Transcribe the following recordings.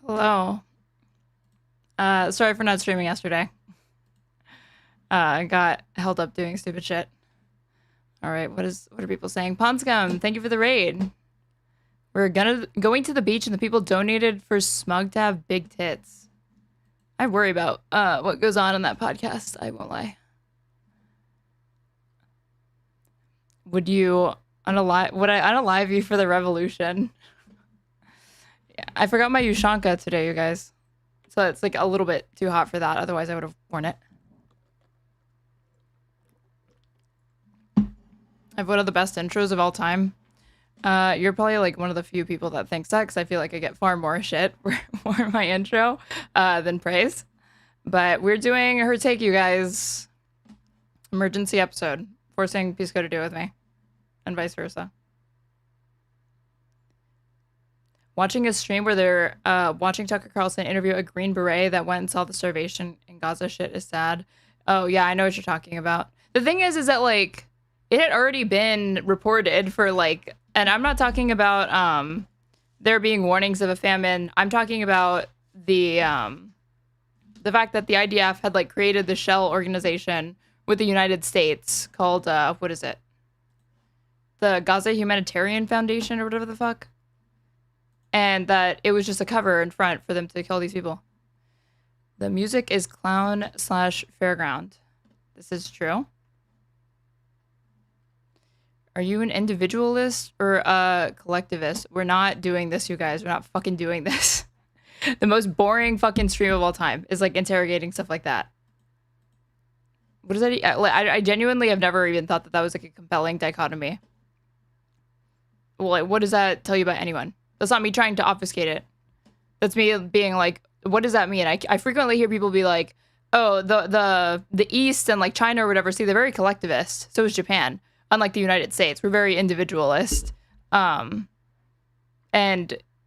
Hello. Sorry for not streaming yesterday. I got held up doing stupid shit. All right, what are people saying? Ponscum, thank you for the raid. We're going to the beach and the people donated for Smug to have big tits. I worry about what goes on in that podcast. I won't lie. Would I unalive you for the revolution? Yeah, I forgot my Ushanka today, you guys. So it's like a little bit too hot for that. Otherwise, I would have worn it. I have one of the best intros of all time. You're probably like one of the few people that thinks that, because I feel like I get far more shit for my intro than praise. But we're doing Her Take, you guys. Emergency episode. Forcing Pisco to do it with me. And vice versa. Watching a stream where they're watching Tucker Carlson interview a Green Beret that went and saw the starvation in Gaza shit is sad. Oh, yeah, I know what you're talking about. The thing is that, like, it had already been reported for, like, and I'm not talking about there being warnings of a famine. I'm talking about the fact that the IDF had, like, created the shell organization with the United States called, what is it? The Gaza Humanitarian Foundation or whatever the fuck. And that it was just a cover in front for them to kill these people. The music is clown/fairground. This is true. Are you an individualist or a collectivist? We're not doing this, you guys. We're not fucking doing this. The most boring fucking stream of all time is like interrogating stuff like that. What is that? I genuinely have never even thought that that was like a compelling dichotomy. Well, like, what does that tell you about anyone? That's not me trying to obfuscate it. That's me being like, what does that mean? I frequently hear people be like, oh, the East and like China or whatever, see, they're very collectivist. So is Japan. Unlike the United States, we're very individualist. And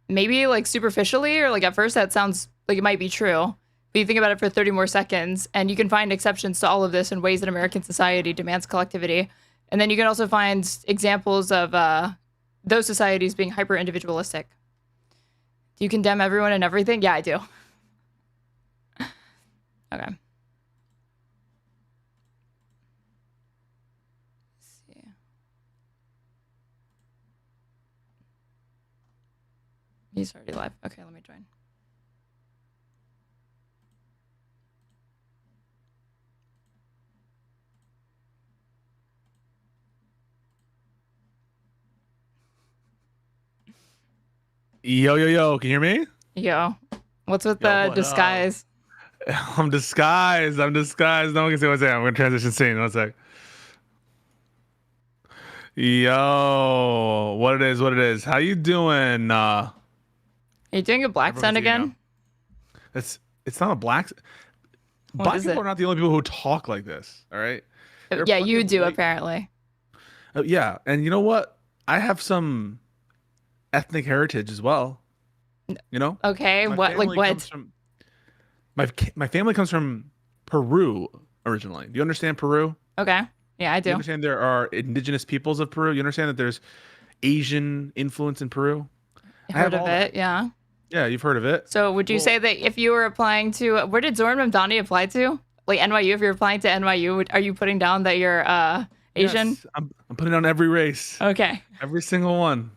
maybe like superficially or like at first that sounds like it might be true. But you think about it for 30 more seconds and you can find exceptions to all of this in ways that American society demands collectivity. And then you can also find examples of those societies being hyper individualistic. Do you condemn everyone and everything? Yeah, I do. Okay. Let's see. He's already live. Okay, let me join. Yo, yo, yo, can you hear me? Yo. What's with the disguise? I'm disguised. No one can see what's there. I'm going to transition scene. 1 sec. Yo, what it is. How you doing? Are you doing a black sun again? It's not a black. Black people are not the only people who talk like this. All right. Yeah, you do apparently. Yeah, and you know what? I have some ethnic heritage as well. You know? Okay. What? Like what? My family comes from Peru originally. Do you understand Peru? Okay. Yeah, I do. You understand there are indigenous peoples of Peru? You understand that there's Asian influence in Peru? Heard of it, yeah. Yeah, you've heard of it. So would you say that if you were applying to, where did Zoran Mamdani apply to? Like NYU, if you're applying to NYU, are you putting down that you're Asian? Yes, I'm putting down every race. Okay. Every single one.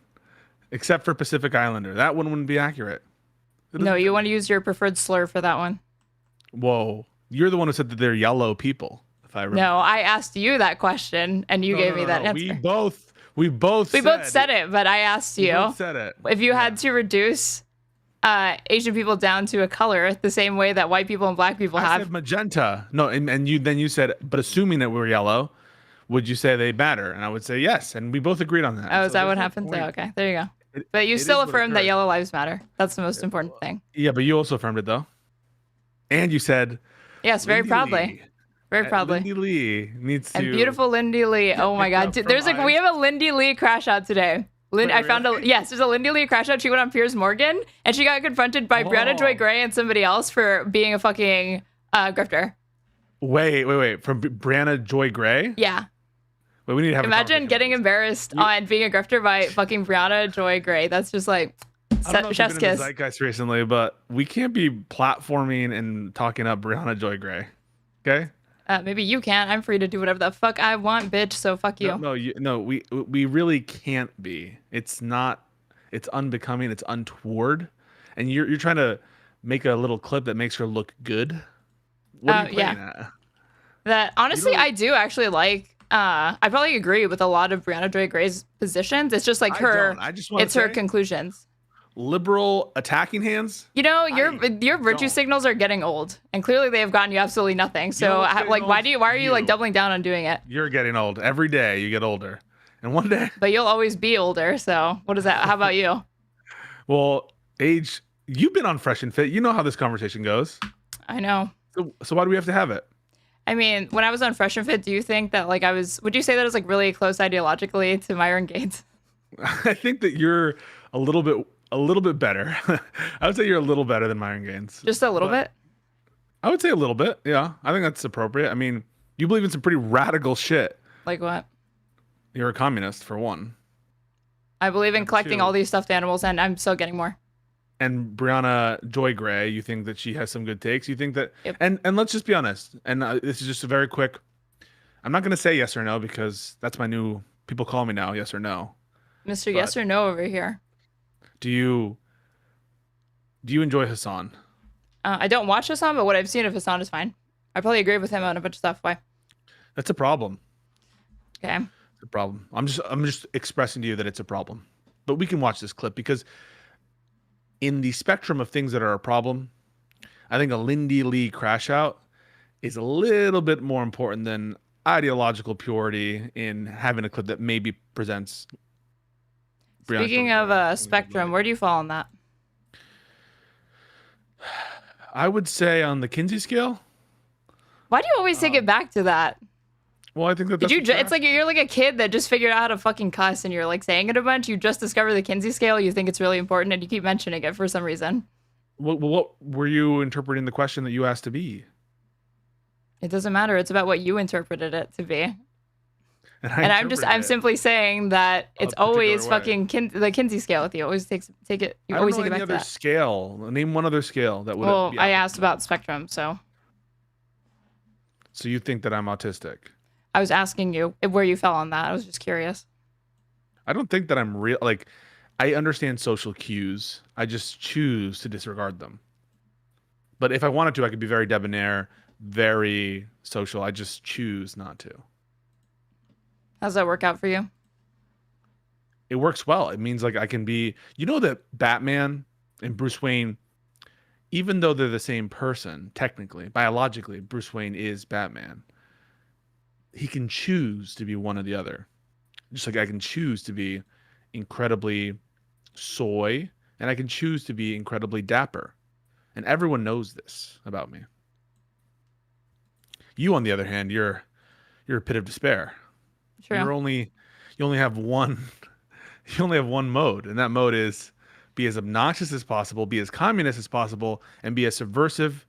Except for Pacific Islander. That one wouldn't be accurate. No, you want to use your preferred slur for that one. Whoa. You're the one who said that they're yellow people, if I remember. No, I asked you that question, and you gave me that answer. We both said it, but I asked you. We both said it. If you had to reduce Asian people down to a color the same way that white people and black people have. I said magenta. No, and you said, but assuming that we're yellow, would you say they matter? And I would say yes, and we both agreed on that. Oh, is that what happened? So, okay, there you go. But you still affirmed that yellow lives matter. That's the most important thing. Yeah, but you also affirmed it, though. And you said... Yes, very proudly. Very proudly. Lindy Li needs to... And beautiful Lindy Li. Oh, my God. We have a Lindy Li crash out today. I found there's a Lindy Li crash out. She went on Piers Morgan, and she got confronted by Brianna Joy Gray and somebody else for being a fucking grifter. Wait. From Brianna Joy Gray? Yeah. Wait, we need to have Imagine getting embarrassed on being a grifter by fucking Brianna Joy Gray. That's just like, I don't know if you've Chef's been in the kiss. zeitgeist recently, but we can't be platforming and talking up Brianna Joy Gray. Okay? Maybe you can. I'm free to do whatever the fuck I want, bitch. So fuck No, you. no, no. We really can't be. It's not. It's unbecoming. It's untoward. And you're trying to make a little clip that makes her look good. What are you Yeah. playing at? That You honestly, don't. I do actually like. I probably agree with a lot of Brianna Joy Gray's positions. It's just like I don't. I just want to it's her say conclusions. liberal attacking hands. You know, I your virtue don't. signals are getting old, and clearly they have gotten you absolutely nothing. You know So, what's getting like, old? why are you like doubling down on doing it? You're getting old. Every day you get older. And one day, But you'll always be older. So, what is that? How about you? well, age, you've been on Fresh and Fit. You know how this conversation goes. I know. So why do we have to have it? I mean, when I was on Fresh and Fit, do you think that like would you say that I was like really close ideologically to Myron Gates? I think that you're a little bit better. I would say you're a little better than Myron Gaines. Just a little But bit? I would say a little bit. Yeah. I think that's appropriate. I mean, you believe in some pretty radical shit. Like what? You're a communist for one. I believe in Number collecting two. all these stuffed animals, and I'm still getting more. And Brianna Joy Gray, you think that she has some good takes. You think that, Yep. and let's just be honest. And this is just a very quick. I'm not going to say yes or no because that's my new. People call me now. Yes or no. Mr. But Yes or No over here. do you enjoy Hassan? I don't watch Hassan, but what I've seen of Hassan is fine. I probably agree with him on a bunch of stuff. Why? That's a problem. Okay. It's a problem. I'm just expressing to you that it's a problem. But we can watch this clip because in the spectrum of things that are a problem, I think a Lindy Li crash out is a little bit more important than ideological purity in having a clip that maybe presents. Speaking of a spectrum, where do you fall on that? I would say on the Kinsey scale. Why do you always take it back to that? Well, I think that Did that's you? It's like you're like a kid that just figured out how to fucking cuss, and you're like saying it a bunch. You just discovered the Kinsey scale. You think it's really important, and you keep mentioning it for some reason. What were you interpreting the question that you asked to be? It doesn't matter. It's about what you interpreted it to be. And I'm simply saying that it's always fucking the Kinsey scale with you. Always take it. You I don't always know take it any back to other that. scale. Name one other scale that would. Well, I asked about spectrum, so you think that I'm autistic? I was asking you where you fell on that. I was just curious. I don't think that I'm real. Like, I understand social cues. I just choose to disregard them. But if I wanted to, I could be very debonair, very social. I just choose not to. How's that work out for you? It works well. It means like I can be, you know, that Batman and Bruce Wayne, even though they're the same person, technically, biologically, Bruce Wayne is Batman. He can choose to be one or the other. Just like I can choose to be incredibly soy and I can choose to be incredibly dapper. And everyone knows this about me. You, on the other hand, you're a pit of despair. True. You only have one mode, and that mode is be as obnoxious as possible, be as communist as possible, and be as subversive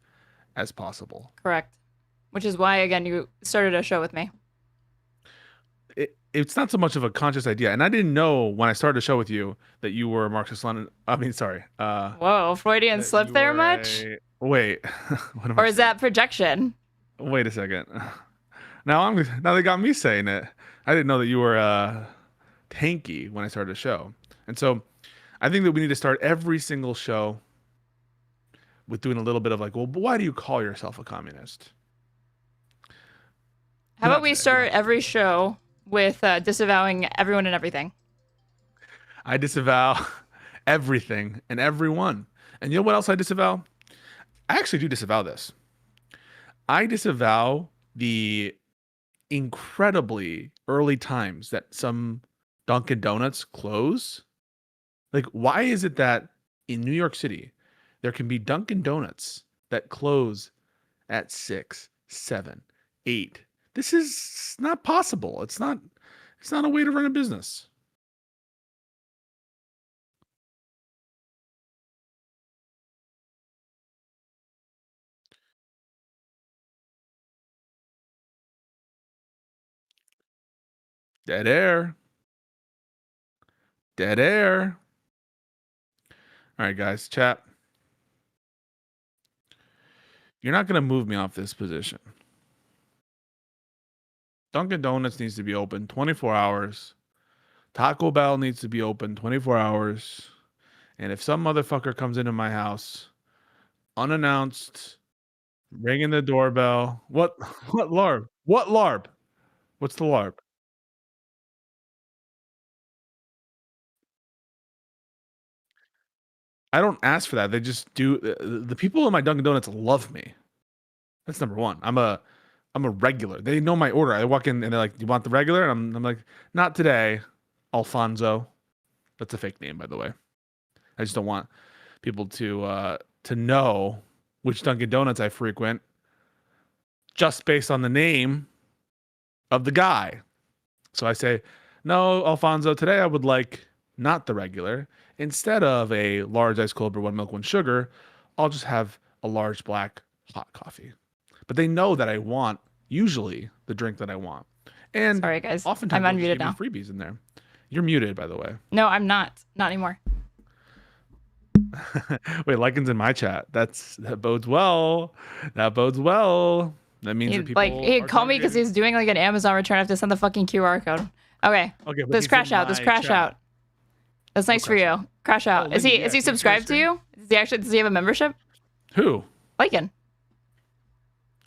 as possible. Correct. Which is why, again, you started a show with me. It's not so much of a conscious idea, and I didn't know when I started a show with you that you were a Marxist Lenin. I mean, sorry. Whoa, Freudian slip there much? Wait. Or is that projection? Wait a second. Now they got me saying it. I didn't know that you were tanky when I started a show, and so I think that we need to start every single show with doing a little bit of like, well, why do you call yourself a communist? How about we start every show with disavowing everyone and everything? I disavow everything and everyone. And you know what else I disavow? I actually do disavow this. I disavow the incredibly early times that some Dunkin' Donuts close. Like, why is it that in New York City, there can be Dunkin' Donuts that close at 6, 7, 8? This is not possible. It's not a way to run a business. Dead air. Dead air. All right, guys, chat. You're not going to move me off this position. Dunkin' Donuts needs to be open 24 hours. Taco Bell needs to be open 24 hours. And if some motherfucker comes into my house unannounced, ringing the doorbell, what LARP? What LARP? What's the LARP? I don't ask for that. They just do. The people in my Dunkin' Donuts love me. That's number one. I'm a regular. They know my order. I walk in and they're like, "Do you want the regular?" And I'm like, "Not today, Alfonso." That's a fake name, by the way. I just don't want people to know which Dunkin' Donuts I frequent just based on the name of the guy. So I say, "No, Alfonso, today I would like not the regular. Instead of a large ice cold brew, 1 milk, 1 sugar, I'll just have a large black hot coffee." But they know that I want usually the drink that I want. And sorry, guys. Oftentimes I'm unmuted now. Freebies in there. You're muted, by the way. No, I'm not. Not anymore. Wait, Lycan's in my chat. That bodes well. That bodes well. That means that people he'd call me because he's doing like an Amazon return. I have to send the fucking QR code. Okay. Let's crash out. Let's crash out. That's nice for you. Crash out. Oh, is he subscribed to you? Does he have a membership? Who? Lycan.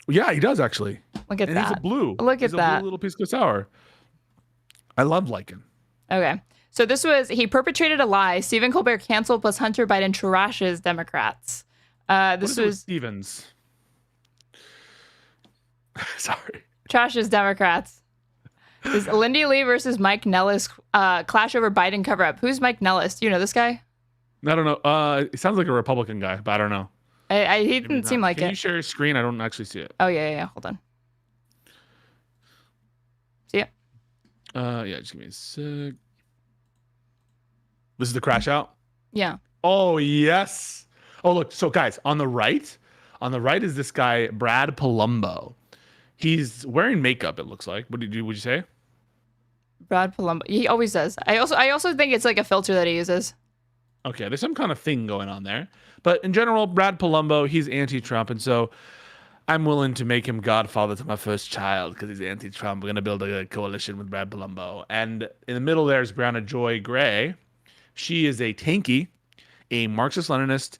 Yeah, he does actually. Look at and that. He's a blue. Look at that. Blue little Pisco sour. I love Lycan. Okay. So he perpetrated a lie. Stephen Colbert canceled plus Hunter Biden trashes Democrats. This was Stevens. Sorry. Trashes Democrats. This is Lindy Li versus Mike Nellis clash over Biden cover-up. Who's Mike Nellis? Do you know this guy? I don't know. It sounds like a Republican guy, but I don't know. He didn't seem like it. Can you share your screen? I don't actually see it. Oh, yeah. Hold on. See it? Yeah, just give me a sec. This is the crash out? Yeah. Oh, yes. Oh, look. So, guys, on the right is this guy, Brad Palumbo. He's wearing makeup, it looks like. Would you say? Brad Palumbo. He always does. I also think it's like a filter that he uses. Okay, there's some kind of thing going on there. But in general, Brad Palumbo, he's anti-Trump. And so I'm willing to make him godfather to my first child because he's anti-Trump. We're going to build a coalition with Brad Palumbo. And in the middle there is Brianna Joy Gray. She is a tanky, a Marxist-Leninist,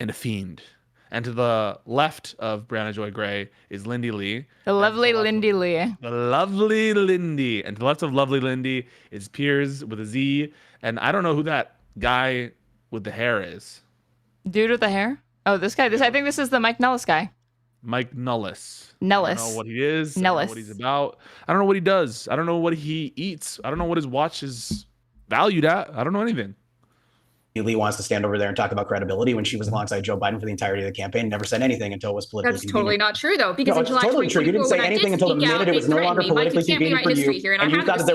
and a fiend. And to the left of Brianna Joy Gray is Lindy Li. The lovely Lindy Li. The lovely Lindy. And to the left of lovely Lindy is Piers with a Z. And I don't know who that guy with the hair is. Dude with the hair? Oh, this guy. I think this is the Mike Nellis guy. Mike Nellis. Nellis. I don't know what he is. Nellis. I don't know what he's about. I don't know what he does. I don't know what he eats. I don't know what his watch is valued at. I don't know anything. Lee wants to stand over there and talk about credibility when she was alongside Joe Biden for the entirety of the campaign, never said anything until it was politically That's totally convenient. not true, though, because No, in it's July totally true. You didn't 2024, say when I anything did until the speak out, minute it was they no longer threatened me. Like, politically you can't convenient for rewrite you, history here, and and I you have thought that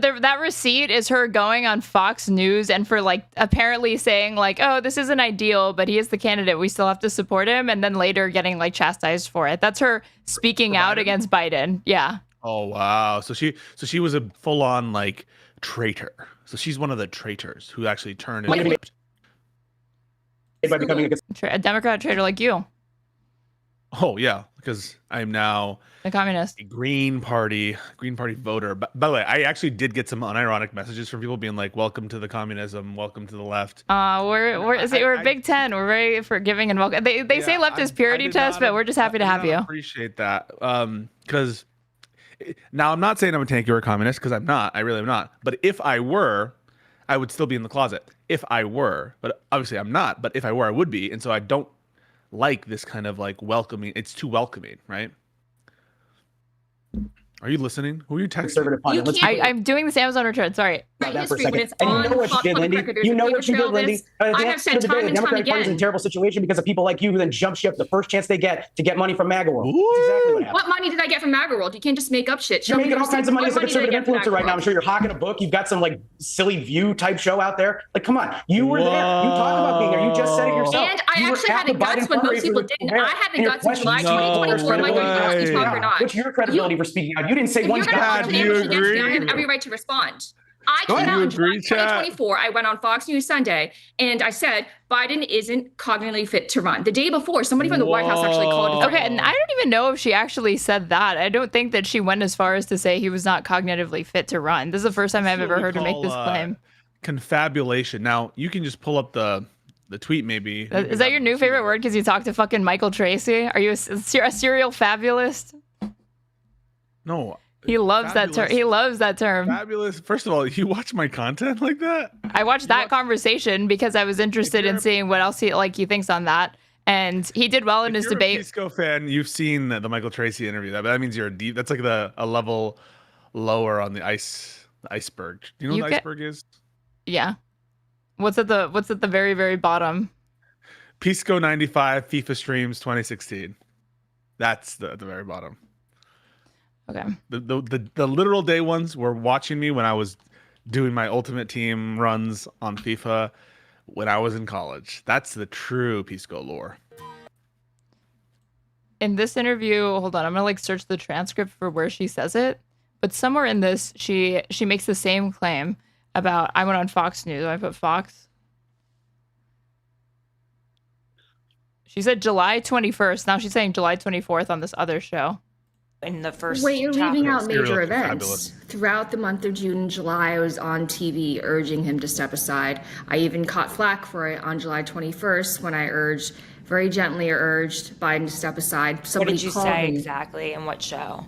there was that receipt is her going on Fox News and for like apparently saying like, oh, this isn't ideal, but he is the candidate. We still have to support him. And then later getting like chastised for it. That's her speaking out against Biden. Yeah. Oh, wow. So she was a full on like traitor. So she's one of the traitors who actually turned and flipped. by becoming A Democrat traitor like you. Oh, yeah, because I'm now The communist. a Green Party voter. By the way, I actually did get some unironic messages from people being like, welcome to the communism, welcome to the left. We're Big Ten. We're very forgiving and welcome. They say left is purity test, but we're just happy to have you. I appreciate that. Because now I'm not saying I'm a tanky or a communist because I'm not. I really am not. But if I were, I would still be in the closet. If I were, but obviously I'm not. But if I were, I would be. And so I don't like this kind of like welcoming. It's too welcoming, right? Are you listening? Who are you texting? conservative pundit. I'm doing this Amazon return. Sorry. About that for a history when second. it's And you know on what you did, public Lindy? record. There's You a know paper what you trail did, of Lindy? this. At the I end have said of the day, time the and time Democratic Party is in a again. terrible situation because of people like you who then jump ship the first chance they get to get money from MAGA world. Ooh. That's exactly what happened. What money did I get from MAGA World? You can't just make up shit. You're Show me making the all kinds of money as a receipts. What money did I conservative get from influencer MAGA right now. I'm World? sure you're hawking a book. You've got some like silly View type show out there. Like, come on, you were there. You talk about being there. You just said it yourself. And I You were actually at had the guts Biden when most fundraiser people with didn't. Colbert, I had the and your guts in question July is, 2024. Am I going to be off this way. talk or not? What's your credibility for speaking out? You didn't say If one you're going to God. launch an do you ambush against me, I agree? have every right to respond. I Go came ahead. out You in July agree, chat? 2024. I went on Fox News Sunday and I said Biden isn't cognitively fit to run. The day before, somebody from the White House actually called. Okay, and I don't even know if she actually said that. I don't think that she went as far as to say he was not cognitively fit to run. This is the first time I've ever heard her make this claim. Confabulation. Now you can just pull up the tweet. Maybe Is that your new favorite word? Because you talked to fucking Michael Tracy? Are you a serial fabulist? No. He loves that term. He loves that term. Fabulous. First of all, you watch my content like that? I watched that conversation because I was interested in seeing what else he thinks on that. And he did well in his debate. If you're a Pisco fan, you've seen the Michael Tracy interview. That means you're deep. That's like a level lower on the iceberg. Do you know what the iceberg is? Yeah. What's at the very, very bottom? Pisco 95 FIFA streams 2016. That's the very bottom. Okay. The literal day ones were watching me when I was doing my ultimate team runs on FIFA when I was in college. That's the true Pisco lore. In this interview, hold on, I'm gonna search the transcript for where she says it. But somewhere in this, she makes the same claim about I went on Fox News. I put Fox. She said July 21st. Now she's saying July 24th on this other show. In the first Wait, you're leaving out major Serial events. fabulous. Throughout the month of June and July, I was on TV urging him to step aside. I even caught flack for it on July 21st when I very gently urged Biden to step aside. What Somebody did you called say me. exactly and what show?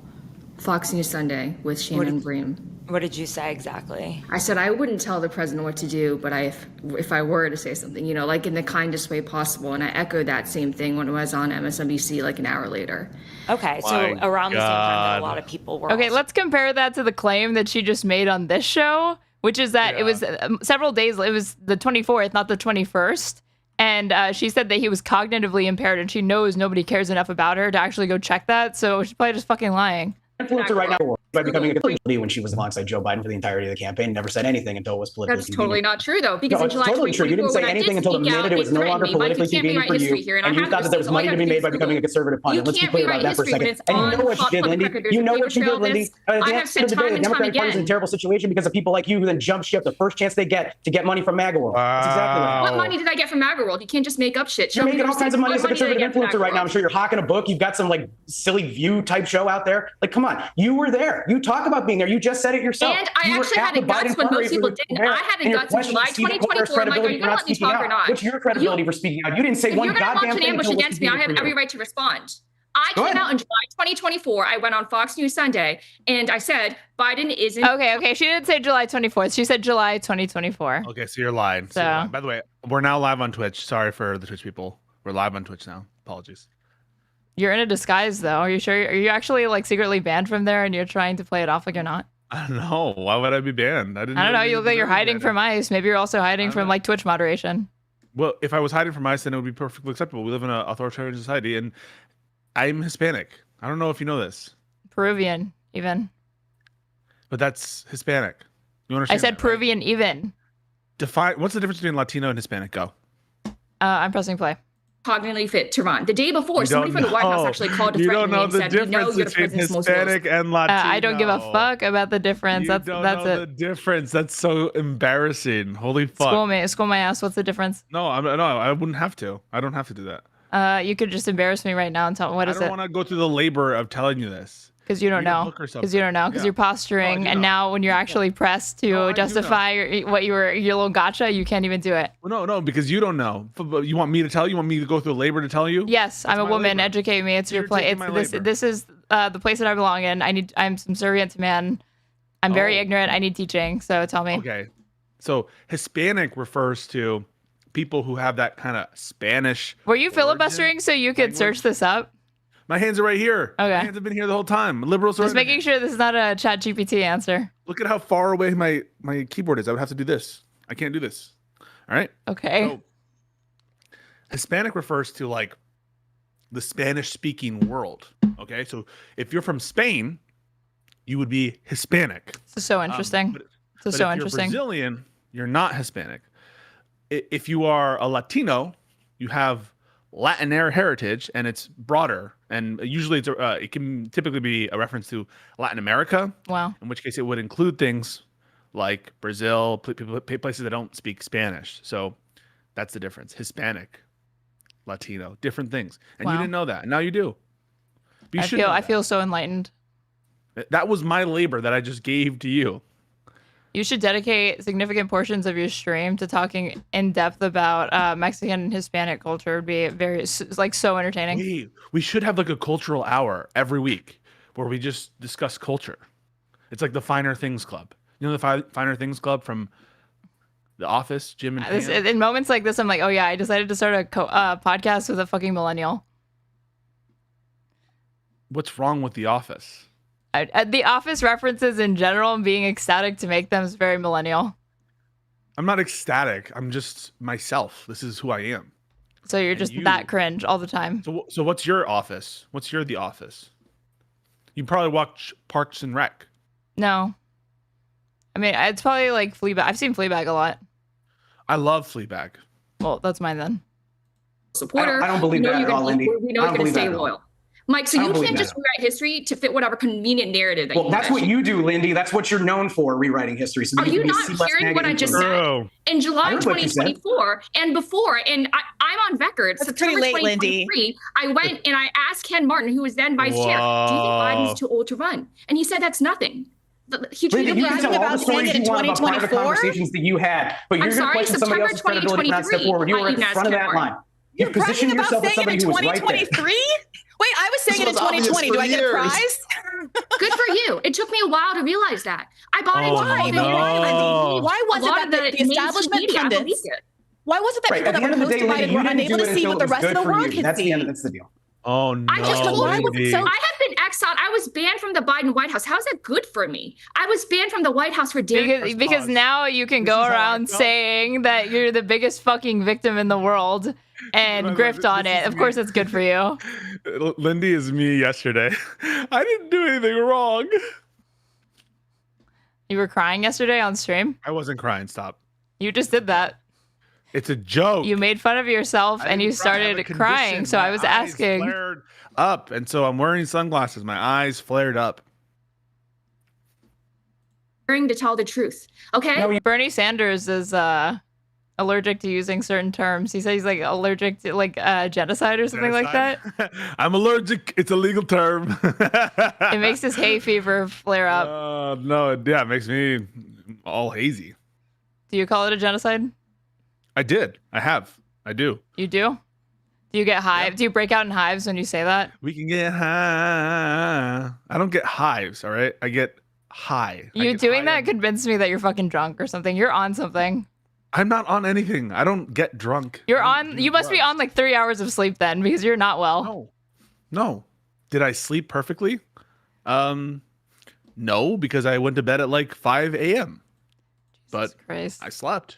Fox News Sunday with Shannon Bream. What did you say exactly? I said I wouldn't tell the president what to do, but if I were to say something, like in the kindest way possible. And I echoed that same thing when I was on MSNBC like an hour later. Okay, so My around the same time that a God. lot of people were. Okay, also- let's compare that to the claim that she just made on this show, which is that it was several days. It was the 24th, not the 21st. And she said that he was cognitively impaired, and she knows nobody cares enough about her to actually go check that. So she's probably just fucking lying. Influencer right now by becoming a complete when she was alongside Joe Biden for the entirety of the campaign, never said anything until it was politically That's totally convenient. not true, though, because No, in it's July totally true. You didn't 2024, say when I anything did until the speak out, minute it was they no threatened longer me. Mike, politically you can't convenient for rewrite you, history here, and I and you have thought that there was receipts. All money I to be gotta do made is by becoming a Google. conservative pundit. You Let's be can't clear about rewrite that for a history second. when it's And you on know what she did, public Lindy? record. There's You a know paper what she did, trail of Lindy? this. At the I have end said of the day, time the and time Democratic Party's in a again. terrible situation because of people like you who then jump ship the first chance they get to get money from MAGA World. That's exactly right. What money did I get from MAGA World? You can't just make up shit. You're Show me making the all kinds of money as receipts. a What money did I conservative get from influencer MAGA right now. I'm World? sure you're hawking a book. You've got some silly view type show out there. Come on, you were there. You talk about being there. You just said it yourself. And I You were actually at had the a guts Biden when primary most people for didn't. there. I had a And your guts in question July is Stephen Colbert's 2024. I'm like, are credibility you for gonna not let me speaking talk or out. not? What's your credibility for speaking out? You didn't say If one you're going to goddamn launch an thing ambush until it was against me, I have convenient for every you. right to respond. I Go came ahead. out in July 2024. I went on Fox News Sunday and I said Biden isn't. Okay. She didn't say July 24th. She said July 2024. Okay, so you're lying. So you're lying. By the way, we're now live on Twitch. Sorry for the Twitch people. We're live on Twitch now. Apologies. You're in a disguise, though. Are you sure? Are you actually secretly banned from there, and you're trying to play it off like you're not? I don't know. Why would I be banned? I don't know. You look like you're hiding from ICE. Maybe you're also hiding from Twitch moderation. Well, if I was hiding from ICE, then it would be perfectly acceptable. We live in an authoritarian society, and I'm Hispanic. I don't know if you know this, Peruvian, even. but that's Hispanic. You I understand? said that, right? Peruvian, even. Define. What's the difference between Latino and Hispanic? Go. I'm pressing play. Cognitively fit to run. The day before, You somebody don't from the White House know. actually called to You threaten don't know me and the said, "We know difference you're the between president's most loyal." Hispanic and Latino. I don't give a fuck about the difference. You That's don't know the it. difference. That's so embarrassing. Holy fuck. School my ass. What's the difference? No, I wouldn't have to. I don't have to do that. You could just embarrass me right now and tell what is I don't it? want to go through the labor of telling you this. Because you don't Read a know. book or Because you don't know. Because something. you're posturing, No, I do and know. now when you're actually pressed to No, I do justify what your little gotcha, you can't even do it. Well, no, because you don't know. But you want me to tell you? You want me to go through the labor to tell you? Yes, I'm a my woman. labor. Educate me. It's your You're place. taking my labor. This is the place that I belong in. I'm subservient to man. I'm very ignorant. I need teaching. So tell me. Okay. So Hispanic refers to people who have that kind of Spanish. Were you origin filibustering so you could language. search this up? My hands are right here. Okay. My hands have been here the whole time. Liberals are Just making sure this is not a Chat GPT answer. Look at how far away my keyboard is. I would have to do this. I can't do this. All right. Okay. So Hispanic refers to the Spanish speaking world. Okay. So if you're from Spain, you would be Hispanic. This is so interesting. But This is if so you're interesting. Brazilian, you're not Hispanic. If you are a Latino, you have Latin heritage, and it's broader. And usually it can typically be a reference to Latin America, Wow. in which case it would include things like Brazil, places that don't speak Spanish. So that's the difference. Hispanic, Latino, different things. And you Wow. didn't know that. And now you do. But you should know I that. feel so enlightened. That was my labor that I just gave to you. You should dedicate significant portions of your stream to talking in depth about Mexican and Hispanic culture. It'd be very so entertaining. We should have like a cultural hour every week where we just discuss culture. It's like the Finer Things Club. You know the Finer Things Club from The Office, Jim and Pam? In moments like this, I'm like, oh yeah, I decided to start a podcast with a fucking millennial. What's wrong with The Office? The Office references in general and being ecstatic to make them is very millennial. I'm not ecstatic. I'm just myself. This is who I am. So you're just that cringe all the time. So what's your Office? What's your The Office? You probably watch Parks and Rec. No. I mean, it's probably like Fleabag. I've seen Fleabag a lot. I love Fleabag. Well, that's mine then. I don't believe that at all, Lindy. We know you're going to stay loyal. Mike, so you can't just rewrite history to fit whatever convenient narrative that you that's what you do, Lindy. That's what you're known for, rewriting history. So are you not hearing what I just said? In July 2024 and before, and I'm on record, September 2023, I went and I asked Ken Martin, who was then vice chair, do you think Biden's too old to run? And he said that's nothing. He treated you can tell all the stories you want about private conversations that you had, but you're going to question somebody else's credibility not step forward. You were in front of that line. You're bragging about saying it in 2023? Wait, I was saying it in 2020. Do I get a prize? Good for you. It took me a while to realize that. I bought into all the Why was it that the establishment pundits? Why was it that people that were close to Biden were unable to see what the rest of the world could see? That's the deal. Oh no! I just told you. I have been exiled. I was banned from the Biden White House. How's that good for me? I was banned from the White House for daring. Because now you can go around saying that you're the biggest fucking victim in the world and grift on it. Of course, it's good for you. Lindy is me yesterday. I didn't do anything wrong. You were crying yesterday on stream? I wasn't crying. Stop. You just did that. It's a joke. You made fun of yourself and you started crying. So I was asking. Flared up, and so I'm wearing sunglasses. My eyes flared up. To tell the truth, okay? No, Bernie Sanders is allergic to using certain terms. He said he's like allergic to like genocide or something like that. I'm allergic. It's a legal term. It makes his hay fever flare up. No, yeah, it makes me all hazy. Do you call it a genocide? I did. I have. I do. You do? Do you get hives? Yep. Do you break out in hives when you say that? We can get high. I don't get hives, all right? I get high. You doing that convinced me that you're fucking drunk or something. You're on something. I'm not on anything. I don't get drunk. You're on. You must be on like 3 hours of sleep then because you're not well. No. Did I sleep perfectly? No, because I went to bed at like 5 a.m. But Christ. I slept.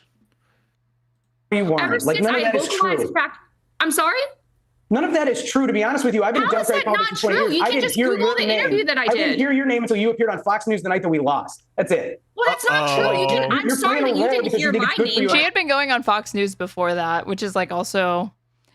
You weren't. Like none of that is true. I'm sorry? None of that is true, to be honest with you. I've been in Democratic politics for 20 years. You can just Google the interview that I did. I didn't hear your name until you appeared on Fox News the night that we lost. That's it. Well, that's not true. I'm sorry that you didn't hear my name. She had been going on Fox News before that, which is like also,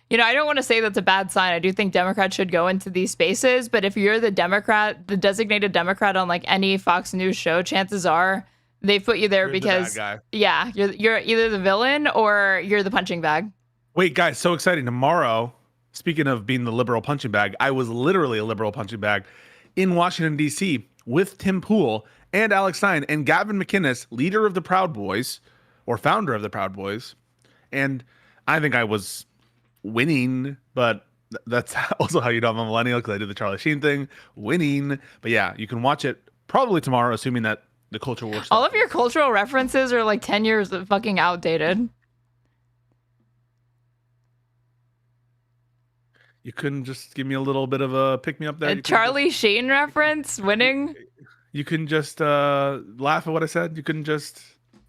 you know, I don't want to say that's a bad sign. I do think Democrats should go into these spaces, but if you're the Democrat, the designated Democrat on like any Fox News show, chances are they put you there because yeah, you're either the villain or you're the punching bag. Wait, guys, so exciting. Tomorrow, speaking of being the liberal punching bag, I was literally a liberal punching bag in Washington, D.C. with Tim Pool and Alex Stein and Gavin McInnes, leader of the Proud Boys or founder of the Proud Boys. And I think I was winning, but that's also how you know I'm a millennial because I did the Charlie Sheen thing, winning. But yeah, you can watch it probably tomorrow, assuming that the culture war stuff. All of your cultural references are like 10 years fucking outdated. You couldn't just give me a little bit of a pick me up there. A Charlie Sheen reference, winning. You couldn't just laugh at what I said. You couldn't just,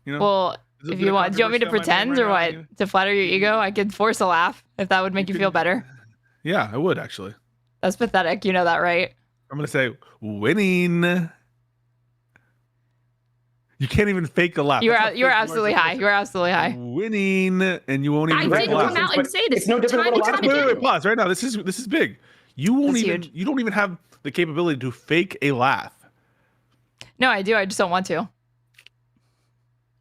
you know. Well, if you want, do you want me to pretend or what? To flatter your ego, I could force a laugh if that would make you feel better. Yeah, I would actually. That's pathetic. You know that, right? I'm gonna say winning. You can't even fake a laugh. You're absolutely high. You're absolutely high. Winning, and you won't even. I did come out and say this. It's no different than what Wait, pause right now. This is big. You won't even. Huge. You don't even have the capability to fake a laugh. No, I do. I just don't want to.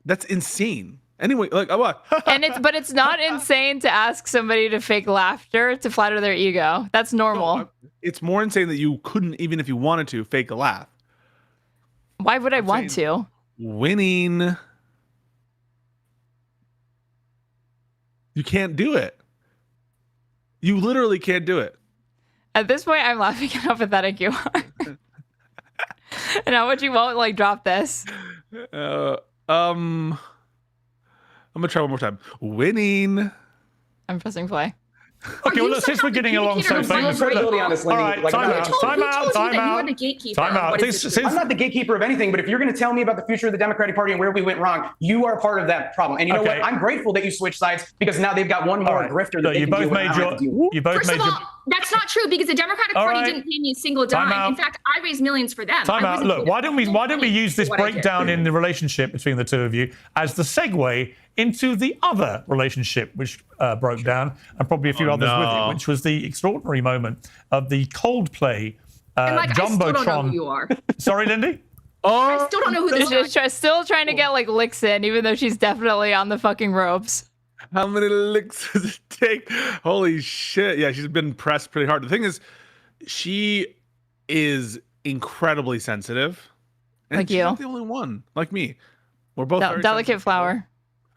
That's insane. Anyway, like what? But it's not insane to ask somebody to fake laughter to flatter their ego. That's normal. No, it's more insane that you couldn't, even if you wanted to, fake a laugh. Why would I want to? Winning. You can't do it. You literally can't do it. At this point, I'm laughing at how pathetic you are. And how much you won't like drop this. I'm gonna try one more time. Winning. I'm pressing play. Okay, well, since we're getting along so famous. All right, time out. I'm not the gatekeeper of anything, but if you're going to tell me about the future of the Democratic Party and where we went wrong, you are part of that problem. And you know what? I'm grateful that you switched sides because now they've got one more grifter that they can deal with. First of all, that's not true because the Democratic Party didn't pay me a single dime. In fact, I raised millions for them. Time out. Look, why don't we use this breakdown in the relationship between the two of you as the segue into the other relationship which broke down, and probably a few others with it, which was the extraordinary moment of the Coldplay Jumbotron. I still don't know who you are. Sorry, Lindy? I still don't know who this is. Still trying to get like licks in, even though she's definitely on the fucking ropes. How many licks does it take? Holy shit. Yeah, she's been pressed pretty hard. The thing is, she is incredibly sensitive. And like she's you. Not the only one. Like me. We're both delicate flower.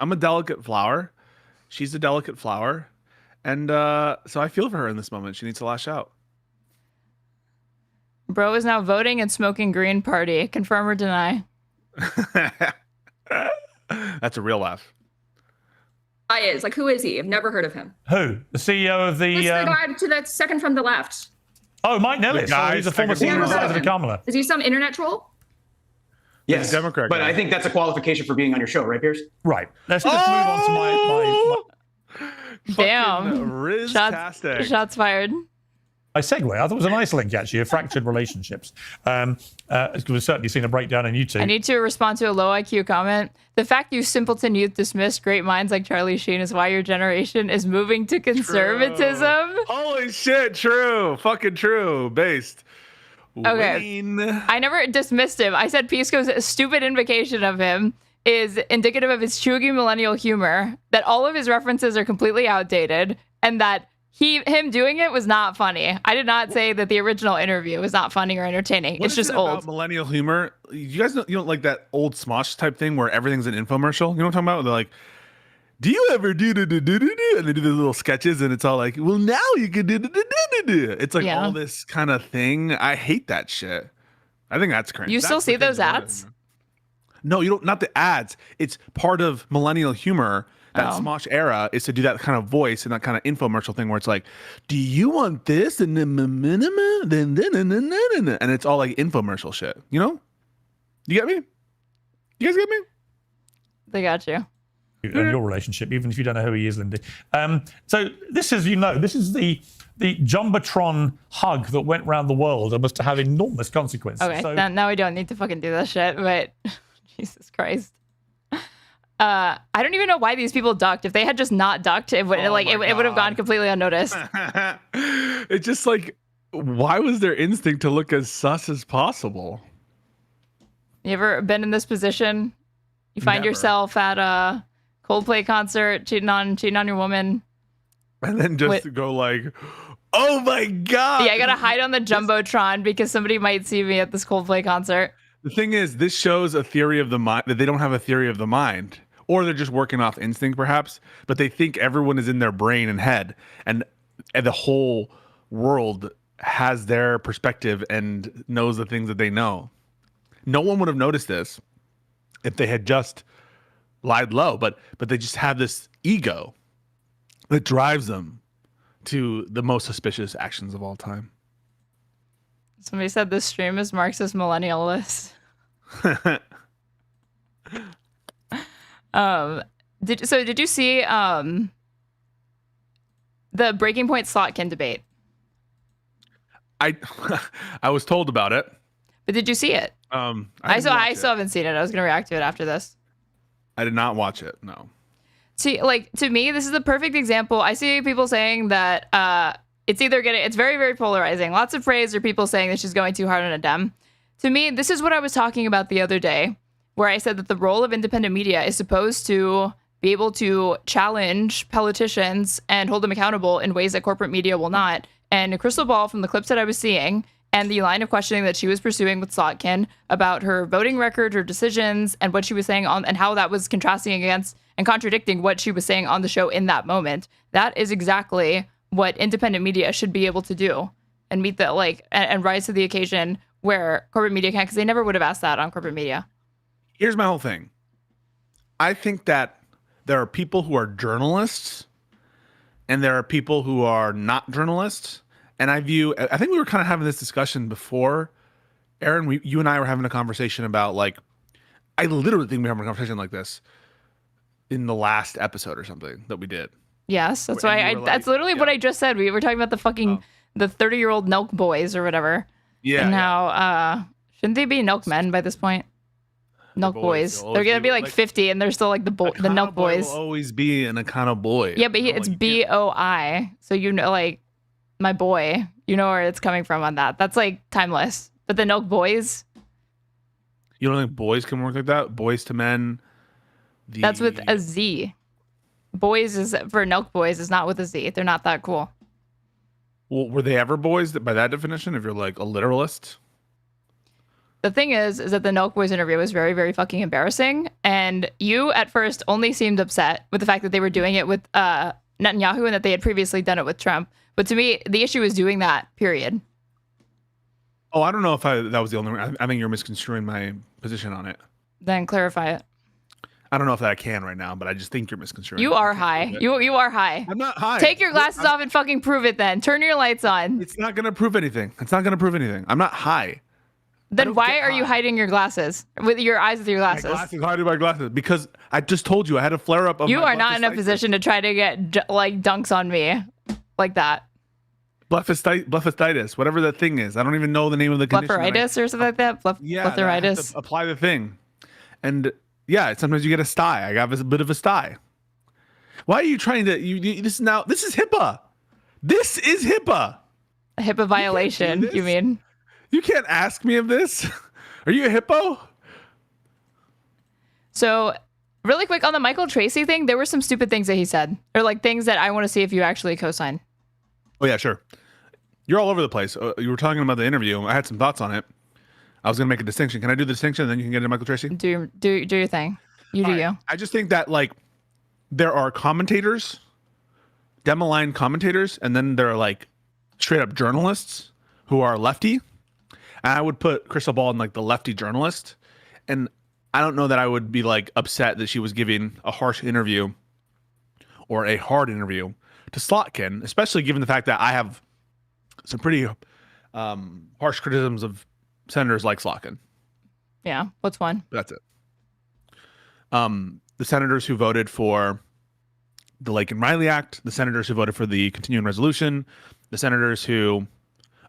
I'm a delicate flower. She's a delicate flower. And so I feel for her in this moment. She needs to lash out. Bro is now voting and smoking Green Party. Confirm or deny? That's a real laugh. Like, who is he? I've never heard of him. Who? The CEO of the... It's the guy to the second from the left. Oh, Mike Nellis. He's a former senior advisor to Kamala. Is he some internet troll? Yes, Democrat but guy. I think that's a qualification for being on your show, right, Pierce? Right. Let's move on to my Damn. Shots fired. I segue. I thought it was a nice link, actually, of fractured relationships. We've certainly seen a breakdown in YouTube. I need to respond to a low IQ comment. The fact you simpleton youth dismissed great minds like Charlie Sheen is why your generation is moving to conservatism. True. Holy shit, true. Fucking true. Based. Okay. I never dismissed him. I said Pisco's stupid invocation of him is indicative of his chuggy millennial humor, that all of his references are completely outdated, and that him doing it was not funny. I did not say that the original interview was not funny or entertaining. It's just old. About millennial humor. You guys know, like that old Smosh type thing where everything's an infomercial? You know what I'm talking about? They're like, do you ever do and they do the little sketches and it's all like, well, now you can do. It's like all this kind of thing. I hate that shit. I think that's cringe. You still see those ads? No, you don't. Not the ads. It's part of millennial humor. That Smosh era is to do that kind of voice and that kind of infomercial thing where it's like, do you want this? And then and it's all like infomercial shit. You know? You get me? You guys get me? They got you. And your relationship, even if you don't know who he is, Lindy. So this is, this is the Jumbotron hug that went around the world and must have enormous consequences. Okay, so, now we don't need to fucking do this shit, but Jesus Christ. I don't even know why these people ducked. If they had just not ducked, it would it would have gone completely unnoticed. It's just like, why was their instinct to look as sus as possible? You ever been in this position? You find yourself at a Coldplay concert, cheating on your woman, and then just go like, "Oh my god!" Yeah, I gotta hide on the Jumbotron because somebody might see me at this Coldplay concert. The thing is, this shows a theory of the mind that they don't have a theory of the mind. Or they're just working off instinct, perhaps, but they think everyone is in their brain and head, and the whole world has their perspective and knows the things that they know. No one would have noticed this if they had just lied low, but they just have this ego that drives them to the most suspicious actions of all time. Somebody said this stream is Marxist millennialist. Did you see the Breaking Point Slotkin debate? I was told about it. But did you see it? I still haven't seen it. I was gonna react to it after this. I did not watch it. No. See, like, to me, this is the perfect example. I see people saying that it's very, very polarizing. Lots of praise or people saying that she's going too hard on a Dem. To me, this is what I was talking about the other day. where I said that the role of independent media is supposed to be able to challenge politicians and hold them accountable in ways that corporate media will not. And a crystal ball from the clips that I was seeing and the line of questioning that she was pursuing with Slotkin about her voting record, her decisions, and what she was saying on, and how that was contrasting against and contradicting what she was saying on the show in that moment. That is exactly what independent media should be able to do and meet the and rise to the occasion where corporate media can't, because they never would have asked that on corporate media. Here's my whole thing. I think that there are people who are journalists and there are people who are not journalists. And I think we were kind of having this discussion before, Aaron, you and I were having a conversation about I literally think we were having a conversation like this in the last episode or something that we did. Yes, that's why that's literally what I just said. We were talking about the fucking, the 30-year-old Nelk boys or whatever. Yeah. And how, shouldn't they be Nelk men by this point? Nelk boys. They're going to be 50 and they're still the Nelk boys. Will always be an Akana boy. Yeah, but it's BOI. So my boy, you know where it's coming from on that. That's timeless. But the Nelk boys. You don't think boys can work like that? Boys to men. That's with a Z. Boys is for Nelk boys is not with a Z. They're not that cool. Well, were they ever boys by that definition? If you're a literalist. The thing is that the Nelk boys interview was very, very fucking embarrassing. And you at first only seemed upset with the fact that they were doing it with Netanyahu and that they had previously done it with Trump. But to me, the issue is doing that, period. Oh, I don't know if that was the only one. I think you're misconstruing my position on it. Then clarify it. I don't know if that I can right now, but I just think you're misconstruing. You are high. You are high. I'm not high. Take your glasses off and fucking prove it then. Turn your lights on. It's not going to prove anything. I'm not high. Then why are you hiding your glasses? With your eyes with your glasses? How do my glasses? Because I just told you I had a flare up of You are not in a position to try to get dunks on me like that. Blephastitis, whatever that thing is. I don't even know the name of the condition. Blepharitis or something like that? Blepharitis. I have to apply the thing. And yeah, sometimes you get a sty. I got a bit of a sty. Why are you trying to... This is HIPAA. This is HIPAA. A HIPAA violation, you mean? You can't ask me of this. Are you a hippo? So, really quick on the Michael Tracey thing, there were some stupid things that he said. Or things that I want to see if you actually co-sign. Oh, yeah, sure. You're all over the place. You were talking about the interview. I had some thoughts on it. I was going to make a distinction. Can I do the distinction and then you can get into Michael Tracey? Do your thing. You do you. I just think that there are commentators, dem-aligned commentators, and then there are straight up journalists who are lefty. And I would put Crystal Ball in the lefty journalist. And I don't know that I would be upset that she was giving a harsh interview or a hard interview to Slotkin, especially given the fact that I have some pretty harsh criticisms of senators like Slotkin. Yeah. What's one? That's it. The senators who voted for the Lake and Riley Act, the senators who voted for the continuing resolution, the senators who,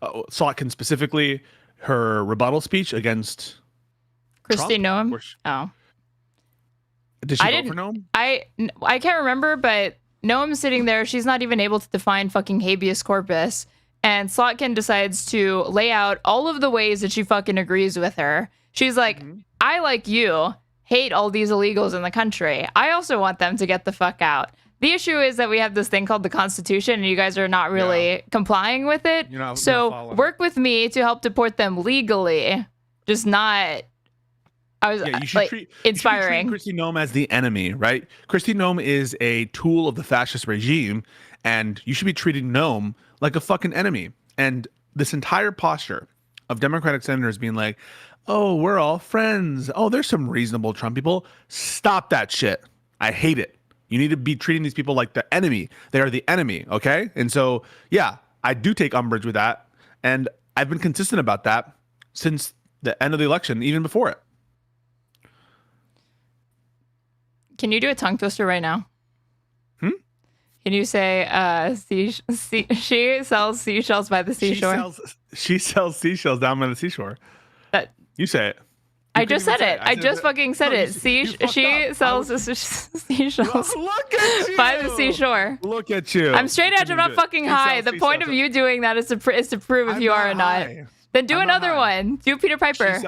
Slotkin specifically, her rebuttal speech against Kristi Noem. Oh. Did she vote for Noem? I can't remember, but Noem's sitting there. She's not even able to define fucking habeas corpus. And Slotkin decides to lay out all of the ways that she fucking agrees with her. She's like, I, like you, hate all these illegals in the country. I also want them to get the fuck out. The issue is that we have this thing called the Constitution, and you guys are not really complying with it. So work with me to help deport them legally, just not... you should treat inspiring. Kristi Noem as the enemy, right? Kristi Noem is a tool of the fascist regime, and you should be treating Noem like a fucking enemy. And this entire posture of Democratic senators being like, oh, we're all friends. Oh, there's some reasonable Trump people. Stop that shit. I hate it. You need to be treating these people like the enemy. They are the enemy, okay? And so, yeah, I do take umbrage with that. And I've been consistent about that since the end of the election, even before it. Can you do a tongue twister right now? Can you say, she sells seashells by the seashore? She sells seashells down by the seashore. You say it. I just said it. I just fucking said it. She sells seashells by the seashore. Look at you. I'm straight edge. I'm not fucking high. The point of you doing that is to prove if you are or not. Then do another one. Do Peter Piper.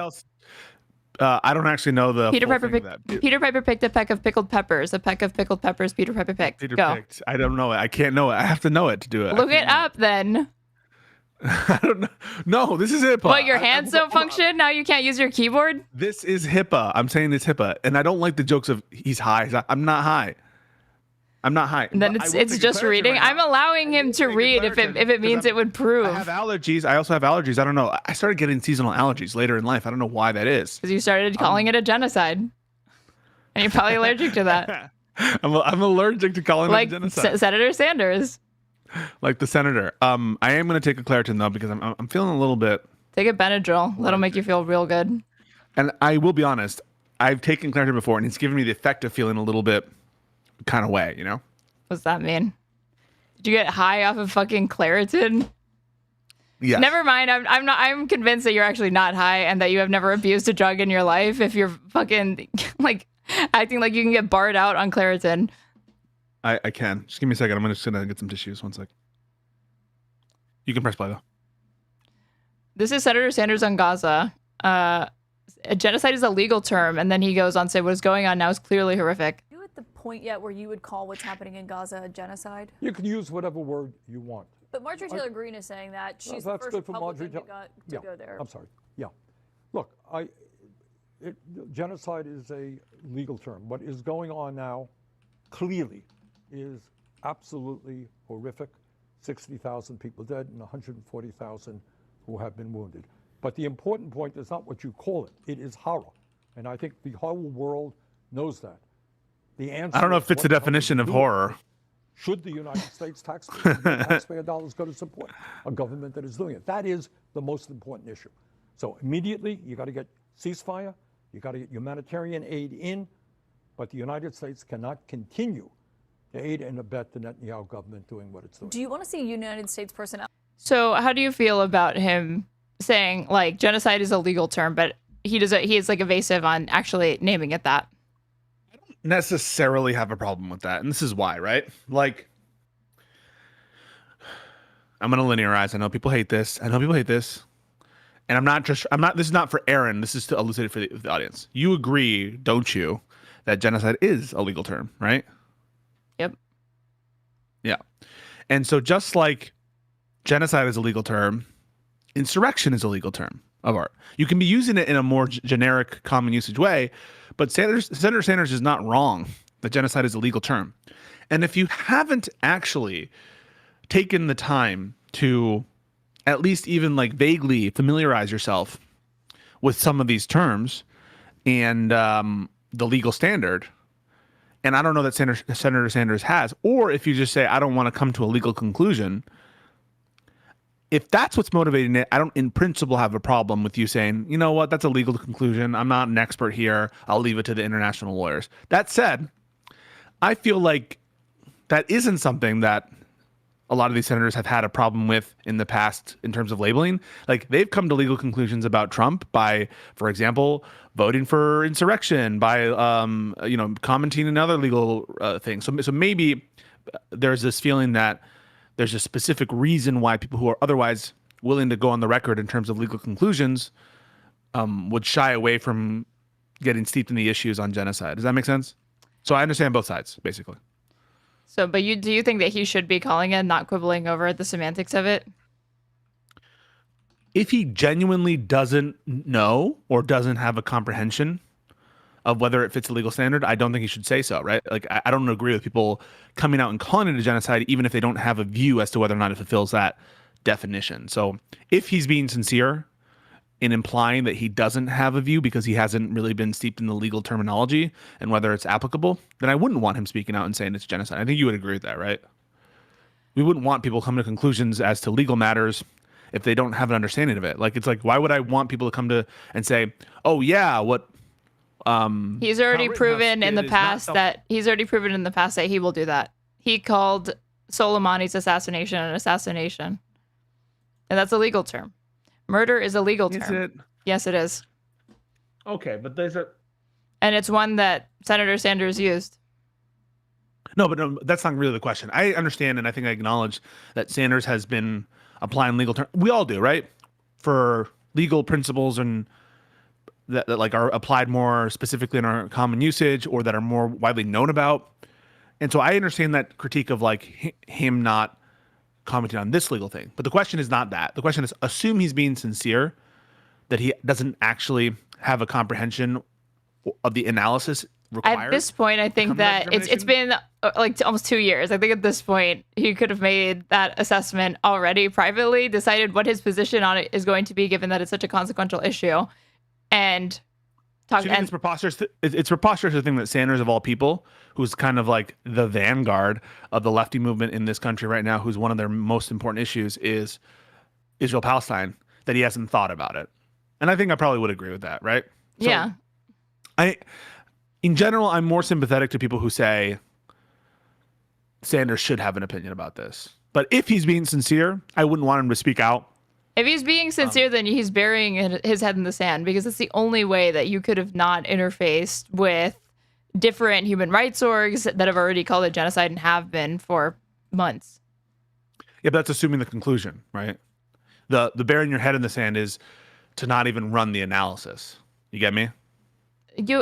I don't actually know the Peter Piper picked a peck of pickled peppers. A peck of pickled peppers. Peter Piper picked. Picked. I don't know it. I can't know it. I have to know it to do it. Look it up then. I don't know. No, this is HIPAA. What, your hands don't function? Now you can't use your keyboard? This is HIPAA. I'm saying it's HIPAA. And I don't like the jokes of he's high. I'm not high. I'm not high. And then it's just reading. Right, I'm allowing him to read if it means it would prove. I have allergies. I also have allergies. I don't know. I started getting seasonal allergies later in life. I don't know why that is. Because you started calling it a genocide. And you're probably allergic to that. I'm allergic to calling it a genocide. Senator Sanders. Like the senator. I am going to take a Claritin though because I'm feeling a little bit. Take a Benadryl. That'll make you feel real good. And I will be honest. I've taken Claritin before, and it's given me the effect of feeling a little bit kind of way. You know. What's that mean? Did you get high off of fucking Claritin? Yes. Never mind. I'm convinced that you're actually not high and that you have never abused a drug in your life. If you're fucking like acting like you can get barred out on Claritin. I can. Just give me a second. I'm just gonna get some tissues. 1 sec. You can press play though. This is Senator Sanders on Gaza. A genocide is a legal term, and then he goes on to say what is going on now is clearly horrific. Are you at the point yet where you would call what's happening in Gaza a genocide? You can use whatever word you want. But Marjorie Taylor Greene is saying that she's the first Republican to go there. I'm sorry. Yeah. Look, genocide is a legal term. What is going on now clearly is absolutely horrific. 60,000 people dead and 140,000 who have been wounded. But the important point is not what you call it. It is horror. And I think the whole world knows that. The answer I don't know if it's a definition of horror. Should the United States taxpayer dollars go to support a government that is doing it? That is the most important issue. So immediately, you got to get ceasefire. You got to get humanitarian aid in. But the United States cannot continue to aid and abet the Netanyahu government doing what it's doing. Do you want to see United States personnel? So how do you feel about him saying like genocide is a legal term, but he is like evasive on actually naming it that? I don't necessarily have a problem with that, and this is why, right? Like, I'm gonna linearize. I know people hate this. And I'm not. This is not for Aaron. This is to elucidate for the audience. You agree, don't you, that genocide is a legal term, right? Yep. Yeah. And so just like genocide is a legal term, insurrection is a legal term of art. You can be using it in a more generic, common usage way, but Senator Sanders is not wrong that genocide is a legal term. And if you haven't actually taken the time to at least even like vaguely familiarize yourself with some of these terms and the legal standard, and I don't know that Senator Sanders has, or if you just say, I don't want to come to a legal conclusion, if that's what's motivating it, I don't in principle have a problem with you saying, you know what, that's a legal conclusion. I'm not an expert here. I'll leave it to the international lawyers. That said, I feel like that isn't something that a lot of these senators have had a problem with in the past in terms of labeling. Like, they've come to legal conclusions about Trump by, for example, voting for insurrection, by commenting another legal thing. So maybe there's this feeling that there's a specific reason why people who are otherwise willing to go on the record in terms of legal conclusions would shy away from getting steeped in the issues on genocide. Does that make sense? So I understand both sides, basically. So, but do you think that he should be calling it, not quibbling over the semantics of it? If he genuinely doesn't know or doesn't have a comprehension of whether it fits a legal standard, I don't think he should say so, right? Like, I don't agree with people coming out and calling it a genocide, even if they don't have a view as to whether or not it fulfills that definition. So if he's being sincere in implying that he doesn't have a view because he hasn't really been steeped in the legal terminology and whether it's applicable, then I wouldn't want him speaking out and saying it's genocide. I think you would agree with that, right? We wouldn't want people coming to conclusions as to legal matters if they don't have an understanding of it. Like, it's like, why would I want people to come to and say, oh yeah, what he's already proven in the past that he will do that. He called Soleimani's assassination an assassination. And that's a legal term. Murder is a legal term. Is it? Yes, it is. Okay, but there's a... And it's one that Senator Sanders used. No, but that's not really the question. I understand, and I think I acknowledge that Sanders has been applying legal terms. We all do, right? For legal principles and that like are applied more specifically in our common usage or that are more widely known about. And so I understand that critique of like him not commenting on this legal thing. But the question is not that. The question is, assume he's being sincere, that he doesn't actually have a comprehension of the analysis required. At this point, I think that it's been like almost 2 years. I think at this point, he could have made that assessment already privately, decided what his position on it is going to be, given that it's such a consequential issue, and talk. So it's preposterous. It's preposterous to think that Sanders, of all people, who's kind of like the vanguard of the lefty movement in this country right now, who's one of their most important issues is Israel-Palestine, that he hasn't thought about it. And I think I probably would agree with that, right? So yeah. In general, I'm more sympathetic to people who say Sanders should have an opinion about this. But if he's being sincere, I wouldn't want him to speak out. If he's being sincere, then he's burying his head in the sand, because it's the only way that you could have not interfaced with different human rights orgs that have already called it genocide and have been for months. Yeah, but that's assuming the conclusion, right? The burying your head in the sand is to not even run the analysis. You get me?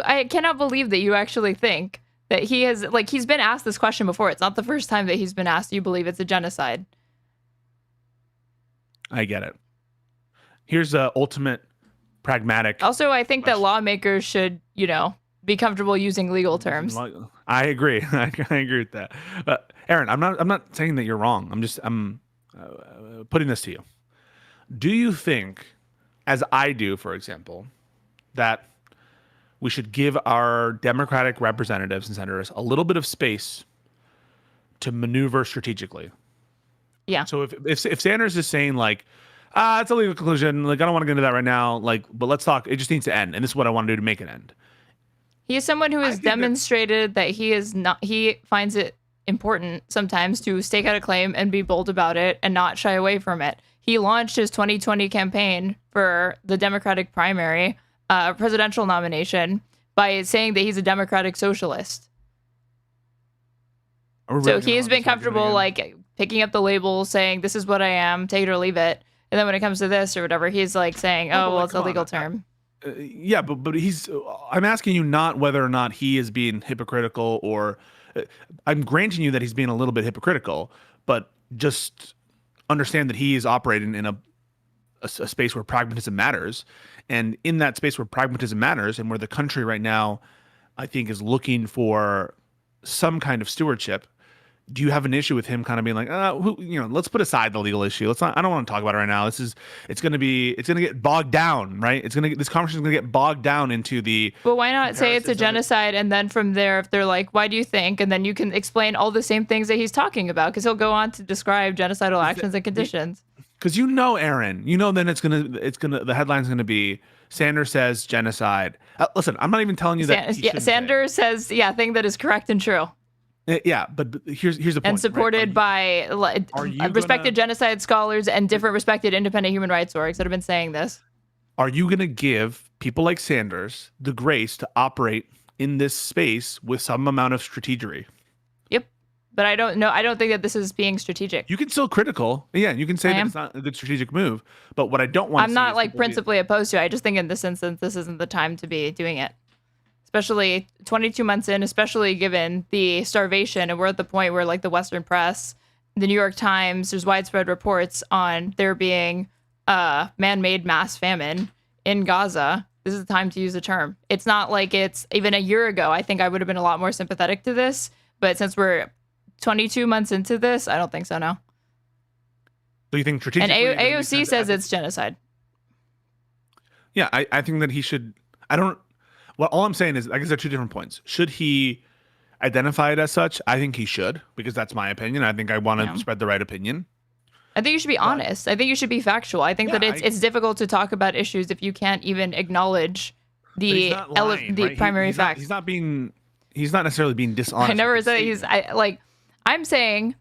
I cannot believe that you actually think that he's been asked this question before. It's not the first time that he's been asked, do you believe it's a genocide? I get it. Here's the ultimate pragmatic. Also, I think that lawmakers should, be comfortable using legal terms. I agree. I agree with that. Aaron, I'm not saying that you're wrong. I'm putting this to you. Do you think, as I do, for example, that we should give our Democratic representatives and senators a little bit of space to maneuver strategically? Yeah. So if Sanders is saying like, it's a legal conclusion, like I don't want to get into that right now, like, but let's talk, it just needs to end, and this is what I want to do to make it end. He is someone who has demonstrated that he finds it important sometimes to stake out a claim and be bold about it and not shy away from it. He launched his 2020 campaign for the Democratic primary, presidential nomination, by saying that he's a democratic socialist. So he's been comfortable like picking up the label, saying this is what I am, take it or leave it. And then when it comes to this or whatever, he's like saying, it's a legal term. Yeah, but I'm asking you not whether or not he is being hypocritical, or I'm granting you that he's being a little bit hypocritical, but just understand that he is operating in a space where pragmatism matters. And in that space where pragmatism matters, and where the country right now, I think, is looking for some kind of stewardship, do you have an issue with him kind of being like, let's put aside the legal issue. I don't want to talk about it right now. It's going to get bogged down, right? This conversation is going to get bogged down into the. But why not say it's a genocide, and then from there, if they're like, why do you think? And then you can explain all the same things that he's talking about, because he'll go on to describe genocidal actions and conditions. Because Aaron, then the headline's gonna be Sanders says genocide. Listen, I'm not even telling you that. Sanders says thing that is correct and true. Yeah, but here's the point. And supported by respected genocide scholars and different respected independent human rights orgs that have been saying this. Are you going to give people like Sanders the grace to operate in this space with some amount of strategery? Yep. But I don't know. I don't think that this is being strategic. You can still critical. Yeah, you can say that it's not a good strategic move. But what I don't want to see, I'm not principally opposed to it. I just think in this instance, this isn't the time to be doing it. Especially 22 months in, especially given the starvation. And we're at the point where like the Western press, the New York Times, there's widespread reports on there being man-made mass famine in Gaza. This is the time to use the term. It's not like it's even a year ago. I think I would have been a lot more sympathetic to this. But since we're 22 months into this, I don't think so now. Do you think strategically? And AOC says it's genocide. Yeah, I think that he should. Well, all I'm saying is, I guess there are two different points. Should he identify it as such? I think he should, because that's my opinion. I think I want to spread the right opinion. I think you should be honest. I think you should be factual. I think that it's difficult to talk about issues if you can't even acknowledge the primary facts. He's not necessarily being dishonest. I never said I'm saying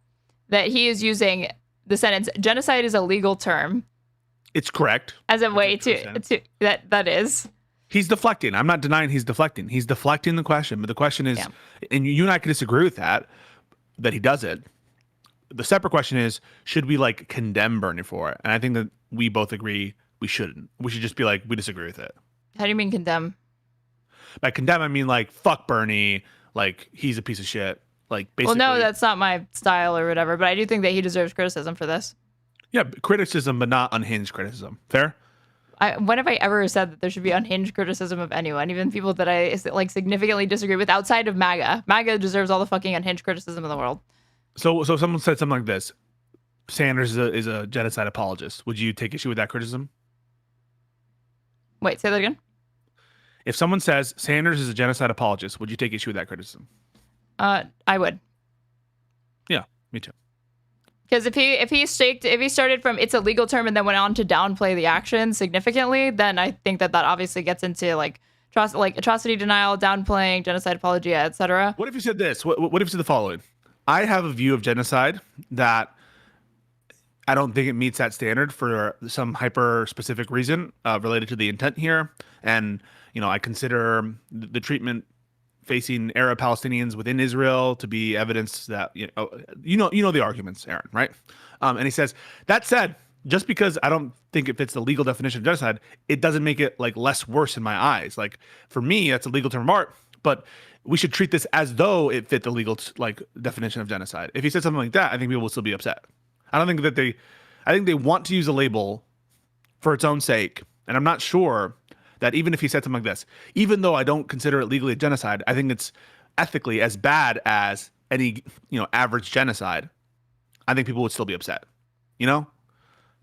that he is using the sentence, genocide is a legal term. It's correct. As a way to that is. He's deflecting. I'm not denying he's deflecting. He's deflecting the question. But the question is, and you and I can disagree with that he does it. The separate question is, should we condemn Bernie for it? And I think that we both agree we shouldn't. We should just be like, we disagree with it. How do you mean condemn? By condemn, I mean like fuck Bernie, like he's a piece of shit. Like basically. Well, no, that's not my style or whatever, but I do think that he deserves criticism for this. Yeah, criticism, but not unhinged criticism. Fair? When have I ever said that there should be unhinged criticism of anyone, even people that I like significantly disagree with outside of MAGA? MAGA deserves all the fucking unhinged criticism in the world. So someone said something like this: Sanders is a genocide apologist. Would you take issue with that criticism? Wait, say that again. If someone says Sanders is a genocide apologist, would you take issue with that criticism? I would. Yeah, me too. Because if he started from it's a legal term and then went on to downplay the action significantly, then I think that obviously gets into like atrocity denial, downplaying, genocide apology, etc. What if you said this? What if you said the following? I have a view of genocide that I don't think it meets that standard for some hyper specific reason related to the intent here, and I consider the treatment facing Arab Palestinians within Israel to be evidence that you know the arguments, Aaron, right? And he says that said, just because I don't think it fits the legal definition of genocide, it doesn't make it like less worse in my eyes. Like for me, that's a legal term of art, but we should treat this as though it fit the legal definition of genocide. If he said something like that, I think people will still be upset. I don't think that I think they want to use a label for its own sake, and I'm not sure that even if he said something like this, even though I don't consider it legally a genocide, I think it's ethically as bad as any average genocide. I think people would still be upset. Well,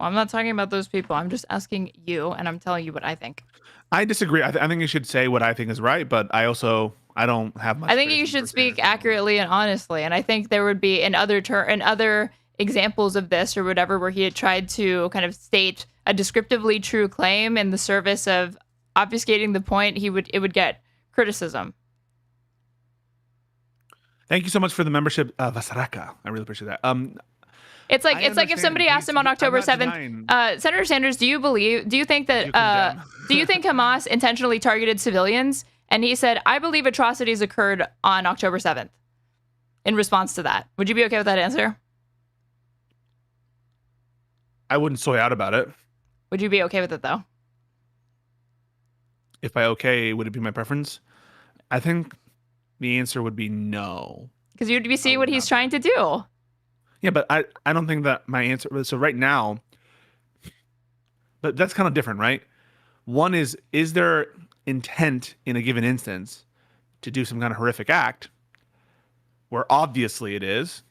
I'm not talking about those people. I'm just asking you, and I'm telling you what I think. I disagree. I think you should say what I think is right, but I don't have much. I think you should speak accurately and honestly, and I think there would be in other examples of this or whatever where he had tried to kind of state a descriptively true claim in the service of obfuscating the point, it would get criticism. Thank you so much for the membership, Vasaraka. I really appreciate that. It's like if somebody asked him on October 7th, Senator Sanders, do you think Hamas intentionally targeted civilians? And he said, I believe atrocities occurred on October 7th. In response to that, would you be okay with that answer? I wouldn't soy out about it. Would you be okay with it though? If by okay, would it be my preference? I think the answer would be no. Because you'd be seeing what he's trying to do. Yeah, but I don't think that my answer. So right now, but that's kind of different, right? One is there intent in a given instance to do some kind of horrific act, where obviously it is,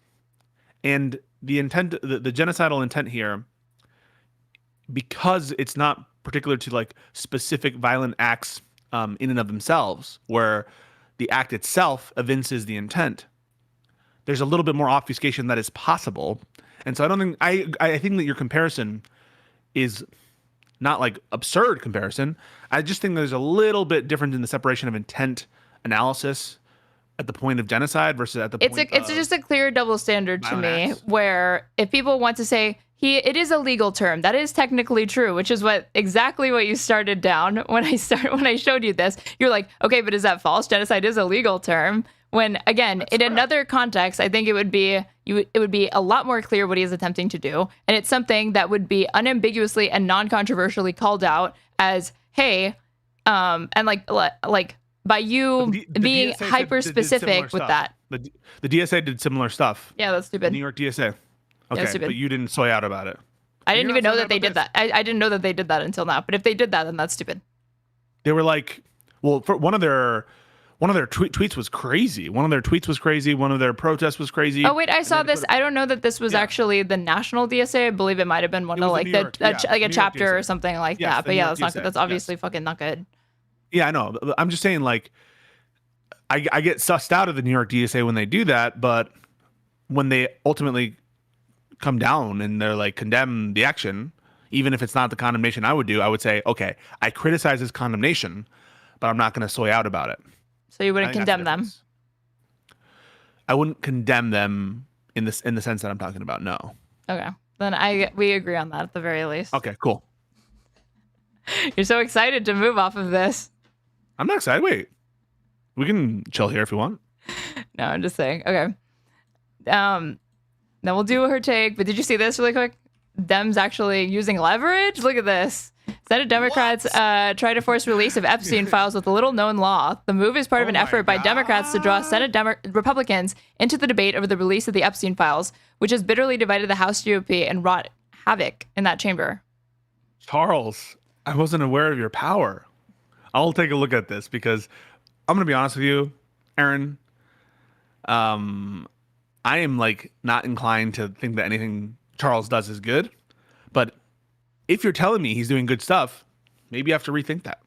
and the intent, the genocidal intent here, because it's not particular to like specific violent acts in and of themselves, where the act itself evinces the intent. There's a little bit more obfuscation that is possible, and so I don't think I think that your comparison is not like absurd comparison. I just think there's a little bit different in the separation of intent analysis at the point of genocide versus at the point it's just a clear double standard to me, where if people want to say it is a legal term, that is technically true, which is exactly what you started down when I showed you this. You're like, okay, but is that false? Genocide is a legal term. When again, in another context, I think it would be a lot more clear what he is attempting to do, and it's something that would be unambiguously and non-controversially called out as, hey, and like by you being hyper specific with that. The DSA did similar stuff. Yeah, that's stupid. New York DSA. Okay, yeah, but you didn't soy out about it. I didn't even know that they did that. I didn't know that they did that until now. But if they did that, then that's stupid. They were like, well, for one of their tweets was crazy. One of their tweets was crazy. One of their protests was crazy. Oh wait, I saw this. I don't know that this was actually the national DSA. I believe it might have been one of like a chapter or something like that. But yeah, that's not good. That's obviously fucking not good. Yeah, I know. I'm just saying, like, I get sussed out of the New York DSA when they do that, but when they ultimately come down and they're like condemn the action, even if it's not the condemnation I would do, I would say, okay, I criticize his condemnation, but I'm not going to soy out about it. So you wouldn't condemn them? I wouldn't condemn them in the sense that I'm talking about. No. Okay, then we agree on that at the very least. Okay, cool. You're so excited to move off of this. I'm not excited. Wait, we can chill here if you want. No, I'm just saying. Okay. Then we'll do her take. But did you see this really quick? Dems actually using leverage. Look at this. Senate Democrats try to force release of Epstein files with a little-known law. The move is part of an effort by Democrats to draw Senate Republicans into the debate over the release of the Epstein files, which has bitterly divided the House GOP and wrought havoc in that chamber. Charles, I wasn't aware of your power. I'll take a look at this because I'm going to be honest with you, Aaron. I am like not inclined to think that anything Charles does is good, but if you're telling me he's doing good stuff, maybe you have to rethink that.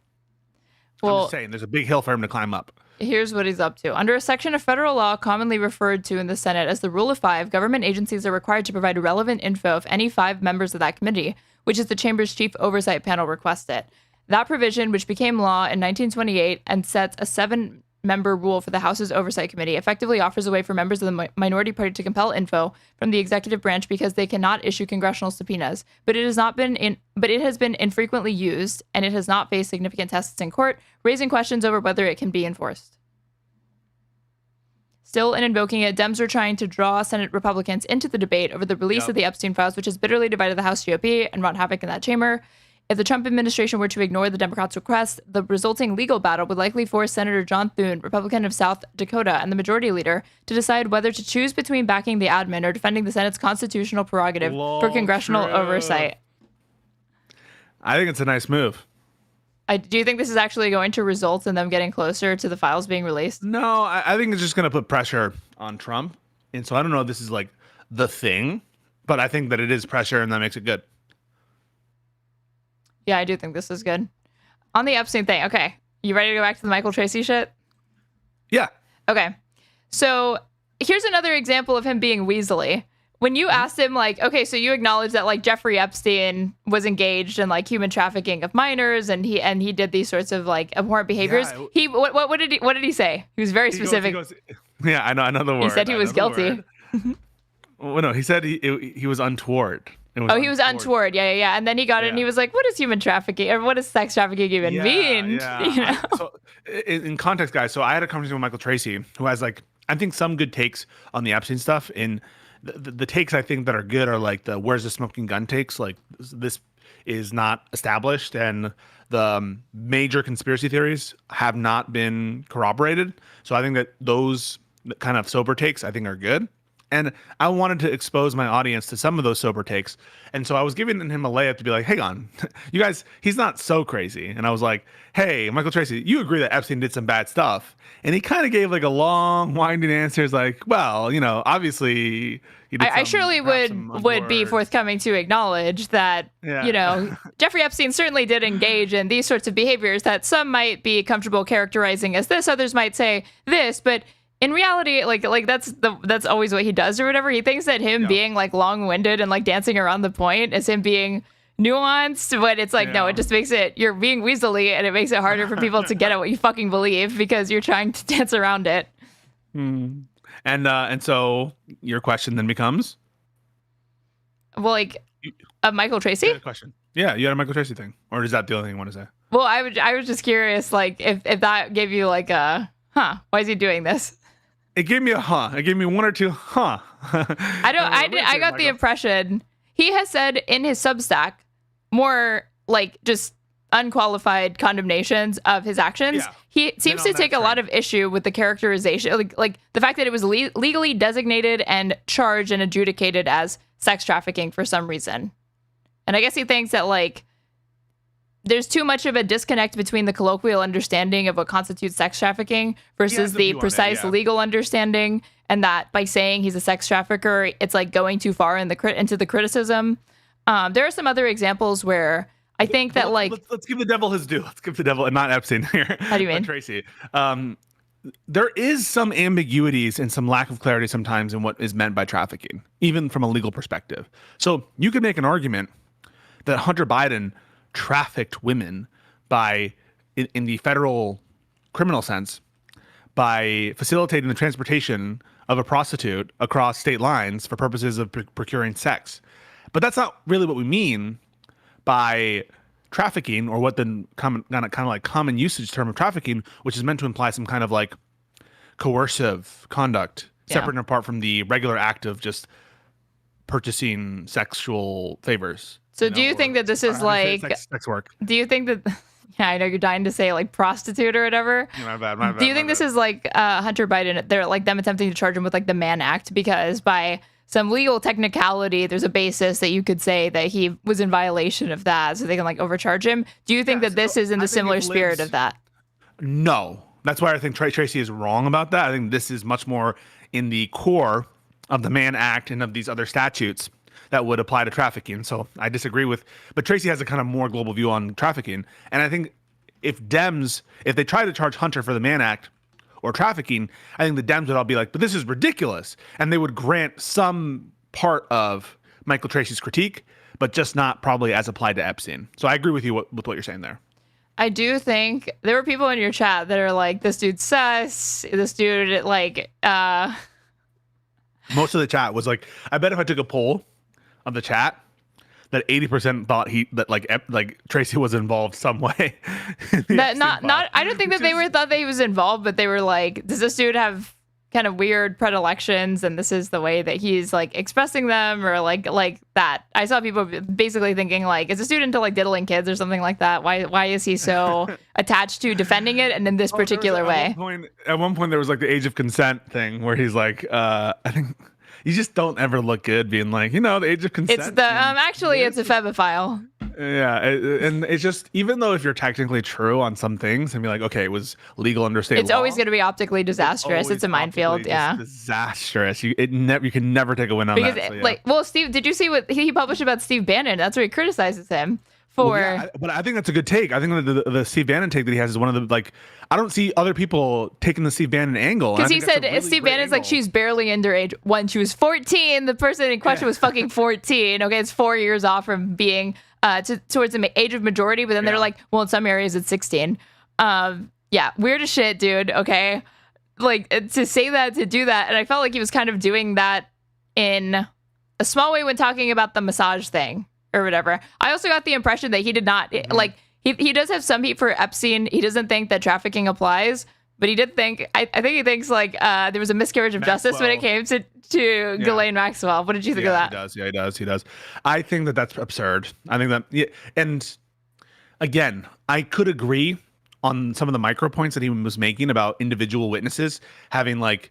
Well, I'm just saying, there's a big hill for him to climb up. Here's what he's up to. Under a section of federal law commonly referred to in the Senate as the Rule of Five, government agencies are required to provide relevant info if any 5 members of that committee, which is the chamber's chief oversight panel, request it. That provision, which became law in 1928 and sets a 7-member rule for the House's Oversight Committee, effectively offers a way for members of the minority party to compel info from the executive branch because they cannot issue congressional subpoenas. But it has been infrequently used, and it has not faced significant tests in court, raising questions over whether it can be enforced. Still, in invoking it, Dems are trying to draw Senate Republicans into the debate over the release of the Epstein files, which has bitterly divided the House GOP and wrought havoc in that chamber. If the Trump administration were to ignore the Democrats' request, the resulting legal battle would likely force Senator John Thune, Republican of South Dakota and the majority leader, to decide whether to choose between backing the admin or defending the Senate's constitutional prerogative for congressional oversight. I think it's a nice move. Do you think this is actually going to result in them getting closer to the files being released? No, I think it's just going to put pressure on Trump. And so I don't know if this is like the thing, but I think that it is pressure and that makes it good. Yeah, I do think this is good. On the Epstein thing, okay. You ready to go back to the Michael Tracey shit? Yeah. Okay. So here's another example of him being weaselly. When you asked him, like, okay, so you acknowledge that, like, Jeffrey Epstein was engaged in, like, human trafficking of minors, and he did these sorts of, like, abhorrent behaviors. Yeah, what did he say? He was very specific. He goes, yeah, I know the word. He said he was guilty. Well, no, he said he was untoward. He was untoward. Yeah. And then he got it, and he was like, "What is human trafficking, or what does sex trafficking even mean?" Yeah. You know? So, in context, guys, so I had a conversation with Michael Tracey, who has, like, I think some good takes on the Epstein stuff. In the takes I think that are good are like the "where's the smoking gun" takes. Like, this is not established, and the major conspiracy theories have not been corroborated. So I think that those kind of sober takes I think are good. And I wanted to expose my audience to some of those sober takes. And so I was giving him a layup to be like, hang on, you guys, he's not so crazy. And I was like, hey, Michael Tracey, you agree that Epstein did some bad stuff. And he kind of gave like a long, winding answer. He's like, well, you know, obviously. I surely would be forthcoming to acknowledge that, you know, Jeffrey Epstein certainly did engage in these sorts of behaviors that some might be comfortable characterizing as this, others might say this, but in reality, like that's always what he does or whatever. He thinks that him being like long-winded and like dancing around the point is him being nuanced, but it's like, no, it just makes it, you're being weaselly, and it makes it harder for people to get at what you fucking believe because you're trying to dance around it. And so your question then becomes? Well, like, Michael Tracey? You had a question. Yeah, you had a Michael Tracey thing. Or is that the only thing you want to say? Well, I was just curious, like, if that gave you like a, why is he doing this? It gave me a It gave me one or two I got the impression he has said in his Substack more like just unqualified condemnations of his actions. Yeah. He seems to take a lot of issue with the characterization, like the fact that it was legally designated and charged and adjudicated as sex trafficking for some reason. And I guess he thinks that, like, there's too much of a disconnect between the colloquial understanding of what constitutes sex trafficking versus the precise legal understanding, and that by saying he's a sex trafficker, it's like going too far into the criticism. There are some other examples where I think that, like, let's give the devil his due. Let's give the devil, and not Epstein here. How do you mean, Tracey? There is some ambiguities and some lack of clarity sometimes in what is meant by trafficking, even from a legal perspective. So you could make an argument that Hunter Biden trafficked women by, in the federal criminal sense, by facilitating the transportation of a prostitute across state lines for purposes of procuring sex. But that's not really what we mean by trafficking, or what the kind of like common usage term of trafficking, which is meant to imply some kind of like coercive conduct, separate and apart from the regular act of just purchasing sexual favors. So do you think that this is like sex work? Do you think that? Yeah, I know you're dying to say like prostitute or whatever. My bad. Do you think this is like Hunter Biden? They're like them attempting to charge him with like the Mann Act because by some legal technicality, there's a basis that you could say that he was in violation of that, so they can like overcharge him. Do you think that this is in the similar spirit of that? No, that's why I think Tracey is wrong about that. I think this is much more in the core of the Mann Act and of these other statutes that would apply to trafficking. So I disagree with, but Tracey has a kind of more global view on trafficking. And I think if they try to charge Hunter for the Mann Act or trafficking, I think the Dems would all be like, but this is ridiculous. And they would grant some part of Michael Tracey's critique, but just not probably as applied to Epstein. So I agree with you with what you're saying there. I do think there were people in your chat that are like, this dude's sus, this dude like, Most of the chat was like, I bet if I took a poll of the chat, that 80% thought that Tracey was involved some way. That not I don't think that they thought that he was involved, but they were like, does this dude have kind of weird predilections and this is the way that he's like expressing them or like that. I saw people basically thinking like, is this dude into like diddling kids or something like that? Why is he so attached to defending it and in this particular way? At one point there was like the age of consent thing where he's like, I think you just don't ever look good being like, the age of consent. It's the actually it's a febophile. Yeah, and it's just, even though if you're technically true on some things and be like, okay, it was legal under state law, it's always going to be optically disastrous. It's a minefield. Yeah, disastrous. You can never take a win on that. Well, Steve, did you see what he published about Steve Bannon? That's where he criticizes him for. Well, yeah, but I think that's a good take. I think that the Steve Bannon take that he has is one of the I don't see other people taking the Steve Bannon angle. Because he said really Steve Bannon's like, she's barely underage when she was 14. The person in question was fucking 14. Okay, it's 4 years off from being towards the age of majority. But then they're like, well, in some areas it's 16. Yeah, weird as shit, dude. Okay, like to say that, to do that, and I felt like he was kind of doing that in a small way when talking about the massage thing or whatever. I also got the impression that he did not like. He does have some heat for Epstein. He doesn't think that trafficking applies, but he did think, I think he thinks like there was a miscarriage of justice when it came to Ghislaine Maxwell. What did you think of that? He does. Yeah, he does. I think that that's absurd. I think that, and again, I could agree on some of the micro points that he was making about individual witnesses having like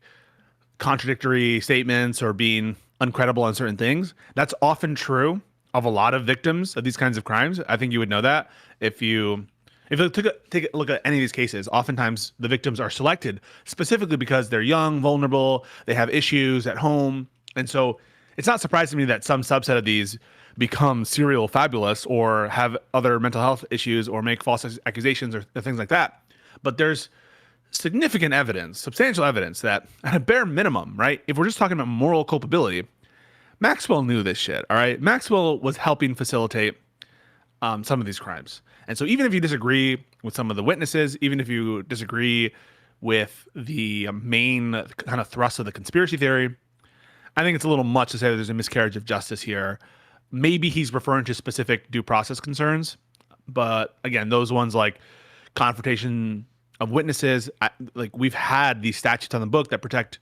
contradictory statements or being uncredible on certain things. That's often true of a lot of victims of these kinds of crimes. I think you would know that if you take a look at any of these cases. Oftentimes the victims are selected specifically because they're young, vulnerable, they have issues at home, and so it's not surprising to me that some subset of these become serial fabulous or have other mental health issues or make false accusations or things like that. But there's significant evidence, substantial evidence that at a bare minimum, right? If we're just talking about moral culpability, Maxwell knew this shit, all right? Maxwell was helping facilitate some of these crimes. And so even if you disagree with some of the witnesses, even if you disagree with the main kind of thrust of the conspiracy theory, I think it's a little much to say that there's a miscarriage of justice here. Maybe he's referring to specific due process concerns. But again, those ones like confrontation of witnesses, like we've had these statutes on the book that protect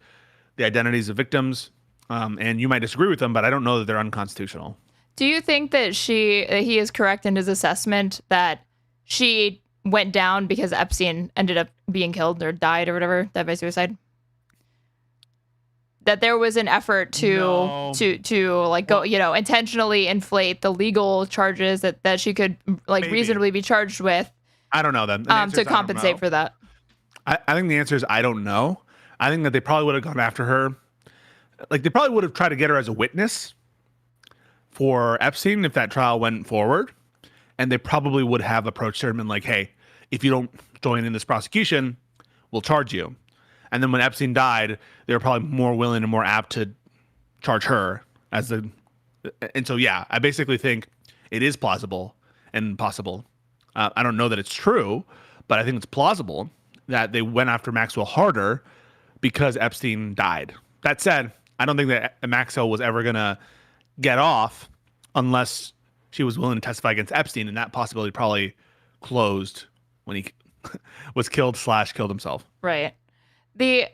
the identities of victims. And you might disagree with them, but I don't know that they're unconstitutional. Do you think that he is correct in his assessment that she went down because Epstein ended up being killed or died or whatever, died by suicide? That there was an effort to like go, intentionally inflate the legal charges that she could like maybe reasonably be charged with. I don't know then. To compensate for that. I think the answer is I don't know. I think that they probably would have gone after her. Like they probably would have tried to get her as a witness for Epstein if that trial went forward. And they probably would have approached her and been like, hey, if you don't join in this prosecution, we'll charge you. And then when Epstein died, they were probably more willing and more apt to charge her as and so, yeah, I basically think it is plausible and possible. I don't know that it's true, but I think it's plausible that they went after Maxwell harder because Epstein died. That said, I don't think that Maxwell was ever going to get off unless she was willing to testify against Epstein, and that possibility probably closed when he was killed himself. Right. The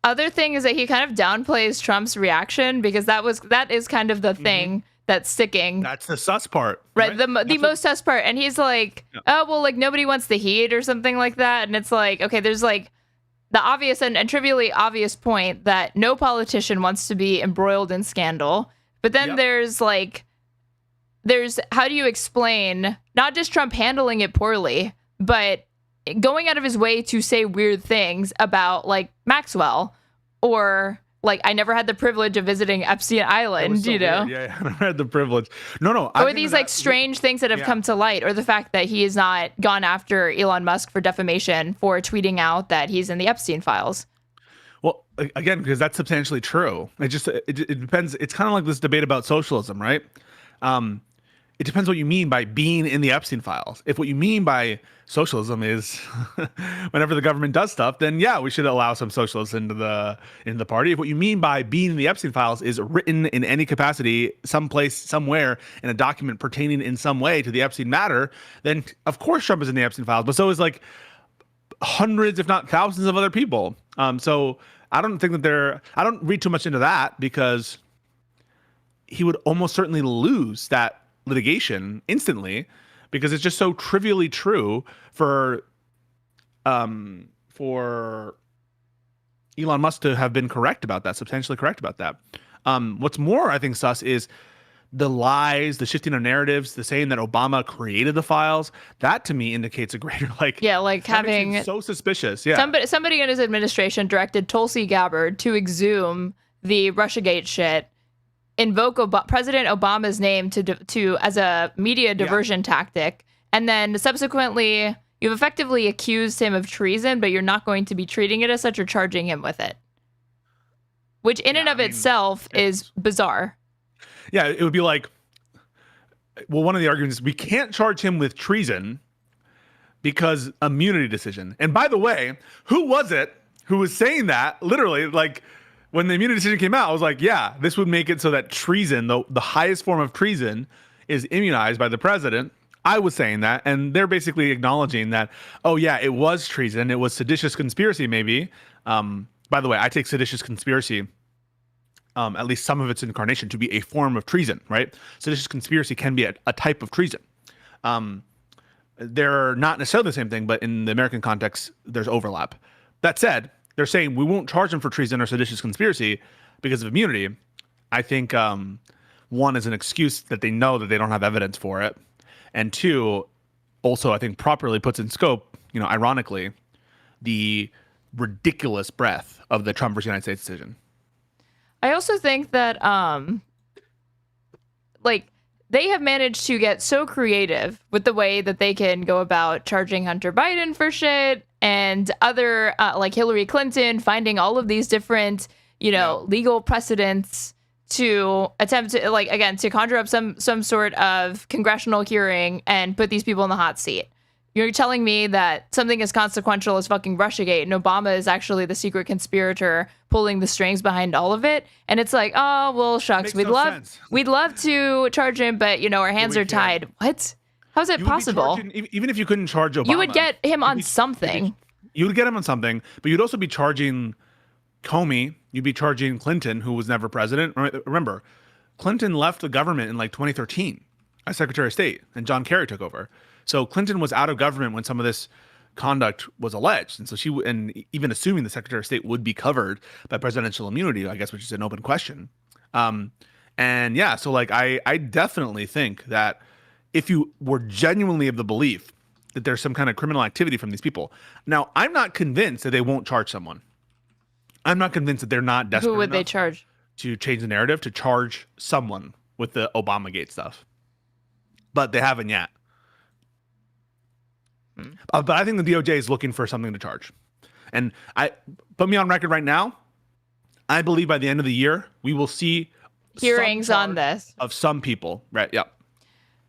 other thing is that he kind of downplays Trump's reaction because that is kind of the thing that's sticking. That's the sus part, right? The most sus part. And he's like, oh, well, like nobody wants the heat or something like that. And it's like, okay, there's like the obvious and trivially obvious point that no politician wants to be embroiled in scandal. But then there's how do you explain not just Trump handling it poorly, but going out of his way to say weird things about like Maxwell, or like I never had the privilege of visiting Epstein Island, so you know? Weird. Yeah, I never had the privilege. No. Or these like strange things that have come to light, or the fact that he has not gone after Elon Musk for defamation for tweeting out that he's in the Epstein files. Well, again, because that's substantially true. It depends. It's kind of like this debate about socialism, right? It depends what you mean by being in the Epstein files. If what you mean by socialism is whenever the government does stuff, then yeah, we should allow some socialists into the party. If what you mean by being in the Epstein files is written in any capacity, someplace, somewhere in a document pertaining in some way to the Epstein matter, then of course Trump is in the Epstein files. But so is like hundreds, if not thousands, of other people. So I don't think that I don't read too much into that, because he would almost certainly lose that litigation instantly, because it's just so trivially true for Elon Musk to have been correct about that, substantially correct about that. What's more, I think, sus is the lies, the shifting of narratives, the saying that Obama created the files. That to me indicates a greater like having so suspicious. Yeah, somebody in his administration directed Tulsi Gabbard to exhume the Russiagate shit, invoke President Obama's name to as a media diversion tactic, and then subsequently you've effectively accused him of treason, but you're not going to be treating it as such or charging him with it, which in and of itself is bizarre. Yeah, it would be like, well, one of the arguments is we can't charge him with treason because immunity decision. And by the way, who was it who was saying that? Literally, like, when the immunity decision came out, I was like, yeah, this would make it so that treason, the highest form of treason, is immunized by the president. I was saying that, and they're basically acknowledging that, oh yeah, it was treason. It was seditious conspiracy, maybe. By the way, I take seditious conspiracy, at least some of its incarnation, to be a form of treason, right? Seditious conspiracy can be a type of treason. They're not necessarily the same thing, but in the American context, there's overlap. That said, they're saying we won't charge them for treason or seditious conspiracy because of immunity. I think one is an excuse that they know that they don't have evidence for it, and two, also I think properly puts in scope, ironically, the ridiculous breadth of the Trump versus United States decision. I also think that they have managed to get so creative with the way that they can go about charging Hunter Biden for shit, and other like Hillary Clinton, finding all of these different, legal precedents to attempt to, to conjure up some sort of congressional hearing and put these people in the hot seat. You're telling me that something as consequential as fucking Russiagate, and Obama is actually the secret conspirator pulling the strings behind all of it, and it's like, oh well, shucks, we'd love to charge him, but our hands are tied. What? How's it possible? Even if you couldn't charge Obama, you would get him on something. You would get him on something, but you'd also be charging Comey. You'd be charging Clinton, who was never president. Remember, Clinton left the government in 2013 as Secretary of State, and John Kerry took over. So Clinton was out of government when some of this conduct was alleged, and so even assuming the Secretary of State would be covered by presidential immunity, I guess, which is an open question. So I definitely think that if you were genuinely of the belief that there's some kind of criminal activity from these people. Now, I'm not convinced that they won't charge someone. I'm not convinced that they're not desperate. Who would they charge? To change the narrative, to charge someone with the Obamagate stuff. But they haven't yet. But I think the DOJ is looking for something to charge. And put me on record right now, I believe by the end of the year, we will see hearings on this of some people. Right? Yeah.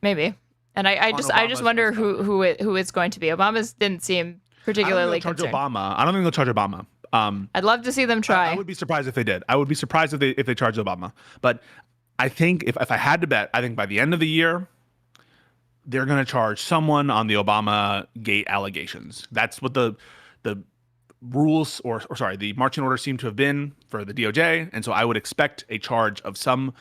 Maybe. And I just wonder who it's going to be. Obama's didn't seem particularly concerned. I don't think they'll charge Obama. I'd love to see them try. I would be surprised if they did. I would be surprised if they charged Obama. But I think if I had to bet, I think by the end of the year, they're going to charge someone on the Obama Gate allegations. That's what the rules the marching orders seem to have been for the DOJ. And so I would expect a charge of some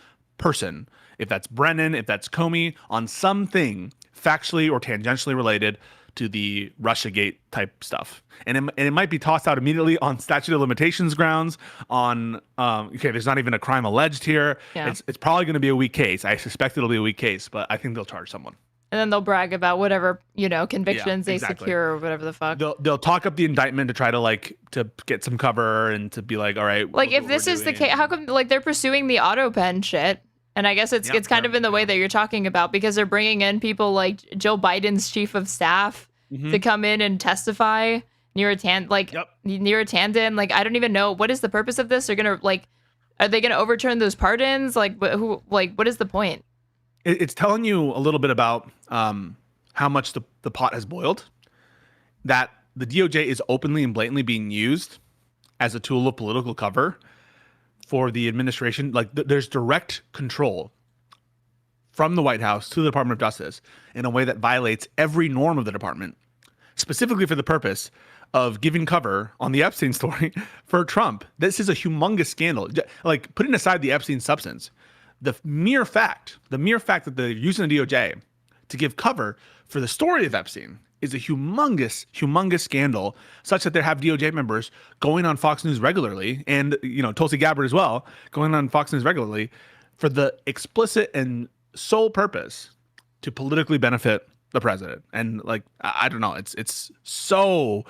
person, if that's Brennan, if that's Comey, on something factually or tangentially related to the Russiagate type stuff. And it might be tossed out immediately on statute of limitations grounds, on, there's not even a crime alleged here. Yeah. It's probably going to be a weak case. I suspect it'll be a weak case, but I think they'll charge someone. And then they'll brag about whatever, convictions they secure or whatever the fuck. They'll talk up the indictment to try to get some cover and to be like, all right. Like, if this is the case, how come, they're pursuing the autopen shit? And I guess it's kind of in the way that you're talking about, because they're bringing in people like Joe Biden's chief of staff to come in and testify. Neera Tanden. Like, I don't even know, what is the purpose of this? Are they gonna overturn those pardons? Like, what is the point? It's telling you a little bit about how much the pot has boiled, that the DOJ is openly and blatantly being used as a tool of political cover for the administration. Like, there's direct control from the White House to the Department of Justice in a way that violates every norm of the department, specifically for the purpose of giving cover on the Epstein story for Trump. This is a humongous scandal. Like, putting aside the Epstein substance, the mere fact that they're using the DOJ to give cover for the story of Epstein is a humongous scandal, such that they have DOJ members going on Fox News regularly, and Tulsi Gabbard as well, going on Fox News regularly for the explicit and sole purpose to politically benefit the president. And like, I don't know, it's so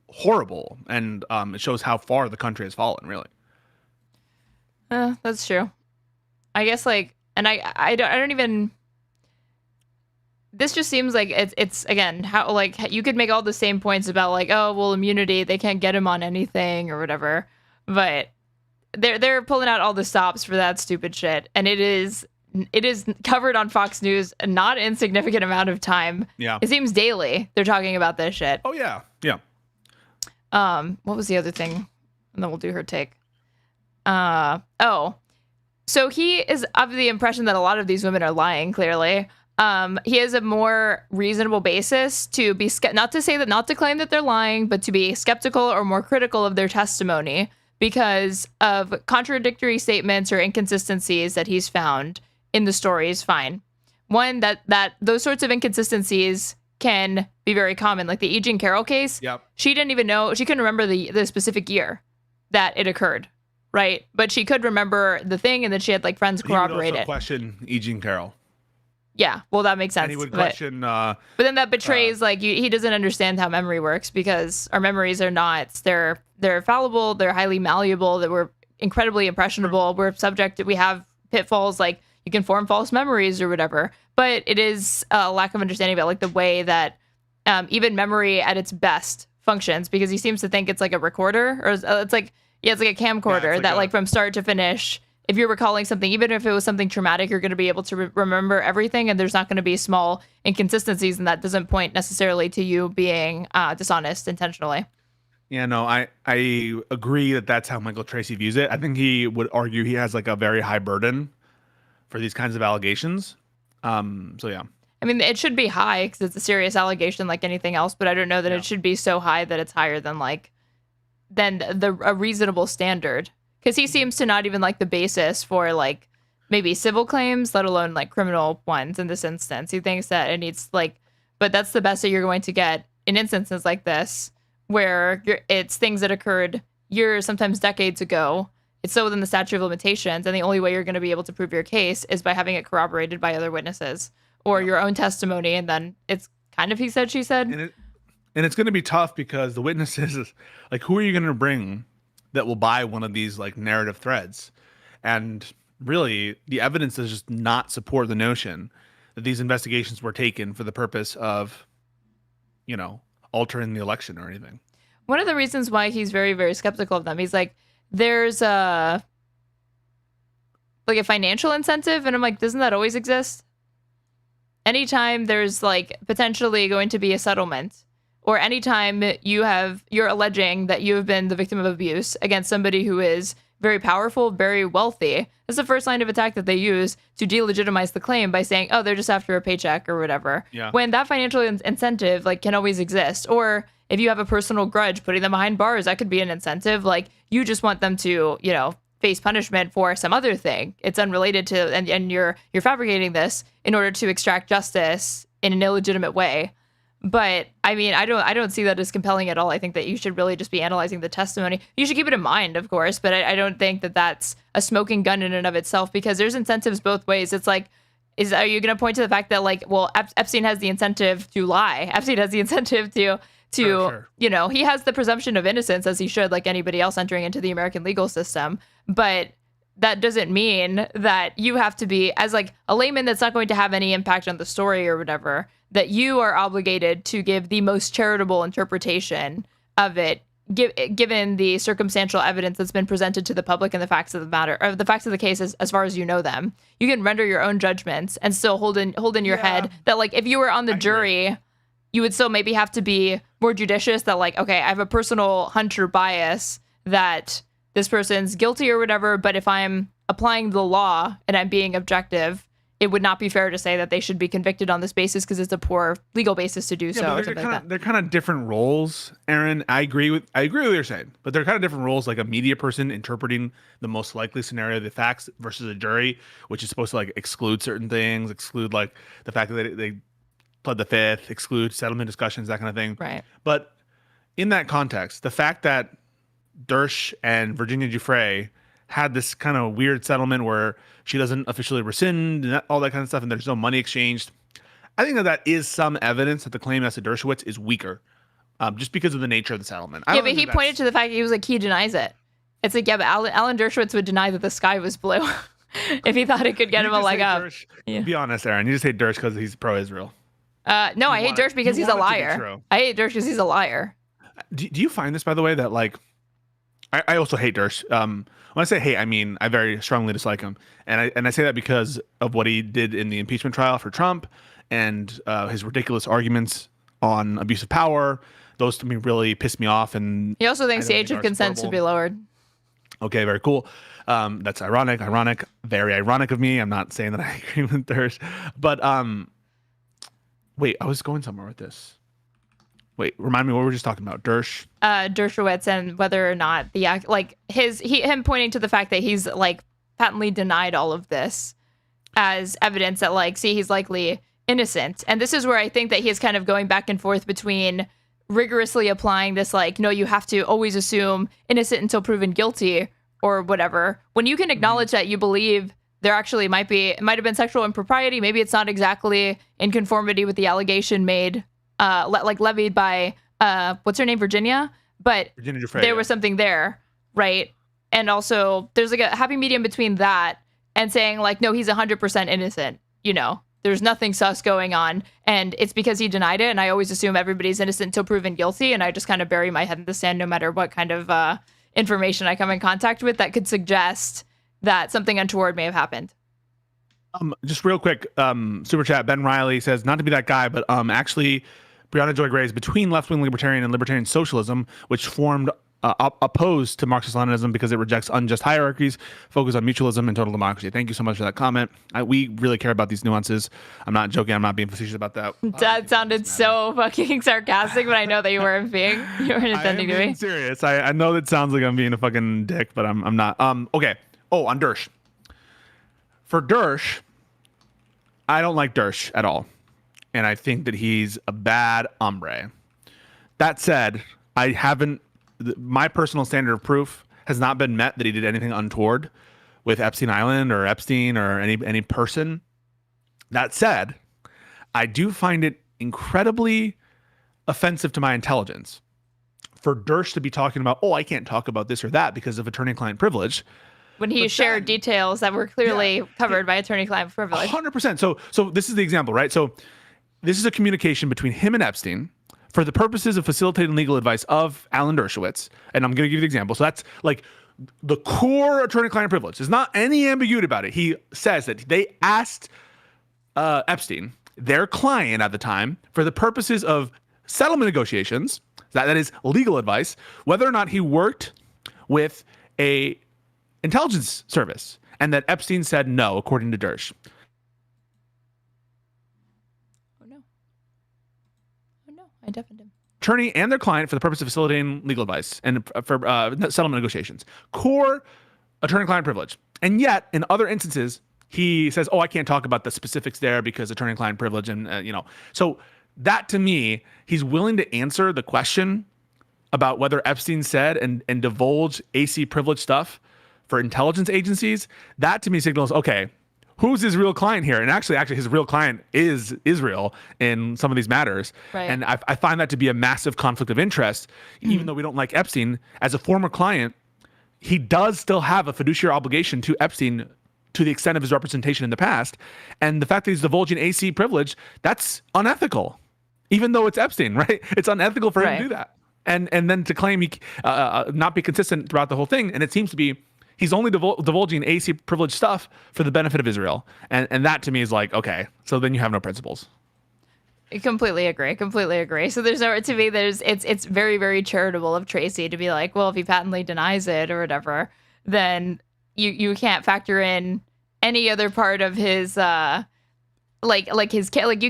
horrible, and it shows how far the country has fallen, really. That's true. I guess, and I don't even. This just seems like it's again, how you could make all the same points about immunity, they can't get him on anything or whatever, but they're pulling out all the stops for that stupid shit, and it is covered on Fox News a not insignificant amount of time. Yeah, it seems daily they're talking about this shit. Oh yeah. What was the other thing? And then we'll do her take. So he is of the impression that a lot of these women are lying, clearly. He has a more reasonable basis to be, not to claim that they're lying, but to be skeptical or more critical of their testimony because of contradictory statements or inconsistencies that he's found in the stories. Fine. One, that those sorts of inconsistencies can be very common. Like the E. Jean Carroll case. Yep. She didn't even know, she couldn't remember the specific year that it occurred. Right, but she could remember the thing, and then she had friends corroborate it. Question E. Jean Carroll. Yeah, well, that makes sense. And he would question. But then that betrays he doesn't understand how memory works, because our memories are not. They're fallible. They're highly malleable. That we're incredibly impressionable. We're subject. We have pitfalls. Like, you can form false memories or whatever. But it is a lack of understanding about the way that even memory at its best functions, because he seems to think it's like a recorder, or it's like. Yeah, it's like a camcorder that from start to finish, if you're recalling something, even if it was something traumatic, you're going to be able to remember everything, and there's not going to be small inconsistencies, and that doesn't point necessarily to you being dishonest intentionally. Yeah, no, I agree that that's how Michael Tracey views it. I think he would argue he has a very high burden for these kinds of allegations. So yeah. I mean, it should be high because it's a serious allegation like anything else, but I don't know that it should be so high that it's higher than a reasonable standard, because he seems to not even like the basis for maybe civil claims, let alone criminal ones in this instance. He thinks that it needs but that's the best that you're going to get in instances like this, where it's things that occurred years, sometimes decades ago. It's so within the statute of limitations, and the only way you're going to be able to prove your case is by having it corroborated by other witnesses or your own testimony, and then it's kind of he said, she said. And it's going to be tough because the witnesses, who are you going to bring that will buy one of these narrative threads? And really, the evidence does just not support the notion that these investigations were taken for the purpose of, altering the election or anything. One of the reasons why he's very, very skeptical of them, he's there's a financial incentive, and I'm doesn't that always exist? Anytime there's potentially going to be a settlement, or anytime you're alleging that you have been the victim of abuse against somebody who is very powerful, very wealthy, that's the first line of attack that they use to delegitimize the claim by saying, oh, they're just after a paycheck or whatever. Yeah. When that financial incentive can always exist. Or if you have a personal grudge, putting them behind bars, that could be an incentive. You just want them to, face punishment for some other thing. It's unrelated to, and you're fabricating this in order to extract justice in an illegitimate way. But I mean, I don't see that as compelling at all. I think that you should really just be analyzing the testimony. You should keep it in mind, of course, but I don't think that that's a smoking gun in and of itself, because there's incentives both ways. It's like, are you going to point to the fact that, like, well, Epstein has the incentive to lie. Epstein has the incentive to sure. You know, he has the presumption of innocence, as he should, like anybody else entering into the American legal system. But that doesn't mean that you have to be, as like a layman that's not going to have any impact on the story or whatever, that you are obligated to give the most charitable interpretation of it, given the circumstantial evidence that's been presented to the public and the facts of the matter, or the facts of the case as far as you know them. You can render your own judgments and still hold in your head that, like, if you were on the jury, you would still maybe have to be more judicious, that, like, okay, I have a personal hunch or bias that this person's guilty or whatever, but if I'm applying the law and I'm being objective, it would not be fair to say that they should be convicted on this basis because it's a poor legal basis to do so. They're kind of different roles, Aaron. I agree with what you're saying, but they're kind of different roles. Like a media person interpreting the most likely scenario, the facts, versus a jury, which is supposed to like exclude certain things, exclude like the fact that they pled the fifth, exclude settlement discussions, that kind of thing. Right. But in that context, the fact that Dersh and Virginia Giuffre had this kind of weird settlement where she doesn't officially rescind and all that kind of stuff, and there's no money exchanged, I think that is some evidence that the claim as to Dershowitz is weaker, just because of the nature of the settlement. Yeah, but he pointed to the fact that he was like, he denies it. It's like, yeah, but Alan Dershowitz would deny that the sky was blue if he thought it could get him a leg up. Yeah. Be honest, Aaron. You just hate Dersh because he's pro-Israel. No, I hate Dersh because he's a liar. I hate Dersh because he's a liar. Do you find this, by the way, that like, I also hate Dersh. When I say hate, I mean I very strongly dislike him, and I say that because of what he did in the impeachment trial for Trump and his ridiculous arguments on abuse of power. Those to me really pissed me off. And he also thinks the age of consent should be lowered. Okay, very cool. That's ironic, very ironic of me. I'm not saying that I agree with Dersh, but wait, I was going somewhere with this. Wait, remind me what we were just talking about. Dershowitz, and whether or not him pointing to the fact that he's like patently denied all of this as evidence that, like, see, he's likely innocent. And this is where I think that he is kind of going back and forth between rigorously applying this, like, no, you have to always assume innocent until proven guilty or whatever. When you can acknowledge that you believe there actually might have been sexual impropriety, maybe it's not exactly in conformity with the allegation made levied by what's her name, Virginia, but Virginia Giuffre, there was something there, right? And also there's like a happy medium between that and saying, like, no, he's 100% innocent, you know, there's nothing sus going on, and it's because he denied it, and I always assume everybody's innocent until proven guilty, and I just kind of bury my head in the sand no matter what kind of information I come in contact with that could suggest that something untoward may have happened. Just real quick, super chat, Ben Riley says, not to be that guy, but actually Brianna Joy Gray is between left-wing libertarian and libertarian socialism, which formed opposed to Marxist-Leninism because it rejects unjust hierarchies, focus on mutualism and total democracy. Thank you so much for that comment. We really care about these nuances. I'm not joking. I'm not being facetious about that. That sounded so fucking sarcastic, but I know that you weren't intending to be. Serious. I know that sounds like I'm being a fucking dick, but I'm not. Okay. Oh, on Dersh. For Dersh, I don't like Dersh at all. And I think that he's a bad hombre. That said, my personal standard of proof has not been met that he did anything untoward with Epstein Island or Epstein or any person. That said, I do find it incredibly offensive to my intelligence for Dersh to be talking about, I can't talk about this or that because of attorney-client privilege. When he shared details that were clearly covered by attorney-client privilege. 100%. So this is the example, right? So this is a communication between him and Epstein for the purposes of facilitating legal advice of Alan Dershowitz. And I'm going to give you the example. So that's like the core attorney-client privilege. There's not any ambiguity about it. He says that they asked Epstein, their client at the time, for the purposes of settlement negotiations, that is legal advice, whether or not he worked with a intelligence service, and that Epstein said no, according to Dersh. I definitely him. Attorney and their client for the purpose of facilitating legal advice and for settlement negotiations. Core attorney-client privilege. And yet, in other instances, he says, "Oh, I can't talk about the specifics there because attorney-client privilege." And so that to me, he's willing to answer the question about whether Epstein said and divulge AC privilege stuff for intelligence agencies. That to me signals, okay, who's his real client here? And actually his real client is Israel in some of these matters. Right. And I find that to be a massive conflict of interest, even though we don't like Epstein. As a former client, he does still have a fiduciary obligation to Epstein to the extent of his representation in the past. And the fact that he's divulging AC privilege, that's unethical, even though it's Epstein, right? It's unethical for him to do that. And then to claim he not be consistent throughout the whole thing. And it seems to be he's only divulging AC privilege stuff for the benefit of Israel. And that to me is like, okay, so then you have no principles. I completely agree. So it's very, very charitable of Tracey to be like, well, if he patently denies it or whatever, then you can't factor in any other part of his you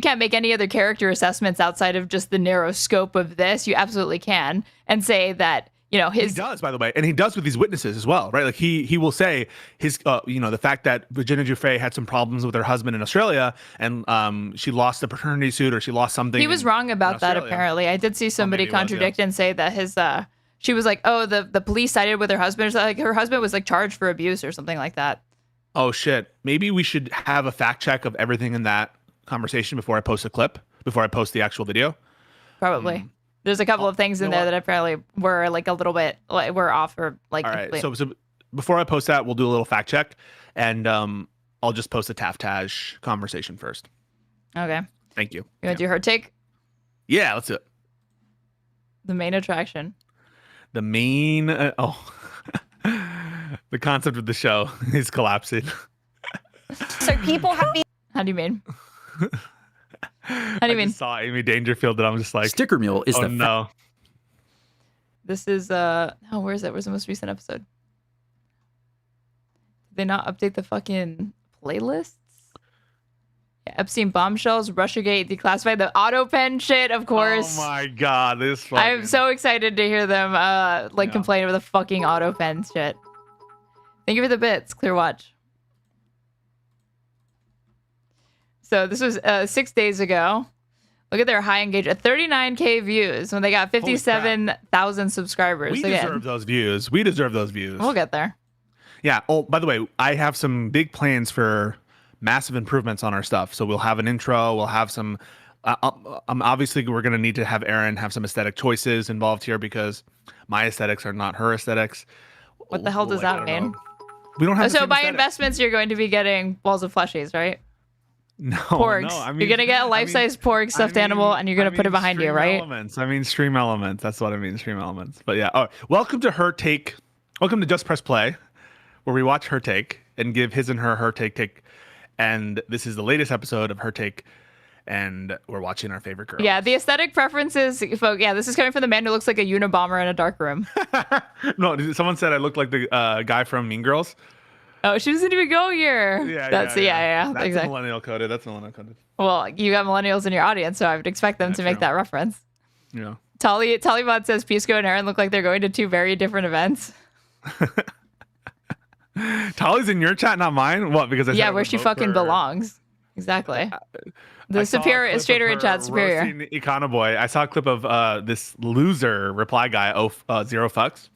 can't make any other character assessments outside of just the narrow scope of this. You absolutely can, and say that he does, by the way, and he does with these witnesses as well, right? Like he will say his the fact that Virginia Giuffre had some problems with her husband in Australia, and she lost the paternity suit or she lost something. He was wrong about that. Apparently, I did see somebody contradict and say that his she was like, oh, the police sided with her husband. Like her husband was like charged for abuse or something like that. Oh shit! Maybe we should have a fact check of everything in that conversation before I post before I post the actual video. Probably. There's a couple of things in there that apparently were like a little bit were off or like. All right. So before I post that, we'll do a little fact check, and I'll just post the Taftage conversation first. Okay. Thank you. You want to do her take? Yeah, let's do it. The main attraction. The main. The concept of the show is collapsing. So people have been. How do you mean? How do you mean? I saw Amy Dangerfield, and I'm just like, Sticker Mule is the no. This is where is it? Where's the most recent episode? Did they not update the fucking playlists? Yeah, Epstein bombshells, Russiagate declassified, the autopen shit, of course. Oh my god, this fucking... I'm so excited to hear them complain about the fucking autopen shit. Thank you for the bits, Clear Watch. So this was 6 days ago. Look at their high engagement, 39K views when they got 57,000 subscribers. We deserve those views. We'll get there. Yeah. Oh, by the way, I have some big plans for massive improvements on our stuff. So we'll have an intro. We'll have some. Obviously, we're going to need to have Erin have some aesthetic choices involved here because my aesthetics are not her aesthetics. What the hell does that mean? We don't have. So by investments, you're going to be getting balls of fleshies, right? No, porgs. No, I mean, you're gonna get a life-size porg stuffed animal, and you're gonna put it behind you, right? Stream elements. That's what I mean. Stream elements. But yeah. Oh, welcome to Her Take. Welcome to Just Press Play, where we watch Her Take and give his and her take. And this is the latest episode of Her Take, and we're watching our favorite girl. Yeah, the aesthetic preferences, folks. Yeah, this is coming from the man who looks like a Unabomber in a dark room. No, someone said I look like the guy from Mean Girls. Oh, she doesn't even go here. Yeah, That's exactly. millennial coded. That's millennial coded. Well, you got millennials in your audience, so I would expect them to make that reference. Yeah. Talibot says Pisco and Erin look like they're going to two very different events. Tali's in your chat, not mine. What? Because where she fucking belongs. Exactly. The superior, Straighterade chat superior. Econoboy. I saw a clip of this loser reply guy. Zero fucks.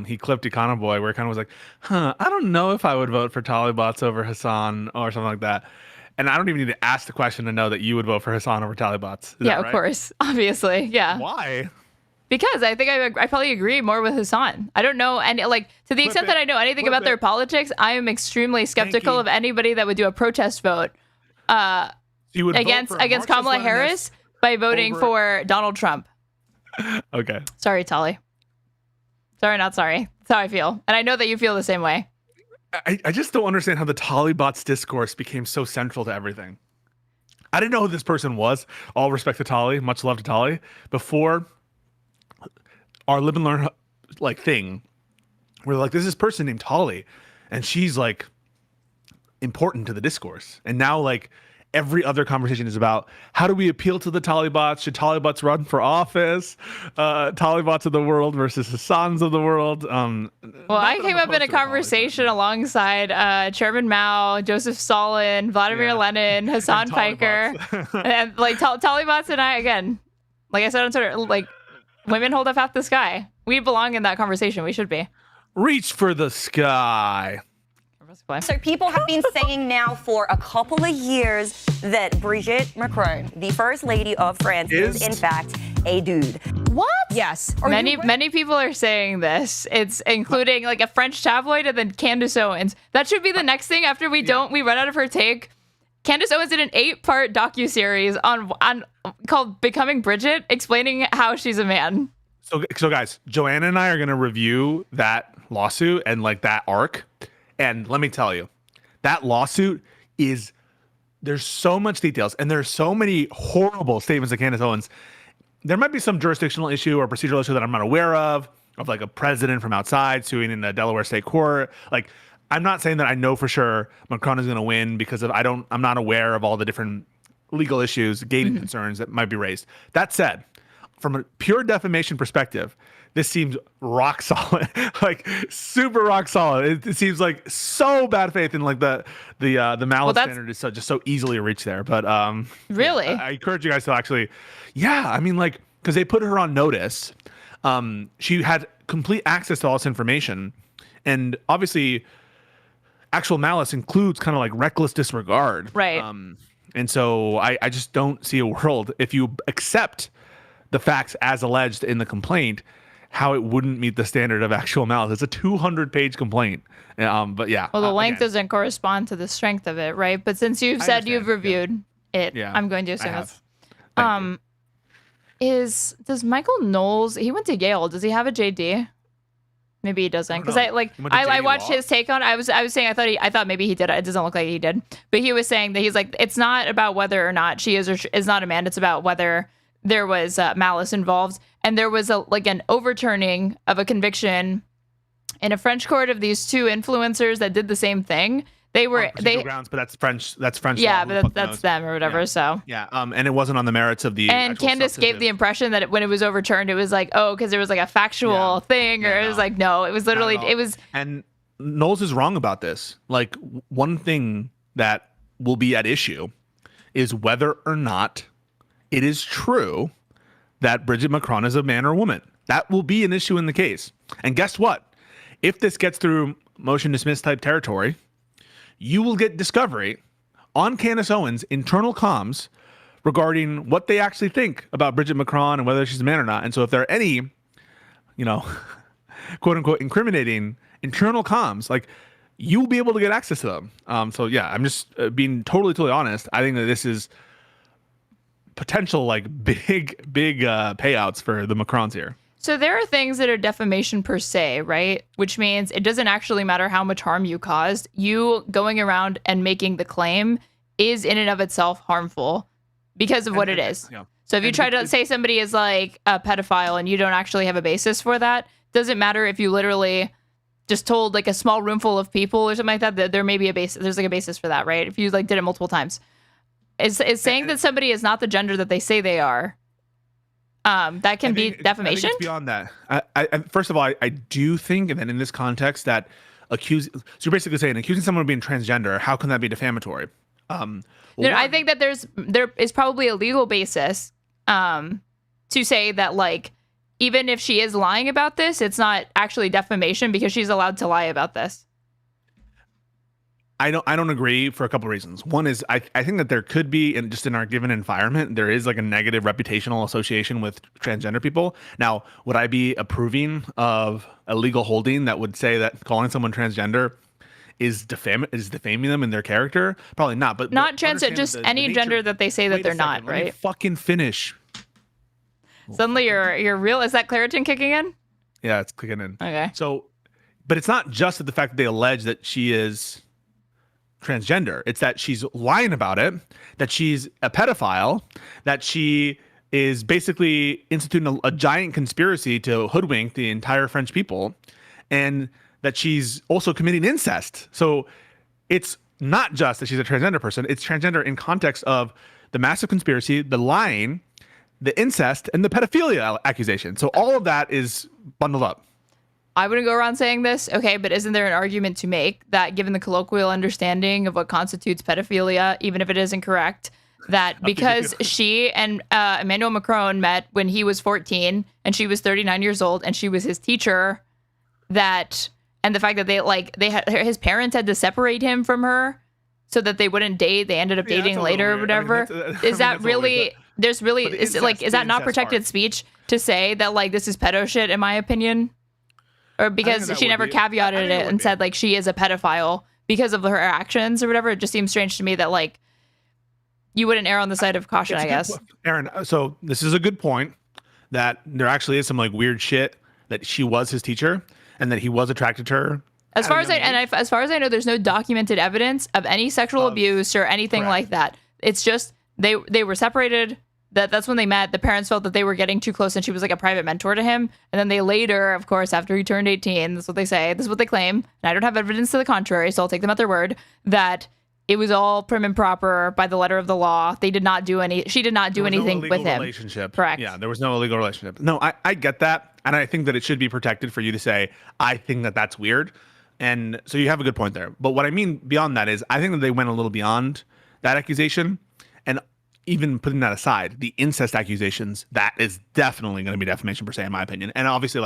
He clipped Econoboy where it kind of was like, I don't know if I would vote for Talibots over Hassan or something like that. And I don't even need to ask the question to know that you would vote for Hassan over Talibots. Yeah, of course. Obviously. Yeah. Why? Because I think I probably agree more with Hassan. I don't know. And to the extent that I know anything about their politics, I am extremely skeptical of anybody that would do a protest vote against Kamala Harris by voting for Donald Trump. Okay. Sorry, Tali. Sorry, not sorry. That's how I feel. And I know that you feel the same way. I just don't understand how the Talibots discourse became so central to everything. I didn't know who this person was. All respect to Tali. Much love to Tali. Before our live and learn thing, we're like, there's this person named Tali, and she's important to the discourse. And now every other conversation is about how do we appeal to the Talibots? Should Talibots run for office? Talibots of the world versus Hassans of the world. Well, I came up in a conversation alongside Chairman Mao, Joseph Stalin, Vladimir Lenin, Hassan Piker, and like Talibots and I, again, like I said on Twitter, like women hold up half the sky. We belong in that conversation. We should be. Reach for the sky. So people have been saying now for a couple of years that Brigitte Macron, the first lady of France, is in fact a dude. What? Yes. Many people are saying this. It's including like a French tabloid and then Candace Owens. That should be the next thing after we run out of her take. Candace Owens did an 8-part docuseries on called Becoming Bridget, explaining how she's a man. So guys, Joanna and I are going to review that lawsuit and like that arc. And let me tell you, that lawsuit there's so much details and there's so many horrible statements of Candace Owens. There might be some jurisdictional issue or procedural issue that I'm not aware of like a president from outside suing in a Delaware state court. Like, I'm not saying that I know for sure Macron is going to win because I'm not aware of all the different legal issues, gating concerns that might be raised. That said, from a pure defamation perspective, this seems rock solid, like super rock solid. It seems like so bad faith, and like the malice standard is just so easily reached there. But really, I encourage you guys to actually, I mean, like, because they put her on notice. She had complete access to all this information, and obviously, actual malice includes kind of like reckless disregard, right? And so I just don't see a world if you accept the facts as alleged in the complaint, how it wouldn't meet the standard of actual malice. It's a 200-page complaint. But yeah. Well, the length doesn't correspond to the strength of it, right? But since you've said you've reviewed it, I'm going to assume it's... Does Michael Knowles, he went to Yale, does he have a JD? Maybe he doesn't, because I watched his take on it. I was saying I thought maybe he did. It doesn't look like he did, but he was saying that he's like, it's not about whether or not she is or is not a man. It's about whether there was malice involved, and there was an overturning of a conviction in a French court of these two influencers that did the same thing. Grounds, but that's French. Yeah, but that's them or whatever. Yeah. So and it wasn't on the merits of the. And Candace gave the impression that when it was overturned, it was like, because there was like a factual thing, or it was like, no, it was literally it was. And Knowles is wrong about this. Like, one thing that will be at issue is whether or not it is true that Brigitte Macron is a man or woman. That will be an issue in the case. And guess what? If this gets through motion dismiss type territory, you will get discovery on Candace Owens' internal comms regarding what they actually think about Brigitte Macron and whether she's a man or not. And so if there are any, quote unquote, incriminating internal comms, like, you will be able to get access to them. I'm just being totally honest. I think that this is potential like big payouts for the Macrons here. So there are things that are defamation per se, right? Which means it doesn't actually matter how much harm you caused. You going around and making the claim is in and of itself harmful because of what it is. Yeah. So if you try to say somebody is like a pedophile and you don't actually have a basis for that, doesn't matter if you literally just told like a small room full of people or something like that there may be a basis. There's like a basis for that, right? If you like did it multiple times. Is saying that somebody is not the gender that they say they are, that can be defamation? I think it's beyond that. I first of all, I do think, and then in this context, that so you're basically saying accusing someone of being transgender, how can that be defamatory? I think that there is probably a legal basis to say that, like, even if she is lying about this, it's not actually defamation because she's allowed to lie about this. I don't agree for a couple of reasons. One is I think that there could be, and just in our given environment, there is like a negative reputational association with transgender people. Now, would I be approving of a legal holding that would say that calling someone transgender is defaming them in their character? Probably not. But not transgender, just any gender that they say that they're not, right? Let me fucking finish. Suddenly you're real. Is that Claritin kicking in? Yeah, it's kicking in. Okay. So, but it's not just the fact that they allege that she is transgender. It's that she's lying about it, that she's a pedophile, that she is basically instituting a giant conspiracy to hoodwink the entire French people, and that she's also committing incest. So it's not just that she's a transgender person, it's transgender in context of the massive conspiracy, the lying, the incest, and the pedophilia accusation. So all of that is bundled up. I wouldn't go around saying this, okay, but isn't there an argument to make that given the colloquial understanding of what constitutes pedophilia, even if it isn't correct, that because she and Emmanuel Macron met when he was 14 and she was 39 years old and she was his teacher, that, and the fact that his parents had to separate him from her so that they wouldn't date, they ended up dating later or whatever. Is that really, is that not protected speech to say that like this is pedo shit in my opinion? Or because she never caveated it and said like she is a pedophile because of her actions or whatever. It just seems strange to me that like you wouldn't err on the side of caution, I guess. Aaron, so this is a good point that there actually is some like weird shit that she was his teacher and that he was attracted to her. As far as I know, there's no documented evidence of any sexual abuse or anything like that. It's just they were separated. That's when they met. The parents felt that they were getting too close and she was like a private mentor to him. And then they later, of course, after he turned 18, this is what they say, this is what they claim, and I don't have evidence to the contrary, so I'll take them at their word, that it was all prim and proper by the letter of the law. She did not do anything with him. Relationship. Correct. Yeah, there was no illegal relationship. No, I get that. And I think that it should be protected for you to say, I think that that's weird. And so you have a good point there. But what I mean beyond that is I think that they went a little beyond that accusation. And even putting that aside, the incest accusations, that is definitely going to be defamation per se, in my opinion. And obviously,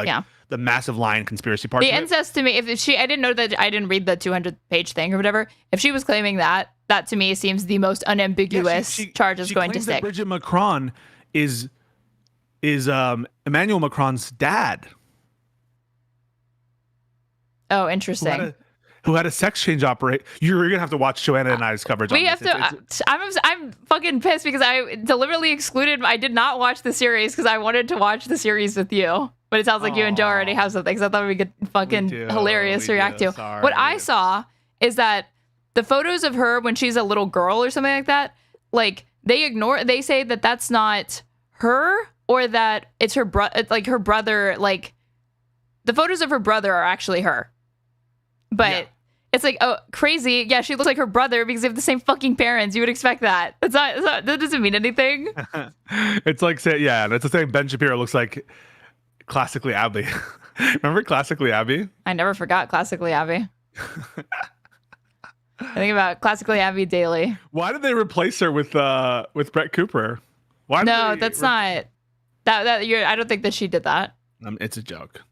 the massive lying conspiracy part. The incest to me, I didn't know that, I didn't read the 200-page thing or whatever. If she was claiming that to me seems the most unambiguous charge is going to stick. Bridget Macron is Emmanuel Macron's dad. Oh, interesting. Who had a sex change operate. You're gonna have to watch Joanna and I's coverage. We have to. I'm fucking pissed because I deliberately excluded. I did not watch the series because I wanted to watch the series with you. But it sounds like you and Joe already have something. So I thought we could fucking hilarious to react to. Sorry. What I saw is that the photos of her when she's a little girl or something like that, like they say that that's not her or that it's her her brother. Like the photos of her brother are actually her. But it's like, oh, crazy. Yeah, she looks like her brother because they have the same fucking parents. You would expect that. That doesn't mean anything. It's like, that's the thing. Ben Shapiro looks like Classically Abby. Remember Classically Abby? I never forgot Classically Abby. I think about Classically Abby daily. Why did they replace her with Brett Cooper? That's not. I don't think that she did that. It's a joke.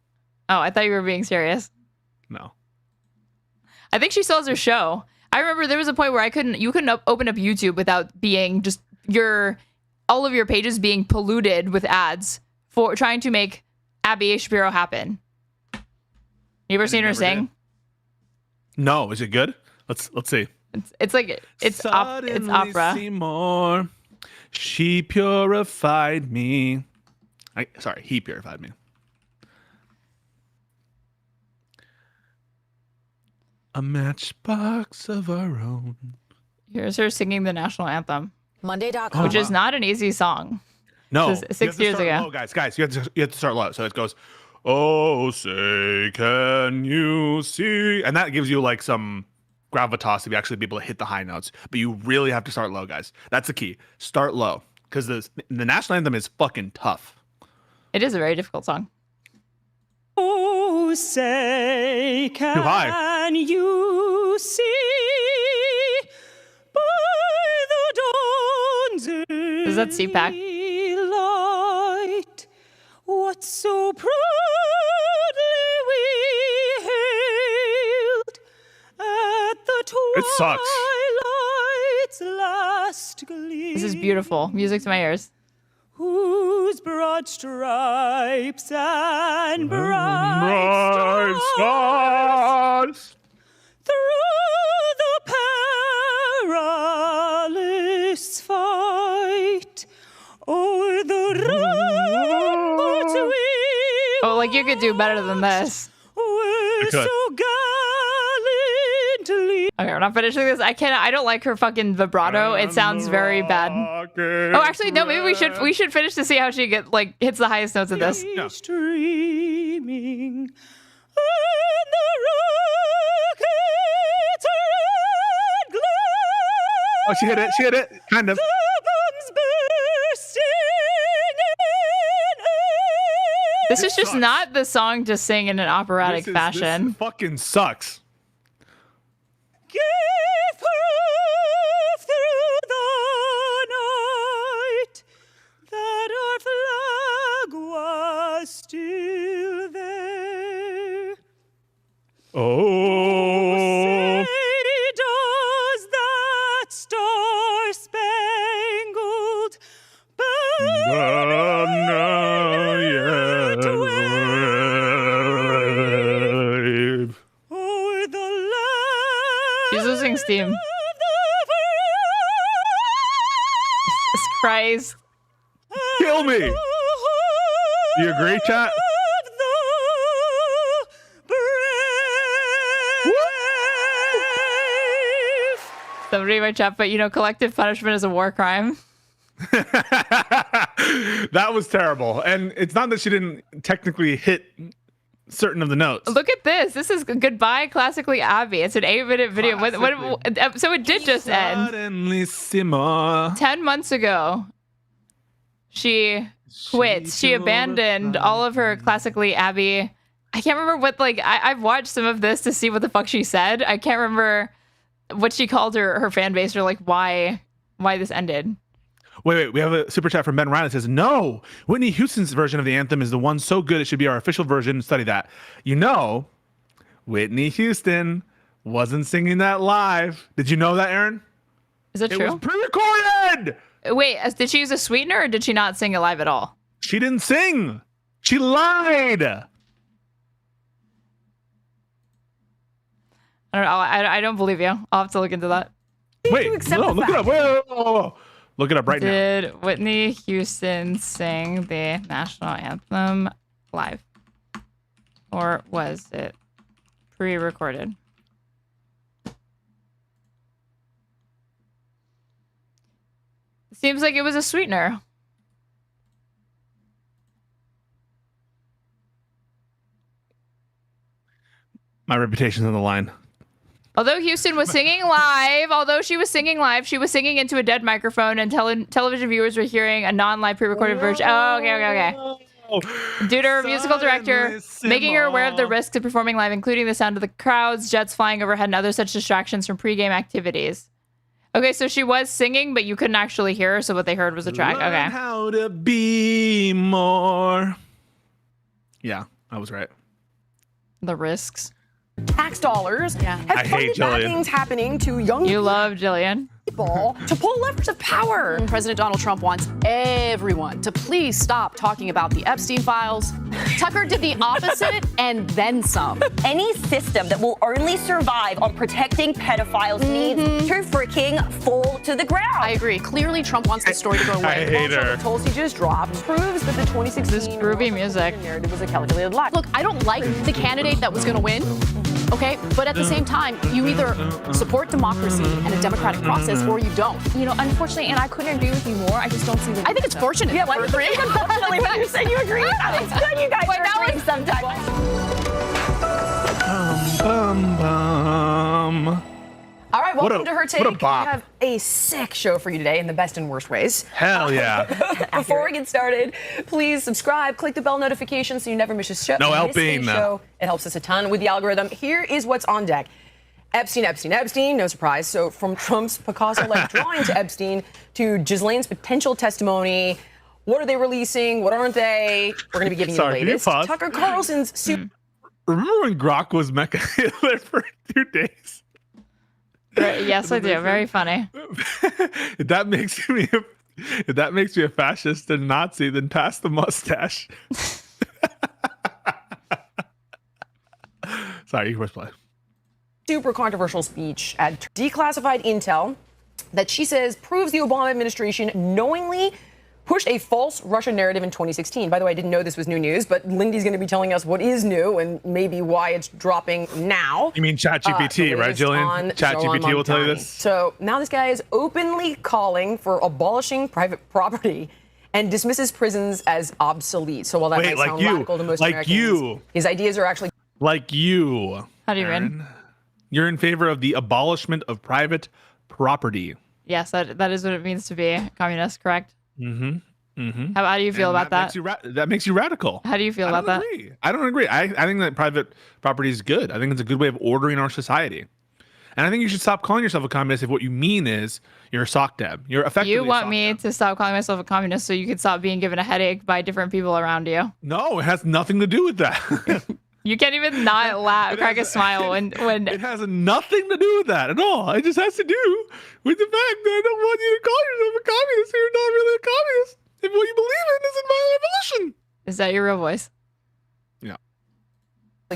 Oh, I thought you were being serious. No. I think she still has her show. I remember there was a point where you couldn't open up YouTube without being just all of your pages being polluted with ads for trying to make Abby Shapiro happen. You ever seen her sing? No. Is it good? Let's see. It's opera. See more. She purified me. He purified me. A matchbox of our own. Here's her singing the national anthem. Monday.com. Which is not an easy song. No. 6 years ago. Low, guys, you have to start low. So it goes, oh, say, can you see? And that gives you like some gravitas to actually be able to hit the high notes. But you really have to start low, guys. That's the key. Start low. Because the national anthem is fucking tough. It is a very difficult song. Oh, say, can you see by the dawn's Is that CPAC? light what so proudly we hailed at the twilight's last gleam? This is beautiful. Music to my ears. Whose broad stripes and bright stars through the perilous fight o'er the ramparts we like you could do better than this. We're so gallantly. Okay, we're not finishing this. I don't like her fucking vibrato. It sounds very bad. Oh, actually, no. Maybe we should finish to see how she hits the highest notes of this. No. Streaming and the rocket's red Oh, she hit it. She hit it. Kind of. This is just not the song to sing in an operatic fashion. This fucking sucks. Give proof through the night that our flag was still there. Oh. Say does that star-spangled She's losing steam. Jesus Christ. Kill me. You agree, chat? Somebody in my chat, but collective punishment is a war crime. That was terrible. And it's not that she didn't technically hit certain of the notes. Look at this. This is Goodbye Classically Abby. It's an 8-minute video. So it did just end. 10 months ago, she quits. She abandoned all of her Classically Abby. I can't remember what, I've watched some of this to see what the fuck she said. I can't remember what she called her fan base or why this ended. Wait, we have a super chat from Ben Ryan that says, no, Whitney Houston's version of the anthem is the one so good it should be our official version. Study that. Whitney Houston wasn't singing that live. Did you know that, Aaron? Is that true? It was pre-recorded. Wait, did she use a sweetener or did she not sing it live at all? She didn't sing. She lied. I don't know. I don't believe you. I'll have to look into that. Wait, no, look it up. Whoa. Look it up right now. Did Whitney Houston sing the national anthem live? Or was it pre-recorded? It seems like it was a sweetener. My reputation's on the line. Although Houston was singing live, she was singing into a dead microphone, and television viewers were hearing a non-live pre-recorded version. Oh, okay. Due to her musical director making her aware of the risks of performing live, including the sound of the crowds, jets flying overhead, and other such distractions from pre-game activities. Okay, so she was singing, but you couldn't actually hear her, so what they heard was a track. Learn Okay. how to be more. Yeah, I was right. The risks. Tax dollars have funded bad things happening to young You love Jillian. people to pull levers of power. President Donald Trump wants everyone to please stop talking about the Epstein files. Tucker did the opposite and then some. Any system that will only survive on protecting pedophiles needs to freaking fall to the ground. I agree. Clearly, Trump wants the story to go away. I hate her. The tolls he just dropped proves that the 2016 This groovy music narrative was a calculated lie. Look, I don't like the candidate that was going to win. Okay, but at the same time, you either support democracy and a democratic process or you don't. Unfortunately, and I couldn't agree with you more. I just don't see the I think it's fortunate. Yeah, like unfortunately, when you said you agree with that, it's good you guys are agreeing sometimes. All right, welcome to Her Take. What a bop. We have a sick show for you today in the best and worst ways. Hell yeah. Before we get started, please subscribe, click the bell notification so you never miss a show. No helping. Show. It helps us a ton with the algorithm. Here is what's on deck. Epstein, no surprise. So from Trump's Picasso-like drawing to Epstein to Ghislaine's potential testimony, what are they releasing? What aren't they? We're going to be giving you the latest. Tucker Carlson's Remember when Grok was Mecha Hitler for 2 days? Yes, I do. Very funny. If that makes me a fascist and Nazi, then pass the mustache. Sorry, you can play. Super controversial speech at declassified intel that she says proves the Obama administration knowingly pushed a false Russia narrative in 2016. By the way, I didn't know this was new news, but Lindy's going to be telling us what is new and maybe why it's dropping now. You mean ChatGPT, right, Jillian? ChatGPT will tell you this. So now this guy is openly calling for abolishing private property and dismisses prisons as obsolete. So while that might sound radical to most Americans, his ideas are actually... Like you. How do you mean? You're in favor of the abolishment of private property. Yes, that is what it means to be a communist, correct? Mm-hmm. Mm-hmm. How do you feel about that? That makes you radical. How do you feel about that? I don't agree. I think that private property is good. I think it's a good way of ordering our society. And I think you should stop calling yourself a communist if what you mean is you're a sock deb. You're effectively You want me to stop calling myself a communist so you can stop being given a headache by different people around you? No, it has nothing to do with that. You can't even not crack a smile when it has nothing to do with that at all. It just has to do with the fact that I don't want you to call yourself a communist. You're not really a communist if what you believe in isn't violent abolition. Is that your real voice? Yeah.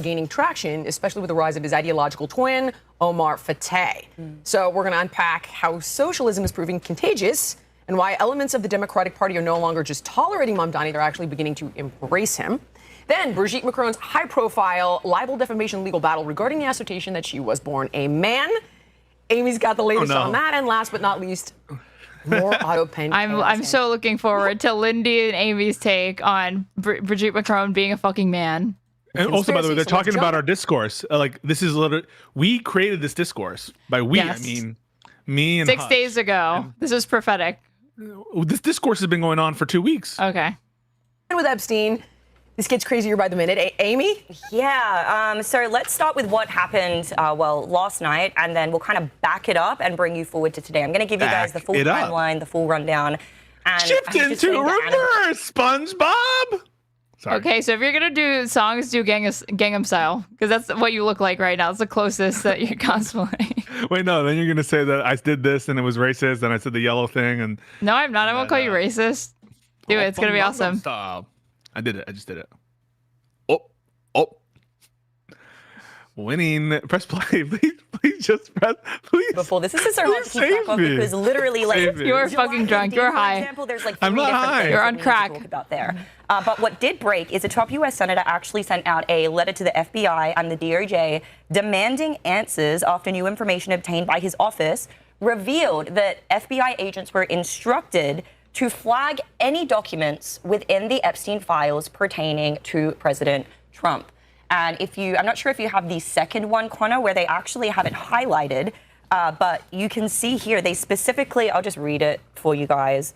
Gaining traction, especially with the rise of his ideological twin, Omar Fateh. So we're going to unpack how socialism is proving contagious and why elements of the Democratic Party are no longer just tolerating Mamdani, they're actually beginning to embrace him. Then Brigitte Macron's high-profile libel defamation legal battle regarding the assertion that she was born a man. Amy's got the latest on that. And last but not least, more autopen. I'm so looking forward to Lindy and Amy's take on Brigitte Macron being a fucking man. And also, by the way, they're talking about our discourse. This is literally, we created this discourse. By we, I mean me and 6 days ago. This is prophetic. This discourse has been going on for 2 weeks. Okay. And with Epstein, this gets crazier by the minute. Amy? Yeah, so let's start with what happened, last night, and then we'll kind of back it up and bring you forward to today. I'm going to give you guys the full timeline, the full rundown. And shift into reverse, SpongeBob! Sorry. Okay, so if you're going to do songs, do Gangnam Style, because that's what you look like right now. It's the closest that you're cosplaying. Wait, no, then you're going to say that I did this and it was racist, and I said the yellow thing. And no, I'm not. I won't call you racist. Do it. It's going to be awesome. Style. I did it. I just did it. Winning. Press play. Please just press. Please. Before this is so hard to keep track of because literally, like, you're fucking drunk. You're high. For example, there's like I'm three not different high. things You're that on we need crack. to talk about there. But what did break is a top U.S. senator actually sent out a letter to the FBI and the DOJ demanding answers after new information obtained by his office revealed that FBI agents were instructed to flag any documents within the Epstein files pertaining to President Trump. And I'm not sure if you have the second one, Connor, where they actually have it highlighted, but you can see here, they specifically, I'll just read it for you guys.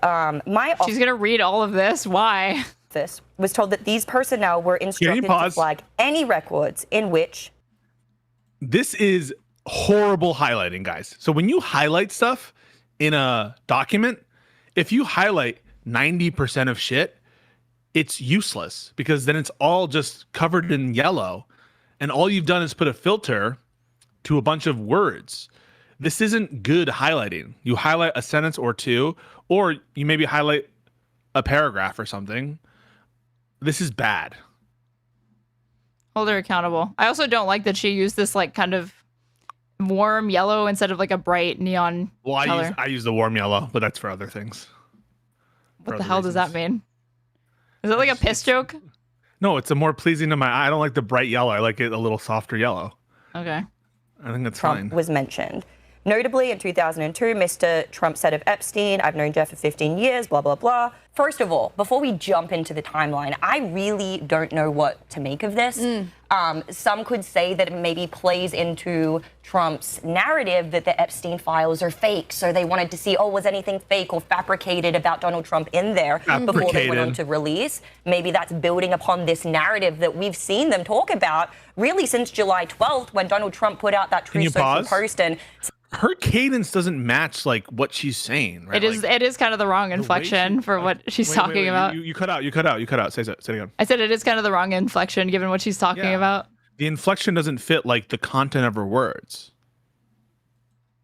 She's going to read all of this. Why? This was told that these personnel were instructed to flag any records in which. This is horrible highlighting, guys. So when you highlight stuff in a document, if you highlight 90% of shit, it's useless because then it's all just covered in yellow and all you've done is put a filter to a bunch of words. This isn't good highlighting. You highlight a sentence or two, or you maybe highlight a paragraph or something. This is bad. Hold her accountable. I also don't like that she used this like kind of warm yellow instead of like a bright neon color. I use the warm yellow, but that's for other things. What the hell does that mean? Is it like a piss joke? No, it's a more pleasing to my eye. I don't like the bright yellow. I like it a little softer yellow. Okay. I think that's Trump fine. Was mentioned. Notably, in 2002, Mr. Trump said of Epstein, I've known Jeff for 15 years, blah, blah, blah. First of all, before we jump into the timeline, I really don't know what to make of this. Some could say that it maybe plays into Trump's narrative that the Epstein files are fake. So they wanted to see, was anything fake or fabricated about Donald Trump in there before they went on to release? Maybe that's building upon this narrative that we've seen them talk about really since July 12th when Donald Trump put out that True Social post. And her cadence doesn't match like what she's saying, right? It is kind of the wrong inflection for what she's talking about. You cut out. Say it again. I said it is kind of the wrong inflection given what she's talking about. The inflection doesn't fit like the content of her words.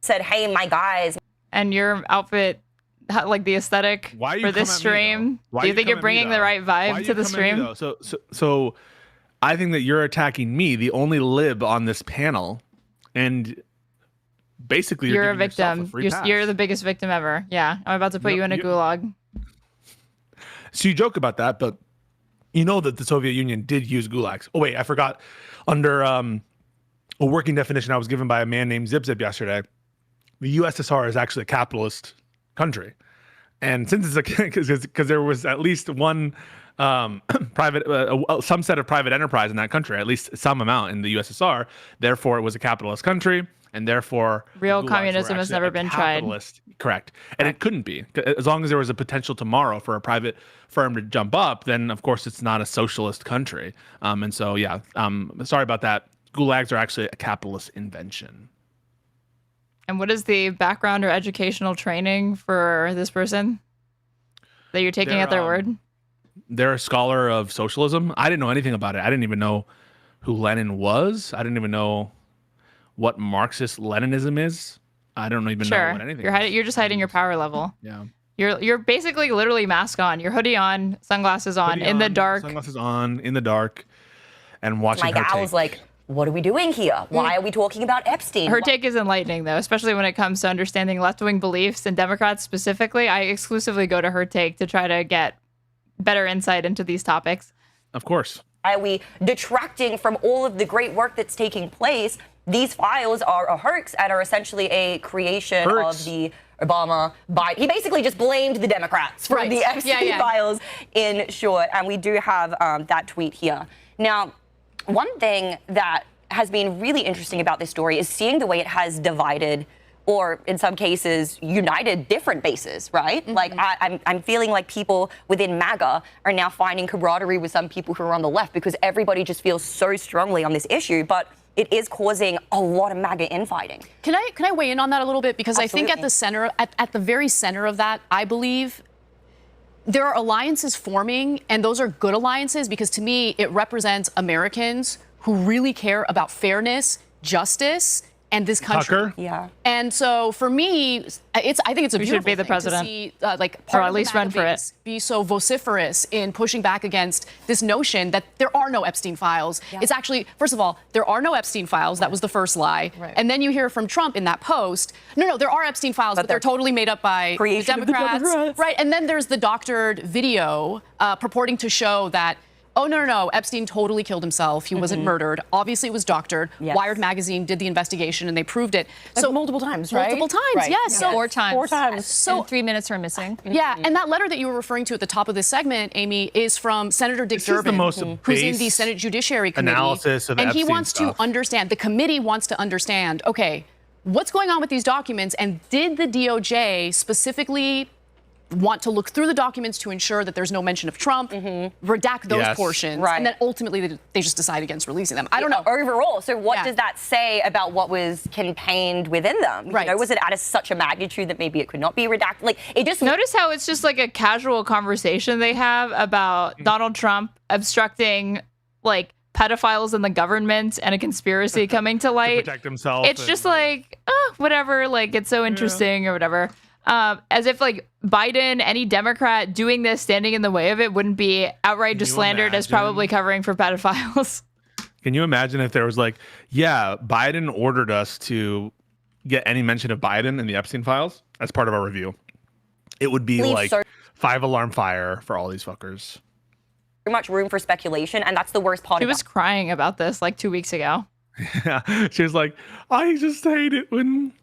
Said, hey, my guys. And your outfit, like the aesthetic for this stream. Do you think you're bringing the right vibe to the stream? So I think that you're attacking me, the only lib on this panel, and basically you're a victim. You're the biggest victim ever. Yeah, I'm about to put you in a gulag. So you joke about that, but you know that the Soviet Union did use gulags. Oh wait, I forgot. Under a working definition I was given by a man named Zip yesterday, the USSR is actually a capitalist country, and since it's because there was at least one private some set of private enterprise in that country, at least some amount in the USSR. Therefore, it was a capitalist country, and therefore real communism has never been tried. Correct, and it couldn't be, as long as there was a potential tomorrow for a private firm to jump up. Then of course it's not a socialist country. And so sorry about that. Gulags are actually a capitalist invention. And what is the background or educational training for this person that you're taking at their word? They're a scholar of socialism. I didn't know anything about it. I didn't even know who Lenin was. I didn't even know what Marxist Leninism is. I don't even know what anything is. You're just hiding your power level. Yeah. You're basically literally mask on, your hoodie on, sunglasses on, in the dark. Sunglasses on, in the dark, and watching my gal was like, what are we doing here? Why are we talking about Epstein? Her take is enlightening, though, especially when it comes to understanding left-wing beliefs and Democrats specifically. I exclusively go to her take to try to get better insight into these topics. Of course. Are we detracting from all of the great work that's taking place? These files are a hoax and are essentially a creation of the Obama Biden. He basically just blamed the Democrats for the Epstein files, in short. And we do have that tweet here. Now, one thing that has been really interesting about this story is seeing the way it has divided, or in some cases, united different bases, right? Like, I'm feeling like people within MAGA are now finding camaraderie with some people who are on the left, because everybody just feels so strongly on this issue. But it is causing a lot of MAGA infighting. Can I weigh in on that a little bit? Because Absolutely. I think at the center, at the very center of that, I believe there are alliances forming, and those are good alliances, because to me, it represents Americans who really care about fairness, justice, and this country. Tucker? Yeah. And so for me, I think it's a We beautiful should be the thing president. to see, like, Or part at of the least MAGA run for it. base be so vociferous in pushing back against this notion that there are no Epstein files. Yeah. It's actually, first of all, there are no Epstein files. That was the first lie. Right. And then you hear from Trump in that post, no, there are Epstein files, but they're totally made up by the creation of the Democrats. Democrats. Right. And then there's the doctored video purporting to show that, oh, no, Epstein totally killed himself. He wasn't murdered. Obviously, it was doctored. Yes. Wired magazine did the investigation, and they proved it. So multiple times, right? Multiple times, Right. yes. Yeah. So 4 times. 4 times. So and 3 minutes were missing. yeah, and that letter that you were referring to at the top of this segment, Amy, is from Senator Dick This is the Durbin, most who's in the base Senate Judiciary Committee. analysis of and he Epstein wants stuff. to understand, the committee wants to understand, okay, what's going on with these documents, and did the DOJ specifically want to look through the documents to ensure that there's no mention of Trump, redact those Yes. portions, Right. and then ultimately they just decide against releasing them. I don't know. Overall, so what Yeah. does that say about what was contained within them? Right. You know, was it at such a magnitude that maybe it could not be redacted? Like, it just Notice how it's just like a casual conversation they have about Donald Trump obstructing like pedophiles in the government and a conspiracy coming to light. Protect himself. It's just like, whatever, like it's so interesting or whatever. As if like Biden, any Democrat doing this, standing in the way of it, wouldn't be outright just you slandered as imagine? probably covering for pedophiles. Can you imagine if there was like, yeah, Biden ordered us to get any mention of Biden in the Epstein files as part of our review? It would be Please, like sir. 5-alarm fire for all these fuckers. Too much room for speculation, and that's the worst part She of was crying about this like 2 weeks ago. Yeah, she was like, I just hate it when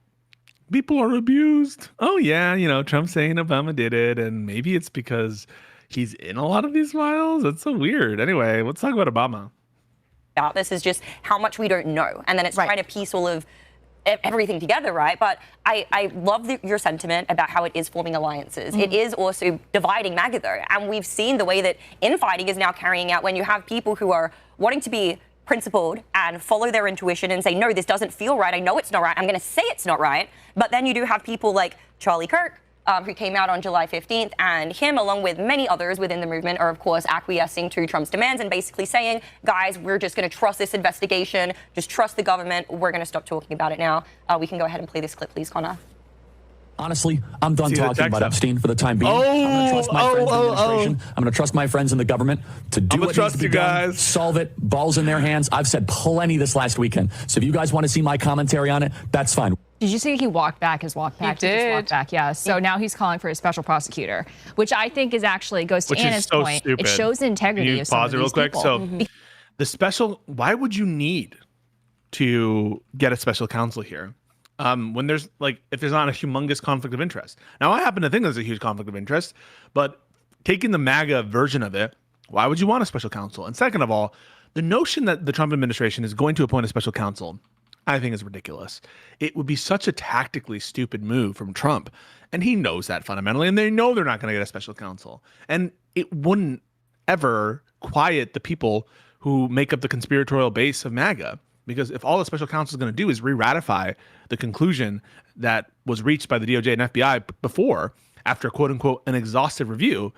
people are abused. Oh yeah, Trump's saying Obama did it, and maybe it's because he's in a lot of these files. That's so weird. Anyway, let's talk about Obama. This is just how much we don't know, and then it's trying to piece all of everything together, right? But I love your sentiment about how it is forming alliances. It is also dividing MAGA, though, and we've seen the way that infighting is now carrying out when you have people who are wanting to be principled and follow their intuition and say, no, this doesn't feel right. I know it's not right. I'm going to say it's not right. But then you do have people like Charlie Kirk, who came out on July 15th, and him, along with many others within the movement, are, of course, acquiescing to Trump's demands and basically saying, guys, we're just going to trust this investigation, just trust the government. We're going to stop talking about it now. We can go ahead and play this clip, please, Connor. Honestly, I'm done talking about Epstein for the time being. I'm going to trust my friends in the administration. I'm going to trust my friends in the government to do what needs to be done. Solve it. Balls in their hands. I've said plenty this last weekend. So if you guys want to see my commentary on it, that's fine. Did you see he walked back his walk back? He Just did. walked back, yeah. So now he's calling for a special prosecutor, which I think is actually goes to Which is Anna's so point. stupid. It shows the integrity Can you of some pause of it real these quick? people. So the special, why would you need to get a special counsel here? When there's if there's not a humongous conflict of interest. Now, I happen to think there's a huge conflict of interest, but taking the MAGA version of it, Why would you want a special counsel? And second of all, the notion that the Trump administration is going to appoint a special counsel, I think is ridiculous. It would be such a tactically stupid move from Trump. And he knows that fundamentally, and they know they're not going to get a special counsel. And it wouldn't ever quiet the people who make up the conspiratorial base of MAGA. Because if all the special counsel is going to do is re-ratify the conclusion that was reached by the DOJ and FBI before, after quote unquote an exhaustive review,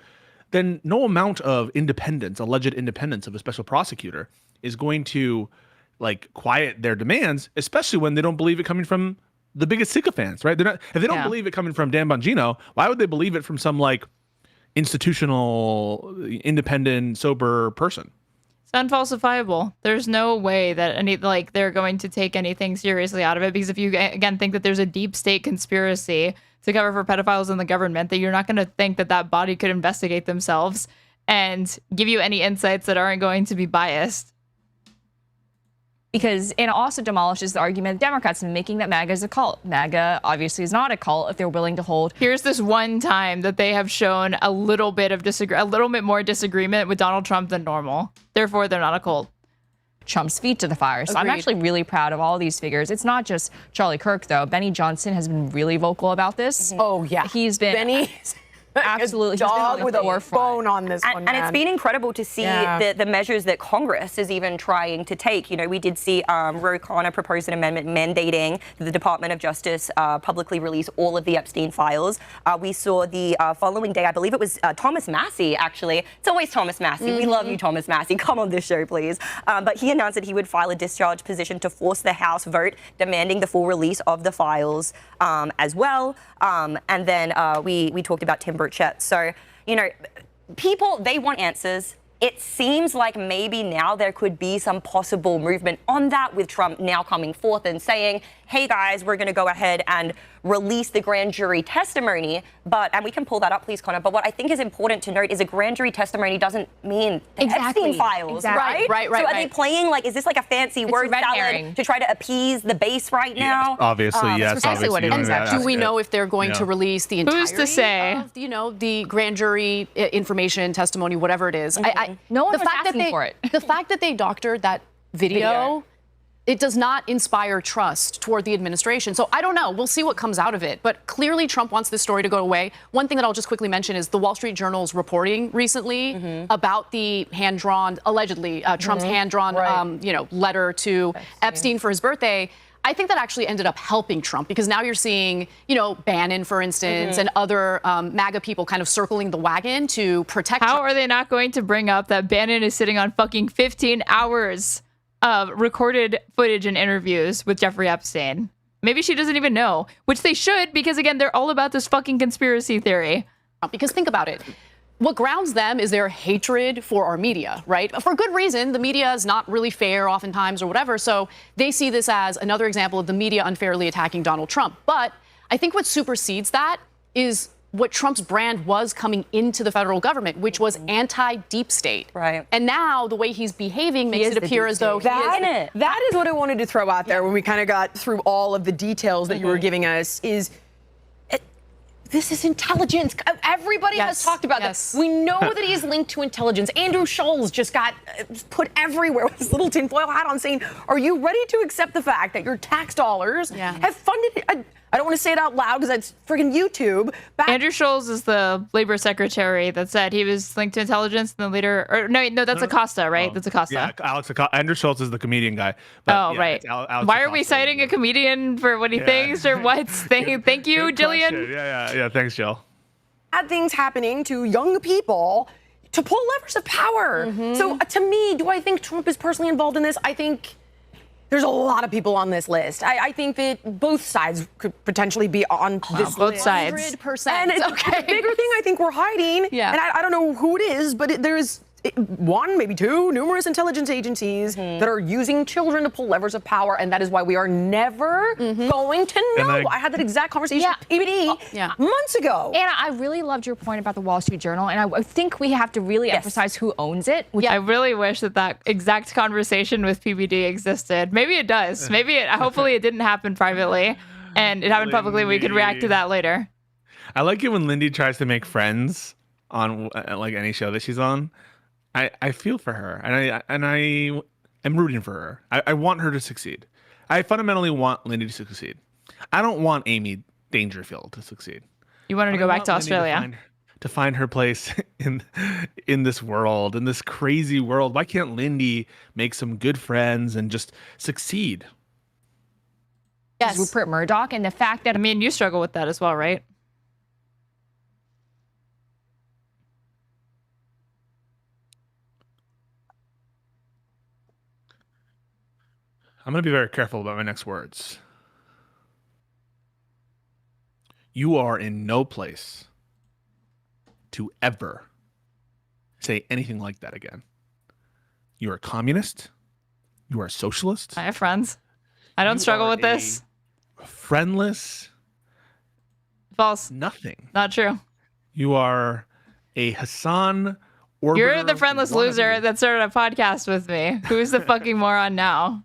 then no amount of independence, alleged independence of a special prosecutor is going to like quiet their demands, especially when they don't believe it coming from the biggest sycophants, right? If they don't believe it coming from Dan Bongino, why would they believe it from some like institutional, independent, sober person? It's unfalsifiable. There's no way that they're going to take anything seriously out of it, because if you again think that there's a deep state conspiracy to cover for pedophiles in the government, that you're not going to think that that body could investigate themselves and give you any insights that aren't going to be biased. Because it also demolishes the argument Democrats have been making that MAGA is a cult. MAGA obviously is not a cult if they're willing to hold. Here's this one time that they have shown a little bit more disagreement with Donald Trump than normal. Therefore, they're not a cult. Trump's feet to the fire. So I'm actually really proud of all these figures. It's not just Charlie Kirk, though. Benny Johnson has been really vocal about this. Oh, yeah. He's been... Benny... Absolutely. Dog with a bone on this one, and it's been incredible to see the measures that Congress is even trying to take. You know, we did see Ro Khanna propose an amendment mandating that the Department of Justice publicly release all of the Epstein files. We saw the following day, I believe it was Thomas Massie, actually. It's always Thomas Massie. We love you, Thomas Massie. Come on this show, please. But he announced that he would file a discharge petition to force the House vote demanding the full release of the files as well. And then we talked about Tim Burchett. So, you know, people, they want answers. It seems like maybe now there could be some possible movement on that, with Trump now coming forth and saying, hey guys, we're going to go ahead and release the grand jury testimony. And we can pull that up, please, Connor. But what I think is important to note is a grand jury testimony doesn't mean the Epstein files, right? Right. So are they playing is this like a fancy word salad to try to appease the base right now? Obviously, yes. Exactly what it is. Do we know if they're going to release the entirety Who's to say? Of, the grand jury information, testimony, whatever it is? No one was asking for it. The fact that they doctored that video, it does not inspire trust toward the administration. So I don't know. We'll see what comes out of it. But clearly Trump wants this story to go away. One thing that I'll just quickly mention is the Wall Street Journal's reporting recently about the hand-drawn, allegedly, Trump's hand-drawn, letter to Epstein for his birthday. I think that actually ended up helping Trump, because now you're seeing, Bannon, for instance, and other MAGA people kind of circling the wagon to protect How Trump. are they not going to bring up that Bannon is sitting on fucking 15 hours of recorded footage and interviews with Jeffrey Epstein? Maybe she doesn't even know, which they should, because again, they're all about this fucking conspiracy theory. Because think about it. What grounds them is their hatred for our media, right? For good reason. The media is not really fair oftentimes or whatever. So they see this as another example of the media unfairly attacking Donald Trump. But I think what supersedes that is what Trump's brand was coming into the federal government, which was anti-deep state. Right. And now the way he's behaving makes it appear as though that is what I wanted to throw out there when we kind of got through all of the details that you were giving us is... This is intelligence. Everybody has talked about this. We know that he is linked to intelligence. Andrew Scholes just got put everywhere with his little tinfoil hat on, saying, are you ready to accept the fact that your tax dollars have funded... I don't want to say it out loud because that's freaking YouTube. Andrew Scholes is the labor secretary that said he was linked to intelligence, and then later... No, that's Acosta, right? Oh. That's Acosta. Yeah, Andrew Schultz is the comedian guy. Right. Why are we citing a comedian for what he thinks or what? Thank you, Jillian. Yeah. Thanks, Jill. Bad things happening to young people to pull levers of power. So to me, do I think Trump is personally involved in this? I think there's a lot of people on this list. I think that both sides could potentially be on this both list. sides. 100%. And it's the bigger thing I think we're hiding, and I don't know who it is, but there's one, maybe two, numerous intelligence agencies that are using children to pull levers of power, and that is why we are never going to know. I had that exact conversation with PBD months ago. Anna, I really loved your point about the Wall Street Journal, and I think we have to really emphasize who owns it. I really wish that exact conversation with PBD existed. Maybe it does. Hopefully it didn't happen privately, and it happened publicly. We could react to that later. I like it when Lindy tries to make friends on like any show that she's on. I feel for her, and I am rooting for her. I want her to succeed. I fundamentally want Lindy to succeed. I don't want Amy Dangerfield to succeed. You want her to go back to Australia? To find her place in this world, in this crazy world. Why can't Lindy make some good friends and just succeed? Yes, Rupert Murdoch, and the fact that, I mean, you struggle with that as well, right? I'm going to be very careful about my next words. You are in no place to ever say anything like that again. You are a communist. You are a socialist. I have friends. I don't struggle with this. Friendless. False. Nothing. Not true. You are a Hassan orbiter. You're the friendless loser that started a podcast with me. Who's the fucking moron now?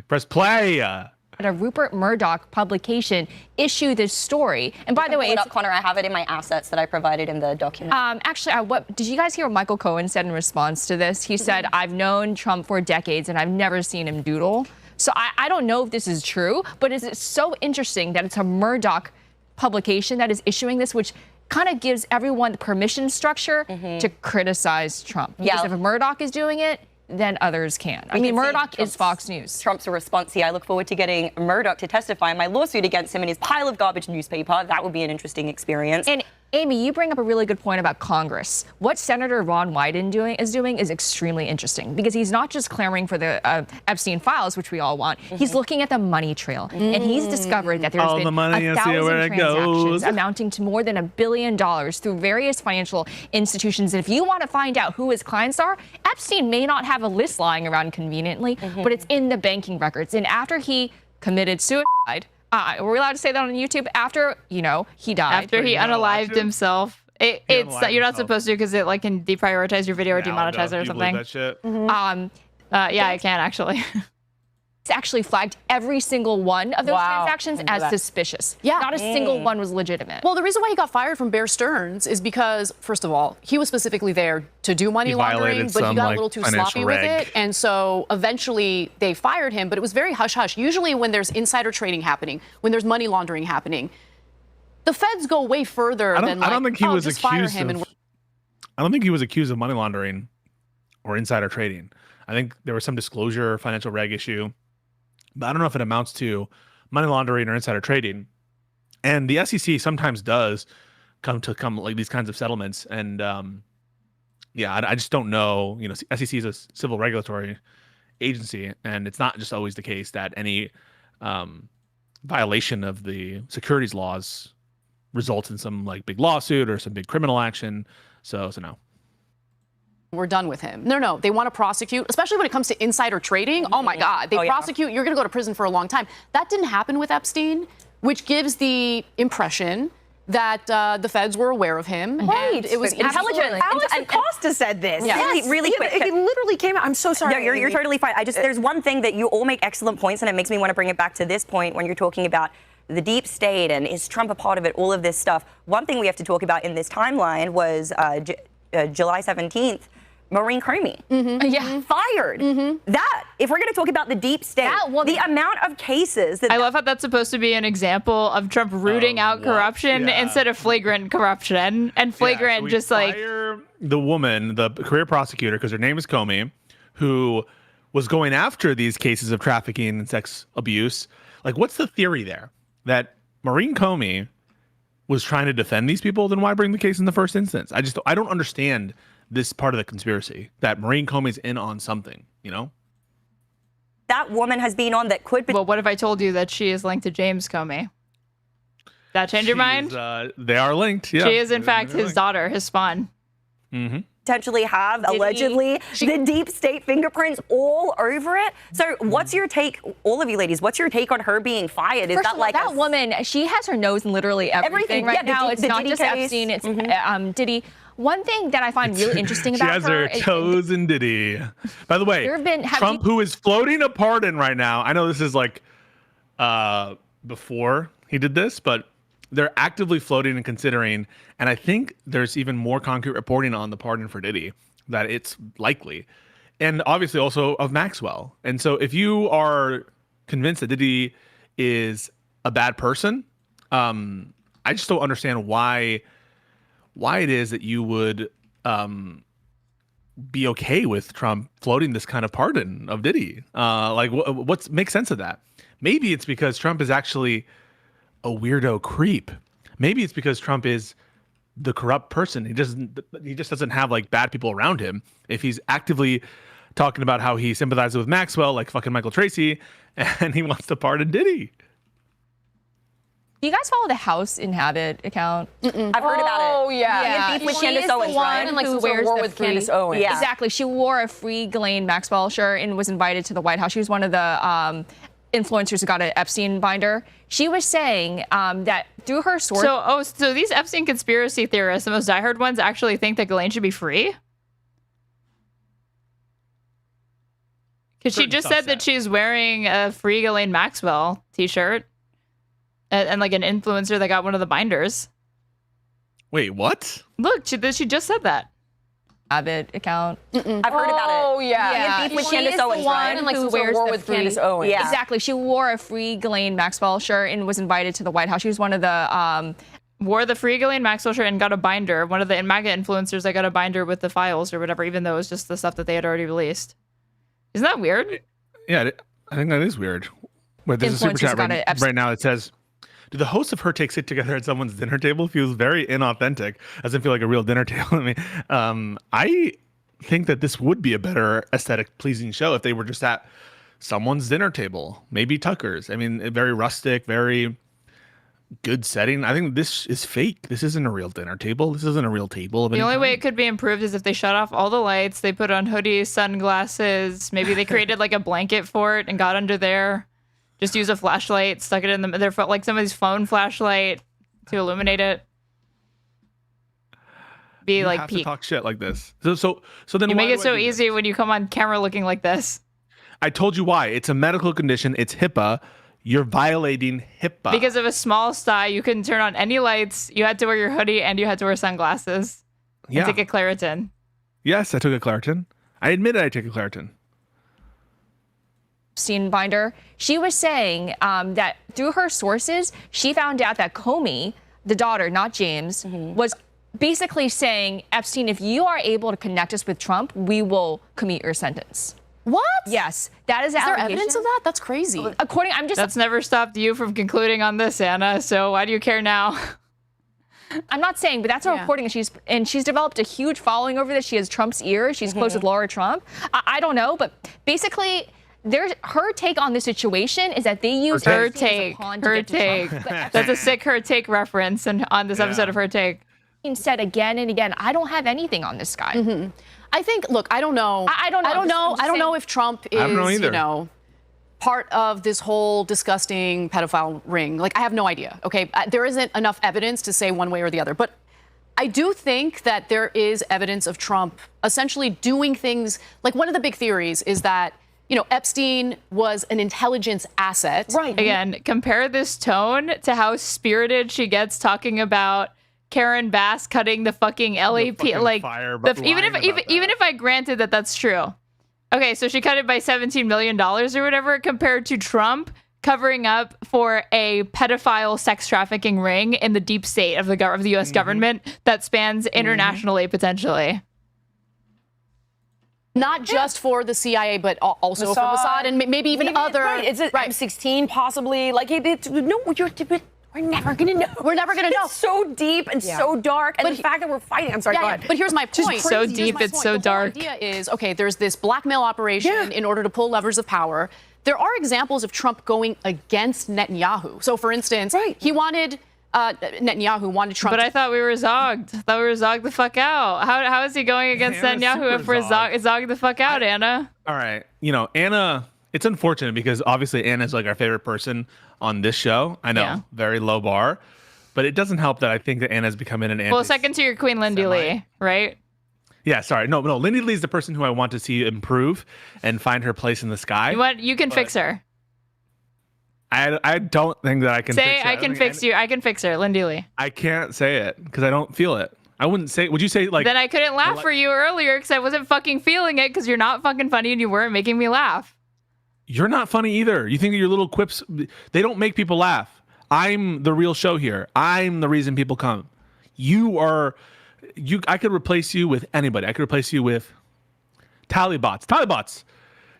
Press play. A Rupert Murdoch publication issue this story. And by the way, Connor, I have it in my assets that I provided in the document. Actually, what did you guys hear what Michael Cohen said in response to this? He said, I've known Trump for decades and I've never seen him doodle. So I don't know if this is true, but it's so interesting that it's a Murdoch publication that is issuing this, which kind of gives everyone the permission structure to criticize Trump. Because if Murdoch is doing it, then others can. I mean, Murdoch is Fox News. Trump's response here. I look forward to getting Murdoch to testify in my lawsuit against him in his pile of garbage newspaper. That would be an interesting experience. And Amy, you bring up a really good point about Congress. What Senator Ron Wyden is doing is extremely interesting because he's not just clamoring for the Epstein files, which we all want. He's looking at the money trail, and he's discovered that there's been 1,000 transactions amounting to more than $1 billion through various financial institutions. And if you want to find out who his clients are, Epstein may not have a list lying around conveniently, but it's in the banking records. And after he committed suicide, were we allowed to say that on YouTube? After, he died. After he unalived himself. You're not supposed to because it can deprioritize your video or demonetize it or something. That shit? Yeah, I can actually. It's actually flagged every single one of those transactions as suspicious. Yeah. Not a single one was legitimate. Well, the reason why he got fired from Bear Stearns is because, first of all, he was specifically there to do money laundering, but he got a little too sloppy with it. And so eventually they fired him, but it was very hush-hush. Usually when there's insider trading happening, when there's money laundering happening, the feds go way further than I don't think he was just fire him. I don't think he was accused of money laundering or insider trading. I think there was some disclosure financial reg issue. But I don't know if it amounts to money laundering or insider trading. And the SEC sometimes does come like these kinds of settlements. And I just don't know. SEC is a civil regulatory agency, and it's not just always the case that any violation of the securities laws results in some big lawsuit or some big criminal action. So no. We're done with him. No, they want to prosecute, especially when it comes to insider trading. Oh my God, they prosecute, you're going to go to prison for a long time. That didn't happen with Epstein, which gives the impression that the feds were aware of him. Right. It was intelligent. Alex Acosta said this. Really quick. It literally came out. I'm so sorry. No, you're totally fine. There's one thing that you all make excellent points, and it makes me want to bring it back to this point when you're talking about the deep state and is Trump a part of it, all of this stuff. One thing we have to talk about in this timeline was July 17th, Maureen Comey. Fired. That, if we're going to talk about the deep state, the amount of cases that... I love how that's supposed to be an example of Trump rooting out corruption instead of flagrant corruption. And flagrant fire the woman, the career prosecutor, because her name is Comey, who was going after these cases of trafficking and sex abuse. What's the theory there? That Maureen Comey was trying to defend these people? Then why bring the case in the first instance? I don't understand this part of the conspiracy that Maureen Comey's in on something, That woman has been on that could be. Well, what if I told you that she is linked to James Comey? That change your mind? They are linked. Yeah. She is, in fact, his daughter, his spawn. Potentially have, allegedly, the deep state fingerprints all over it. So what's your take, all of you ladies, what's your take on her being fired? Is that that woman, she has her nose in literally everything right now. It's not just Epstein, it's Diddy. One thing that I find really interesting about her... She has her toes in Diddy. By the way, Trump, who is floating a pardon right now, I know this is before he did this, but they're actively floating and considering, and I think there's even more concrete reporting on the pardon for Diddy. that it's likely. And obviously also of Maxwell. And so if you are convinced that Diddy is a bad person, I just don't understand why it is that you would be okay with Trump floating this kind of pardon of Diddy. Like, what makes sense of that? Maybe it's because Trump is actually a weirdo creep. Maybe it's because Trump is the corrupt person. He just doesn't have like bad people around him. If he's actively talking about how he sympathizes with Maxwell, like fucking Michael Tracey, and he wants to pardon Diddy. Do you guys follow the House Inhabit account? I've heard about it. Oh, yeah. Beef with Candace Owens, right? Like, who wears war with Candace Owens. Yeah. Exactly. She wore a Free Ghislaine Maxwell shirt and was invited to the White House. She was one of the influencers who got an Epstein binder. She was saying that through her source... So these Epstein conspiracy theorists, the most diehard ones, actually think that Ghislaine should be free? Because she just said that she's wearing a Free Ghislaine Maxwell t-shirt. And like an influencer that got one of the binders. Wait, what? Look, she just said that. Abbott account. I've heard about it. Oh, yeah. Beef with Candace Owens, right? Like, who wears war with Candace Owens. Yeah. Exactly. She wore a Free Ghislaine Maxwell shirt and was invited to the White House. She was one of the... wore the Free Ghislaine Maxwell shirt and got a binder. One of the MAGA influencers that got a binder with the files or whatever, even though it was just the stuff that they had already released. Isn't that weird? Yeah, I think that is weird. Wait, there's a super chat right now that says... Do the hosts of Her Take sit together at someone's dinner table? Feels very inauthentic. Doesn't feel like a real dinner table to me. I think that this would be a better aesthetic pleasing show if they were just at someone's dinner table, maybe Tucker's. I mean, very rustic, very good setting. I think this is fake. This isn't a real dinner table. This isn't a real table. The only way it could be improved is if they shut off all the lights, they put on hoodies, sunglasses, maybe they created like a blanket for it and got under there. Just use a flashlight, stuck it in their like somebody's phone flashlight to illuminate it. Be you like have peak. To talk shit like this. So then you make it so easy this? When you come on camera looking like this. I told you why. It's a medical condition. It's HIPAA. You're violating HIPAA. Because of a small sty, you couldn't turn on any lights. You had to wear your hoodie and you had to wear sunglasses. Yeah. And take a Claritin. Yes, I took a Claritin. I admitted I took a Claritin. Epstein binder. She was saying that through her sources, she found out that Comey, the daughter, not James, was basically saying, Epstein, if you are able to connect us with Trump, we will commute your sentence. What? Yes, that is there evidence of that? That's crazy. That's never stopped you from concluding on this, Anna. So why do you care now? I'm not saying, but that's a reporting, and she's developed a huge following over this. She has Trump's ear. She's close with Laura Trump. I don't know, but basically, her take on the situation is that they use her take. That's a sick Her Take reference, and on this episode of Her Take. Said again and again, I don't have anything on this guy. I think. Look, I don't know. I don't know. I don't know if Trump is, part of this whole disgusting pedophile ring. Like, I have no idea. Okay, there isn't enough evidence to say one way or the other, but I do think that there is evidence of Trump essentially doing things. Like, one of the big theories is that, Epstein was an intelligence asset. Right. Again, compare this tone to how spirited she gets talking about Karen Bass cutting the fucking LAP. Even if I granted that that's true. Okay, so she cut it by $17 million or whatever, compared to Trump covering up for a pedophile sex trafficking ring in the deep state of the U.S. government that spans internationally, potentially. Not just for the CIA, but also for Mossad and maybe even other. Right. Is it M16 possibly? Like, we're never going to know. We're never going to know. It's so deep and so dark. And the fact that we're fighting. I'm sorry, go ahead. But here's my point. So deep, it's so dark. The idea is, okay, there's this blackmail operation in order to pull levers of power. There are examples of Trump going against Netanyahu. So, for instance, he wanted... Netanyahu wanted Trump. But I thought we were zogged. I thought we were zogged the fuck out. How is he going against Netanyahu if we're zogged the fuck out, Anna? All right. Anna, it's unfortunate because obviously Anna's like our favorite person on this show. I know, very low bar. But it doesn't help that I think that Anna's becoming an Well, second to your Queen Lindy Li, right? Yeah, sorry. No. Lindy Li is the person who I want to see improve and find her place in the sky. You can fix her. I don't think that I can fix her. I can fix her, Lindy Li. I can't say it because I don't feel it. I wouldn't say. Would you say like? Then I couldn't laugh for you earlier because I wasn't fucking feeling it because you're not fucking funny and you weren't making me laugh. You're not funny either. You think your little quips, they don't make people laugh. I'm the real show here. I'm the reason people come. I could replace you with anybody. I could replace you with Tallybots. Tallybots,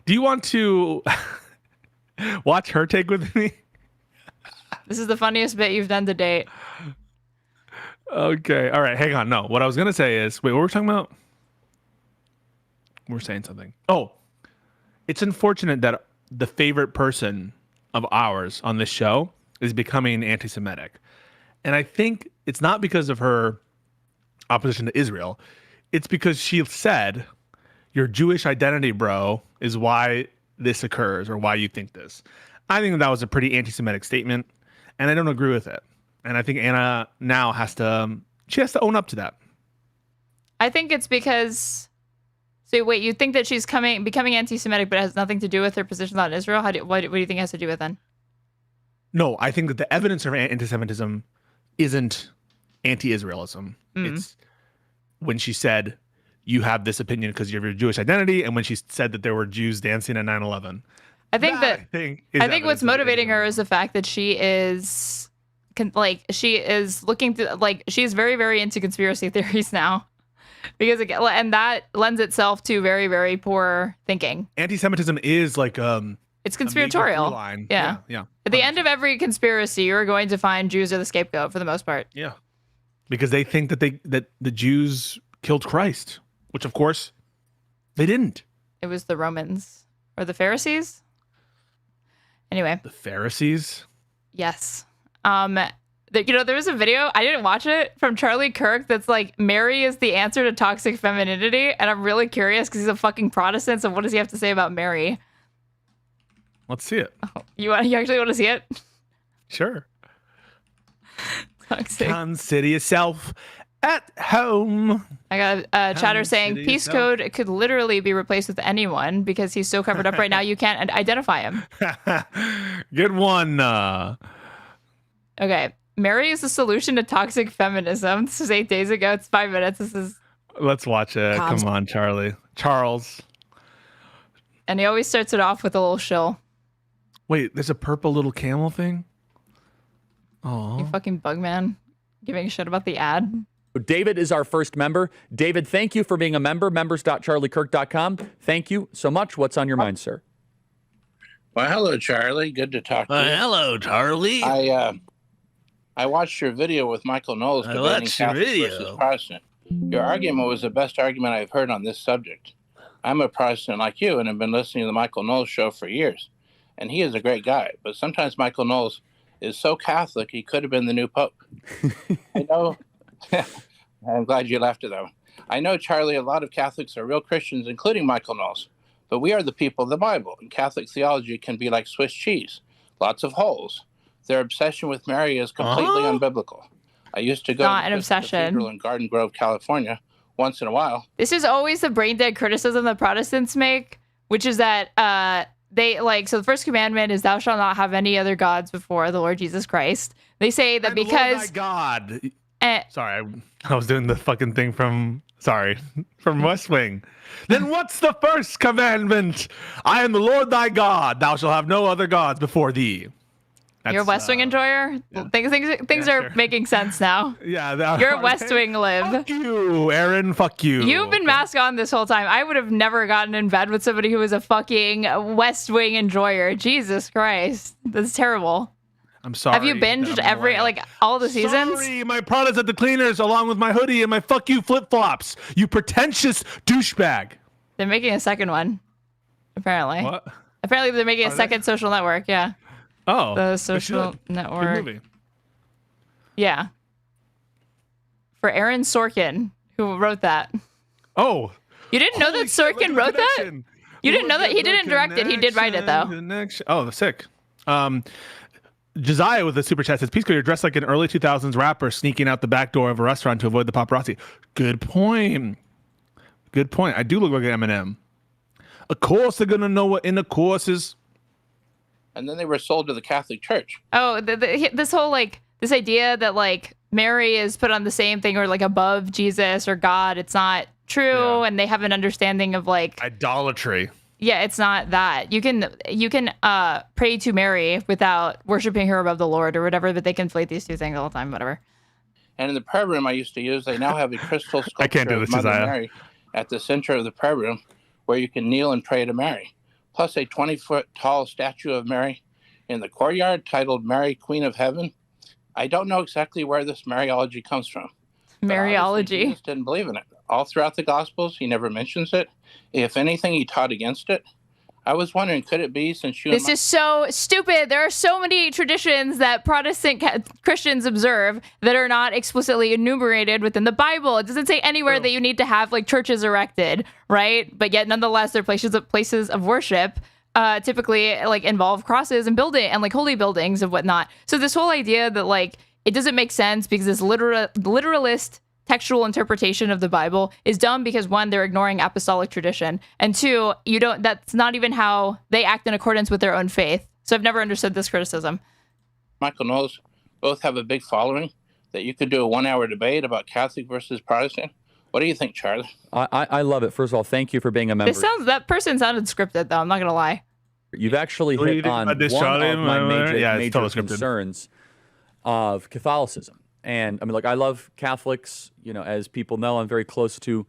do you want to watch her take with me? This is the funniest bit you've done to date. Okay. All right. Hang on. No, what I was going to say is, wait, what were we talking about? We're saying something. Oh, it's unfortunate that the favorite person of ours on this show is becoming anti-Semitic. And I think it's not because of her opposition to Israel. It's because she said, your Jewish identity, bro, is why this occurs or why you think this. I think that was a pretty anti-Semitic statement, and I don't agree with it. And I think Anna now has to own up to that. I think it's because... So wait, you think that she's becoming anti-Semitic, but it has nothing to do with her position on Israel? What do you think it has to do with then? No, I think that the evidence of anti-Semitism isn't anti-Israelism. It's when she said, you have this opinion because of your Jewish identity, and when she said that there were Jews dancing at 9/11. I think what's motivating her is the fact that she is looking through, she's very, very into conspiracy theories now. Because and that lends itself to very, very poor thinking. Anti-Semitism is like it's conspiratorial. Yeah. At the end of every conspiracy, you're going to find Jews are the scapegoat for the most part. Yeah. Because they think that the Jews killed Christ, which of course they didn't. It was the Romans or the Pharisees. Anyway. The Pharisees? Yes. There was a video, I didn't watch it, from Charlie Kirk that's like, Mary is the answer to toxic femininity. And I'm really curious because he's a fucking Protestant. So what does he have to say about Mary? Let's see it. Oh, you actually want to see it? Sure. Toxic. Consider yourself at home. I got a chatter saying Peace Code could literally be replaced with anyone because he's so covered up right now you can't identify him. Good one. Okay. Mary is the solution to toxic feminism. This is 8 days ago. It's 5 minutes. Let's watch it. Come on, Charles. And he always starts it off with a little shill. Wait, there's a purple little camel thing? Oh. You fucking bug man. Giving a shit about the ad. David is our first member. David, thank you for being a member. Members.charliekirk.com. Thank you so much. What's on your mind, sir? Well, hello, Charlie. Good to talk to you. Hello, Charlie. I watched your video with Michael Knowles debating Catholic versus Protestant. Your argument was the best argument I've heard on this subject. I'm a Protestant like you and have been listening to the Michael Knowles show for years. And he is a great guy. But sometimes Michael Knowles is so Catholic, he could have been the new Pope. I know. I'm glad you laughed at that one. I know, Charlie, a lot of Catholics are real Christians, including Michael Knowles. But we are the people of the Bible. And Catholic theology can be like Swiss cheese. Lots of holes. Their obsession with Mary is completely unbiblical. I used to go to the cathedral in Garden Grove, California, once in a while. This is always the brain dead criticism that Protestants make, which is that so the first commandment is thou shalt not have any other gods before the Lord Jesus Christ. They say that because God. Sorry, I was doing the fucking thing from West Wing. Then what's the first commandment? I am the Lord thy God. Thou shalt have no other gods before thee. You're a West Wing enjoyer? Yeah. Things are making sense now. Yeah. You're a West Wing live. Fuck you, Aaron. Fuck you. You've been mask on this whole time. I would have never gotten in bed with somebody who was a fucking West Wing enjoyer. Jesus Christ. That's terrible. I'm sorry. Have you binged all the seasons? Sorry, my products at the cleaners along with my hoodie and my fuck you flip-flops. You pretentious douchebag. They're making a second one, apparently. What? Apparently they're making a second social network, yeah. Oh, the social network. Good movie. Yeah. For Aaron Sorkin, who wrote that. Oh. You didn't know that Sorkin wrote that? You didn't know that? He didn't direct it. He did write it, though. Oh, sick. Josiah with a super chat says, Pisco, you're dressed like an early 2000s rapper sneaking out the back door of a restaurant to avoid the paparazzi. Good point. I do look like Eminem. Of course they're going to know what in the course is. And then they were sold to the Catholic Church. Oh, this whole this idea that Mary is put on the same thing or like above Jesus or God. It's not true, and they have an understanding of like idolatry. Yeah, it's not that. You can pray to Mary without worshiping her above the Lord or whatever, but they conflate these two things all the time, whatever. And in the prayer room I used to use, they now have a crystal sculpture of Mother Mary at the center of the prayer room where you can kneel and pray to Mary, plus a 20-foot tall statue of Mary in the courtyard titled Mary, Queen of Heaven. I don't know exactly where this Mariology comes from. Mariology? Jesus didn't believe in it. All throughout the Gospels, he never mentions it. If anything, he taught against it. I was wondering, could it be since you... This is so stupid. There are so many traditions that Protestant Christians observe that are not explicitly enumerated within the Bible. It doesn't say anywhere that you need to have like churches erected, right? But yet, nonetheless, they're places of worship. Typically, like involve crosses and building and like holy buildings and whatnot. So this whole idea that like it doesn't make sense because this literalist textual interpretation of the Bible is dumb because one, they're ignoring apostolic tradition, and two, that's not even how they act in accordance with their own faith. So I've never understood this criticism. Michael knows both have a big following that you could do a 1-hour debate about Catholic versus Protestant. What do you think, Charlie? I love it. First of all, thank you for being a member. That person sounded scripted though. I'm not gonna lie. You've actually hit on one of my major concerns of Catholicism. And I mean, like, I love Catholics. You know, as people know, I'm very close to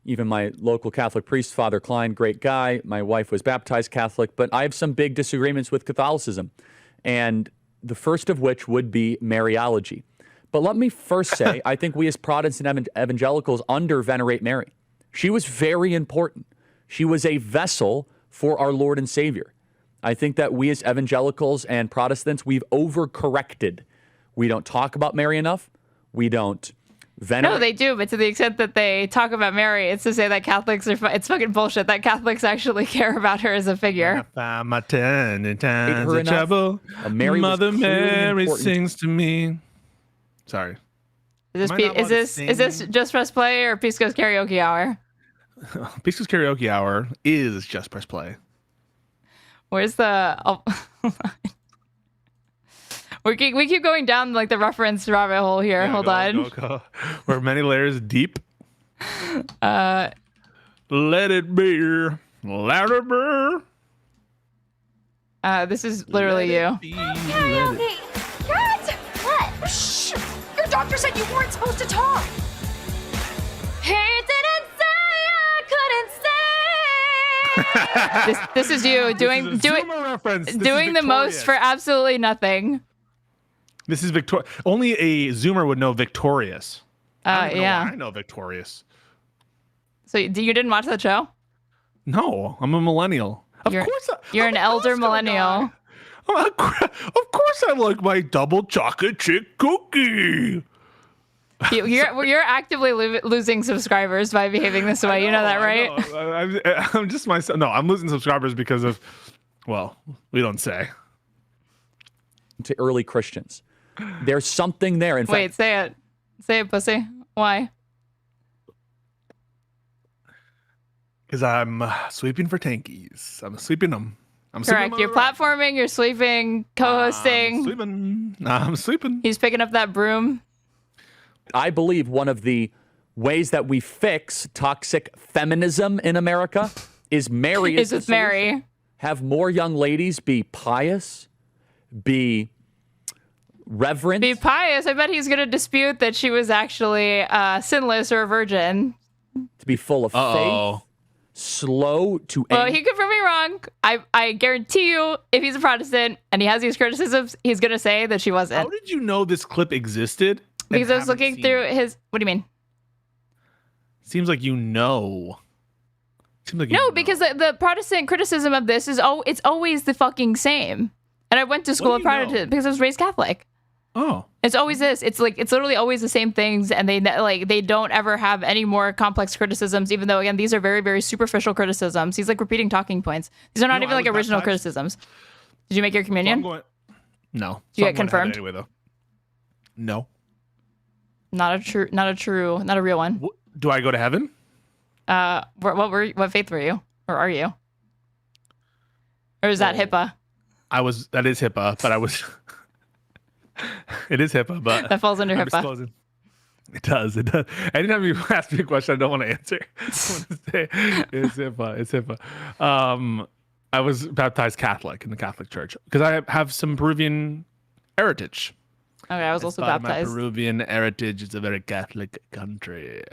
even my local Catholic priest, Father Klein, great guy. My wife was baptized Catholic, but I have some big disagreements with Catholicism. And the first of which would be Mariology. But let me first say, I think we as Protestant evangelicals under-venerate Mary. She was very important. She was a vessel for our Lord and Savior. I think that we as evangelicals and Protestants, we've overcorrected. We don't talk about Mary enough. We don't venerate. No, they do, but to the extent that they talk about Mary, it's to say that Catholics are it's fucking bullshit. That Catholics actually care about her as a figure. My 10 times of trouble. Mother Mary sings to me. Sorry. Is this Just Press Play or Pisco's Karaoke Hour? Pisco's Karaoke Hour is Just Press Play. Where's the? Oh. We keep going down like the reference rabbit hole here. Yeah, Hold on. Go. We're many layers deep. Let it be. Louder burr. This is literally you. Karaoke. What? What? Shh. Your doctor said you weren't supposed to talk. He didn't say I couldn't say. This is you doing the most for absolutely nothing. This is Victorious. Only a Zoomer would know Victorious. Yeah. I know Victorious. So you didn't watch that show? No, I'm a millennial. You're an elder millennial. Of course I like my double chocolate chip cookie. You're actively losing subscribers by behaving this way. You know that, right? I'm just myself. No, I'm losing subscribers because of, well, we don't say. To early Christians. There's something there. In fact, say it. Say it, pussy. Why? Because I'm sweeping for tankies. I'm sweeping them. Correct. You're platforming, you're sweeping, co-hosting. I'm sweeping. He's picking up that broom. I believe one of the ways that we fix toxic feminism in America is Mary. Is with Mary. Have more young ladies be pious, be reverent. Be pious. I bet he's going to dispute that she was actually sinless or a virgin. To be full of faith. Slow to anger. Well, he could prove me wrong. I guarantee you, if he's a Protestant and he has these criticisms, he's going to say that she wasn't. How did you know this clip existed? Because I was looking through his... What do you mean? Seems like you know. Because the Protestant criticism of this is it's always the fucking same. And I went to school of Protestant because I was raised Catholic. Oh. It's always this. It's literally always the same things, and they don't ever have any more complex criticisms, even though, again, these are very, very superficial criticisms. He's like repeating talking points. These are not even like original criticisms. Did you make your communion? No. Did you get confirmed? Anyway, though. No. Not a real one. Do I go to heaven? What faith were you? Or are you? Or is that HIPAA? That is HIPAA, but I was It is HIPAA, but that falls under I'm HIPAA. Disclosing. It does. It does. Anytime you ask me a question I don't want to answer, it's HIPAA. It's HIPAA. I was baptized Catholic in the Catholic Church because I have some Peruvian heritage. Okay, I was also baptized. My Peruvian heritage is a very Catholic country.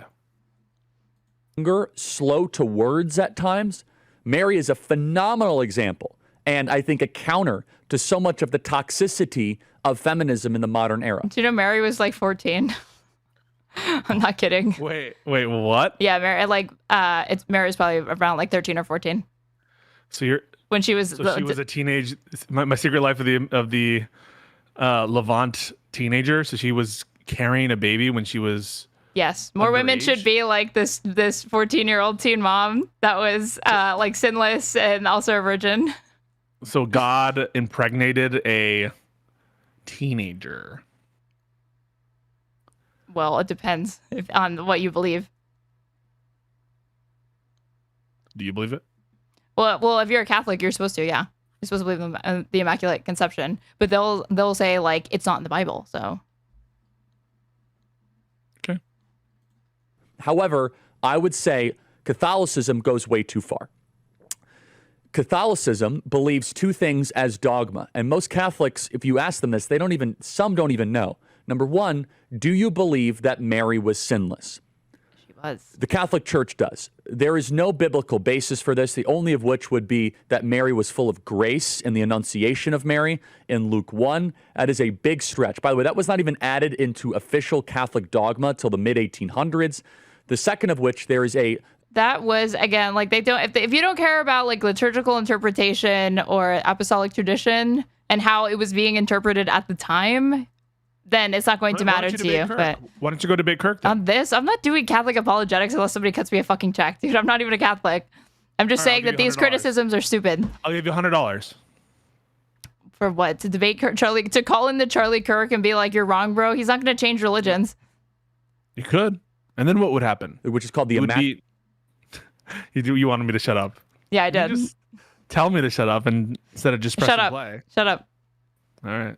Slow to words at times. Mary is a phenomenal example, and I think a counter to so much of the toxicity of feminism in the modern era. Do you know Mary was like 14? I'm not kidding. Wait, what? Yeah, Mary's probably around like 13 or 14. So you're when she was. So she was a teenage. My Secret Life of the Levant teenager. So she was carrying a baby when she was. Yes, more women should be like this 14-year-old teen mom that was like sinless and also a virgin. So God impregnated a teenager. Well, it depends on what you believe. Do you believe it? Well, if you're a Catholic, you're supposed to, yeah. You're supposed to believe in the Immaculate Conception, but they'll say like it's not in the Bible, so. Okay. However, I would say Catholicism goes way too far. Catholicism believes two things as dogma, and most Catholics, if you ask them this, some don't even know. Number one, do you believe that Mary was sinless? She was. The Catholic Church does. There is no biblical basis for this, the only of which would be that Mary was full of grace in the Annunciation of Mary in Luke 1. That is a big stretch. By the way, that was not even added into official Catholic dogma till the mid-1800s. The second of which, there is a... That was, again, like if you don't care about like liturgical interpretation or apostolic tradition and how it was being interpreted at the time, then it's not going to matter to you. But why don't you go debate Kirk then? On this, I'm not doing Catholic apologetics unless somebody cuts me a fucking check, dude. I'm not even a Catholic. I'm just saying that these criticisms are stupid. I'll give you $100. For what? To debate Charlie, to call in the Charlie Kirk and be like, you're wrong, bro? He's not going to change religions. You could. And then what would happen? Which is called the You wanted me to shut up. Yeah, I did. Just tell me to shut up instead of just pressing play. Shut up. All right.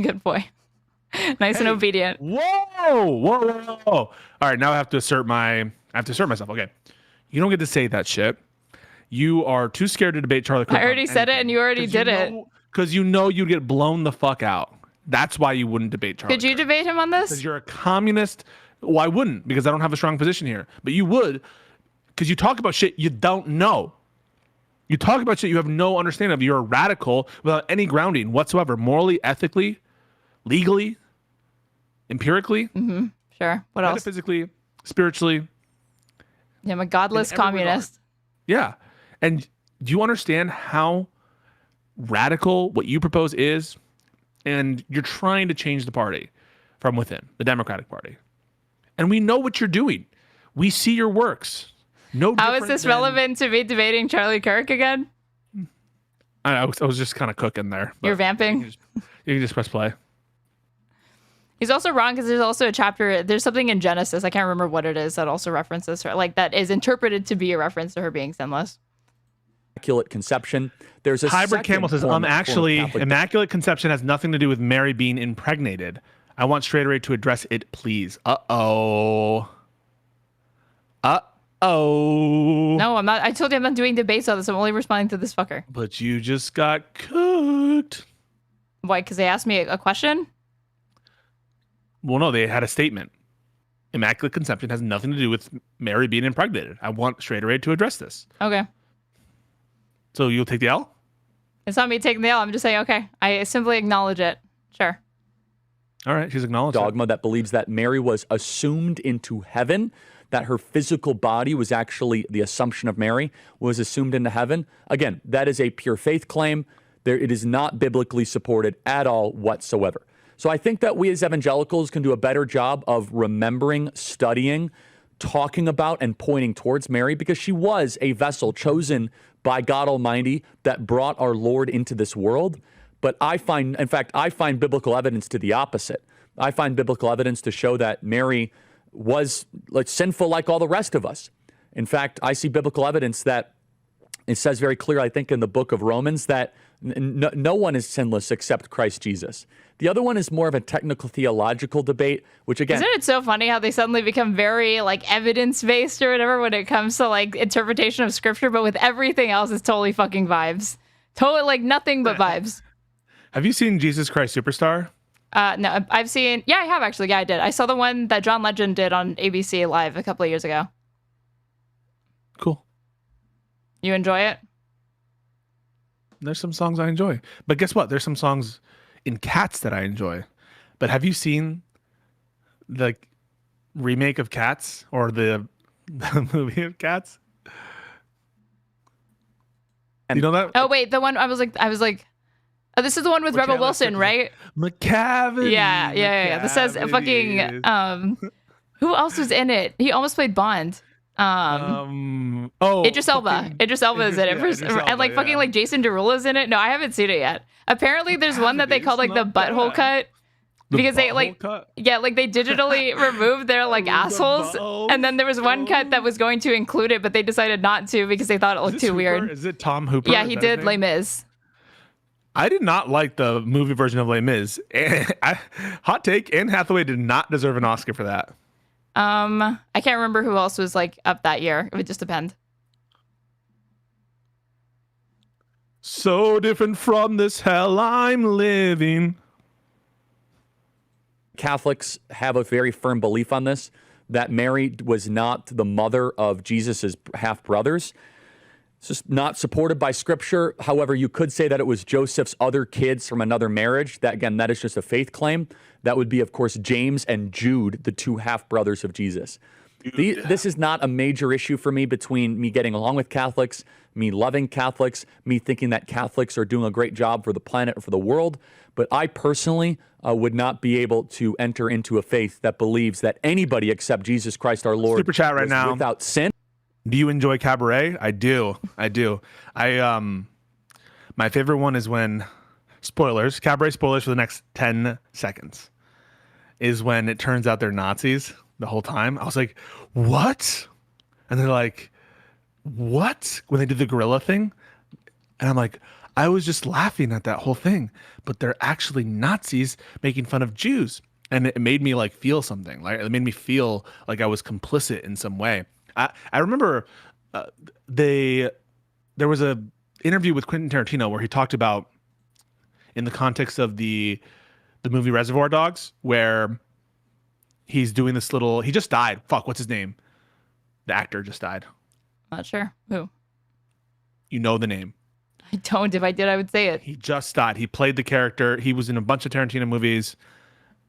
Good boy. Nice and obedient. Whoa. All right, now I have to assert myself. Okay. You don't get to say that shit. You are too scared to debate Charlie Kirk. I already said it and you already did it. Because you know you'd get blown the fuck out. That's why you wouldn't debate Charlie Could you debate him on this? Because you're a communist. Well, I wouldn't, because I don't have a strong position here. But you would, because you talk about shit you don't know. You talk about shit you have no understanding of. You're a radical without any grounding whatsoever, morally, ethically, legally, empirically. Mm-hmm. Sure. What else? Metaphysically, spiritually. Yeah, I'm a godless communist. Yeah. And do you understand how radical what you propose is? And you're trying to change the party from within, the Democratic Party. And we know what you're doing. We see your works. How is this relevant to me debating Charlie Kirk again? I was just kind of cooking there. You're vamping? You can just press play. He's also wrong because there's also a chapter, there's something in Genesis, I can't remember what it is, that also references her, like that is interpreted to be a reference to her being sinless. Immaculate Conception. There's a Hybrid Camel says, actually, Immaculate Conception has nothing to do with Mary being impregnated. I want Straighterade to address it, please. Uh-oh. No, I'm not. I told you I'm not doing debates on this. I'm only responding to this fucker. But you just got cooked. Why? Because they asked me a question? Well, no, they had a statement. Immaculate Conception has nothing to do with Mary being impregnated. I want Straighterade to address this. Okay. So you'll take the L? It's not me taking the L. I'm just saying, okay. I simply acknowledge it. Sure. All right, she's acknowledged dogma that believes that Mary was assumed into heaven, that her physical body was actually the assumption of Mary, was assumed into heaven. Again, that is a pure faith claim. It is not biblically supported at all whatsoever. So I think that we as evangelicals can do a better job of remembering, studying, talking about, and pointing towards Mary, because she was a vessel chosen by God Almighty that brought our Lord into this world. But I find biblical evidence to the opposite. I find biblical evidence to show that Mary was like sinful like all the rest of us. In fact, I see biblical evidence that it says very clear, I think, in the book of Romans, that No one is sinless except Christ Jesus. The other one is more of a technical theological debate, which again... Isn't it so funny how they suddenly become very like evidence-based or whatever when it comes to like interpretation of scripture, but with everything else it's totally fucking vibes. Totally like nothing but vibes. Have you seen Jesus Christ Superstar? No, I've seen... Yeah, I have actually. Yeah, I did. I saw the one that John Legend did on ABC Live a couple of years ago. Cool. You enjoy it? There's some songs I enjoy. But guess what? There's some songs in Cats that I enjoy. But have you seen the remake of Cats or the movie of Cats? You know that? Oh wait, the one I was like, oh, this is the one with Rebel Wilson, right? McCavity. Yeah. This says fucking who else was in it? He almost played Bond. Idris Elba. Idris Elba is in it. And like fucking like Jason Derulo's in it. No, I haven't seen it yet. Apparently there's one that they called like the butthole cut. Because they like like they digitally removed their like assholes, and then there was one cut that was going to include it, but they decided not to because they thought it looked too weird. Is it Tom Hooper? Yeah, he did Les Mis. I did not like the movie version of Les Mis. Hot take: Anne Hathaway did not deserve an Oscar for that. I can't remember who else was like up that year. It would just depend. So different from this hell I'm living. Catholics have a very firm belief on this, that Mary was not the mother of Jesus's half-brothers. It's just not supported by scripture. However, you could say that it was Joseph's other kids from another marriage. That, again, that is just a faith claim. That would be, of course, James and Jude, the two half-brothers of Jesus. This is not a major issue for me between me getting along with Catholics, me loving Catholics, me thinking that Catholics are doing a great job for the planet or for the world. But I personally would not be able to enter into a faith that believes that anybody except Jesus Christ our Lord Super chat right now. Without sin. Do you enjoy Cabaret? I do. My favorite one is when Cabaret spoilers for the next 10 seconds, is when it turns out they're Nazis the whole time. I was like, what? And they're like, what? When they did the gorilla thing. And I'm like, I was just laughing at that whole thing, but they're actually Nazis making fun of Jews. And it made me like feel something. Like it made me feel like I was complicit in some way. I remember there was a interview with Quentin Tarantino where he talked about, in the context of the movie Reservoir Dogs, where he's doing this little, he just died. Fuck, what's his name? The actor just died. Not sure. Who? You know the name. I don't. If I did, I would say it. He just died. He played the character. He was in a bunch of Tarantino movies.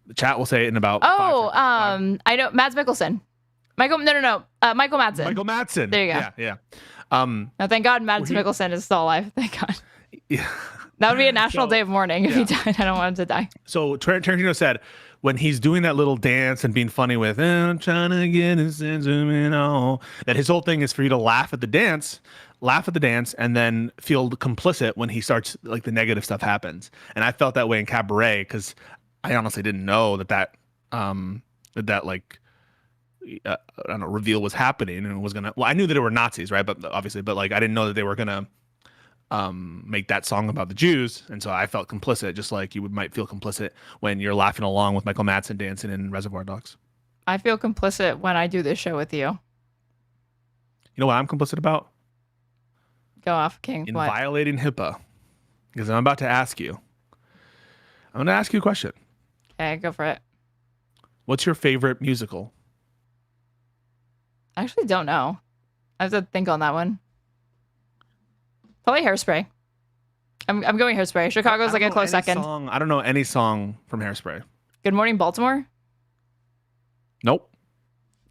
The chat will say it in about I know. Mads Mikkelsen. Michael Madsen. Michael Madsen. There you go. Yeah. No, thank God Mads Mikkelsen is still alive. Thank God. Yeah. That would be a national day of mourning if he died. I don't want him to die. So Tarantino said, when he's doing that little dance and being funny with, I'm trying to get a sentiment on, that his whole thing is for you to laugh at the dance, and then feel complicit when he starts, like, the negative stuff happens. And I felt that way in Cabaret because I honestly didn't know that reveal was happening and it was gonna. Well, I knew that it were Nazis, right? But obviously, like I didn't know that they were gonna make that song about the Jews, and so I felt complicit, just like you might feel complicit when you're laughing along with Michael Madsen dancing in Reservoir Dogs. I feel complicit when I do this show with you. You know what I'm complicit about? Go off, King. In violating HIPAA, because I'm about to ask you. I'm going to ask you a question. Okay, go for it. What's your favorite musical? I actually don't know. I have to think on that one. Probably Hairspray. I'm going Hairspray. Chicago's like a close second. I don't know any song from Hairspray. Good Morning Baltimore? Nope.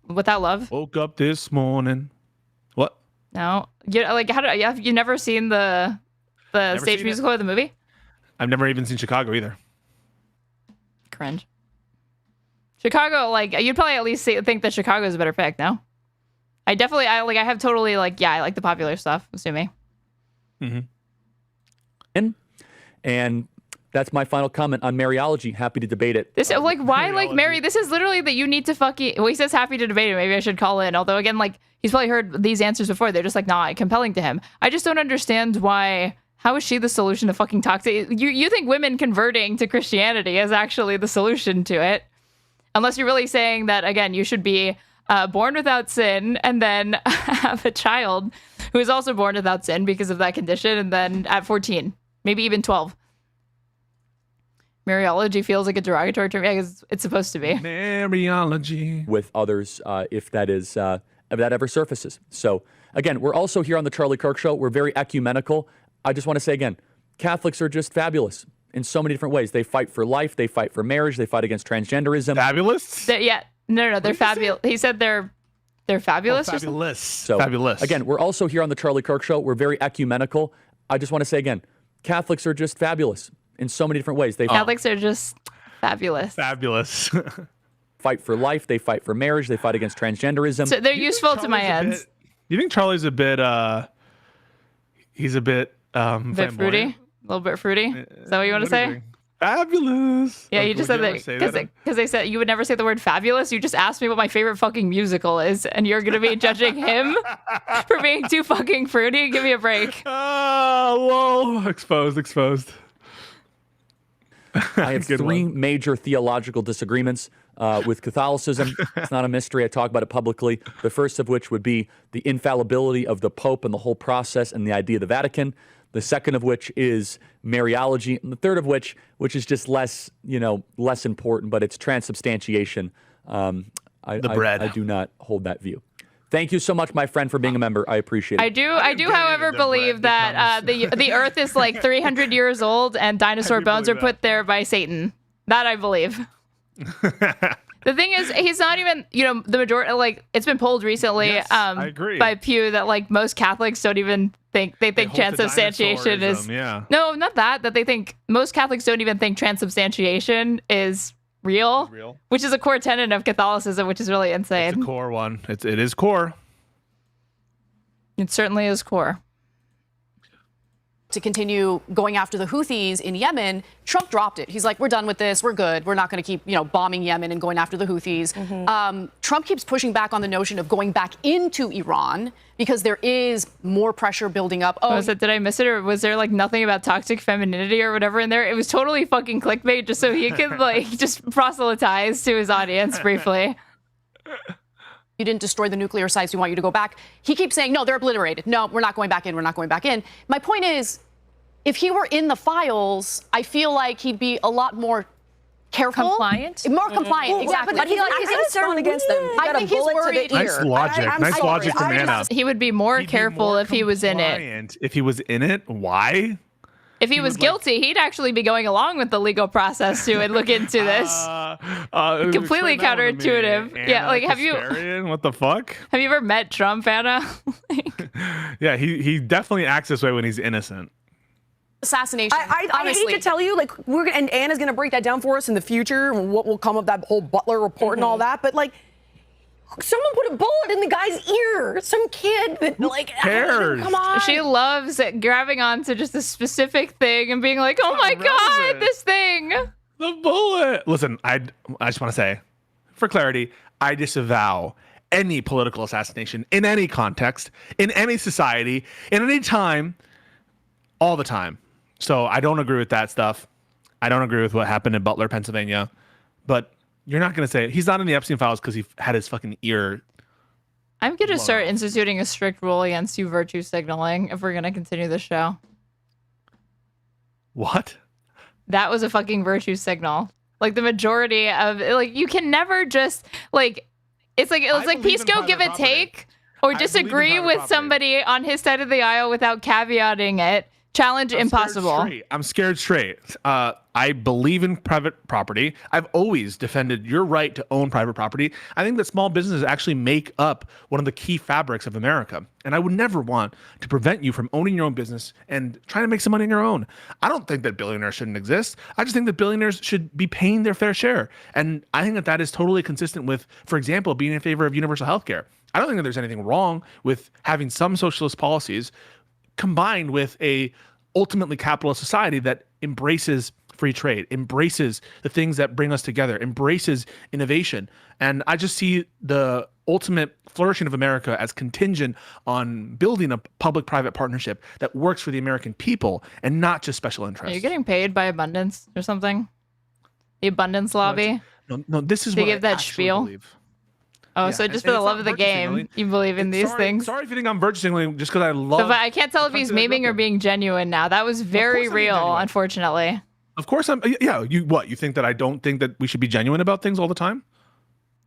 Without Love? Woke up this morning. What? No. Have you never seen the stage musical or the movie? I've never even seen Chicago either. Cringe. Chicago, you'd probably at least think that Chicago is a better pick, no? I like the popular stuff, assuming. Mm-hmm. And that's my final comment on Mariology. Happy to debate it. This why like Mary? This is literally that you need to fucking. Well, he says happy to debate it. Maybe I should call in. Although again, he's probably heard these answers before. They're just not compelling to him. I just don't understand How is she the solution to fucking toxic? You think women converting to Christianity is actually the solution to it? Unless you're really saying that, again, you should be born without sin and then have a child who is also born without sin because of that condition, and then at 14, maybe even 12. Mariology feels like a derogatory term. Yeah, because it's supposed to be. Mariology. With others, if that ever surfaces. So, again, we're also here on the Charlie Kirk Show. We're very ecumenical. I just want to say again, Catholics are just fabulous in so many different ways. They fight for life. They fight for marriage. They fight against transgenderism. Fabulous? No, they're fabulous. He said they're fabulous. Oh, fabulous. So, fabulous. Again, we're also here on the Charlie Kirk Show. We're very ecumenical. I just want to say again, Catholics are just fabulous in so many different ways. Catholics are just fabulous. Fabulous. Fight for life. They fight for marriage. They fight against transgenderism. So they're useful to my ends. You think Charlie's a bit? He's a bit. Bit fruity. A little bit fruity. Is that what you want to say? Fabulous. Yeah, you just said that because they said you would never say the word fabulous. You just asked me what my favorite fucking musical is, and you're gonna be judging him for being too fucking fruity. Give me a break. Oh, whoa! Exposed. I have three major theological disagreements with Catholicism. It's not a mystery. I talk about it publicly. The first of which would be the infallibility of the Pope and the whole process and the idea of the Vatican. The second of which is Mariology. And the third of which is just less important, but it's transubstantiation. I do not hold that view. Thank you so much, my friend, for being a member. I appreciate it. I do, however, believe that the Earth is like 300 years old and dinosaur bones are put there by Satan. That I believe. The thing is, he's not even, the majority, like, it's been polled recently I agree. by Pew that, like, most Catholics don't even think, they think transubstantiation is, no, not that they think, most Catholics don't even think transubstantiation is real, which is a core tenet of Catholicism, which is really insane. It's a core one. It is core. It certainly is core. To continue going after the Houthis in Yemen, Trump dropped it. He's like, we're done with this. We're good. We're not going to keep, bombing Yemen and going after the Houthis. Mm-hmm. Trump keeps pushing back on the notion of going back into Iran because there is more pressure building up. Did I miss it? Or was there like nothing about toxic femininity or whatever in there? It was totally fucking clickbait just so he could like just proselytize to his audience briefly. You didn't destroy the nuclear sites. We want you to go back. He keeps saying, no, they're obliterated. No, we're not going back in. We're not going back in. My point is, if he were in the files, I feel like he'd be a lot more careful. Compliant? More compliant, exactly. But he's concerned against them. I think he's worried. Nice logic. Nice logic from Anna. He would be more careful if he was in it. If he was in it, why? If he was guilty, he'd actually be going along with the legal process to look into this. Completely counterintuitive. Yeah, like have Kasparian? You? What the fuck? Have you ever met Trump, Anna? Yeah, he definitely acts this way when he's innocent. Assassination. I hate to tell you, like and Anna's going to break that down for us in the future, and what will come of that whole Butler report and all that. But like, someone put a bullet in the guy's ear. Some kid that like cares. Come on. She loves grabbing onto just a specific thing and being like, "Oh my god, this thing." The bullet. Listen, I just want to say, for clarity, I disavow any political assassination in any context, in any society, in any time, all the time. So I don't agree with that stuff. I don't agree with what happened in Butler, Pennsylvania. But you're not going to say he's not in the Epstein files because he had his fucking ear. I'm going to start instituting a strict rule against you virtue signaling if we're going to continue the show. What? That was a fucking virtue signal. Like the majority of you can never just it's like Pisco give and take or disagree with somebody on his side of the aisle without caveating it. Challenge impossible. I'm scared straight. I believe in private property. I've always defended your right to own private property. I think that small businesses actually make up one of the key fabrics of America. And I would never want to prevent you from owning your own business and trying to make some money on your own. I don't think that billionaires shouldn't exist. I just think that billionaires should be paying their fair share. And I think that that is totally consistent with, for example, being in favor of universal health care. I don't think that there's anything wrong with having some socialist policies combined with a ultimately capitalist society that embraces free trade, embraces the things that bring us together, embraces innovation. And I just see the ultimate flourishing of America as contingent on building a public-private partnership that works for the American people and not just special interests. Are you getting paid by Abundance or something? The Abundance Lobby? No, this is to what give that I spiel. Believe. Oh, so just for the love of the game, you believe in these things? Sorry if you think I'm virtue signaling just because I love. So, but I can't tell if he's memeing or being genuine now. That was very real, unfortunately. Of course I'm. Yeah. You think that I don't think that we should be genuine about things all the time?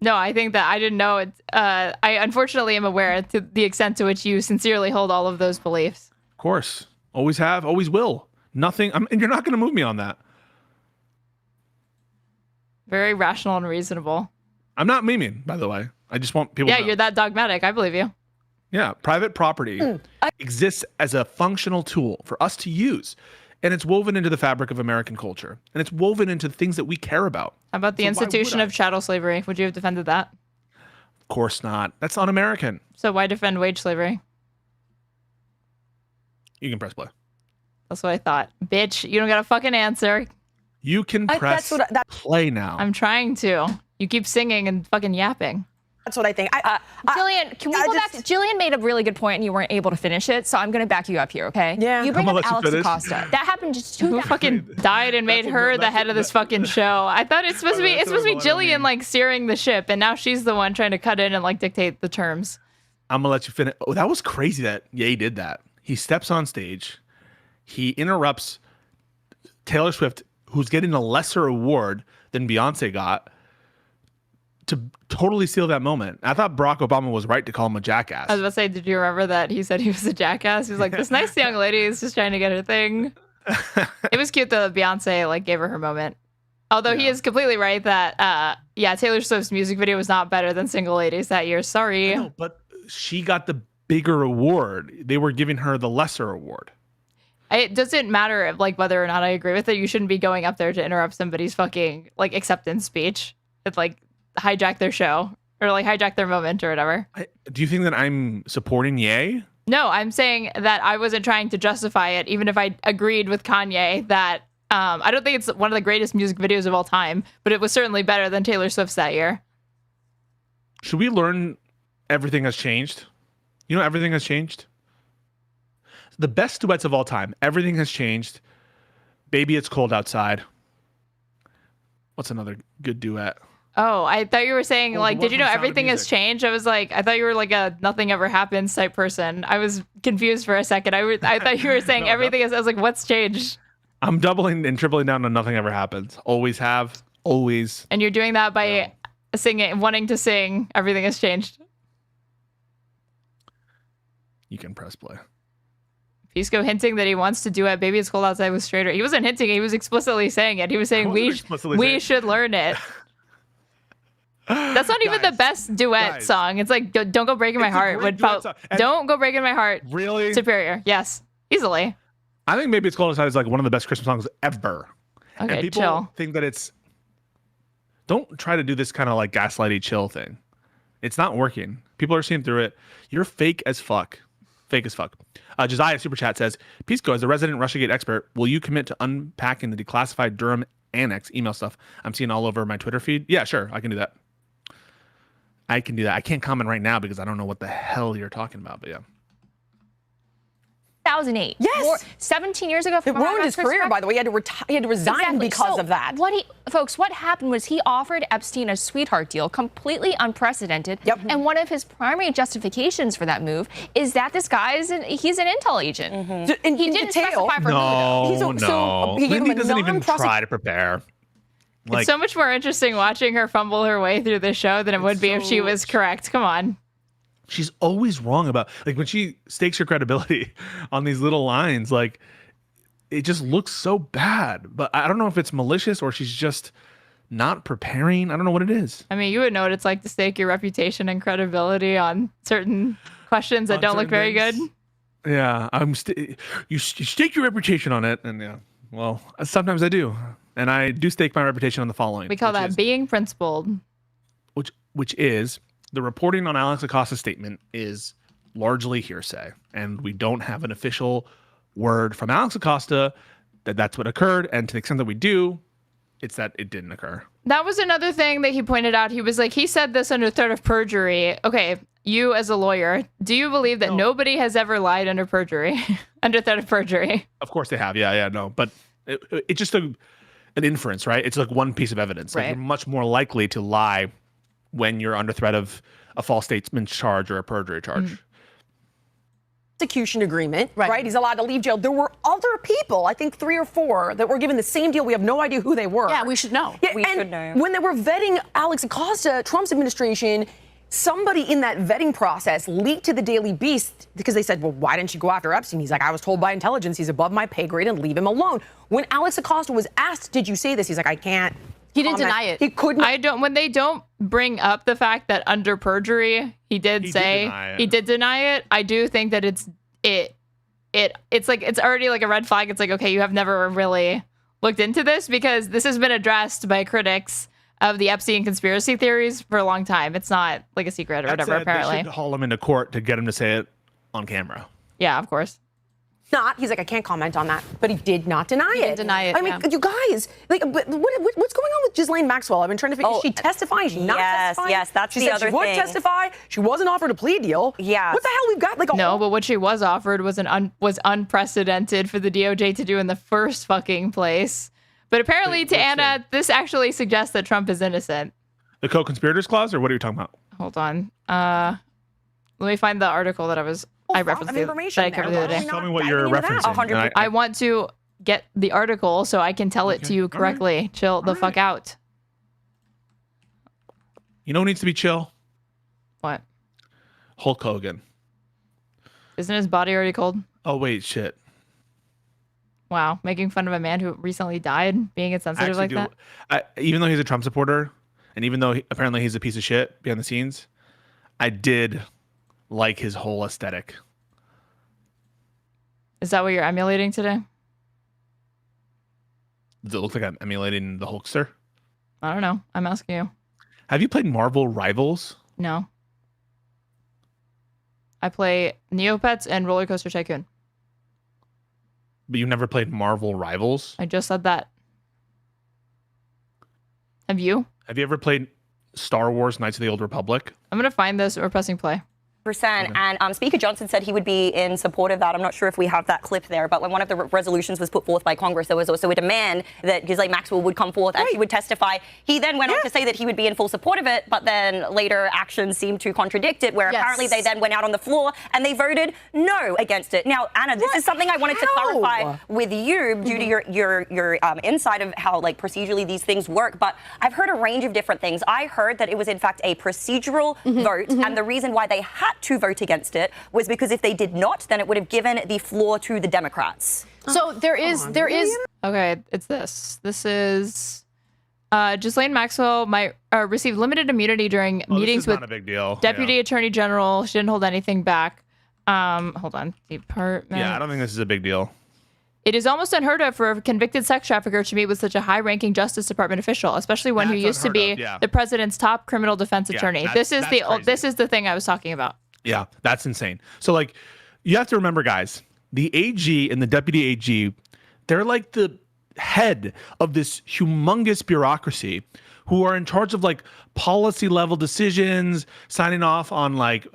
No, I think that I didn't know it. I unfortunately am aware to the extent to which you sincerely hold all of those beliefs. Of course. Always have, always will. Nothing. And you're not going to move me on that. Very rational and reasonable. I'm not memeing, by the way. I just want people to know. You're that dogmatic. I believe you. Yeah. Private property exists as a functional tool for us to use. And it's woven into the fabric of American culture. And it's woven into things that we care about. How about the institution of chattel slavery? Would you have defended that? Of course not. That's un-American. So why defend wage slavery? You can press play. That's what I thought. Bitch, you don't got a fucking answer. You can press play now. I'm trying to. You keep singing and fucking yapping. That's what I think. Jillian, can we go back to Jillian made a really good point and you weren't able to finish it, so I'm going to back you up here, okay? Yeah. You bring up Alex Acosta. That happened just Who fucking died and made her the head of this fucking show? I thought it's supposed to be Jillian like steering the ship, and now she's the one trying to cut in and like dictate the terms. I'm gonna let you finish. Oh, that was crazy that Ye did that. He steps on stage, he interrupts Taylor Swift, who's getting a lesser award than Beyonce got, to totally steal that moment. I thought Barack Obama was right to call him a jackass. I was about to say, did you remember that he said he was a jackass? He was like, this nice young lady is just trying to get her thing. It was cute that Beyonce like gave her moment. Although he is completely right that, Taylor Swift's music video was not better than Single Ladies that year. Sorry. I know, but she got the bigger award. They were giving her the lesser award. It doesn't matter if, like, whether or not I agree with it. You shouldn't be going up there to interrupt somebody's fucking like acceptance speech. It's like hijack their show or like hijack their moment or whatever. Do you think that I'm supporting Ye? No, I'm saying that I wasn't trying to justify it, even if I agreed with Kanye that I don't think it's one of the greatest music videos of all time, but it was certainly better than Taylor Swift's that year. Should we learn Everything Has Changed? You know, Everything Has Changed? The best duets of all time. Everything Has Changed. Baby, It's Cold Outside. What's another good duet? Oh, I thought you were saying, like, did you know Everything Has Changed? I was like, I thought you were like a Nothing Ever Happens type person. I was confused for a second. I thought you were saying Everything is. I was like, what's changed? I'm doubling and tripling down on Nothing Ever Happens. Always have, always. And you're doing that by singing, wanting to sing Everything Has Changed. You can press play. Pisco hinting that he wants to do it. Baby, It's Cold Outside with Straighterade. He wasn't hinting. He was explicitly saying it. He was saying we should learn it. That's not even the best duet song. It's like Don't Go Breaking My Heart. Don't Go Breaking My Heart. Really? Superior. Yes. Easily. I think Maybe It's Cold Outside is like one of the best Christmas songs ever. Okay, and people chill. think that it's... Don't try to do this kind of like gaslighty chill thing. It's not working. People are seeing through it. You're fake as fuck. Fake as fuck. Josiah Super Chat says, Pisco, as a resident Russiagate expert, will you commit to unpacking the declassified Durham Annex email stuff I'm seeing all over my Twitter feed? Yeah, sure. I can do that. I can't comment right now because I don't know what the hell you're talking about, but yeah. 2008. Yes. 17 years ago. It ruined his career, by the way. He had to resign because of that. What happened was he offered Epstein a sweetheart deal, completely unprecedented. Yep. And one of his primary justifications for that move is that this guy he's an intel agent. Mm-hmm. And he didn't specify for who. No. Lindy doesn't even try to prepare. It's so much more interesting watching her fumble her way through the show than it would be if she was correct. Come on. She's always wrong about, like, when she stakes her credibility on these little lines, like, it just looks so bad. But I don't know if it's malicious or she's just not preparing. I don't know what it is. I mean, you would know what it's like to stake your reputation and credibility on certain questions that don't look very good. Yeah, you stake your reputation on it, and yeah, well, sometimes I do, and I do stake my reputation on the following. We call that being principled. Which is the reporting on Alex Acosta's statement is largely hearsay, and we don't have an official word from Alex Acosta that that's what occurred. And to the extent that we do, it's that it didn't occur. That was another thing that he pointed out. He was like, he said this under threat of perjury. Okay, you as a lawyer, do you believe that nobody has ever lied under perjury, under threat of perjury? Of course they have. Yeah, no. But it's just an inference, right? It's like one piece of evidence. Like, Right. you're much more likely to lie when you're under threat of a false statement charge or a perjury charge. Execution agreement, right? He's allowed to leave jail. There were other people, I think 3 or 4, that were given the same deal. We have no idea who they were. Yeah, we should know. Yeah, We and should know. when they were vetting Alex Acosta, Trump's administration, somebody in that vetting process leaked to the Daily Beast because they said, well, why didn't you go after Epstein? He's like, I was told by intelligence he's above my pay grade and leave him alone. When Alex Acosta was asked, did you say this? He's like, I can't. He didn't deny it. He couldn't. When they don't bring up the fact that under perjury, he did deny it. I do think that it's like, it's already like a red flag. It's like, okay, you have never really looked into this, because this has been addressed by critics of the Epstein conspiracy theories for a long time. It's not like a secret or whatever, apparently. They should haul him into court to get him to say it on camera. Yeah, of course. He's like, I can't comment on that, but he did not deny it. He didn't deny it, I mean, you guys, like, but what's going on with Ghislaine Maxwell? I've been trying to figure. Is she testifying? Is she not testifying? Yes, that's she the said other she would thing. testify. She wasn't offered a plea deal. Yeah. What the hell? We've got like a but what she was offered was was unprecedented for the DOJ to do in the first fucking place. But apparently, to Anna, this actually suggests that Trump is innocent. The co-conspirators clause, or what are you talking about? Hold on. Let me find the article that I referenced that I covered the other day. Tell me what you're referencing. I want to get the article so I can tell it to you correctly. Right. Chill the fuck out. You know who needs to be chill? What? Hulk Hogan. Isn't his body already cold? Oh, wait, shit. Wow. Making fun of a man who recently died, being insensitive like that? Even though he's a Trump supporter, and even though apparently he's a piece of shit behind the scenes, I did like his whole aesthetic. Is that what you're emulating today? Does it look like I'm emulating the Hulkster? I don't know. I'm asking you. Have you played Marvel Rivals? No. I play Neopets and Roller Coaster Tycoon. But you've never played Marvel Rivals? I just said that. Have you? Have you ever played Star Wars Knights of the Old Republic? I'm going to find this. We're pressing play. And Speaker Johnson said he would be in support of that. I'm not sure if we have that clip there, but when one of the resolutions was put forth by Congress, there was also a demand that Ghislaine Maxwell would come forth and she would testify. He then went on to say that he would be in full support of it, but then later actions seemed to contradict it, where apparently they then went out on the floor and they voted no against it. Now, Anna, this is something I wanted to clarify with you due to your insight of how, like, procedurally these things work, but I've heard a range of different things. I heard that it was in fact a procedural vote, and the reason why they had to vote against it was because if they did not, then it would have given the floor to the Democrats. So there is. Okay, it's this. This is Ghislaine Maxwell might receive limited immunity during meetings with not a big deal. Deputy Attorney General. She didn't hold anything back. Hold on. Department. Yeah, I don't think this is a big deal. It is almost unheard of for a convicted sex trafficker to meet with such a high-ranking Justice Department official, especially one who used to be the president's top criminal defense attorney. This is the thing I was talking about. Yeah, that's insane. So, like, you have to remember, guys, the AG and the deputy AG, they're like the head of this humongous bureaucracy who are in charge of, like, policy level decisions, signing off on like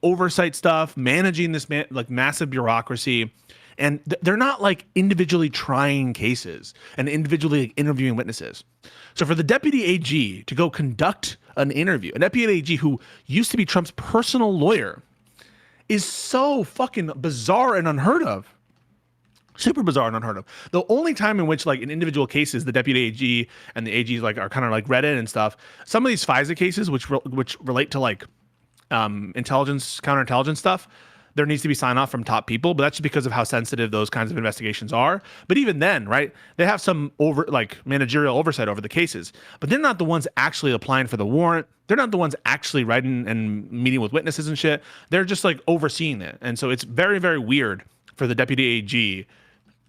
oversight stuff, managing this massive bureaucracy. And they're not like individually trying cases and individually interviewing witnesses. So for the deputy AG to go conduct an interview, a deputy AG who used to be Trump's personal lawyer, is so fucking bizarre and unheard of. Super bizarre and unheard of. The only time in which, like, in individual cases, the deputy AG and the AGs like are kind of like read in and stuff. Some of these FISA cases, which relate to like intelligence, counterintelligence stuff, there needs to be sign off from top people, but that's just because of how sensitive those kinds of investigations are. But even then, right, they have some managerial oversight over the cases, but they're not the ones actually applying for the warrant. They're not the ones actually writing and meeting with witnesses and shit. They're just like overseeing it. And so it's very, very weird for the deputy AG,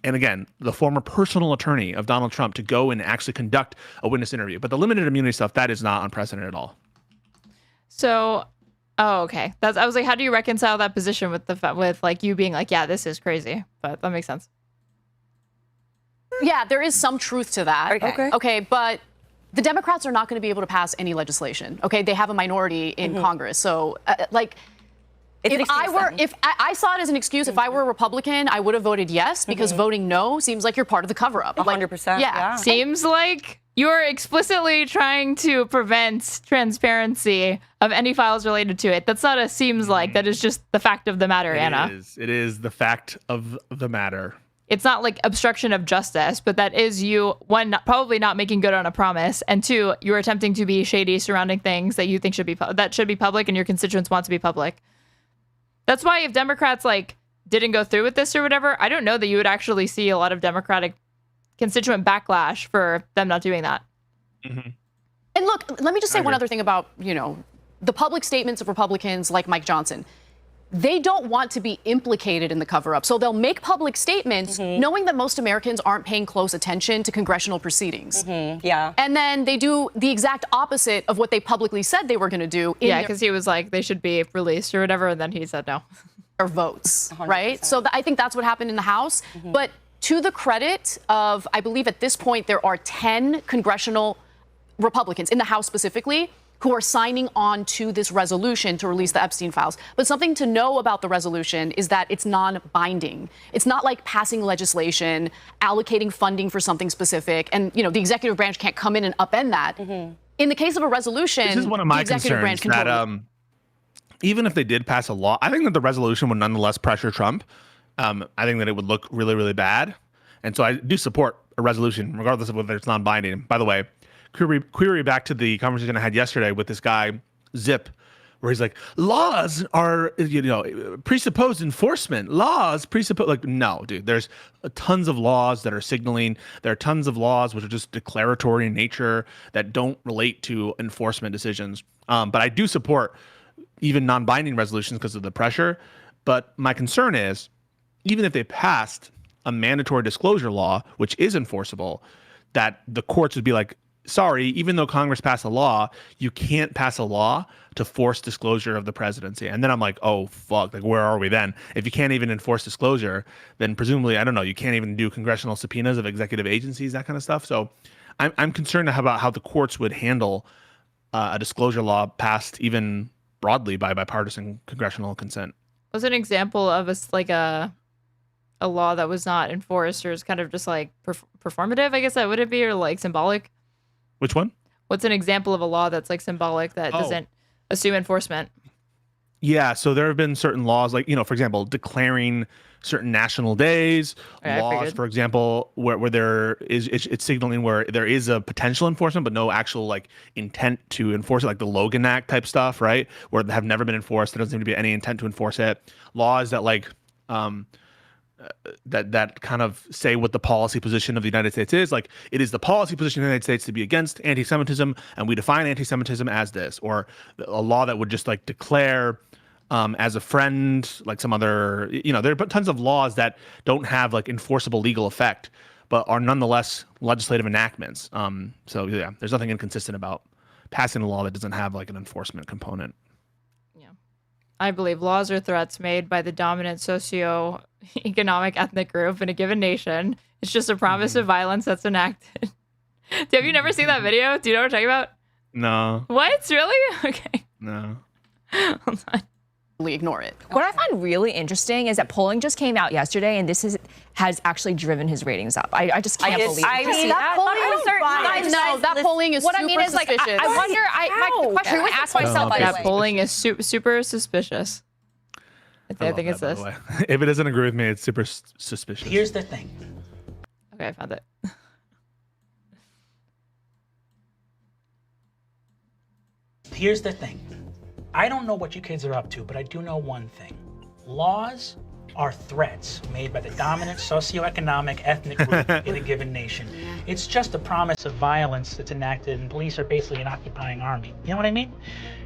and again, the former personal attorney of Donald Trump, to go and actually conduct a witness interview. But the limited immunity stuff, that is not unprecedented at all. So, okay. I was like, how do you reconcile that position with like you being like, yeah, this is crazy, but that makes sense. Yeah, there is some truth to that. Okay. Okay, but the Democrats are not going to be able to pass any legislation. Okay, they have a minority in Congress, so if I saw it as an excuse, if I were a Republican, I would have voted yes, because voting no seems like you're part of the cover-up. 100%. Yeah. Seems like you're explicitly trying to prevent transparency of any files related to it. That's not a seems like. That is just the fact of the matter, Anna. It is the fact of the matter. It's not like obstruction of justice, but that is you, one, probably not making good on a promise, and two, you're attempting to be shady surrounding things that you think should be public and your constituents want to be public. That's why if Democrats didn't go through with this or whatever, I don't know that you would actually see a lot of Democratic constituent backlash for them not doing that. And look, let me just say one other thing about, the public statements of Republicans like Mike Johnson. They don't want to be implicated in the cover-up. So they'll make public statements knowing that most Americans aren't paying close attention to congressional proceedings. Yeah. And then they do the exact opposite of what they publicly said they were going to do. Yeah, because he was like, they should be released or whatever, and then he said no. Or votes, right? So I think that's what happened in the House. But to the credit of, I believe at this point, there are 10 congressional Republicans, in the House specifically, who are signing on to this resolution to release the Epstein files. But something to know about the resolution is that it's non-binding. It's not like passing legislation, allocating funding for something specific, and the executive branch can't come in and upend that. In the case of a resolution, this is one of my concerns that even if they did pass a law, I think that the resolution would nonetheless pressure Trump. I think that it would look really, really bad. And so I do support a resolution, regardless of whether it's non-binding. By the way, query back to the conversation I had yesterday with this guy, Zip, where he's like, laws are, presupposed enforcement. Laws presuppose, no, dude, there's tons of laws that are signaling. There are tons of laws which are just declaratory in nature that don't relate to enforcement decisions. But I do support even non-binding resolutions because of the pressure. But my concern is, even if they passed a mandatory disclosure law, which is enforceable, that the courts would be like, sorry, even though Congress passed a law, you can't pass a law to force disclosure of the presidency. And then I'm like, oh, fuck, where are we then? If you can't even enforce disclosure, then presumably, I don't know, you can't even do congressional subpoenas of executive agencies, that kind of stuff. So I'm concerned about how the courts would handle a disclosure law passed even broadly by bipartisan congressional consent. Was an example of a law that was not enforced, or is kind of just performative, I guess that would it be, or symbolic? Which one? What's an example of a law that's symbolic that doesn't assume enforcement? Yeah, so there have been certain laws, for example, declaring certain national days, laws, for example, where there is, it's signaling where there is a potential enforcement, but no actual intent to enforce it, like the Logan Act type stuff, right? Where they have never been enforced. There doesn't seem to be any intent to enforce it. Laws that that kind of say what the policy position of the United States is. It is the policy position of the United States to be against anti-Semitism, and we define anti-Semitism as this. Or a law that would just declare as a friend, some other, there are tons of laws that don't have enforceable legal effect, but are nonetheless legislative enactments. So yeah, there's nothing inconsistent about passing a law that doesn't have an enforcement component. I believe laws are threats made by the dominant socio-economic ethnic group in a given nation. It's just a promise of violence that's enacted. Have you never seen that video? Do you know what I'm talking about? No. What? Really? Okay. No. Hold on. Ignore it. What I find really interesting is that polling just came out yesterday, and this has actually driven his ratings up. I just can't believe it. I mean, that polling is what super I mean is suspicious. I wonder. My question I ask myself that polling is super suspicious. I think it's this. If it doesn't agree with me, it's super suspicious. Here's the thing. Okay, I found it. Here's the thing. I don't know what you kids are up to, but I do know one thing. Laws are threats made by the dominant socioeconomic ethnic group in a given nation. It's just a promise of violence that's enacted, and police are basically an occupying army. You know what I mean?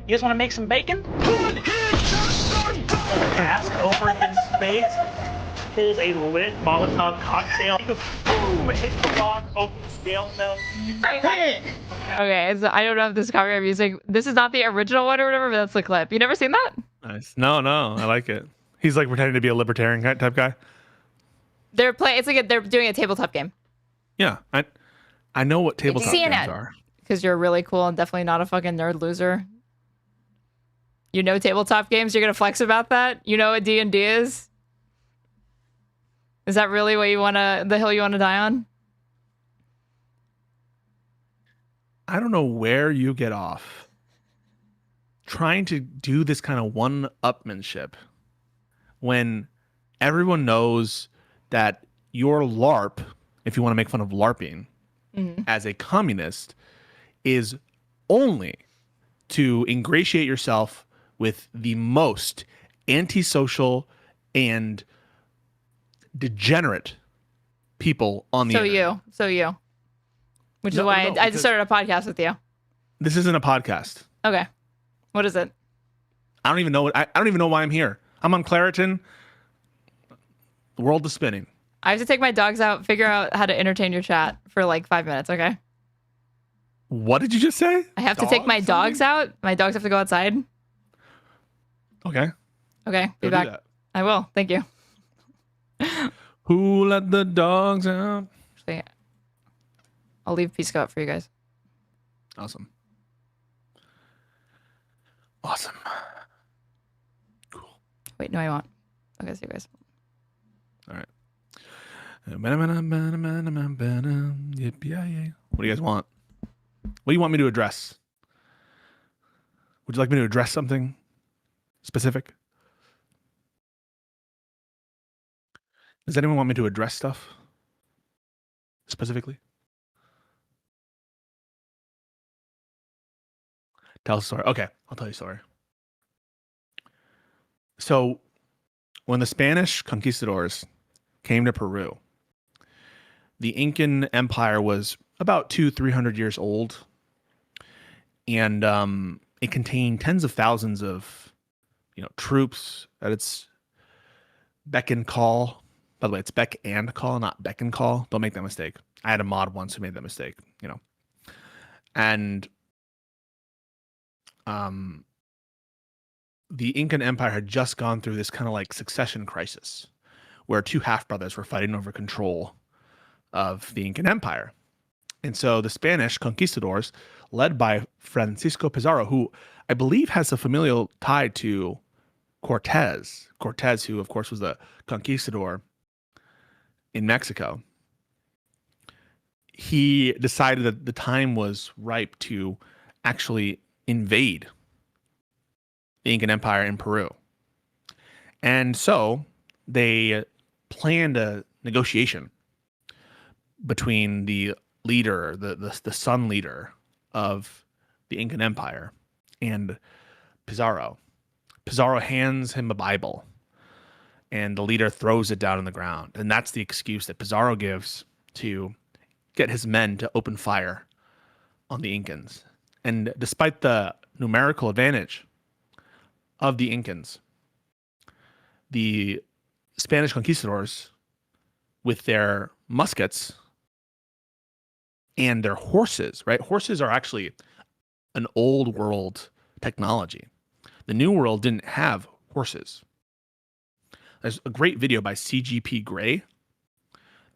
You guys want to make some bacon? Mask over his face, pulls a lit Molotov cocktail, boom, hits the rock, opens the scale nose. Okay, so I don't know if this is copyright music. This is not the original one or whatever, but that's the clip. You never seen that? Nice. No, I like it. He's pretending to be a libertarian type guy. They're playing. It's they're doing a tabletop game. Yeah, I know what tabletop games are. Because you're really cool and definitely not a fucking nerd loser. You know tabletop games? You're going to flex about that? You know what D&D is? Is that really what the hill you want to die on? I don't know where you get off trying to do this kind of one-upmanship when everyone knows that your LARP, if you want to make fun of LARPing, as a communist, is only to ingratiate yourself with the most antisocial and degenerate people on the internet. So you. Which is why I just started a podcast with you. This isn't a podcast. Okay. What is it? I don't even know I don't even know why I'm here. I'm on Claritin. The world is spinning. I have to take my dogs out, figure out how to entertain your chat for like 5 minutes, okay? What did you just say? I have to take my dogs out. My dogs have to go outside. Okay. Okay, be back. I will. Thank you. Who let the dogs out? Actually, I'll leave Pisco out for you guys. Awesome. Cool. Wait, no, I won't. Okay, see you guys. All right. What do you guys want? What do you want me to address? Would you like me to address something specific? Does anyone want me to address stuff specifically? Tell a story. Okay, I'll tell you a story. So, when the Spanish conquistadors came to Peru, the Incan Empire was about 200-300 years old, and it contained tens of thousands of, troops at its beck and call. By the way, it's beck and call, not beck and call. Don't make that mistake. I had a mod once who made that mistake, And the Incan Empire had just gone through this kind of like succession crisis where two half-brothers were fighting over control of the Incan Empire. And so the Spanish conquistadors, led by Francisco Pizarro, who I believe has a familial tie to Cortez, who of course was the conquistador in Mexico, he decided that the time was ripe to actually invade the Incan Empire in Peru. And so they planned a negotiation between the leader, the son leader of the Incan Empire, and Pizarro. Pizarro hands him a Bible, and the leader throws it down on the ground. And that's the excuse that Pizarro gives to get his men to open fire on the Incans. And despite the numerical advantage of the Incans, the Spanish conquistadors, with their muskets and their horses, right? Horses are actually an old world technology. The New World didn't have horses. There's a great video by CGP Grey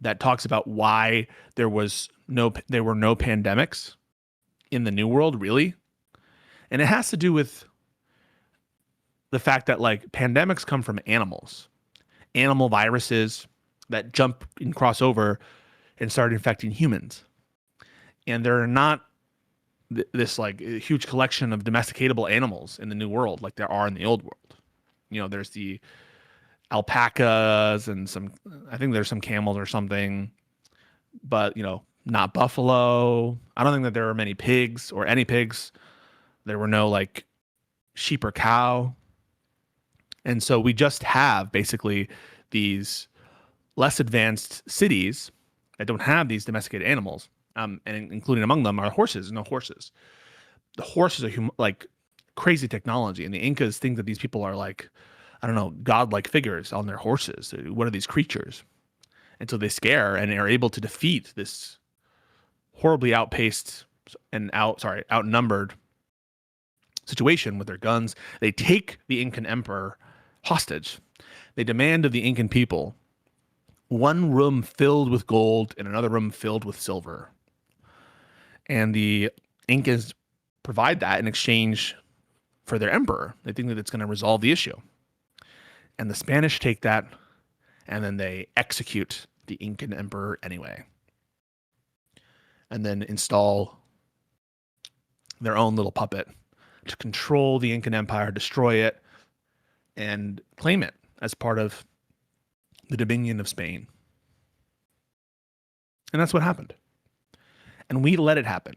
that talks about why there were no pandemics in the New World, really. And it has to do with the fact that like pandemics come from animals, animal viruses that jump and cross over and start infecting humans. And there are not this like huge collection of domesticatable animals in the New World like there are in the Old World. There's the alpacas and I think there's some camels or something, but not buffalo. I don't think that there are many pigs or any pigs. There were no like sheep or cow. And so we just have basically these less advanced cities that don't have these domesticated animals. And including among them are horses. No horses. The horses are like crazy technology. And the Incas think that these people are like, I don't know, godlike figures on their horses. What are these creatures? And so they scare and are able to defeat this horribly outpaced and outnumbered situation with their guns. They take the Incan emperor hostage. They demand of the Incan people one room filled with gold and another room filled with silver. And the Incas provide that in exchange for their emperor. They think that it's going to resolve the issue. And the Spanish take that and then they execute the Incan emperor anyway. And then install their own little puppet to control the Incan Empire, destroy it, and claim it as part of the Dominion of Spain. And that's what happened. And we let it happen.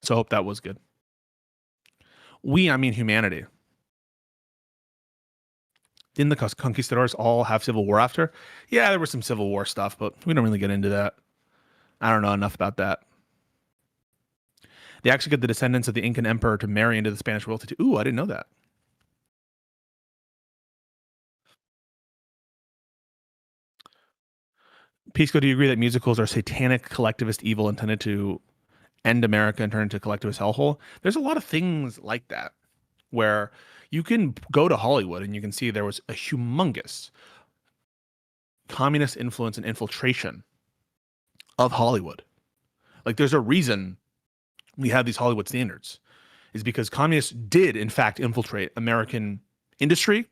So I hope that was good. We, I mean humanity. Didn't the conquistadors all have civil war after? Yeah, there was some civil war stuff, but we don't really get into that. I don't know enough about that. They actually get the descendants of the Incan emperor to marry into the Spanish royalty too. Ooh, I didn't know that. Pisco, do you agree that musicals are satanic collectivist evil intended to end America and turn into a collectivist hellhole? There's a lot of things like that where you can go to Hollywood and you can see there was a humongous communist influence and infiltration of Hollywood. Like there's a reason we have these Hollywood standards, is because communists did in fact infiltrate American industry,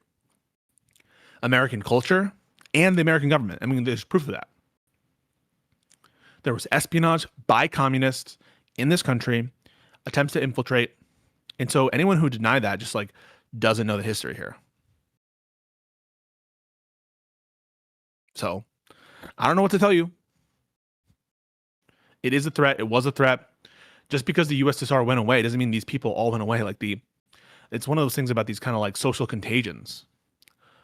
American culture, and the American government. I mean, there's proof of that. There was espionage by communists in this country, attempts to infiltrate. And so anyone who denied that just like doesn't know the history here. So I don't know what to tell you. It is a threat. It was a threat. Just because the USSR went away doesn't mean these people all went away. Like it's one of those things about these kind of like social contagions,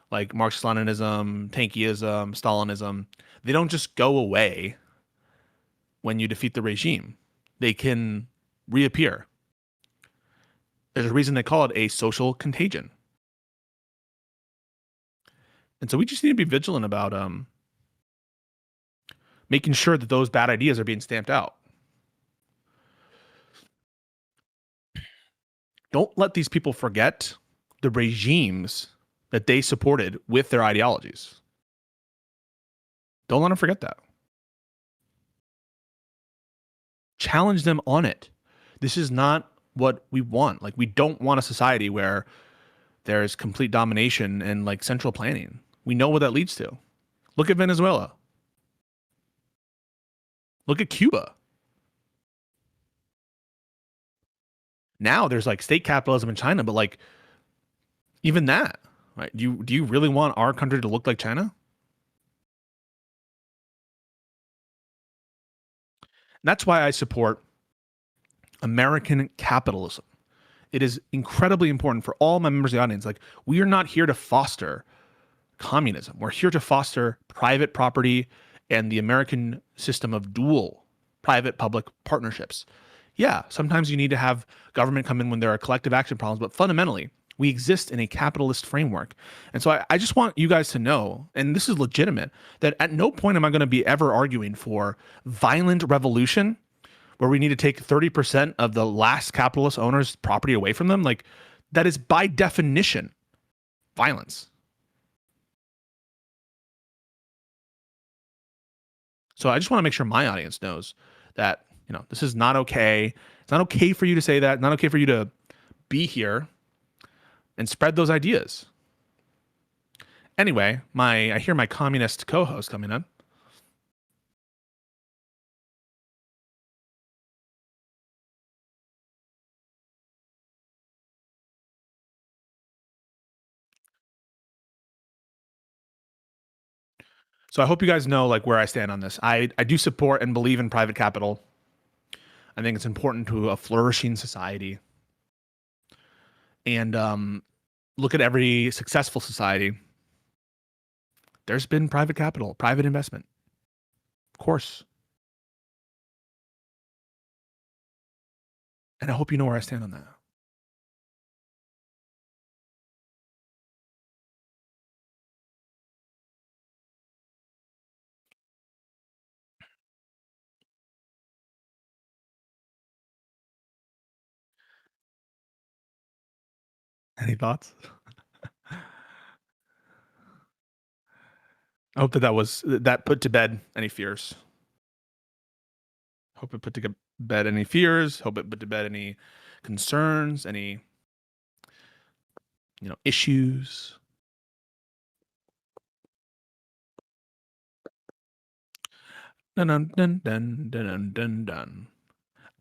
like Marxist-Leninism, Tankyism, Stalinism. They don't just go away when you defeat the regime. They can reappear. There's a reason they call it a social contagion. And so we just need to be vigilant about making sure that those bad ideas are being stamped out. Don't let these people forget the regimes that they supported with their ideologies. Don't let them forget that. Challenge them on it. This is not what we want. Like, we don't want a society where there's complete domination and like central planning. We know what that leads to. Look at Venezuela. Look at Cuba. Now there's like state capitalism in China, but like even that, right? Do you really want our country to look like China? That's why I support American capitalism. It is incredibly important for all my members of the audience. Like, we are not here to foster communism. We're here to foster private property and the American system of dual private-public partnerships. Yeah, sometimes you need to have government come in when there are collective action problems, but fundamentally, we exist in a capitalist framework. And so I just want you guys to know, and this is legitimate, that at no point am I going to be ever arguing for violent revolution where we need to take 30% of the last capitalist owner's property away from them. Like, that is by definition violence. So I just want to make sure my audience knows that, you know, this is not okay. It's not okay for you to say that. Not okay for you to be here and spread those ideas. Anyway, I hear my communist co-host coming in. So I hope you guys know like where I stand on this. I do support and believe in private capital. I think it's important to a flourishing society. And look at every successful society. There's been private capital, private investment. Of course. And I hope you know where I stand on that. Any thoughts? I hope that put to bed any fears. Hope it put to bed any fears. Hope it put to bed any concerns, any issues. Dun dun dun dun dun dun dun.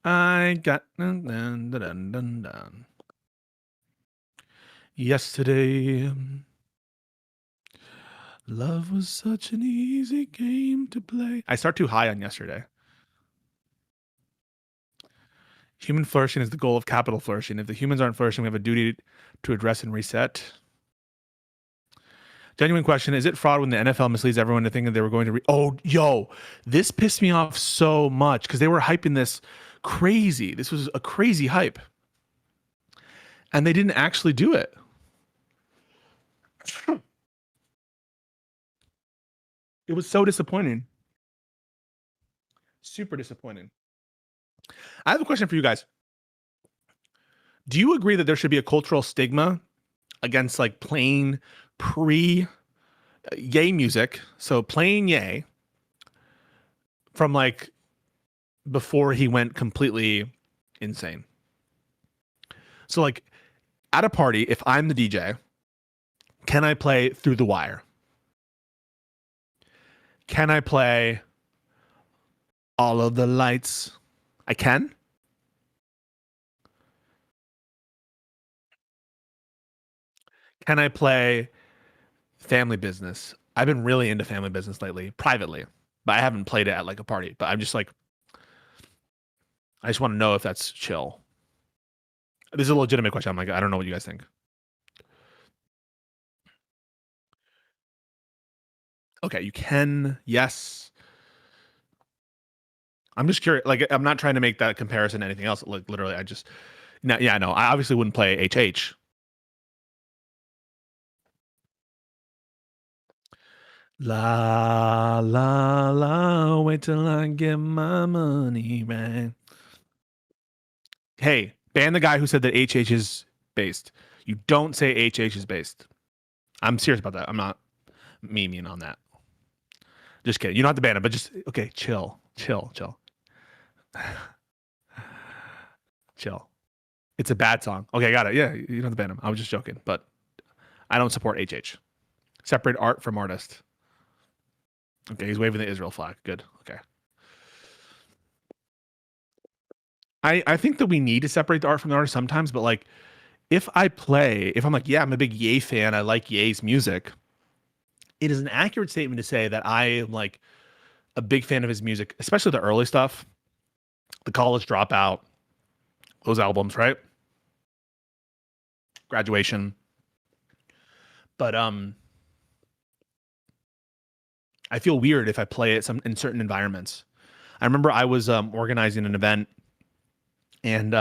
I got dun dun dun dun dun. Yesterday, love was such an easy game to play. I start too high on yesterday. Human flourishing is the goal of capital flourishing. If the humans aren't flourishing, we have a duty to address and reset. Genuine question. Is it fraud when the NFL misleads everyone to think that they were going to this pissed me off so much because they were hyping this crazy. This was a crazy hype. And they didn't actually do it. It was so disappointing. Super disappointing. I have a question for you guys. Do you agree that there should be a cultural stigma against like playing pre-Ye music? So playing Ye from like before he went completely insane. So like at a party, if I'm the DJ, can I play Through the Wire? Can I play All of the Lights? I can. Can I play Family Business? I've been really into Family Business lately, privately, but I haven't played it at like a party. But I'm just like, I just want to know if that's chill. This is a legitimate question. I'm like, I don't know what you guys think. Okay, you can. Yes. I'm just curious. Like, I'm not trying to make that comparison to anything else. Like, literally, I just, no, yeah, no. I obviously wouldn't play HH. La la la. Wait till I get my money back. Hey, ban the guy who said that HH is based. You don't say HH is based. I'm serious about that. I'm not memeing on that. Just kidding. You don't have to ban him, but just okay. Chill. Chill. It's a bad song. Okay, I got it. Yeah, you don't have to ban him. I was just joking, but I don't support HH. Separate art from artist. Okay, he's waving the Israel flag. Good. Okay. I think that we need to separate the art from the artist sometimes, but like if I'm like, yeah, I'm a big Ye fan, I like Ye's music, it is an accurate statement to say that I am like a big fan of his music, especially the early stuff, the College Dropout, those albums, right? Graduation. But I feel weird if I play it in certain environments. I remember I was organizing an event and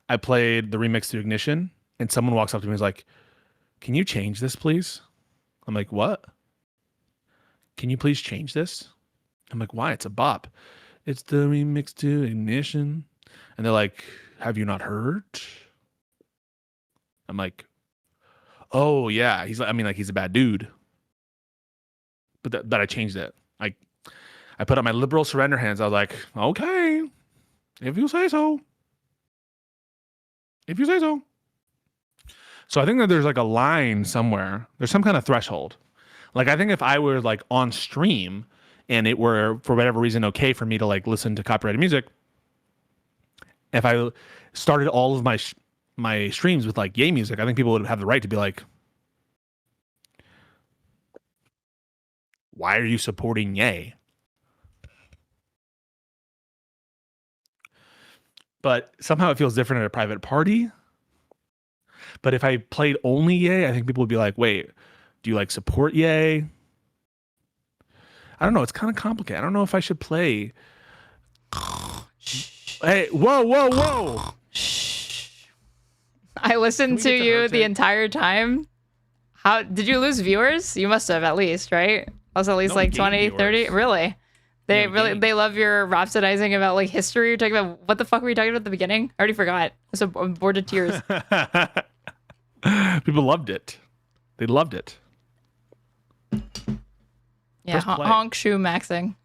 I played the remix to Ignition and someone walks up to me and is like, can you change this, please? I'm like, what? Can you please change this? I'm like, why? It's a bop. It's the remix to Ignition. And they're like, have you not heard? I'm like, oh yeah. He's like, I mean, like he's a bad dude. But I changed it. I put up my liberal surrender hands. I was like, okay, if you say so. If you say so. So I think that there's like a line somewhere. There's some kind of threshold. Like I think if I were like on stream and it were for whatever reason okay for me to like listen to copyrighted music, if I started all of my streams with like Ye music, I think people would have the right to be like, why are you supporting Ye? But somehow it feels different at a private party. But if I played only Ye, I think people would be like, wait, do you like support Ye? I don't know. It's kind of complicated. I don't know if I should play. Hey, whoa. I listened to you the entire time. How did you lose viewers? You must have at least, right? Also at least like 20, 30. Really? They love your rhapsodizing about like history. You're talking about what the fuck were you talking about at the beginning? I already forgot. I'm bored of tears. People loved it. They loved it. Yeah, honk shoe maxing.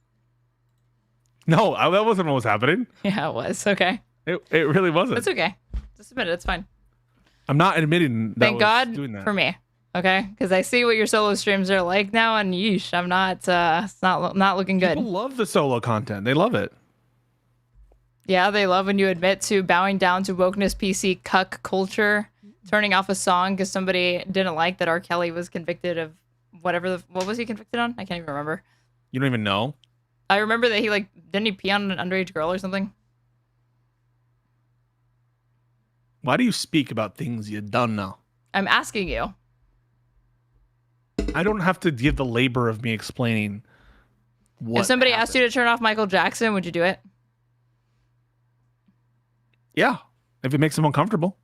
No, that wasn't what was happening. Yeah, it was. Okay. It really wasn't. It's okay. Just admit it. It's fine. I'm not admitting that. Thank God for me. Okay, because I see what your solo streams are like now, and yeesh, I'm not. It's not looking good. People love the solo content. They love it. Yeah, they love when you admit to bowing down to wokeness, PC, cuck culture, turning off a song because somebody didn't like that R. Kelly was convicted of whatever. What was he convicted on? I can't even remember. You don't even know? I remember that he didn't he pee on an underage girl or something? Why do you speak about things you don't know? I'm asking you. I don't have to give the labor of me explaining what If somebody happened. asked you to turn off Michael Jackson, would you do it? Yeah, if it makes them uncomfortable.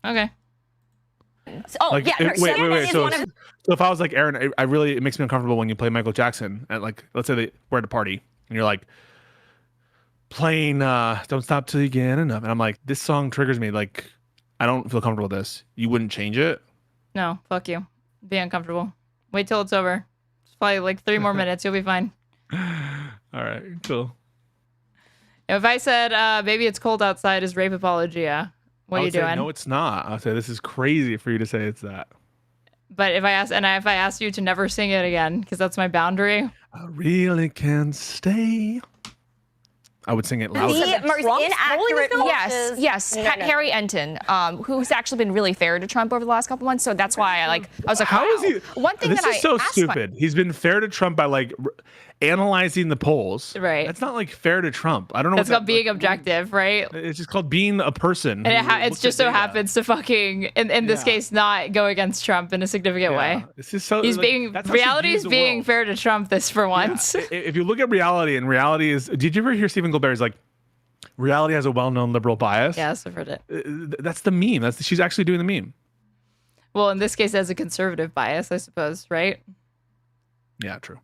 Okay. Oh, yeah. No, wait. So if I was like, Aaron, it makes me uncomfortable when you play Michael Jackson at let's say we're at a party and you're like playing Don't Stop Till You Get Enough. And I'm like, this song triggers me. Like, I don't feel comfortable with this. You wouldn't change it? No, fuck you. Be uncomfortable. Wait till it's over. It's probably 3 more minutes. You'll be fine. All right, cool. If I said, baby, it's cold outside is rape apologia, what are you doing? No, it's not. I'll say this is crazy for you to say it's that. But if I ask you to never sing it again, because that's my boundary. I really can't stay. I would sing it louder. The most inaccurate Yes. Harry Enton, who's actually been really fair to Trump over the last couple months. So that's why I was like, how is he? One thing this is so stupid. He's been fair to Trump by analyzing the polls. Right. That's not fair to Trump. I don't know. That's called being objective, right? It's just called being a person. And it just so happens to fucking, in this case, not go against Trump in a significant way. This is so. He's reality is being fair to Trump this for once. Yeah. If you look at reality, and reality is, did you ever hear Stephen Colbert's reality has a well-known liberal bias? Yes, I've heard it. That's the meme. She's actually doing the meme. Well, in this case, as a conservative bias, I suppose, right? Yeah, true.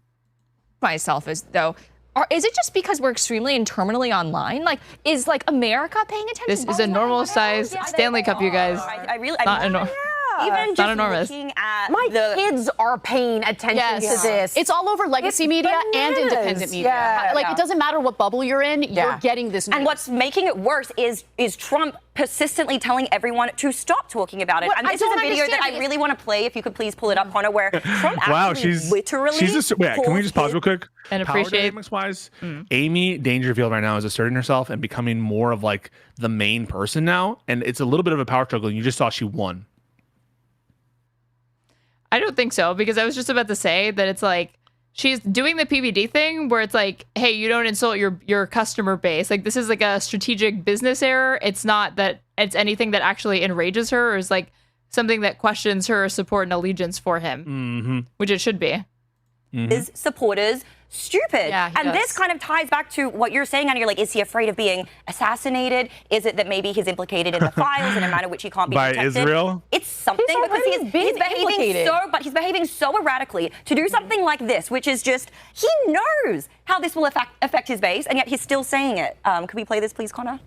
Myself is it just because we're extremely and terminally online? Is America paying attention? This is a normal size Stanley Cup, you guys. Even just enormous. looking at My kids are paying attention to this. It's all over legacy media and independent media. Yeah. It doesn't matter what bubble you're in, you're getting this news. And what's making it worse is Trump persistently telling everyone to stop talking about it. And this is a video that I really want to play. If you could please pull it up, Connor, where Trump actually literally. Can we just pause real quick? And appreciate. Wise, Amy Dangerfield right now is asserting herself and becoming more of the main person now, and it's a little bit of a power struggle. And you just saw she won. I don't think so, because I was just about to say that it's she's doing the PBD thing where it's hey, you don't insult your customer base. This is a strategic business error. It's not that it's anything that actually enrages her or is something that questions her support and allegiance for him, which it should be. His supporters stupid. Yeah, and this kind of ties back to what you're saying, and you're is he afraid of being assassinated? Is it that maybe he's implicated in the files in a manner which he can't be by detected? Israel? It's something because he's behaving so erratically to do something like this, which is just, he knows how this will affect his base, and yet he's still saying it. Could we play this, please, Connor?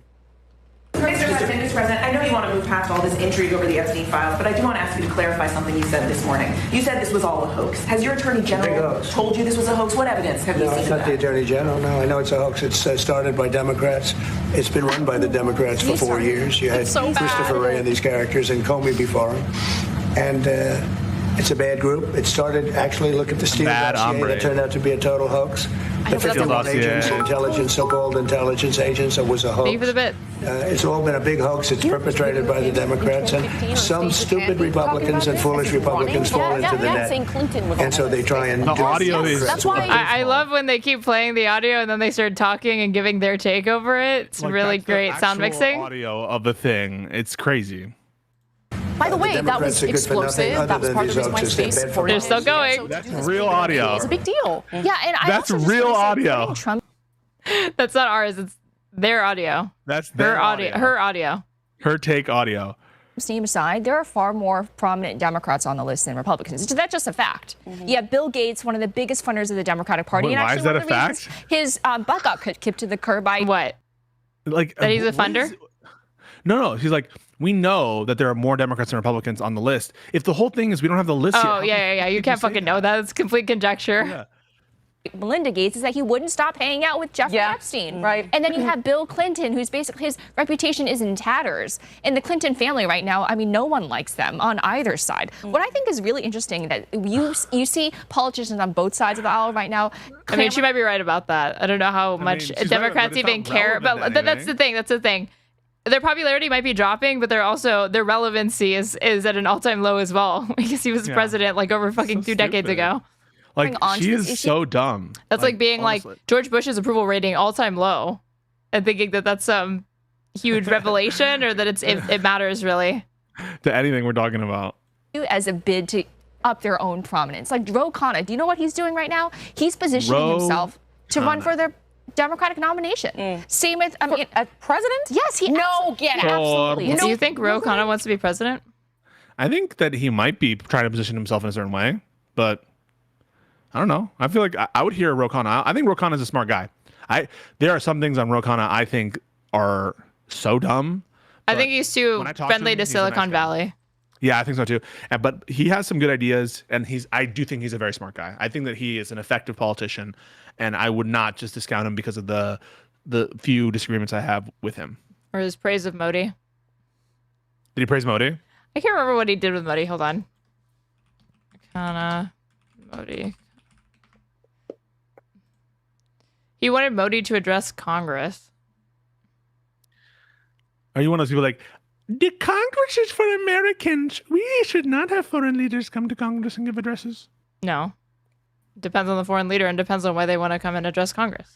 Mr. President, I know you want to move past all this intrigue over the Epstein files, but I do want to ask you to clarify something you said this morning. You said this was all a hoax. Has your Attorney General told you this was a hoax? What evidence have you seen? No, it's not the Attorney General. No, I know it's a hoax. It's started by Democrats. It's been run by the Democrats for 4 years. You had Christopher Wray and these characters and Comey before him. And it's a bad group. It started, actually, look at the Steele dossier that turned out to be a total hoax. The 51 agents, so-called intelligence agents, it was a hoax. Thank you for the bit. It's all been a big hoax. It's perpetrated by the Democrats, and some stupid Republicans and foolish Republicans fall into the net. And so they try and the audio is. That's why I love when they keep playing the audio and then they start talking and giving their take over it. It's really great sound mixing. Audio of the thing. It's crazy. By the way, that was explosive. That was part of the reason why space supported. They're still going. That's real audio. It's a big deal. Yeah, and that's real audio. That's not ours. It's their audio. That's their audio. Her audio. Her take audio. Esteem aside, there are far more prominent Democrats on the list than Republicans. That's just a fact. Yeah, Bill Gates, one of the biggest funders of the Democratic Party. Wait, and why is that a fact? His butt got kicked to the curb by what? That he's a funder? No. She's we know that there are more Democrats and Republicans on the list. If the whole thing is we don't have the list yet. Yeah. You can't fucking know that. It's complete conjecture. Yeah. Melinda Gates is that he wouldn't stop hanging out with Jeffrey Epstein. Right. And then you have Bill Clinton, who's basically, his reputation is in tatters. And the Clinton family right now, I mean, no one likes them on either side. What I think is really interesting that you see politicians on both sides of the aisle right now. I mean, she might be right about that. I don't know how much Democrats even care. But that's the thing. That's the thing. Their popularity might be dropping, but their relevancy is at an all-time low as well because he was president like over fucking 2 decades ago. Like, she is so dumb. That's like being honestly. Like George Bush's approval rating all-time low and thinking that that's some huge revelation or that it matters really. To anything we're talking about. As a bid to up their own prominence. Like Ro Khanna, do you know what he's doing right now? He's positioning himself to run for the Democratic nomination. Same with, a president? Yes, he absolutely. Do you think Ro Khanna wants to be president? I think that he might be trying to position himself in a certain way, but I don't know. I feel like I would hear Ro Khanna. I think Ro Khanna is a smart guy. There are some things on Ro Khanna I think are so dumb. I think he's too friendly to Silicon Valley. Yeah, I think so too. But he has some good ideas, and I do think he's a very smart guy. I think that he is an effective politician, and I would not just discount him because of the few disagreements I have with him. Or his praise of Modi. Did he praise Modi? I can't remember what he did with Modi. Hold on. Khanna, Modi. He wanted Modi to address Congress. Are you one of those people like, the Congress is for Americans. We should not have foreign leaders come to Congress and give addresses? No. Depends on the foreign leader and depends on why they want to come and address Congress.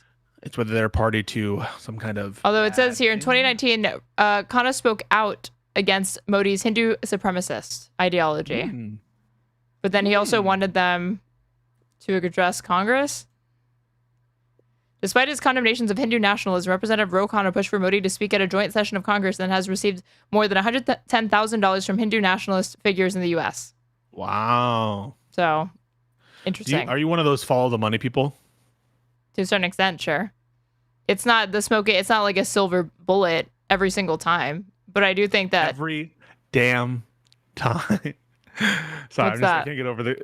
It's whether they're party to some kind of... Although it says here in 2019, Khanna spoke out against Modi's Hindu supremacist ideology. But then he also wanted them to address Congress. Despite his condemnations of Hindu nationalism, Representative Ro Khanna pushed for Modi to speak at a joint session of Congress and has received more than $110,000 from Hindu nationalist figures in the U.S. Wow. So, interesting. Are you one of those follow the money people? To a certain extent, sure. It's not the smoking. It's not like a silver bullet every single time. But I do think that every damn time. Sorry, I can't get over the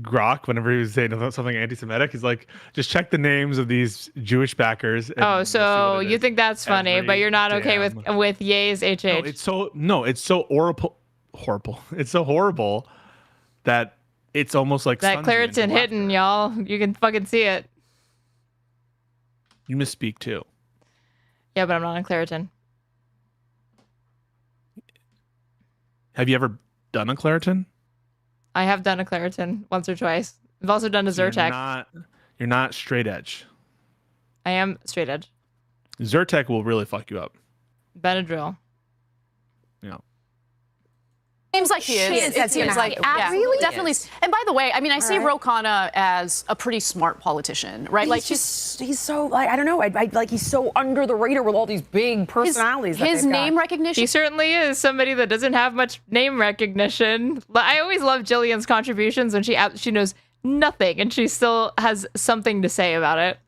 Grok whenever he was saying something anti-Semitic. He's like, just check the names of these Jewish backers. Oh, so you think that's funny, but you're not okay with Ye's HH. It's so horrible. It's so horrible that it's almost like that Claritin hidden, y'all. You can fucking see it. You misspeak too. Yeah, but I'm not on Claritin. Have you ever done a Claritin? I have done a Claritin once or twice. I've also done a Zyrtec. You're not straight edge. I am straight edge. Zyrtec will really fuck you up. Benadryl. Yeah. Seems like he is. It seems like really definitely. And by the way, I mean, I see Ro Khanna as a pretty smart politician, right? Like he's so like I don't know. Like he's so under the radar with all these big personalities. His name recognition. He certainly is somebody that doesn't have much name recognition. I always love Jillian's contributions when she knows nothing and she still has something to say about it.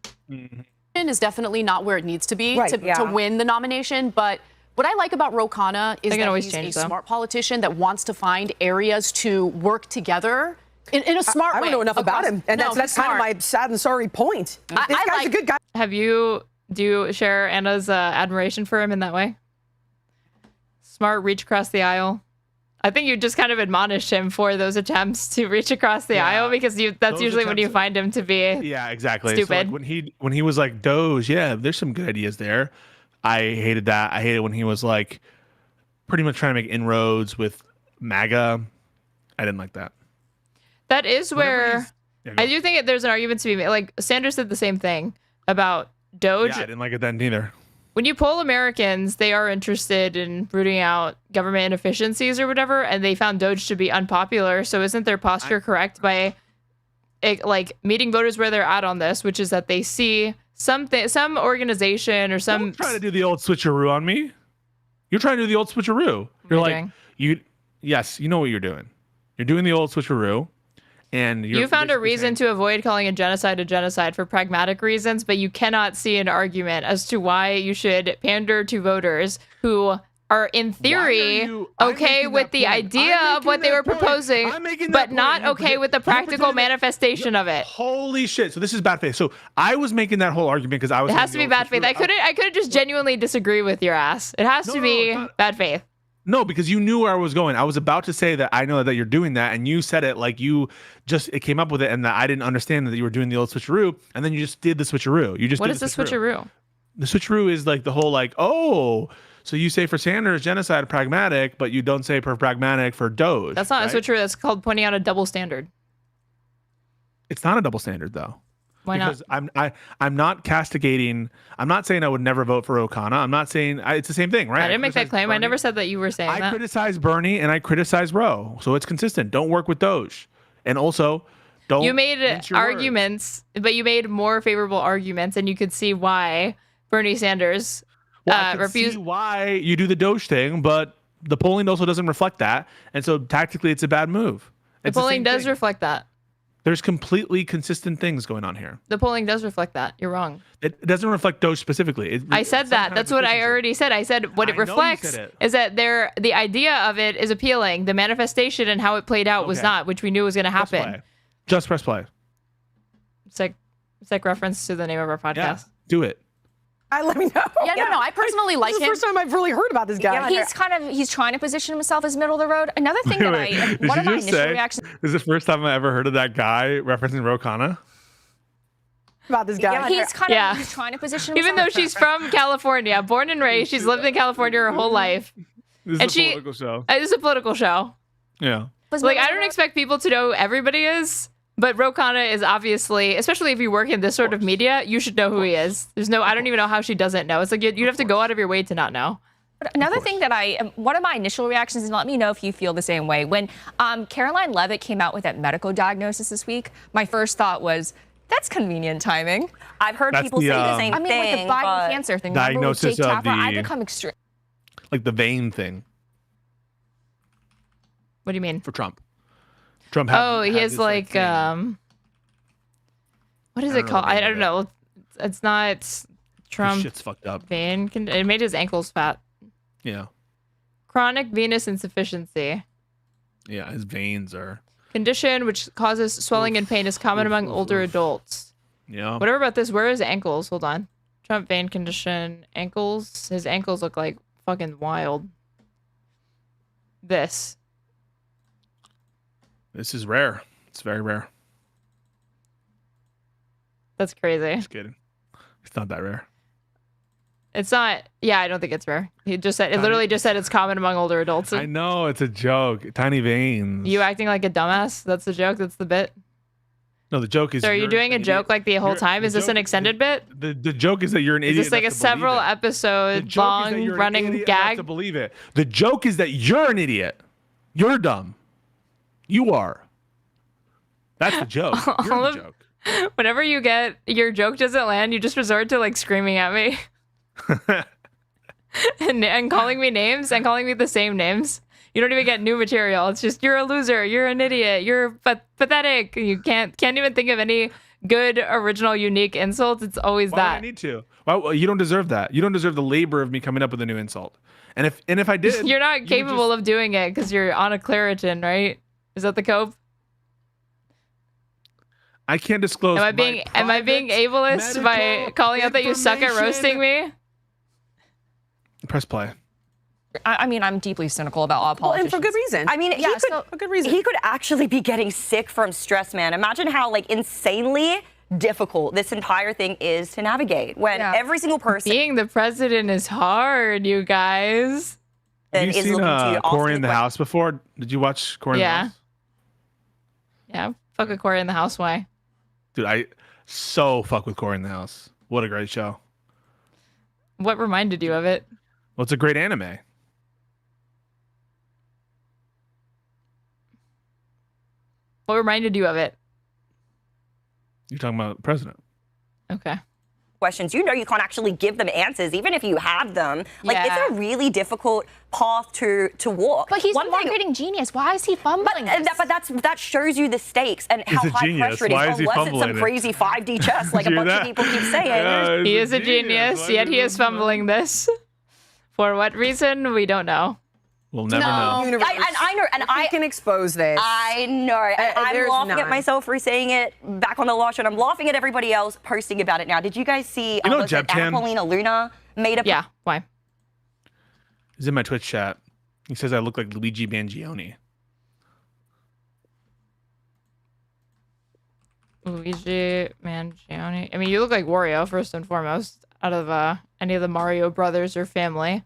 Is definitely not where it needs to be to win the nomination, but. What I like about Ro Khanna is that he's a smart politician that wants to find areas to work together in a smart way. I don't know enough about him, and that's kind of my sad and sorry point. This guy's a good guy. Do you share Anna's admiration for him in that way? Smart, reach across the aisle. I think you just kind of admonished him for those attempts to reach across the aisle because that's usually when you find him to be exactly stupid. So like when he was like Doge, there's some good ideas there. I hated that. I hated when he was like pretty much trying to make inroads with MAGA. I didn't like that. That is where I do think there's an argument to be made. Like Sanders did the same thing about Doge. Yeah, I didn't like it then either. When you poll Americans, they are interested in rooting out government inefficiencies or whatever, and they found Doge to be unpopular. So isn't their posture correct by like meeting voters where they're at on this, which is that they see some organization or some... Don't try to do the old switcheroo on me. You're trying to do the old switcheroo. You're like, yes, you know what you're doing. You're doing the old switcheroo. And you found a reason to avoid calling a genocide for pragmatic reasons, but you cannot see an argument as to why you should pander to voters who are in theory okay with the idea of what they were proposing, but not okay with the practical manifestation of it. Holy shit! So this is bad faith. So I was making that whole argument because I was. It has to be bad faith. I couldn't just genuinely disagree with your ass. It has to be bad faith. No, because you knew where I was going. I was about to say that I know that you're doing that, and you said it like you just it came up with it, and that I didn't understand that you were doing the old switcheroo, and then you just did the switcheroo. You just what is the switcheroo? The switcheroo is like the whole like, oh, so you say for Sanders genocide pragmatic, but you don't say for pragmatic for Doge. That's not right? a switcheroo. That's called pointing out a double standard. It's not a double standard though. Why because not? I'm not castigating. I'm not saying I would never vote for O'Connor. I'm not saying it's the same thing, right? I didn't make that claim. Bernie. I never said that you were saying that. I criticize Bernie and I criticize Roe, so it's consistent. Don't work with Doge, and also don't. You made arguments, but you made more favorable arguments, and you could see why Bernie Sanders refused. See why you do the Doge thing, but the polling also doesn't reflect that, and so tactically, it's a bad move. The polling does reflect that. There's completely consistent things going on here. The polling does reflect that. You're wrong. It doesn't reflect Doge specifically. I said that. That's what I already said. I said what it reflects is that the idea of it is appealing. The manifestation and how it played out was not, which we knew was going to happen. Just press play. It's like reference to the name of our podcast. Yeah, do it. Let me know. Yeah, no. I personally like him. This is the first time I've really heard about this guy. He's trying to position himself as middle of the road. Another thing one of my initial reactions. This is the first time I ever heard of that guy referencing Ro Khanna. About this guy. Yeah, he's trying to position himself. Even though she's from California, born and raised, she's lived in California her whole life. This is a political show. It is a political show. Yeah. Like, I don't expect people to know who everybody is. But Ro Khanna is obviously, especially if you work in this sort of media, you should know who he is. I don't even know how she doesn't know. It's like you'd have to go out of your way to not know. But another thing that one of my initial reactions, and let me know if you feel the same way. When Caroline Leavitt came out with that medical diagnosis this week, my first thought was, that's convenient timing. I've heard people say the same thing. I mean, like the Biden cancer thing. Diagnosis of I become extreme. Like the vein thing. What do you mean? For Trump. He has like what is it called? I don't know. It's not Trump. Shit's fucked up. Vein. It made his ankles fat. Yeah. Chronic venous insufficiency. Yeah, his veins are. Condition which causes swelling and pain is common among older adults. Yeah. Whatever about this. Where is ankles? Hold on. Trump vein condition. Ankles. His ankles look like fucking wild. This is rare. It's very rare. That's crazy. Just kidding. It's not that rare. It's not. Yeah, I don't think it's rare. He just said it. Literally just said it's common among older adults. I know it's a joke. Tiny veins. You acting like a dumbass. That's the joke. That's the bit. No, the joke is. So are you doing a joke like the whole time? Is this an extended bit? The joke is that you're an idiot. Is this like a several episode long running gag? To believe it. The joke is that you're an idiot. You're dumb. You are. That's the joke. You're the joke. Whenever you get your joke doesn't land, you just resort to like screaming at me and calling me names and calling me the same names. You don't even get new material. It's just you're a loser. You're an idiot. You're pathetic. You can't even think of any good, original, unique insults. It's always Why that. Would I need to. Well, you don't deserve that. You don't deserve the labor of me coming up with a new insult. And if I did, you're not capable of doing it because you're on a Claritin, right? Is that the cope? I can't disclose. Am I being ableist by calling out that you suck at roasting me? Press play. I mean, I'm deeply cynical about all politicians. And for good reason. I mean, for good reason. He could actually be getting sick from stress, man. Imagine how insanely difficult this entire thing is to navigate when every single person. Being the president is hard, you guys. Have you seen Corey in the House before? Did you watch Corey in the House? Yeah, fuck with Corey in the House. Why? Dude, I so fuck with Corey in the House. What a great show. What reminded you of it? Well, it's a great anime. What reminded you of it? You're talking about the president. Okay. Questions, you can't actually give them answers, even if you have them. Like, it's a really difficult path to walk. But he's a marketing genius. Why is he fumbling this? But that shows you the stakes and how high pressure it is. Unless it's some crazy 5D chess, like a bunch of people keep saying. He is a genius, yet he is fumbling this. For what reason? We don't know. We'll never know. I know, and I can expose this. I know. And I'm laughing at myself for saying it back on the last show, and I'm laughing at everybody else posting about it now. Did you guys see? Paulina Luna made a. Yeah. Why? He's in my Twitch chat. He says I look like Luigi Mangione. Luigi Mangione. I mean, you look like Wario first and foremost, out of any of the Mario brothers or family.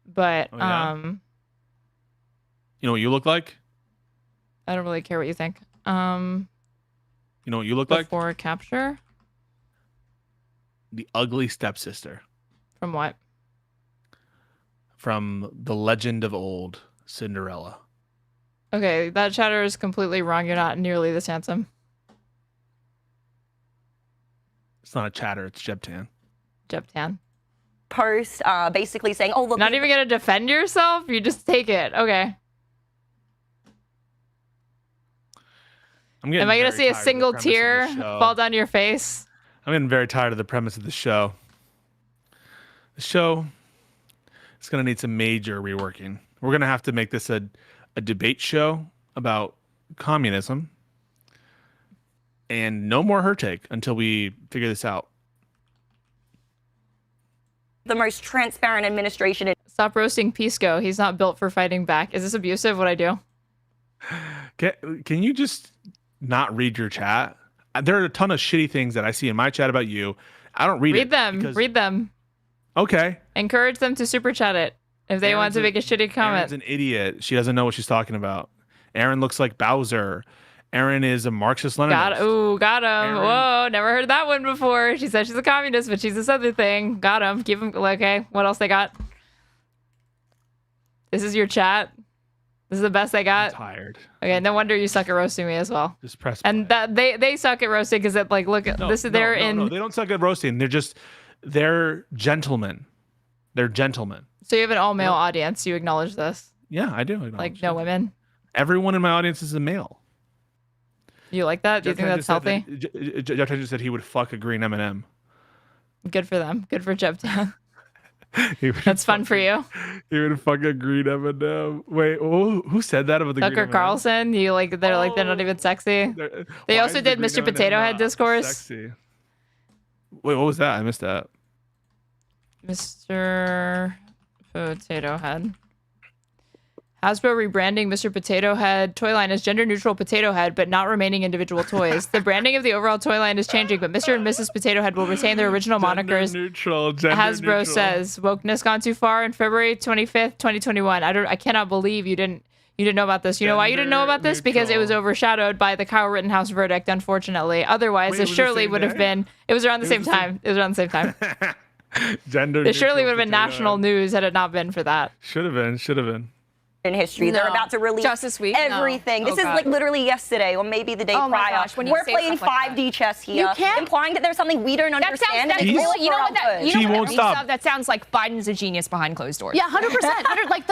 But you know what you look like? I don't really care what you think. You know what you look like? Before capture? The ugly stepsister. From what? From the legend of old, Cinderella. Okay, that chatter is completely wrong. You're not nearly this handsome. It's not a chatter, it's Jebtan. Jebtan. Post basically saying, oh, look. Not even going to defend yourself? You just take it. Okay. Am I going to see a single tear fall down your face? I'm getting very tired of the premise of the show. The show is going to need some major reworking. We're going to have to make this a debate show about communism. And no more her take until we figure this out. The most transparent administration. Stop roasting Pisco. He's not built for fighting back. Is this abusive, what I do? Can you just not read your chat? There are a ton of shitty things that I see in my chat about you. I don't read them. Read them. Okay. Encourage them to super chat it if they want to make a shitty comment. Erin's an idiot. She doesn't know what she's talking about. Erin looks like Bowser. Erin is a Marxist-Leninist. Got him. Erin. Whoa, never heard that one before. She said she's a communist, but she's this other thing. Got him. Give him. Okay, what else they got? This is your chat. This is the best they got. I'm tired. Okay, no wonder you suck at roasting me as well. Just press. And that they suck at roasting because it like look this is they're in. No, they don't suck at roasting. They're gentlemen. They're gentlemen. So you have an all-male audience. You acknowledge this? Yeah, I do. Like no women. Everyone in my audience is a male. You like that? Do you think that's healthy? Jeff just said he would fuck a green M&M. Good for them. Good for Jebtan. That's fun for you. He would fuck a green M&M. Wait, who said that about the Tucker Carlson? You like they're not even sexy. They also did Mr. Potato Head discourse. Sexy. Wait, what was that? I missed that. Mr. Potato Head. Hasbro rebranding Mr. Potato Head toy line as gender-neutral Potato Head, but not remaining individual toys. The branding of the overall toy line is changing, but Mr. and Mrs. Potato Head will retain their original monikers. Hasbro says wokeness gone too far. On February 25th, 2021. I cannot believe you didn't know about this. You know why you didn't know about this? Because it was overshadowed by the Kyle Rittenhouse verdict, unfortunately. Otherwise, it surely would have been. It was around the same time. It was around the same time. It surely would have been national news had it not been for that. Should have been. In history, they're about to release just this week. Everything. This is like literally yesterday, or maybe the day prior. Gosh, we're playing 5D chess here, implying that there's something we don't understand. You know what She won't stop. That sounds like Biden's a genius behind closed doors. Yeah, 100%. Like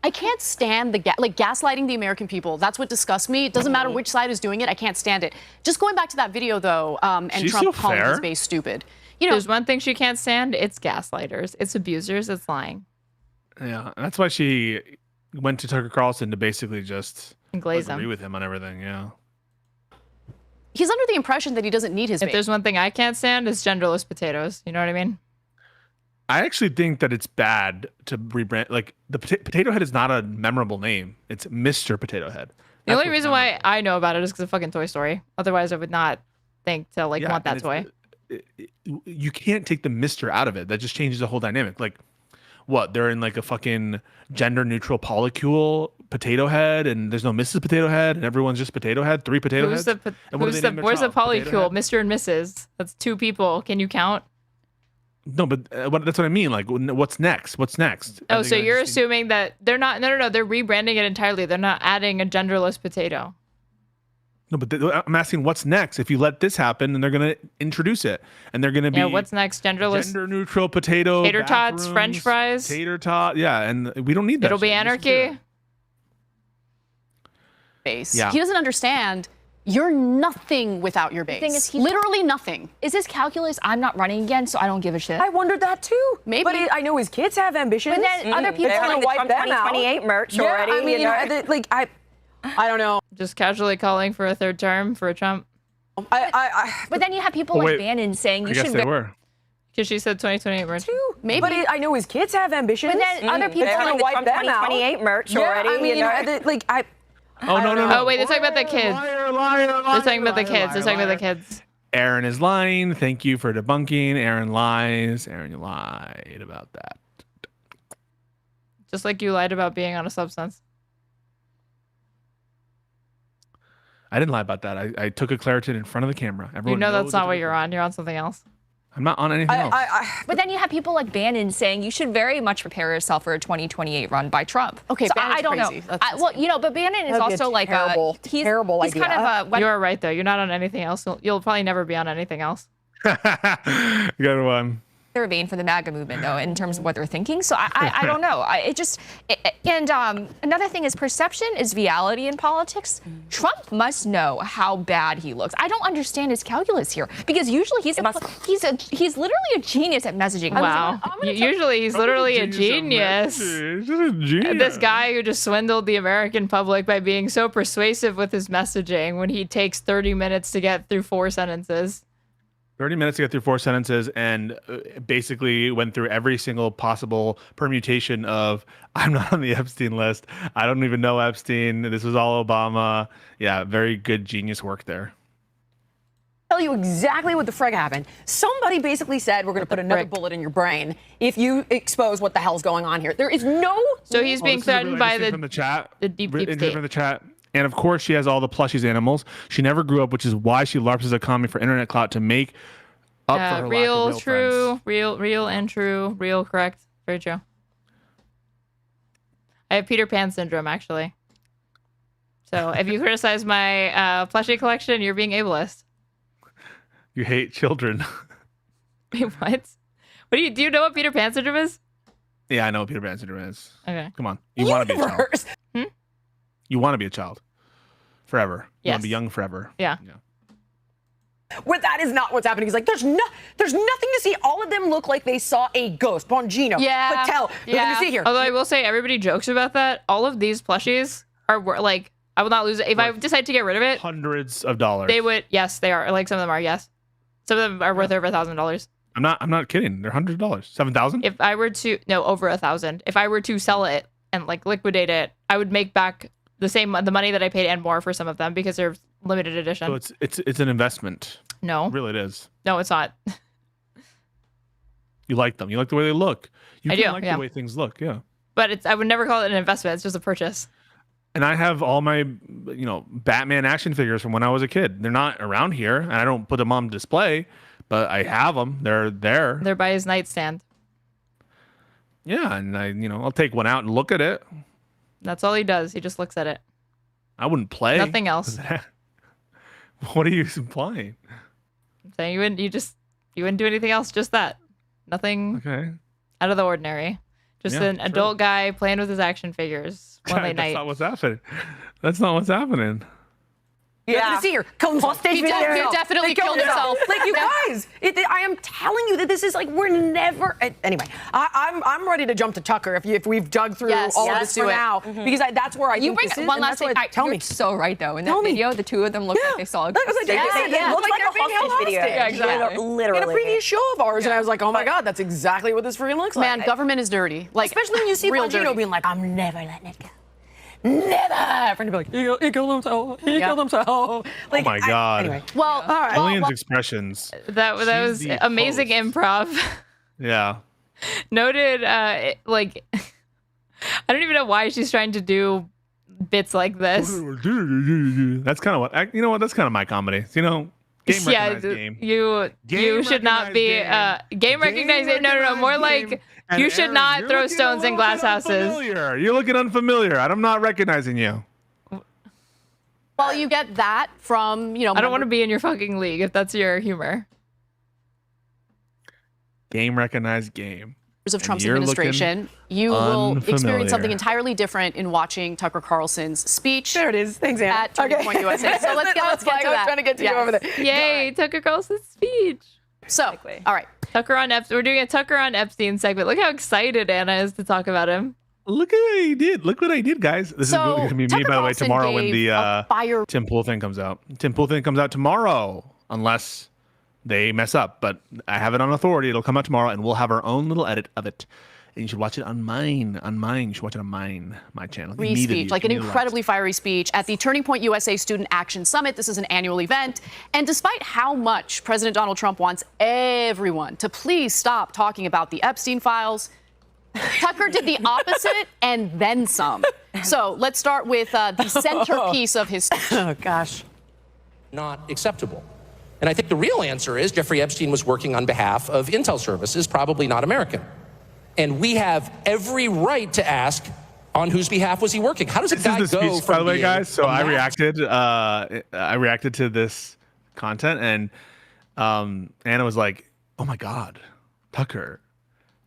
I can't stand gaslighting the American people. That's what disgusts me. It doesn't matter which side is doing it. I can't stand it. Just going back to that video though, and She's Trump so calling fair. his base stupid. There's one thing she can't stand. It's gaslighters. It's abusers. It's lying. Yeah, that's why she went to Tucker Carlson to basically just glaze agree with him on everything. Yeah. He's under the impression that he doesn't need his. If there's one thing I can't stand, it's genderless potatoes. You know what I mean? I actually think that it's bad to rebrand. Like the Potato Head is not a memorable name. It's Mr. Potato Head. The only reason why I know about it is because of fucking Toy Story. Otherwise, I would not think to want that toy. You can't take the Mr. out of it. That just changes the whole dynamic. Like, what? They're in like a fucking gender-neutral polycule Potato Head, and there's no Mrs. Potato Head, and everyone's just Potato Head. 3 potato heads. Where's the polycule? Mr. and Mrs. That's 2 people. Can you count? No, but that's what I mean. Like, what's next? What's next? Oh, so you're assuming that they're not? No. They're rebranding it entirely. They're not adding a genderless potato. No, but I'm asking what's next. If you let this happen, then they're going to introduce it, and they're going to be what's next? Genderless, gender-neutral potato, tater tots, French fries, tater tot. Yeah, and we don't need that. It'll be anarchy. Base. Yeah. He doesn't understand You're nothing without your base. The thing is, literally nothing. Is this calculus? I'm not running again, so I don't give a shit. I wondered that too. Maybe. But I know his kids have ambitions. But then other people They're want to wipe them out. 2028 merch already. I mean, I don't know. Just casually calling for a third term for Trump. But then you have people like Bannon saying you should. Because she said 2028 merch. Maybe. But I know his kids have ambitions. But then other people want to wipe them out. 2028 merch already. I mean, No. Oh, wait, they're talking about the kids. They're talking about the kids. They're talking about the kids. Aaron is lying. Thank you for debunking. Aaron lies. Aaron, you lied about that. Just like you lied about being on a substance. I didn't lie about that. I took a Claritin in front of the camera. Everyone you know that's not what you're on. You're on something else. I'm not on anything else. But then you have people like Bannon saying you should very much prepare yourself for a 2028 run by Trump. Okay, so Bannon's I don't crazy. know. But Bannon is also like he's terrible he's idea. kind of you are right though. You're not on anything else. You'll probably never be on anything else. Good one. Their vein for the MAGA movement, though, in terms of what they're thinking. So I don't know. Another thing is perception is reality in politics. Trump must know how bad he looks. I don't understand his calculus here because usually he's literally a genius at messaging. Wow. Usually he's literally a genius. This guy who just swindled the American public by being so persuasive with his messaging when he takes 30 minutes to get through 4 sentences. 30 minutes to get through 4 sentences and basically went through every single possible permutation of I'm not on the Epstein list. I don't even know Epstein. This was all Obama. Yeah, very good genius work there. Tell you exactly what the frig happened. Somebody basically said we're going to put another bullet in your brain if you expose what the hell's going on here. There is no. So he's being threatened by from the chat. The deep state. From the chat. And of course, she has all the plushies animals. She never grew up, which is why she LARPs as a commie for internet clout to make up for her real, lack of true, real and true, real, correct. Very true. I have Peter Pan syndrome, actually. So if you criticize my plushie collection, you're being ableist. You hate children. Wait, what? Do you know what Peter Pan syndrome is? Yeah, I know what Peter Pan syndrome is. Okay. Come on. You want to be a child. You want to be a child. Forever. You want to be young forever. Yeah. Where that is not what's happening. He's like, there's nothing to see. All of them look like they saw a ghost. Bongino, Patel, nothing to see here. Although I will say, everybody jokes about that. All of these plushies are like, I will not lose it. If I decide to get rid of it, hundreds of dollars. They would. Yes, they are. Like some of them are. Yes, some of them are worth over $1,000. I'm not kidding. They're $100. $7,000. If I were to over $1,000. If I were to sell it and like liquidate it, I would make back the money that I paid and more for some of them because they're limited edition. So it's an investment. No. Really it is. No, it's not. You like them. You like the way they look. You I can do, like the way things look, yeah. But I would never call it an investment. It's just a purchase. And I have all my, Batman action figures from when I was a kid. They're not around here, and I don't put them on display, but I have them. They're there. They're by his nightstand. Yeah, and I'll take one out and look at it. That's all he does. He just looks at it. I wouldn't play. Nothing else. What are you implying? I'm saying you wouldn't do anything else. Just that. Nothing out of the ordinary. Just an adult guy playing with his action figures one late night. That's not what's happening. That's not what's happening. Yeah. To see here. He definitely killed himself. Like, you guys, I am telling you that this is like, we're never. Anyway, I'm ready to jump to Tucker if we've dug through all of this for now. Because that's where I think this is. One last thing. Tell me. You're so right, though. In that video, the two of them look like they saw a ghost. It looks like a hostage video. Yeah, exactly. Literally. In a previous show of ours, and I was like, oh my God, that's exactly what this freaking looks like. Man, government is dirty. Like, especially when you see Bongino being like, I'm never letting it go. Never. Friend be like, he killed himself. He killed himself. Like, oh my God. Anyway. Well, all right. Millions expressions. That was amazing improv. Yeah. Noted. I don't even know why she's trying to do bits like this. That's kind of what. You know what? That's kind of my comedy. Game recognized game. You should not be game recognized. No. More like. You should not throw stones in glass houses. You're looking unfamiliar. I'm not recognizing you. Well, you get that from, I don't want to be in your fucking league if that's your humor. Game recognized game. of Trump's administration, you will experience something entirely different in watching Tucker Carlson's speech. There it is. Thanks, Anna. At Turning Point USA. So let's get to that. I was trying to get to you over there. Yay, Tucker Carlson's speech. So, all right. Tucker on Epstein. We're doing a Tucker on Epstein segment. Look how excited Anna is to talk about him. Look at what he did. Look what I did, guys. This is going to be me, by the way, tomorrow when the Tim Pool thing comes out. Tim Pool thing comes out tomorrow, unless they mess up. But I have it on authority. It'll come out tomorrow, and we'll have our own little edit of it. And you should watch it on mine. You should watch it on my channel. Free speech, like an incredibly fiery speech at the Turning Point USA Student Action Summit. This is an annual event. And despite how much President Donald Trump wants everyone to please stop talking about the Epstein files, Tucker did the opposite and then some. So let's start with the centerpiece of his speech. Oh, gosh. Not acceptable. And I think the real answer is Jeffrey Epstein was working on behalf of intel services, probably not American. And we have every right to ask on whose behalf was he working. How does a guy go speech, from by the way, guys? So I reacted to this content, and Anna was like, "Oh my God, Tucker,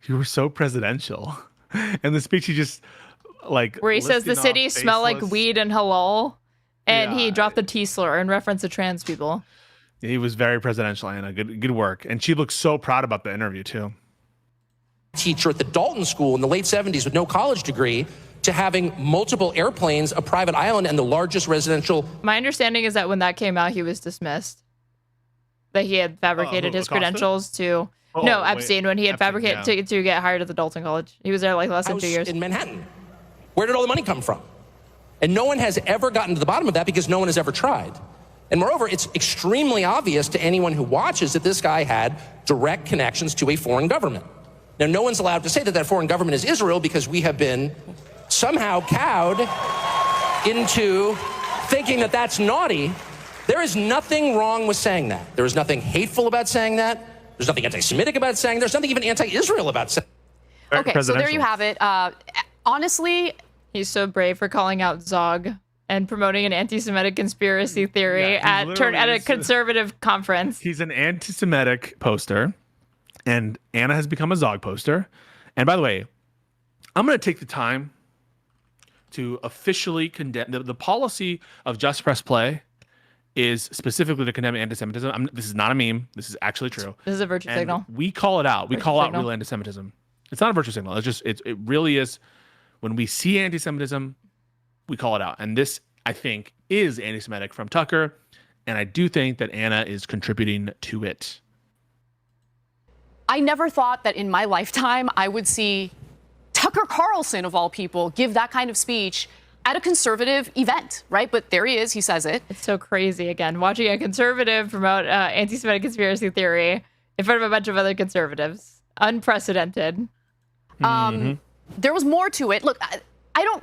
you were so presidential." And the speech, he just like where he says the city smell like weed and halal, and he dropped the T slur in reference to trans people. He was very presidential, Anna. Good work, and she looked so proud about the interview too. Teacher at the Dalton School in the late 70s with no college degree to having multiple airplanes, a private island, and the largest residential. My understanding is that when that came out, he was dismissed. That he had fabricated his credentials to. Epstein, when he had fabricated to get hired at the Dalton College. He was there like less than 2 years. In Manhattan. Where did all the money come from? And no one has ever gotten to the bottom of that because no one has ever tried. And moreover, it's extremely obvious to anyone who watches that this guy had direct connections to a foreign government. Now, no one's allowed to say that foreign government is Israel because we have been somehow cowed into thinking that that's naughty. There is nothing wrong with saying that. There is nothing hateful about saying that. There's nothing anti-Semitic about saying. There's nothing even anti-Israel about saying. Okay, so there you have it. Honestly, he's so brave for calling out Zog and promoting an anti-Semitic conspiracy theory at a conservative conference. He's an anti-Semitic poster. And Anna has become a Zog poster. And by the way, I'm going to take the time to officially condemn the policy of Just Press Play is specifically to condemn anti-Semitism. This is not a meme. This is actually true. This is a virtue signal. We call it out. We call out real anti-Semitism. It's not a virtue signal. It's just it really is. When we see anti-Semitism, we call it out. And this, I think, is anti-Semitic from Tucker. And I do think that Anna is contributing to it. I never thought that in my lifetime I would see Tucker Carlson, of all people, give that kind of speech at a conservative event, right? But there he is. He says it. It's so crazy. Again, watching a conservative promote anti-Semitic conspiracy theory in front of a bunch of other conservatives. Unprecedented. There was more to it. Look,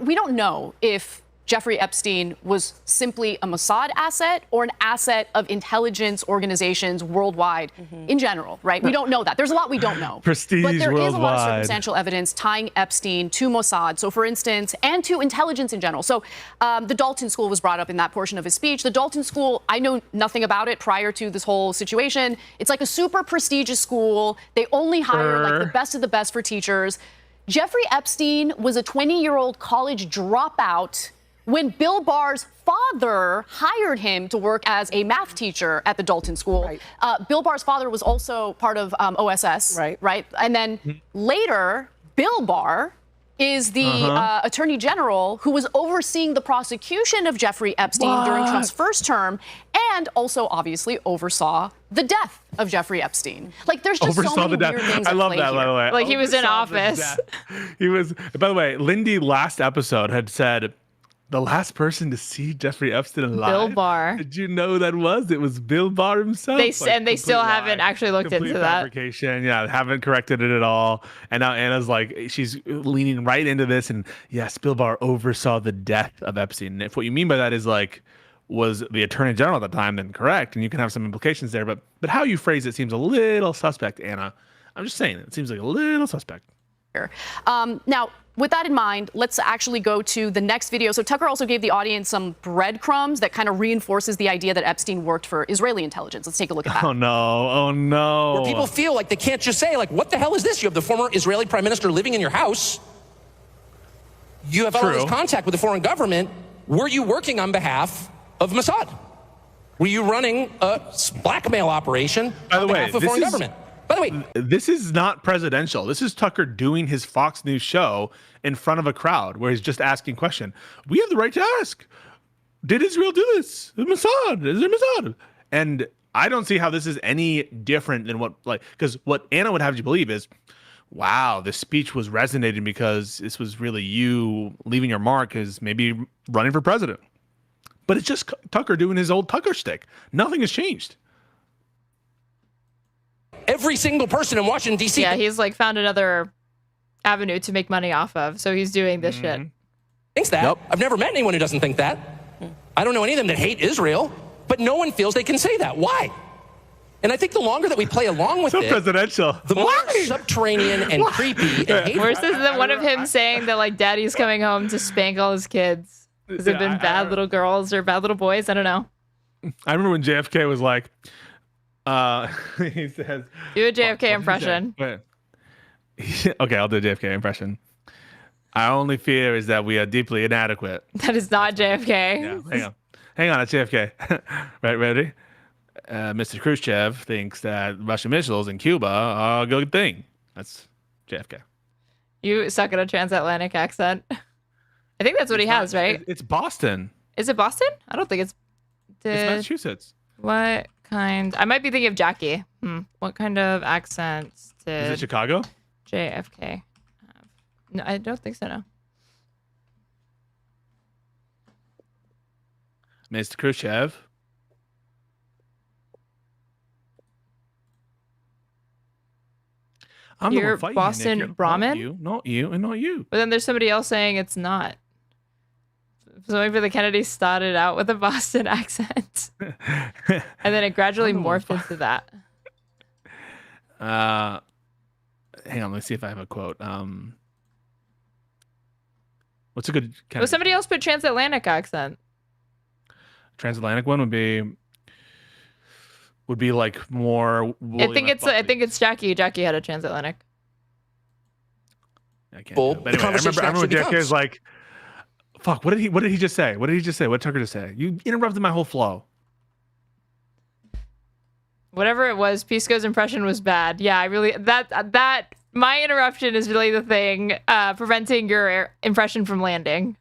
we don't know if Jeffrey Epstein was simply a Mossad asset or an asset of intelligence organizations worldwide in general, right? We don't know that. There's a lot we don't know. Prestige but there worldwide. is a lot of circumstantial evidence tying Epstein to Mossad. So, for instance, and to intelligence in general. So the Dalton School was brought up in that portion of his speech. The Dalton School, I know nothing about it prior to this whole situation. It's like a super prestigious school. They only hire like the best of the best for teachers. Jeffrey Epstein was a 20-year-old college dropout when Bill Barr's father hired him to work as a math teacher at the Dalton School. Right. Bill Barr's father was also part of OSS, right? And then later, Bill Barr is the attorney general who was overseeing the prosecution of Jeffrey Epstein during Trump's first term and also obviously oversaw the death of Jeffrey Epstein. Like, there's just so many weird things I love that, by the way. Like, he was in office. He was, by the way, Lindy last episode had said, the last person to see Jeffrey Epstein alive. Bill Barr. Did you know that was? It was Bill Barr himself. They still haven't actually looked into fabrication. Yeah, haven't corrected it at all. And now Anna's like, she's leaning right into this. And yes, Bill Barr oversaw the death of Epstein. And if what you mean by that is like, was the attorney general at the time, then correct. And you can have some implications there. But how you phrase it seems a little suspect, Anna. I'm just saying, it seems like a little suspect. Now, with that in mind, let's actually go to the next video. So Tucker also gave the audience some breadcrumbs that kind of reinforces the idea that Epstein worked for Israeli intelligence. Let's take a look at that. Oh, no. Oh, no. Where people feel like they can't just say, like, what the hell is this? You have the former Israeli prime minister living in your house. You have all this contact with the foreign government. Were you working on behalf of Mossad? Were you running a blackmail operation on behalf of foreign government? By the way, this is not presidential. This is Tucker doing his Fox News show in front of a crowd where he's just asking question. We have the right to ask. Did Israel do this? Mossad? Is there Mossad? And I don't see how this is any different than because what Anna would have you believe is, wow, this speech was resonating because this was really you leaving your mark as maybe running for president. But it's just Tucker doing his old Tucker shtick. Nothing has changed. Every single person in Washington, D.C. Yeah, he's like found another avenue to make money off of. So he's doing this shit. Thinks that. I've never met anyone who doesn't think that. I don't know any of them that hate Israel, but no one feels they can say that. Why? And I think the longer that we play along with it, presidential. The more subterranean and creepy and hateful. Where's this one of him saying that like daddy's coming home to spank all his kids? Has it been bad little girls or bad little boys? I don't know. I remember when JFK was like, he says, do a JFK impression. Okay, I'll do a JFK impression. Our only fear is that we are deeply inadequate. That is not JFK. Yeah, hang on, it's JFK. Right, ready? Mr. Khrushchev thinks that Russian missiles in Cuba are a good thing. That's JFK. You suck at a transatlantic accent. I think that's what he has, right? It's Boston. Is it Boston? I don't think it's Massachusetts. What kind? I might be thinking of Jackie. What kind of accents did... Is it Chicago? JFK have? No, I don't think so, no. Mr. Khrushchev. You're Boston Brahmin? Not you, and not you. But then there's somebody else saying it's not. So maybe the Kennedys started out with a Boston accent. And then it gradually morphed into that. Hang on, let's see if I have a quote. What's a good Kennedy? Well, somebody else put transatlantic accent. Transatlantic one would be like more. I think it's Jackie. Jackie had a transatlantic. I can't. But anyway, I remember Jackie was like, "Fuck! What did he just say? What did Tucker just say? You interrupted my whole flow." Whatever it was, Pisco's impression was bad. Yeah, I really that my interruption is really the thing preventing your impression from landing.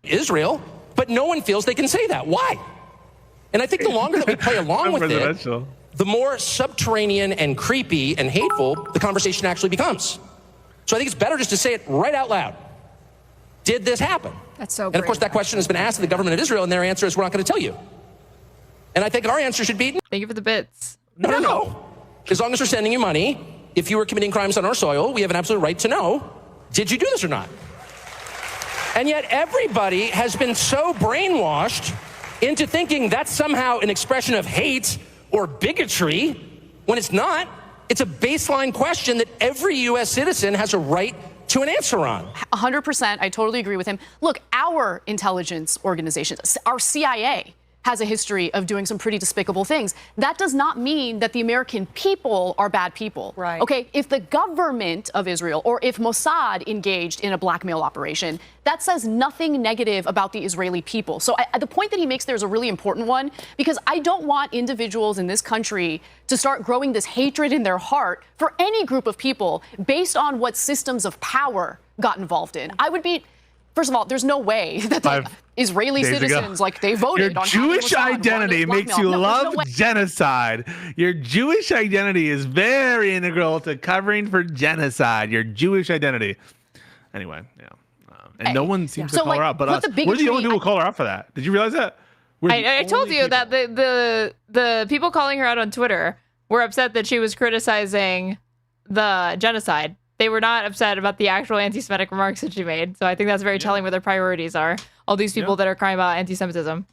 Israel, but no one feels they can say that. Why? And I think the longer that we play along with it, the more subterranean and creepy and hateful the conversation actually becomes. So I think it's better just to say it right out loud. Did this happen? That's so. And of course, that question has been asked to the government of Israel, and their answer is, we're not going to tell you. And I think our answer should be, thank you for the bits. No. As long as we're sending you money, if you were committing crimes on our soil, we have an absolute right to know, did you do this or not? And yet everybody has been so brainwashed into thinking that's somehow an expression of hate or bigotry, when it's not. It's a baseline question that every U.S. citizen has a right to an answer on. 100%. I totally agree with him. Look, our intelligence organizations, our CIA, has a history of doing some pretty despicable things. That does not mean that the American people are bad people. Right. Okay, if the government of Israel or if Mossad engaged in a blackmail operation, that says nothing negative about the Israeli people. So the point that he makes there is a really important one, because I don't want individuals in this country to start growing this hatred in their heart for any group of people based on what systems of power got involved in. I would be... First of all, there's no way that Israeli citizens, like, they voted on your Jewish identity makes you love genocide. Your Jewish identity is very integral to covering for genocide. Your Jewish identity. Anyway, yeah. And no one seems to call her out but us. We're the only people who call her out for that. Did you realize that? I told you that the people calling her out on Twitter were upset that she was criticizing the genocide. They were not upset about the actual anti-Semitic remarks that she made. So I think that's very telling where their priorities are. All these people that are crying about anti-Semitism.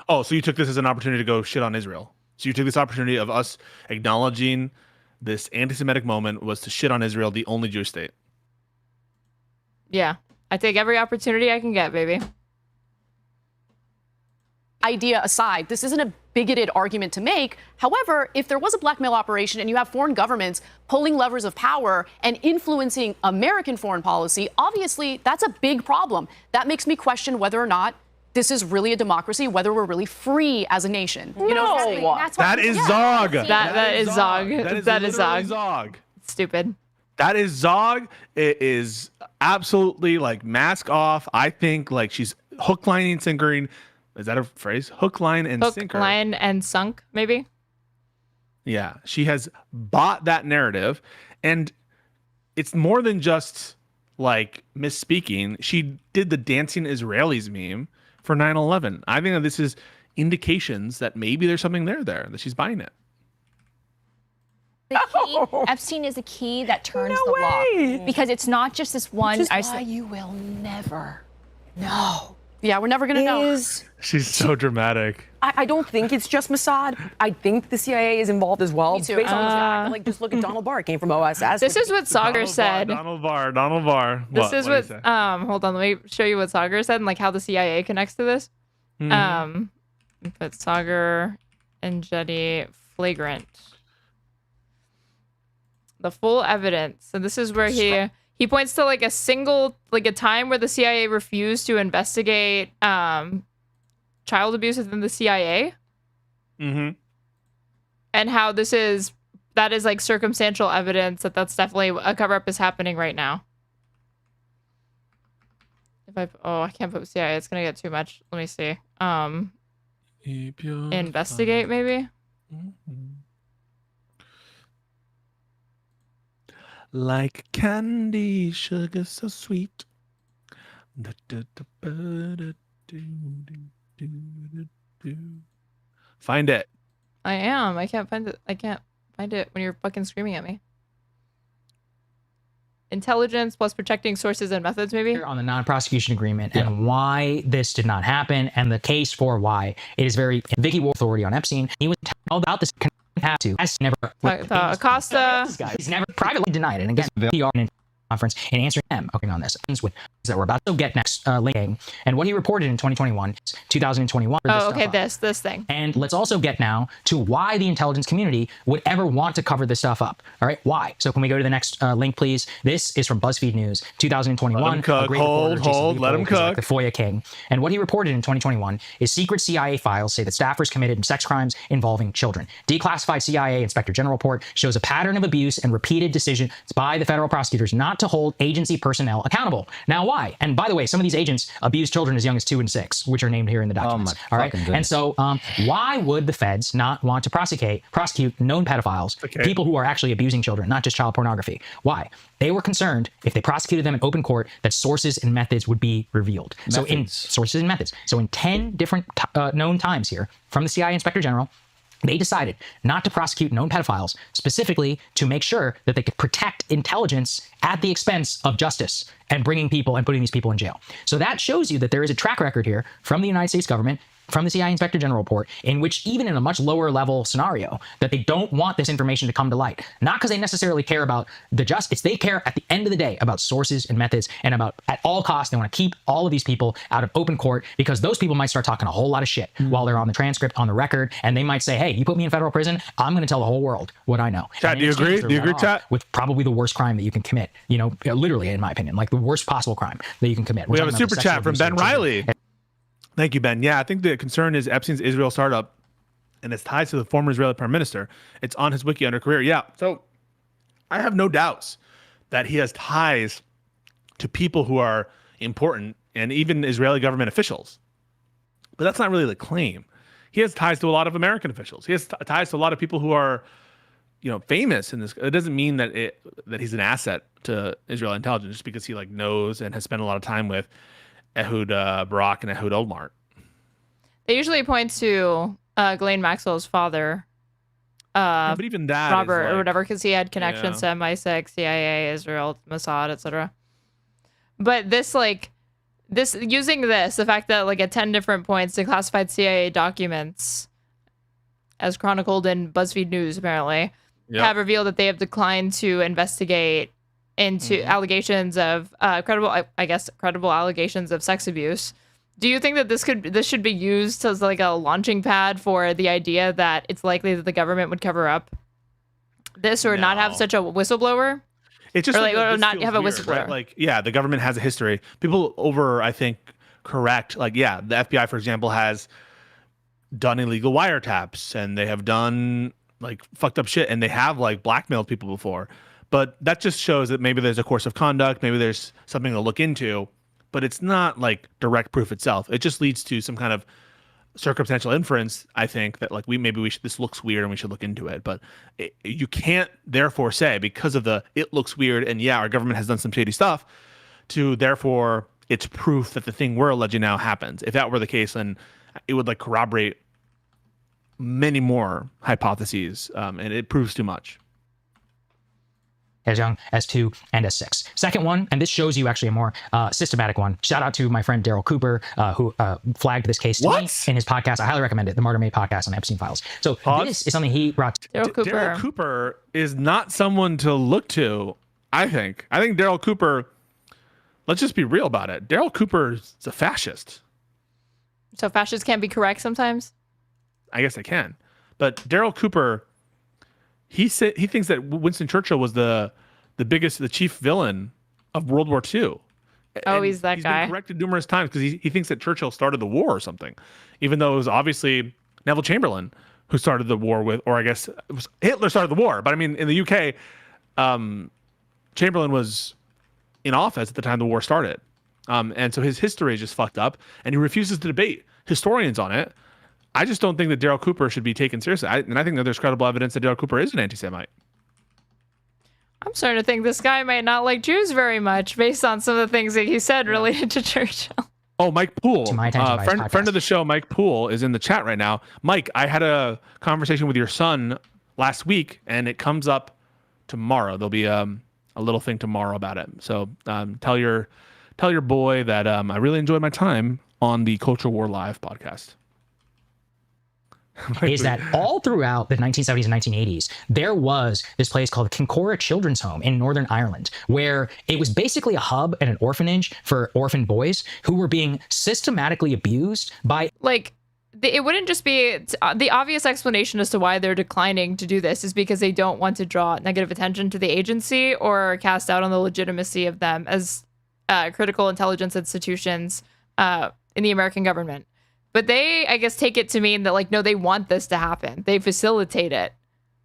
Oh, so you took this as an opportunity to go shit on Israel. So you took this opportunity of us acknowledging this anti-Semitic moment was to shit on Israel, the only Jewish state. Yeah. I take every opportunity I can get, baby. Idea aside, this isn't a bigoted argument to make. However, if there was a blackmail operation and you have foreign governments pulling levers of power and influencing American foreign policy, obviously that's a big problem. That makes me question whether or not this is really a democracy, whether we're really free as a nation. No. You know, That is Zog. That is Zog. That is Zog. Stupid. That is Zog. It is absolutely like mask off. I think like she's hook, line, and sinkering. Is that a phrase? Hook, line, and sinker. Hook, line, and sunk, maybe? Yeah. She has bought that narrative. And it's more than just like misspeaking. She did the dancing Israelis meme for 9/11. I think that this is indications that maybe there's something there, that she's buying it. The key, Epstein is the key that turns the lock. Because it's not just this one. Which is why you will never know. Yeah, we're never going to know. She's so dramatic. I don't think it's just Mossad. I think the CIA is involved as well. Me too. Based on this fact, like, just look at Donald Barr. Came from OSS. This is what Sagar said. Donald Barr. This is what hold on, let me show you what Sagar said and like how the CIA connects to this. But Sagar and Jetty flagrant. The full evidence. So this is where he points to like a time where the CIA refused to investigate child abuse within the CIA. Mm-hmm. And how that is like circumstantial evidence that's definitely a cover-up is happening right now. I can't put CIA, it's gonna get too much. Let me see. Investigate maybe? Like candy, sugar so sweet. Find it. I am. I can't find it. I can't find it when you're fucking screaming at me. Intelligence plus protecting sources and methods, maybe? On the non-prosecution agreement and why this did not happen and the case for why it is very Vicky War authority on Epstein. He was told about this. Have to. Has never. Acosta. He's never privately denied it. And again, PR and conference and answering them on this with that we're about to get next linking and what he reported in 2021. Oh, okay, this thing. And let's also get now to why the intelligence community would ever want to cover this stuff up. All right, why? So can we go to the next link, please? This is from BuzzFeed News, 2021. Let him cook. Hold. Let him cook. The FOIA king. And what he reported in 2021 is secret CIA files say that staffers committed sex crimes involving children. Declassified CIA Inspector General report shows a pattern of abuse and repeated decisions by the federal prosecutors not to hold agency personnel accountable. Now, why? And by the way, some of these agents abuse children as young as 2 and 6, which are named here in the documents. All right. And so why would the feds not want to prosecute known pedophiles, people who are actually abusing children, not just child pornography? Why? They were concerned if they prosecuted them in open court that sources and methods would be revealed. So in sources and methods. So in 10 different known times here from the CIA Inspector General, they decided not to prosecute known pedophiles, specifically to make sure that they could protect intelligence at the expense of justice and bringing people and putting these people in jail. So that shows you that there is a track record here from the United States government, from the CIA Inspector General report, in which even in a much lower level scenario, that they don't want this information to come to light. Not because they necessarily care about the justice. They care at the end of the day about sources and methods and about at all costs, they want to keep all of these people out of open court because those people might start talking a whole lot of shit while they're on the transcript, on the record, and they might say, hey, you put me in federal prison, I'm going to tell the whole world what I know. Chat, do you agree? Do you agree, chat? With probably the worst crime that you can commit, you know, literally, in my opinion, like the worst possible crime that you can commit. We have a super chat from Ben Riley. Thank you, Ben. Yeah, I think the concern is Epstein's Israel startup and its ties to the former Israeli prime minister. It's on his wiki under career. Yeah, so I have no doubts that he has ties to people who are important and even Israeli government officials. But that's not really the claim. He has ties to a lot of American officials. He has ties to a lot of people who are, you know, famous in this. It doesn't mean that that he's an asset to Israeli intelligence just because he like knows and has spent a lot of time with Ehud Barak and Ehud Olmert. They usually point to Ghislaine Maxwell's father, but even that Robert or whatever, because he had connections to MI6, CIA, Israel, Mossad, etc. But using the fact that like at 10 different points, declassified CIA documents, as chronicled in BuzzFeed News, apparently, have revealed that they have declined to investigate into allegations of credible allegations of sex abuse. Do you think that this should be used as like a launching pad for the idea that it's likely that the government would cover up this or not have such a whistleblower? It's just or not have a whistleblower. Right? Like, yeah, the government has a history. People I think, correct. Like, yeah, the FBI, for example, has done illegal wiretaps and they have done like fucked up shit and they have like blackmailed people before. But that just shows that maybe there's a course of conduct, maybe there's something to look into, but it's not like direct proof itself. It just leads to some kind of circumstantial inference, I think, that like this looks weird and we should look into it. But you can't therefore say because of it looks weird and yeah, our government has done some shady stuff to therefore it's proof that the thing we're alleging now happens. If that were the case, then it would like corroborate many more hypotheses and it proves too much. S1, S2, and S6. Second one, and this shows you actually a more systematic one. Shout out to my friend Daryl Cooper, who flagged this case to me in his podcast. I highly recommend it, the Martyr Made podcast on Epstein Files. So this is something he brought. Daryl Cooper is not someone to look to, I think. I think Daryl Cooper, let's just be real about it. Daryl Cooper is a fascist. So fascists can't be correct sometimes? I guess they can. But Daryl Cooper, he thinks that Winston Churchill was the chief villain of World War II. Oh, he's that guy. He's been corrected numerous times because he thinks that Churchill started the war or something, even though it was obviously Neville Chamberlain who started the war or I guess it was Hitler started the war. But I mean, in the UK, Chamberlain was in office at the time the war started. And so his history is just fucked up, and he refuses to debate historians on it. I just don't think that Daryl Cooper should be taken seriously. And I think that there's credible evidence that Daryl Cooper is an anti-Semite. I'm starting to think this guy might not like Jews very much based on some of the things that he said related to Churchill. Oh, Mike Poole, friend of the show, Mike Poole, is in the chat right now. Mike, I had a conversation with your son last week, and it comes up tomorrow. There'll be a little thing tomorrow about it. So tell your boy that I really enjoyed my time on the Culture War Live podcast. Is that all throughout the 1970s and 1980s, there was this place called Kincora Children's Home in Northern Ireland, where it was basically a hub and an orphanage for orphan boys who were being systematically abused by... It wouldn't just be... the obvious explanation as to why they're declining to do this is because they don't want to draw negative attention to the agency or cast doubt on the legitimacy of them as critical intelligence institutions in the American government. But they, I guess, take it to mean that, like, no, they want this to happen. They facilitate it,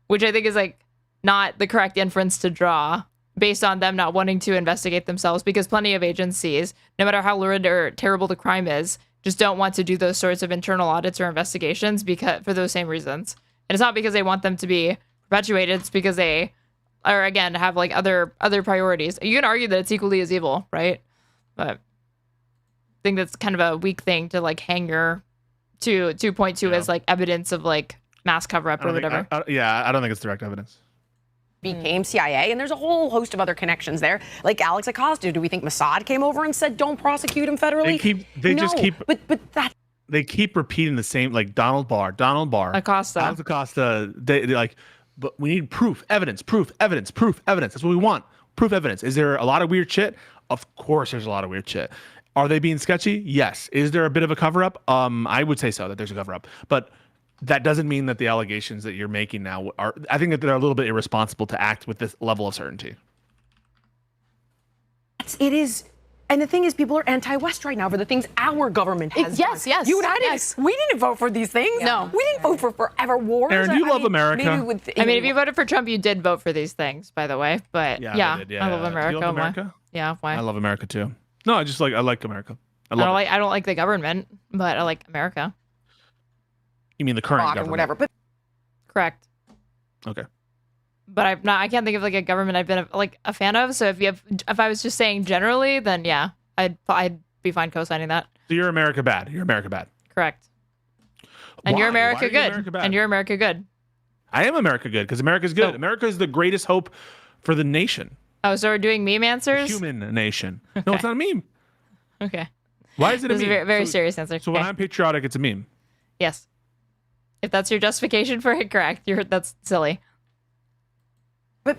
which I think is, like, not the correct inference to draw based on them not wanting to investigate themselves, because plenty of agencies, no matter how lurid or terrible the crime is, just don't want to do those sorts of internal audits or investigations for those same reasons. And it's not because they want them to be perpetuated. It's because they are, again, have, like, other priorities. You can argue that it's equally as evil, right? But... I think that's kind of a weak thing to like hang your to point to as like evidence of like mass cover up or whatever. I don't think it's direct evidence. Became CIA, and there's a whole host of other connections there, like Alex Acosta. Do we think Mossad came over and said don't prosecute him federally? They keep repeating the same, like Donald Barr, Acosta, Alex Acosta. They like, but we need proof, evidence. That's what we want. Proof, evidence. Is there a lot of weird shit? Of course, there's a lot of weird shit. Are they being sketchy? Yes. Is there a bit of a cover-up? I would say so, that there's a cover-up. But that doesn't mean that the allegations that you're making now are... I think that they're a little bit irresponsible to act with this level of certainty. It is... And the thing is, people are anti-West right now for the things our government has done. Yes. You and I didn't. We didn't vote for these things. No. We didn't vote for forever wars. Aaron, do you love America? If you voted for Trump, you did vote for these things, by the way. But I love America. Do you love America? Yeah, why? I love America, too. No, I like America. I don't like the government, but I like America. You mean the current government? Or whatever. But correct. Okay. But I can't think of like a government I've been a fan of. So if I was just saying generally, then yeah, I'd be fine co-signing that. So you're America bad. You're America bad. Correct. And you're America good. America bad? And you're America good. I am America good because America's good. America is the greatest hope for the nation. Oh, so we're doing meme answers? The human nation. Okay. No, it's not a meme. Okay. Why is it a meme? This is a very serious answer. So when I'm patriotic, it's a meme. Yes. If that's your justification for it, correct. That's silly.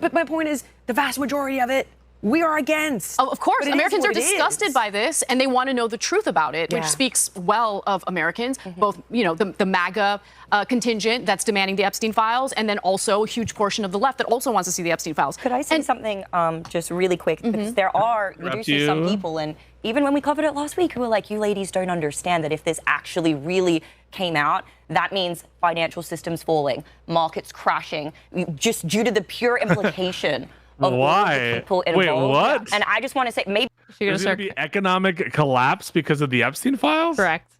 But my point is, the vast majority of it, we are against. Of course, Americans are disgusted by this, and they want to know the truth about it, which speaks well of Americans, both, the MAGA contingent that's demanding the Epstein files, and then also a huge portion of the left that also wants to see the Epstein files. Could I say something just really quick? Because you do see some people, and even when we covered it last week, who were like, you ladies don't understand that if this actually really came out, that means financial systems falling, markets crashing, just due to the pure implication of all the people involved. Wait, what? And I just want to say, maybe there's going to be economic collapse because of the Epstein files? Correct.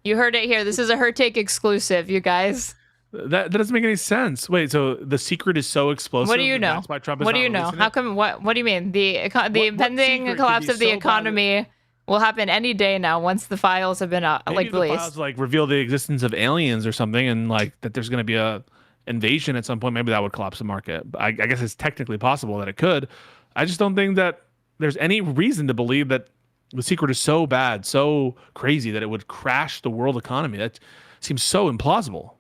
You heard it here. This is a Her Take exclusive, you guys. That doesn't make any sense. Wait, so the secret is so explosive? What do you know? That's why Trump is what do you know? How come? What do you mean? The impending collapse of the economy will happen any day now once the files have been released. The files reveal the existence of aliens or something, and that there's going to be a invasion at some point. Maybe that would collapse the market. I guess it's technically possible that it could. I just don't think that there's any reason to believe that the secret is so bad, so crazy that it would crash the world economy. That seems so implausible.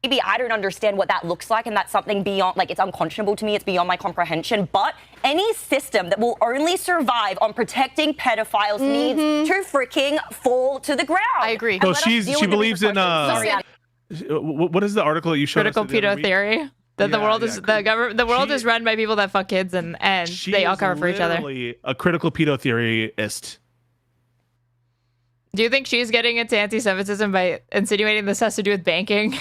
Maybe I don't understand what that looks like, and that's something beyond, it's unconscionable to me. It's beyond my comprehension. But any system that will only survive on protecting pedophiles needs to freaking fall to the ground. I agree. So she believes in what is the article that you showed critical us pedo theory? That the world is the world is run by people that fuck kids and they all cover for each other. A critical pedo theorist. Do you think she's getting into anti-Semitism by insinuating this has to do with banking?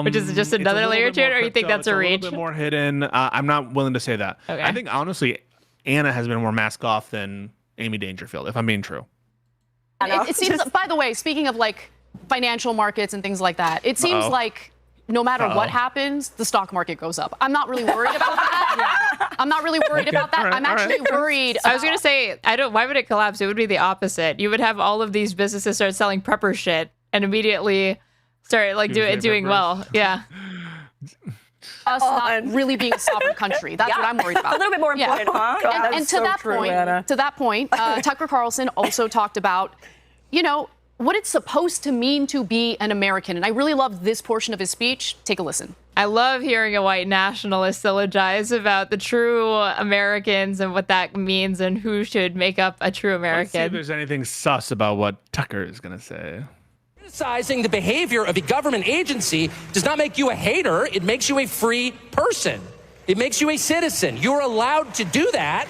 Which is just another layer to it, or you think that's a reach? A little bit more hidden. I'm not willing to say that. Okay. I think honestly, Anna has been more mask off than Amy Dangerfield, if I'm being true. It seems. By the way, speaking of financial markets and things like that, it seems like no matter what happens, the stock market goes up. I'm not really worried about that. I'm not really worried about that. I'm actually worried. I was gonna say, why would it collapse? It would be the opposite. You would have all of these businesses start selling prepper shit and immediately start doing well. Yeah. Us not really being a sovereign country. That's what I'm worried about. A little bit more important, huh? God, and to that point, Tucker Carlson also talked about, what it's supposed to mean to be an American. And I really loved this portion of his speech. Take a listen. I love hearing a white nationalist syllogize about the true Americans and what that means and who should make up a true American. Let's see if there's anything sus about what Tucker is going to say. Criticizing the behavior of a government agency does not make you a hater. It makes you a free person. It makes you a citizen. You're allowed to do that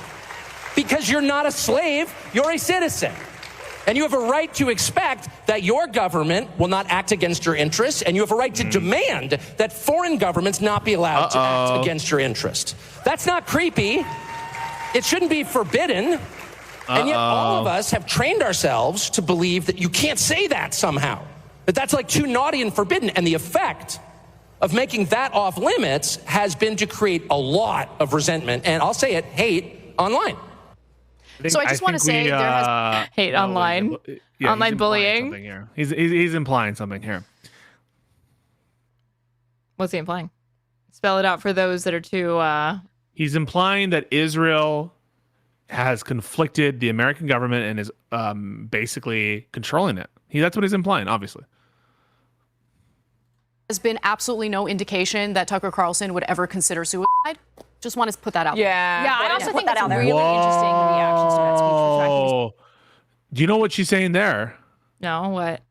because you're not a slave. You're a citizen. And you have a right to expect that your government will not act against your interests, and you have a right to demand that foreign governments not be allowed to act against your interest. That's not creepy. It shouldn't be forbidden. And yet all of us have trained ourselves to believe that you can't say that somehow, that that's too naughty and forbidden. And the effect of making that off limits has been to create a lot of resentment, and I'll say it, hate online. So I just want to say there has hate online, online bullying. Here. He's implying something here. What's he implying? Spell it out for those that are too. He's implying that Israel has conflicted the American government and is basically controlling it. That's what he's implying, obviously. There's been absolutely no indication that Tucker Carlson would ever consider suicide. Just want to put that out there. Yeah, I also think that's a really interesting reactions to that speech. Do you know what she's saying there? No, what?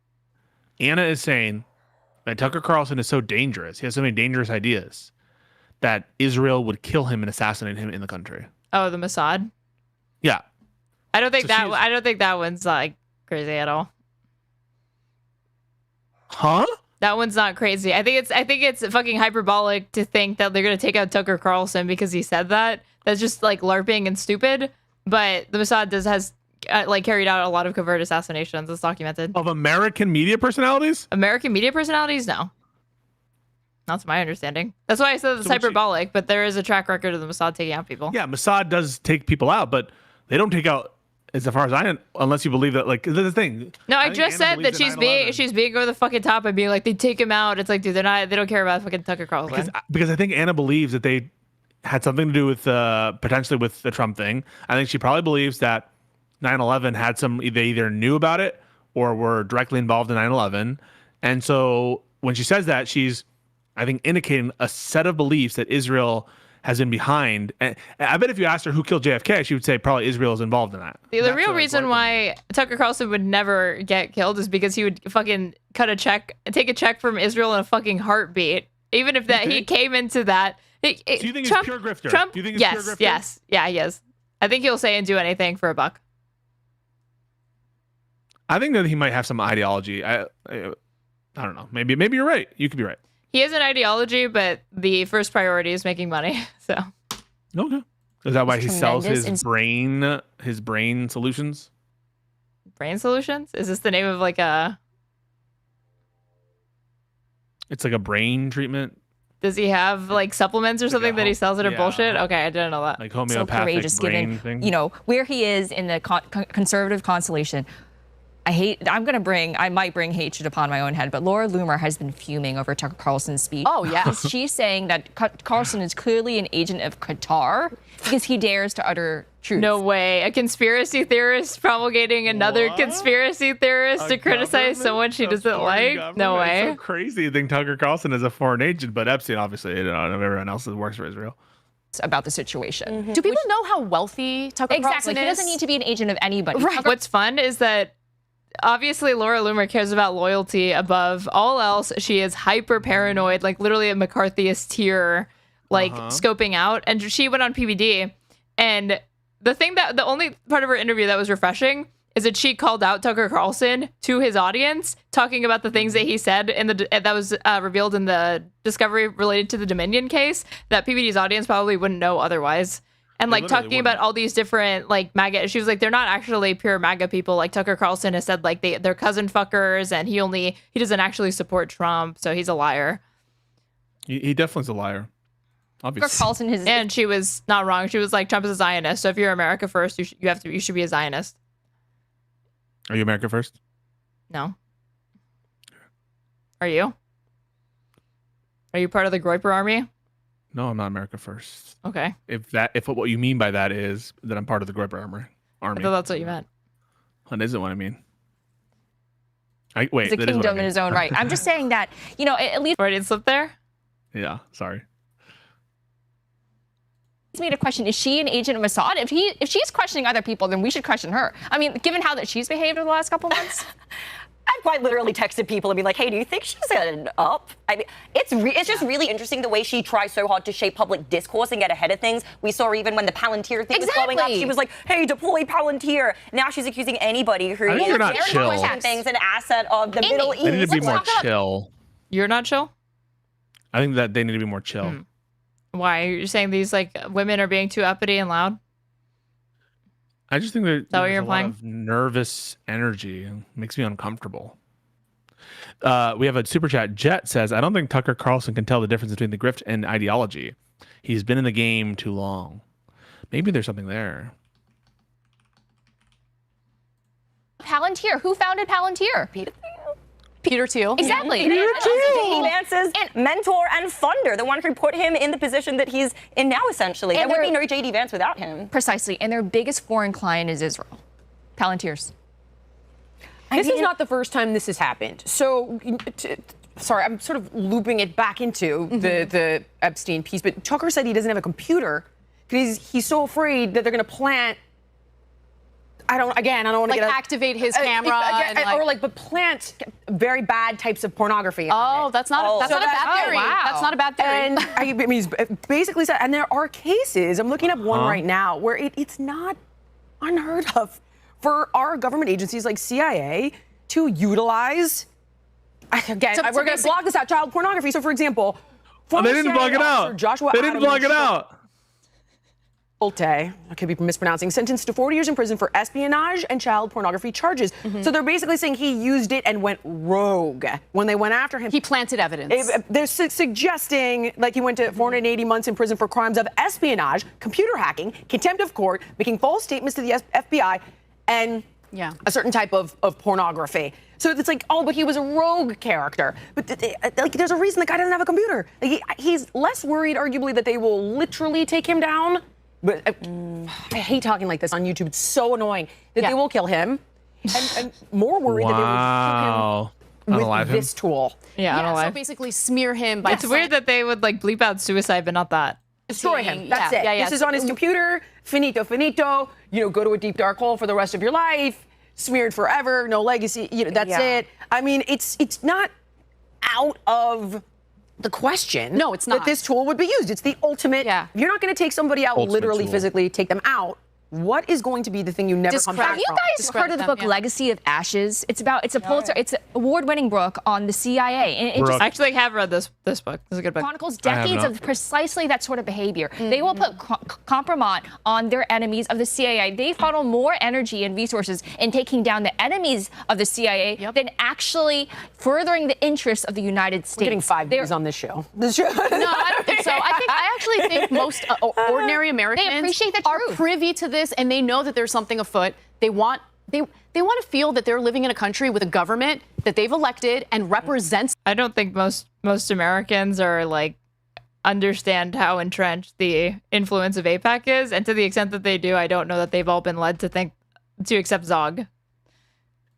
Anna is saying that Tucker Carlson is so dangerous. He has so many dangerous ideas that Israel would kill him and assassinate him in the country. Oh, the Mossad? Yeah. I don't think that one's crazy at all. Huh? That one's not crazy. I think it's fucking hyperbolic to think that they're gonna take out Tucker Carlson because he said that. That's just LARPing and stupid. But the Mossad has carried out a lot of covert assassinations. It's documented. Of American media personalities? American media personalities? No. That's my understanding. That's why I said it's hyperbolic, but there is a track record of the Mossad taking out people. Yeah, Mossad does take people out, but they don't take out, as far as I know, unless you believe that, the thing. No, I just said that she's being over the fucking top and being they take him out. It's dude, they don't care about fucking Tucker Carlson. Because I think Anna believes that they had something to do with, potentially with the Trump thing. I think she probably believes that 9/11 had they either knew about it or were directly involved in 9/11. And so when she says that, I think, indicating a set of beliefs that Israel has been behind. And I bet if you asked her who killed JFK, she would say probably Israel is involved in that. The real reason why Tucker Carlson would never get killed is because he would fucking take a check from Israel in a fucking heartbeat. Even if that he came into that. Do you think he's pure grifter? Trump, Do you think he's pure grifter? Yes. Yeah, he is. I think he'll say and do anything for a buck. I think that he might have some ideology. I don't know. Maybe you're right. You could be right. He has an ideology, but the first priority is making money. So. Okay. Is that why he sells his brain solutions? Brain solutions? Is this the name of like a? It's like a brain treatment. Does he have like supplements or something that he sells that are bullshit? Okay, I didn't know that. Like homeopathic brain thing. You know where he is in the conservative constellation. I might bring hatred upon my own head, but Laura Loomer has been fuming over Tucker Carlson's speech. Oh, yeah. She's saying that Carlson is clearly an agent of Qatar because he dares to utter truth. No way. A conspiracy theorist promulgating another conspiracy theorist to criticize someone she doesn't like? No way. It's so crazy to think Tucker Carlson is a foreign agent, but Epstein, obviously, everyone else that works for Israel. About the situation. Do people know how wealthy Tucker Carlson is? He doesn't need to be an agent of anybody. Right. What's fun is that obviously Laura Loomer cares about loyalty above all else. She is hyper paranoid, like literally a McCarthyist tier, like scoping out. And she went on PBD. And the only part of her interview that was refreshing is that she called out Tucker Carlson to his audience, talking about the things that he said that was revealed in the discovery related to the Dominion case that PBD's audience probably wouldn't know otherwise. And like talking about all these different like MAGA, she was like, they're not actually pure MAGA people. Like Tucker Carlson has said like they're cousin fuckers, and he doesn't actually support Trump, so he's a liar. He definitely is a liar. Obviously. Tucker Carlson and she was not wrong. She was like, Trump is a Zionist, so if you're America first, you should be a Zionist. Are you America first? No. Are you? Are you part of the Groiper army? No, I'm not America first. Okay. If what you mean by that is that I'm part of the Groiper army. I thought that's what you meant. That isn't what I mean. It's a kingdom in his own right. I'm just saying that, at least. Freudian slip there? Yeah, sorry. It's made a question, is she an agent of Mossad? If she's questioning other people, then we should question her. I mean, given how that she's behaved over the last couple months. I've quite literally texted people and be like, hey, do you think she's an up? I mean, it's just really interesting the way she tries so hard to shape public discourse and get ahead of things. We saw even when the Palantir thing was blowing up, she was like, hey, deploy Palantir. Now she's accusing anybody who is pushing things an asset of the Middle East. They need to be more chill. You're not chill? I think that they need to be more chill. Why? You're saying these like women are being too uppity and loud? I just think that there's a lot of nervous energy. It makes me uncomfortable. We have a super chat. Jet says, I don't think Tucker Carlson can tell the difference between the grift and ideology. He's been in the game too long. Maybe there's something there. Palantir. Who founded Palantir? Peter Thiel. Exactly. Peter Thiel. Vance's mentor and funder, the one who put him in the position that he's in now, essentially. There would be no J.D. Vance without him. Precisely. And their biggest foreign client is Israel. Palantirs. This is not the first time this has happened. So, sorry, I'm sort of looping it back into the Epstein piece, but Tucker said he doesn't have a computer because he's so afraid that they're going to plant. I don't want to get activate his camera but plant very bad types of pornography. Oh, that's not a bad theory. Wow. That's not a bad theory. And I mean, he's basically said, and there are cases. I'm looking up one right now where it's not unheard of for our government agencies like CIA to utilize. Again, we're going to block this out. Child pornography. So, for example, they didn't block it out. Joshua they didn't block it out. I could be mispronouncing, sentenced to 40 years in prison for espionage and child pornography charges. So they're basically saying he used it and went rogue when they went after him. He planted evidence. They're suggesting like he went to 480 months in prison for crimes of espionage, computer hacking, contempt of court, making false statements to the FBI, and a certain type of pornography. So it's like, oh, but he was a rogue character. But there's a reason the guy doesn't have a computer. He's less worried, arguably, that they will literally take him down. But I hate talking like this on YouTube. It's so annoying that they will kill him. And more worried that they will Unalive him? this tool. Yeah, so basically smear him by It's weird that they would like bleep out suicide, but not that. Destroy him. That's it. Yeah. This is on his computer. Finito, finito. Go to a deep dark hole for the rest of your life. Smeared forever. No legacy. That's it. I mean, it's not out of the question. No, it's not. That this tool would be used. It's the ultimate. Yeah. If you're not going to take somebody out, literally, tool. physically, take them out. What is going to be the thing you never come back Have you from? guys heard of the book Legacy of Ashes? It's a Pulitzer, it's an award-winning book on the CIA. And it I actually have read this book. It's a good book. chronicles decades of precisely that sort of behavior. They will put compromise on their enemies of the CIA. They funnel more energy and resources in taking down the enemies of the CIA than actually furthering the interests of the United States. We're getting 5 views on this show. No, I don't think so. I actually think most ordinary Americans appreciate the are truth. privy to this, and they know that there's something afoot. They want to feel that they're living in a country with a government that they've elected and represents. I don't think most Americans are like understand how entrenched the influence of AIPAC is, and to the extent that they do, I don't know that they've all been led to accept Zog.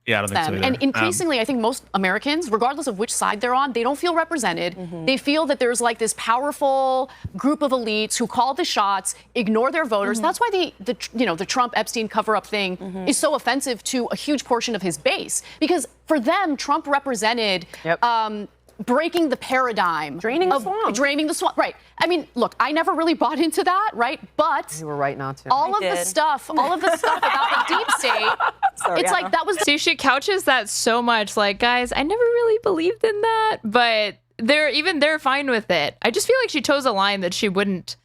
Yeah, I don't think so either. And increasingly, I think most Americans, regardless of which side they're on, they don't feel represented. They feel that there's like this powerful group of elites who call the shots, ignore their voters. That's why the Trump Epstein cover-up thing is so offensive to a huge portion of his base, because for them, Trump represented breaking the paradigm, draining the swamp. Right. I mean, look, I never really bought into that, right? But you were right not to. All of the stuff about the deep state. Like that was. See, she couches that so much. Like, guys, I never really believed in that, but they're fine with it. I just feel like she chose a line that she wouldn't.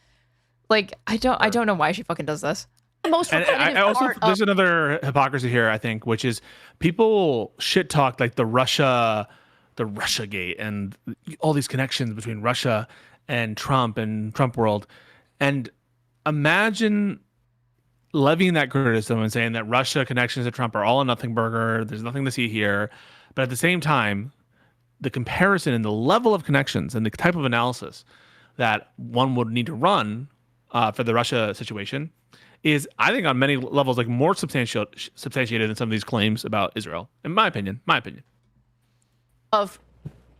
Like, I don't know why she fucking does this. Most I also there's another hypocrisy here, I think, which is people shit talk like the Russiagate and all these connections between Russia and Trump world. And imagine levying that criticism and saying that Russia connections to Trump are all a nothing burger. There's nothing to see here. But at the same time, the comparison and the level of connections and the type of analysis that one would need to run for the Russia situation is, I think, on many levels, like more substantiated than some of these claims about Israel, in my opinion. Of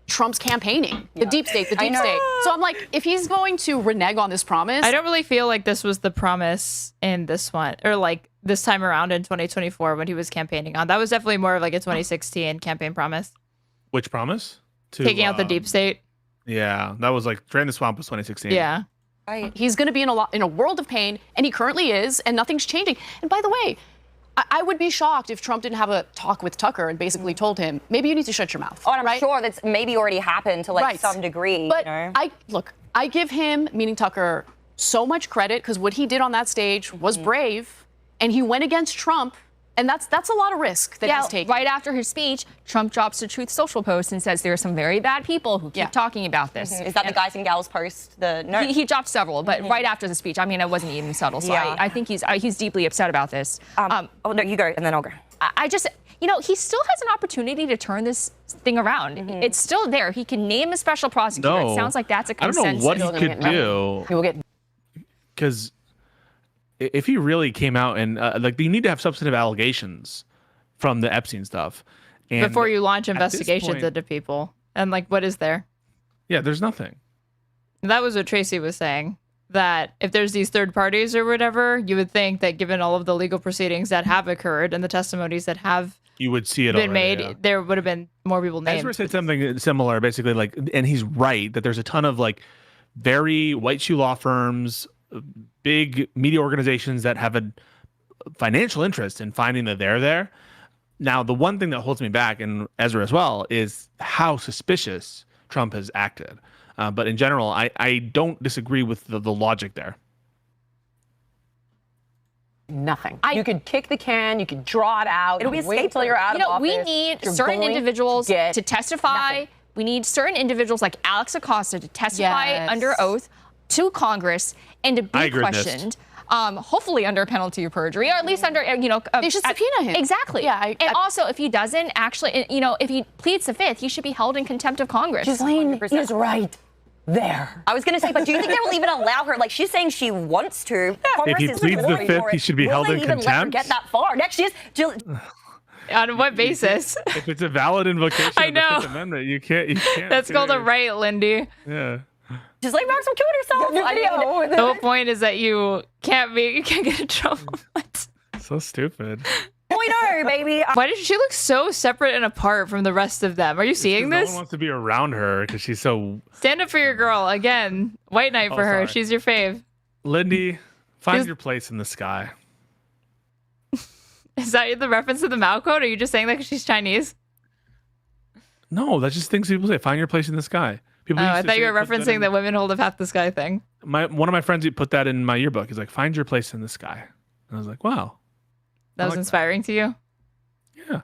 Trump's campaigning, the deep state. So I'm like, if he's going to renege on this promise, I don't really feel like this was the promise in this one, or like this time around in 2024 when he was campaigning on. That was definitely more of like a 2016 campaign promise. Which promise? Taking out the deep state. Yeah, that was like Drain the Swamp was 2016. Yeah. Right. He's going to be in a world of pain, and he currently is, and nothing's changing. And by the way, I would be shocked if Trump didn't have a talk with Tucker and basically told him, maybe you need to shut your mouth. Oh, and I'm sure that's maybe already happened to some degree. But I give him, meaning Tucker, so much credit because what he did on that stage was brave, and he went against Trump. And that's a lot of risk that he's taking. Right after his speech, Trump drops a Truth Social post and says there are some very bad people who keep talking about this. Is that the guys and gals post? No. He dropped several, but right after the speech, I mean, it wasn't even subtle. So I think he's deeply upset about this. Oh no, you go, and then I'll go. I just, he still has an opportunity to turn this thing around. It's still there. He can name a special prosecutor. No, it sounds like that's a consensus. I don't know what he could do. He will get because if he really came out and you need to have substantive allegations from the Epstein stuff. And before you launch investigations into people. And what is there? Yeah, there's nothing. That was what Tracey was saying, that if there's these third parties or whatever, you would think that given all of the legal proceedings that have occurred and the testimonies that have you would see it been already, made, there would have been more people named. Ezra said something similar, basically, and he's right, that there's a ton of very white shoe law firms, big media organizations that have a financial interest in finding that they're there. Now, the one thing that holds me back, and Ezra as well, is how suspicious Trump has acted. But in general, I don't disagree with the logic there. Nothing. You could kick the can, you could draw it out. It'll be wait until you're out of office. We need certain individuals to testify. Nothing. We need certain individuals like Alex Acosta to testify under oath to Congress and to be questioned. Hopefully under penalty of perjury, or at least under, they should subpoena him. Exactly. Yeah. And also, if he doesn't actually, if he pleads the fifth, he should be held in contempt of Congress. Ghislaine is right there. I was going to say, but do you think they will even allow her? She's saying she wants to. If he pleads the fifth, he should be held in contempt. Let her get that far. Next year, On what basis? If it's a valid invocation I of the know. Fifth Amendment, you can't. That's called a right, Lindy. Yeah. Just like Maxwell killed herself. The whole point is that you can't get in trouble. What? So stupid. Pointer, baby. Why does she look so separate and apart from the rest of them? Are you seeing No this? one wants to be around her because she's so. Stand up for your girl again. White knight for her. Sorry. She's your fave. Lindy, find your place in the sky. Is that the reference to the Mao quote? Are you just saying that because she's Chinese? No, that's just things people say. Find your place in the sky. People used I to thought say- you were put that referencing in- that women hold up half the sky thing. One of my friends put that in my yearbook. He's like, find your place in the sky. And I was like, wow. That was inspiring to you? Yeah.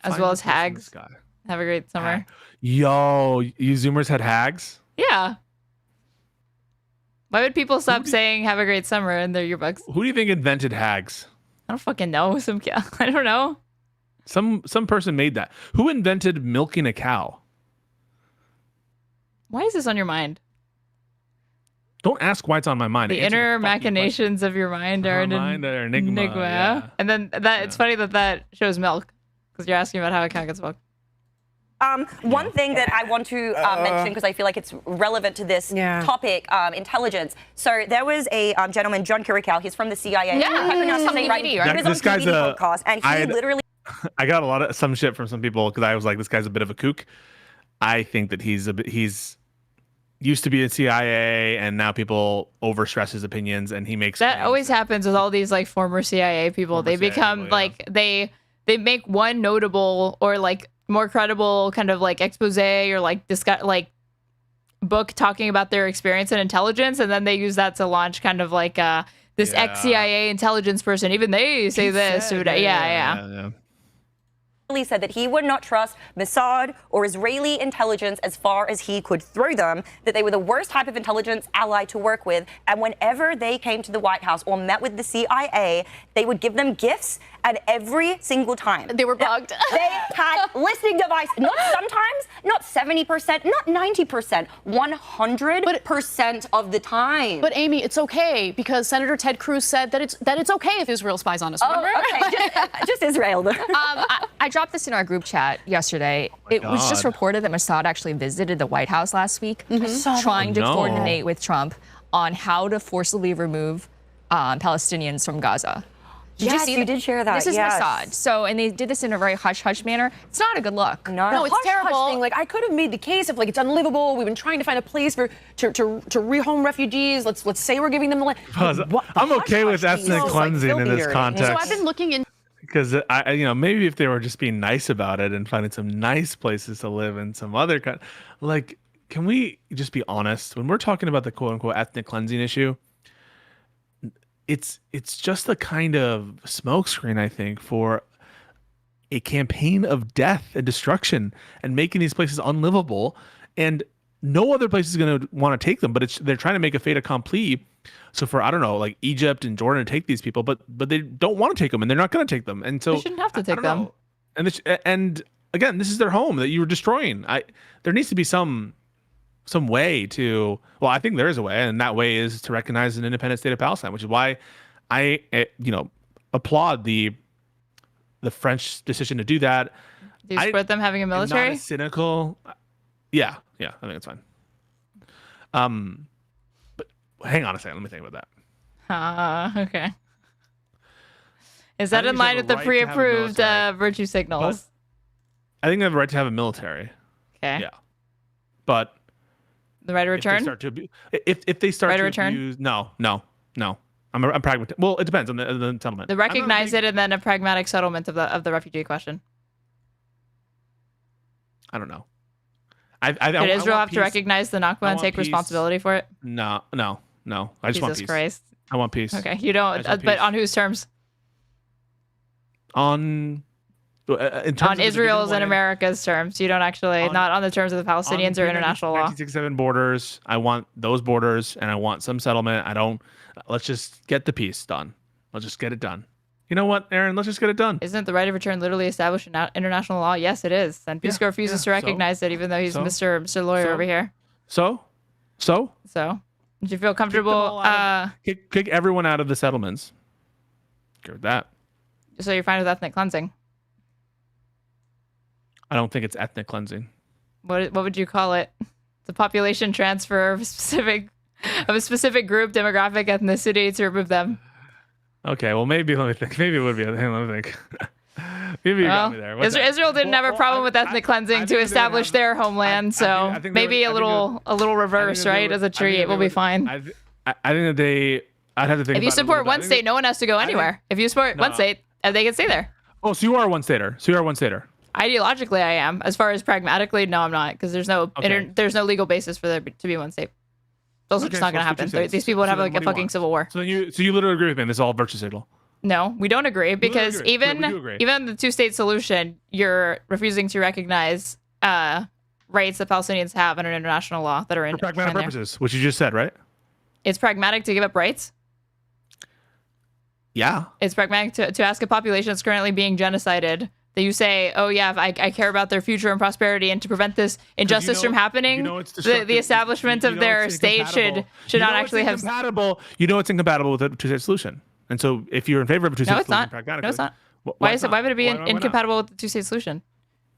As Find well your as place in the hags. sky. Have a great summer. Yo, you Zoomers had hags? Yeah. Why would people stop saying have a great summer in their yearbooks? Who do you think invented hags? I don't fucking know. I don't know. Some person made that. Who invented milking a cow? Why is this on your mind? Don't ask why it's on my mind. The Answer inner machinations of your mind are an enigma. Yeah. And then it's funny that shows milk because you're asking about how a cow gets milk. One thing that I want to mention, because I feel like it's relevant to this topic, intelligence. So there was a gentleman, John Curacao. He's from the CIA. Yeah, I pronounce his name right. DVD, right? He was on This guy's DVD podcast, and he literally. I got a lot of some shit from some people because I was like, this guy's a bit of a kook. I think that he's used to be in CIA, and now people overstress his opinions, and he makes That always happens with all these like former CIA people. They become like they make one notable or like more credible kind of like expose or like discuss like book talking about their experience and intelligence, and then they use that to launch kind of like this ex-CIA intelligence person. Even they say this. Yeah. said that he would not trust Mossad or Israeli intelligence as far as he could throw them, that they were the worst type of intelligence ally to work with, and whenever they came to the White House or met with the CIA, they would give them gifts, and every single time they were bugged. They had listening device, not sometimes, not 70%, not 90%, 100% of the time. But Amy, it's okay because Senator Ted Cruz said that it's okay if Israel spies on us. Remember? Okay, just Israel. I dropped this in our group chat yesterday. It was just reported that Mossad actually visited the White House last week, trying to coordinate with Trump on how to forcibly remove Palestinians from Gaza. You did share that. This is Mossad. So, and they did this in a very hush-hush manner. It's not a good look. No, it's terrible. Thing. Like I could have made the case if like it's unlivable. We've been trying to find a place to rehome refugees. Let's say we're giving them the land. I'm okay with ethnic cleansing in this context. So I've been looking in. Because maybe if they were just being nice about it and finding some nice places to live in some other like, can we just be honest when we're talking about the quote unquote ethnic cleansing issue? It's just a kind of smokescreen, I think, for a campaign of death and destruction and making these places unlivable. And no other place is going to want to take them, but they're trying to make a fait accompli. So for, I don't know, like Egypt and Jordan to take these people, but they don't want to take them and they're not going to take them. And so they shouldn't have to take them. And again, this is their home that you were destroying. There needs to be some way to, well, I think there is a way, and that way is to recognize an independent state of Palestine, which is why I applaud the French decision to do that. Do you support them having a military? Not cynical. Yeah, I think it's fine. But hang on a second, let me think about that. Okay. Is that in line with the pre-approved virtue signals? I think they have a right to have a military. Okay. Yeah. But the right of return? If they start right to of return? abuse, no. I'm pragmatic. Well, it depends on the settlement. The recognize it and then a pragmatic settlement of the refugee question. I don't know. Did Israel have to recognize the Nakba and take responsibility for it? No. I just want peace. Jesus Christ. I want peace. Okay, you don't. But on whose terms? On Israel's and America's terms. You don't actually, not on the terms of the Palestinians or international law. 1967 borders. I want those borders, and I want some settlement. Let's just get the peace done. Let's just get it done. You know what, Aaron? Let's just get it done. Isn't the right of return literally established in international law? Yes, it is. And Pisco refuses to recognize it, even though he's Mr. Lawyer over here. So? Do you feel comfortable? Kick everyone out of the settlements. Good with that. So you're fine with ethnic cleansing? I don't think it's ethnic cleansing. What would you call it? It's a population transfer of a specific group, demographic, ethnicity to remove them. Okay, well maybe let me think. Maybe it would be. Let me think. Maybe you got me there. Israel didn't have a problem with ethnic cleansing to establish their homeland, so maybe a little reverse, right? As a treat, we'll be fine. I think that I'd have to think. If you support one state, no one has to go anywhere. If you support one state, they can stay there. Oh, so you are a one-stater. Ideologically, I am. As far as pragmatically, no, I'm not, because there's no legal basis for there to be one state. Those are just not going to happen. These people would have like a fucking civil war. So you literally agree with me. This is all virtue signal. No, we don't agree, because even the two-state solution, you're refusing to recognize rights that Palestinians have under international law that are in for pragmatic purposes, which you just said, right? It's pragmatic to give up rights. Yeah. It's pragmatic to ask a population that's currently being genocided that you say, oh yeah, I care about their future and prosperity, and to prevent this injustice from happening, the establishment of their state should not actually have. You know it's incompatible with a two-state solution. And so if you're in favor of a two-state solution, pragmatically. No, it's not. Why would it be incompatible with the two-state solution?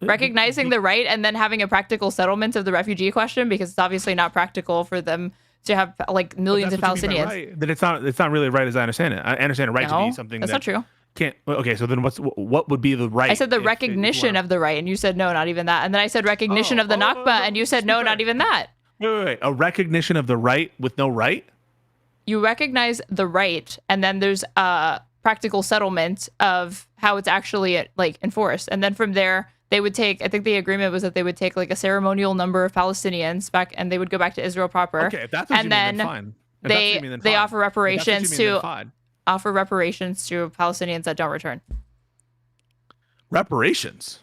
Recognizing the right and then having a practical settlement of the refugee question, because it's obviously not practical for them to have like millions of Palestinians. Right. That it's not really right as I understand it. I understand a right to be something that's not true. Can't. Okay, so then what would be the right? I said the recognition of the right, and you said no, not even that. And then I said recognition of the Nakba, and you said no, not even that. Wait. A recognition of the right with no right? You recognize the right, and then there's a practical settlement of how it's actually like enforced, and then from there they would take. I think the agreement was that they would take like a ceremonial number of Palestinians back, and they would go back to Israel proper. Okay, if that's what you mean, then fine. They offer reparations to Palestinians that don't return. Reparations.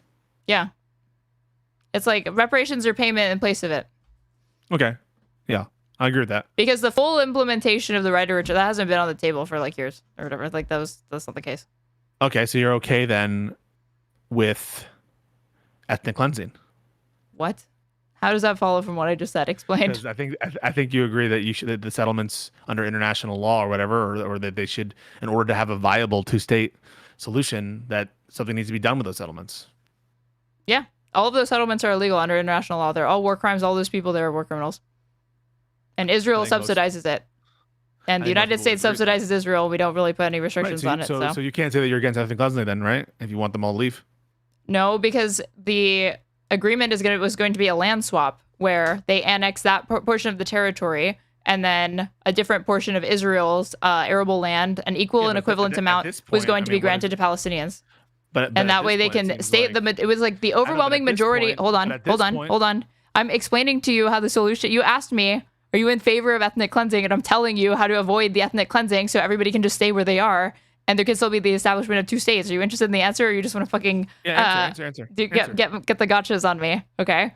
Yeah, it's like reparations or payment in place of it. Okay. Yeah. I agree with that. Because the full implementation of the right to return, that hasn't been on the table for like years or whatever. Like that's not the case. Okay, so you're okay then with ethnic cleansing? What? How does that follow from what I just said? Explain. Because I think you agree that that the settlements under international law or whatever, or that they should, in order to have a viable two-state solution, that something needs to be done with those settlements. Yeah, all of those settlements are illegal under international law. They're all war crimes. All those people there are war criminals. And Israel subsidizes it. And the United States subsidizes Israel. We don't really put any restrictions on it. So you can't say that you're against ethnic cleansing then, right? If you want them all to leave. No, because the agreement was going to be a land swap where they annex that portion of the territory, and then a different portion of Israel's arable land, an equal and equivalent amount, was going to be granted to Palestinians. But that way they can state it was like the overwhelming majority. Hold on. I'm explaining to you how the solution. You asked me, are you in favor of ethnic cleansing? And I'm telling you how to avoid the ethnic cleansing so everybody can just stay where they are and there can still be the establishment of two states. Are you interested in the answer, or you just want to fucking answer. Get the gotchas on me? Okay.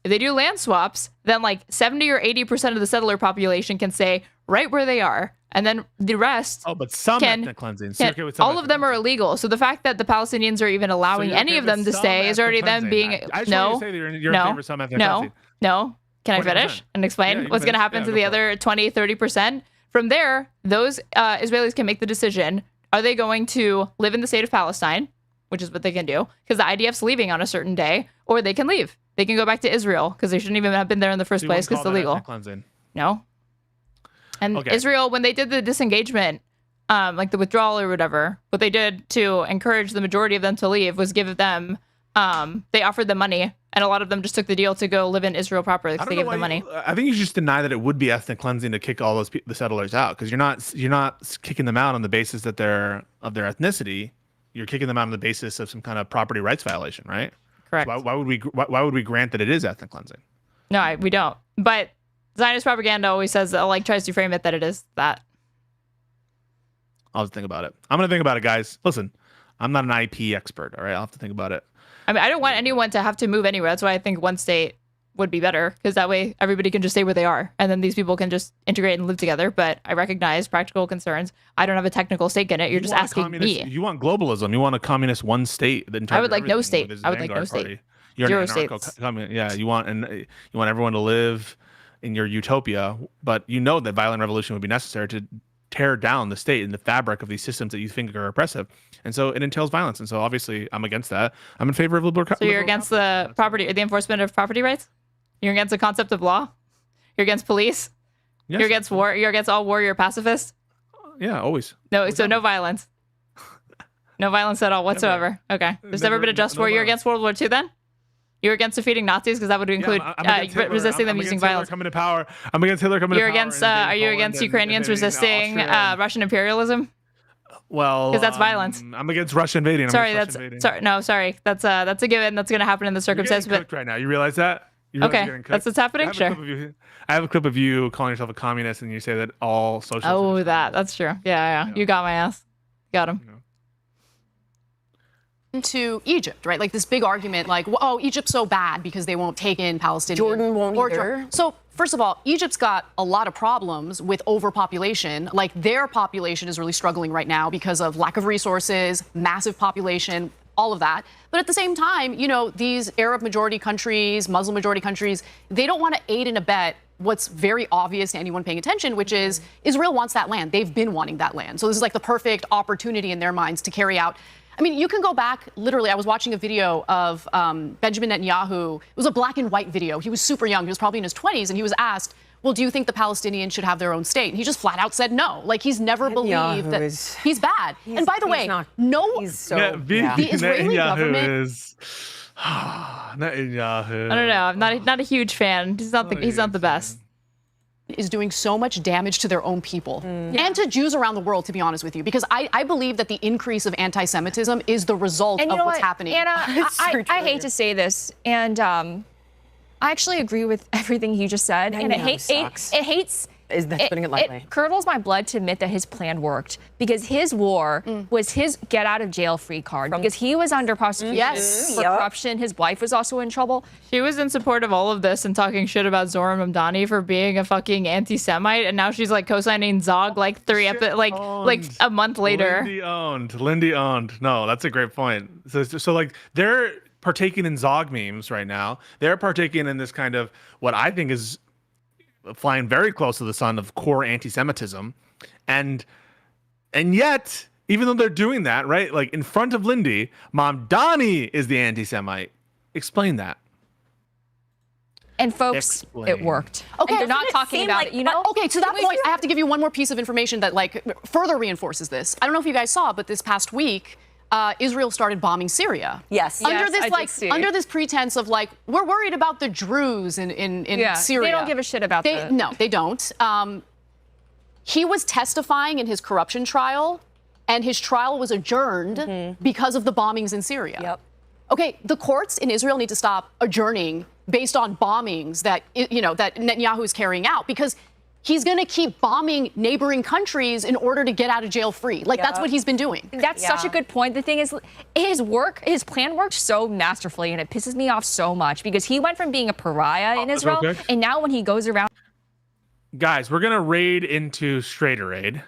If they do land swaps, then like 70 or 80% of the settler population can stay right where they are. And then the rest but some ethnic cleansing. All of them are illegal. So the fact that the Palestinians are even allowing any of them to stay is already them being I just want to say that you're in favor of some ethnic cleansing. No. Can I finish and explain what's going to happen to the other 20, 30%? From there, those Israelis can make the decision. Are they going to live in the state of Palestine, which is what they can do, because the IDF's leaving on a certain day, or they can leave. They can go back to Israel because they shouldn't even have been there in the first place because it's illegal. No. And Israel, when they did the disengagement, like the withdrawal or whatever, what they did to encourage the majority of them to leave was give them, they offered them money, and a lot of them just took the deal to go live in Israel proper because they gave them money. I think you just deny that it would be ethnic cleansing to kick all those the settlers out, because you're not kicking them out on the basis that they're of their ethnicity. You're kicking them out on the basis of some kind of property rights violation, right? Correct. So why would we grant that it is ethnic cleansing? No, we don't. But Zionist propaganda always says, tries to frame it that it is that. I'll just think about it. I'm gonna think about it, guys. Listen, I'm not an IP expert. All right, I'll have to think about it. I mean, I don't want anyone to have to move anywhere. That's why I think one state would be better, because that way everybody can just stay where they are, and then these people can just integrate and live together. But I recognize practical concerns. I don't have a technical stake in it. You're just asking me. You want globalism. You want a communist one state. I would like no state. I would like no state. You're Zero an states. Yeah, you want everyone to live in your utopia, but you know that violent revolution would be necessary to tear down the state and the fabric of these systems that you think are oppressive. And so it entails violence. And so obviously I'm against that. I'm in favor of liberal. So you're against the enforcement of property rights? You're against the concept of law? You're against police? Yes. You're against war? You're against all war? You're a pacifist? Yeah, always. No, so no violence. No violence at all whatsoever. Never. Okay. There's never been a just war. You're against World War II then? You're against defeating Nazis because that would include resisting them using violence. Coming to power. I'm against Hitler coming to power. You're against. Are you against Ukrainians resisting Russian imperialism? Well, because that's violence. I'm against Russia invading. Sorry, that's a given. That's going to happen in the circumstance. You're getting cooked right now. You realize that? Okay, that's what's happening. Sure. I have a clip of you calling yourself a communist, and you say that all socialists. Oh, that's true. Yeah. You got my ass. Got him. To Egypt, right? Like this big argument, like, oh, Egypt's so bad because they won't take in Palestinians. Jordan won't either. So first of all, Egypt's got a lot of problems with overpopulation. Like their population is really struggling right now because of lack of resources, massive population, all of that. But at the same time, you know, these Arab majority countries, Muslim majority countries, they don't want to aid and abet what's very obvious to anyone paying attention, which is Israel wants that land. They've been wanting that land. So this is like the perfect opportunity in their minds to carry out. I mean, you can go back, literally, I was watching a video of Benjamin Netanyahu. It was a black and white video. He was super young. He was probably in his 20s, and he was asked, well, do you think the Palestinians should have their own state? And he just flat out said no. Like, he's never believed that he's bad. And by the way, the Israeli government is... Netanyahu. I don't know. I'm not a huge fan. He's not the best. Is doing so much damage to their own people and to Jews around the world, to be honest with you, because I believe that the increase of anti-Semitism is the result of what's happening. Anna, I hate to say this, and I actually agree with everything he just said, and it curdles my blood to admit that his plan worked, because his war was his get out of jail free card, because he was under prosecution for corruption. His wife was also in trouble. She was in support of all of this and talking shit about Zoran Mamdani for being a fucking anti-Semite, and now she's like co-signing Zog like a month later. Lindy owned. No, that's a great point. So like they're partaking in Zog memes right now. They're partaking in this kind of what I think is flying very close to the sun of core anti-Semitism, and yet, even though they're doing that, right, like in front of Lindy, Mamdani is the anti-Semite. Explain that. And folks, it worked. Okay, and they're not talking about it, you know? Okay, to that point, I have to give you one more piece of information that like further reinforces this. I don't know if you guys saw, but this past week, Israel started bombing Syria. Yes. Under this pretense of like, we're worried about the Druze in Syria. They don't give a shit about that. No, they don't. He was testifying in his corruption trial, and his trial was adjourned because of the bombings in Syria. Yep. Okay, the courts in Israel need to stop adjourning based on bombings that that Netanyahu is carrying out, because he's going to keep bombing neighboring countries in order to get out of jail free. Like, that's what he's been doing. That's such a good point. The thing is, his plan worked so masterfully, and it pisses me off so much, because he went from being a pariah in Israel, and now when he goes around... Guys, we're going to raid into Straighterade.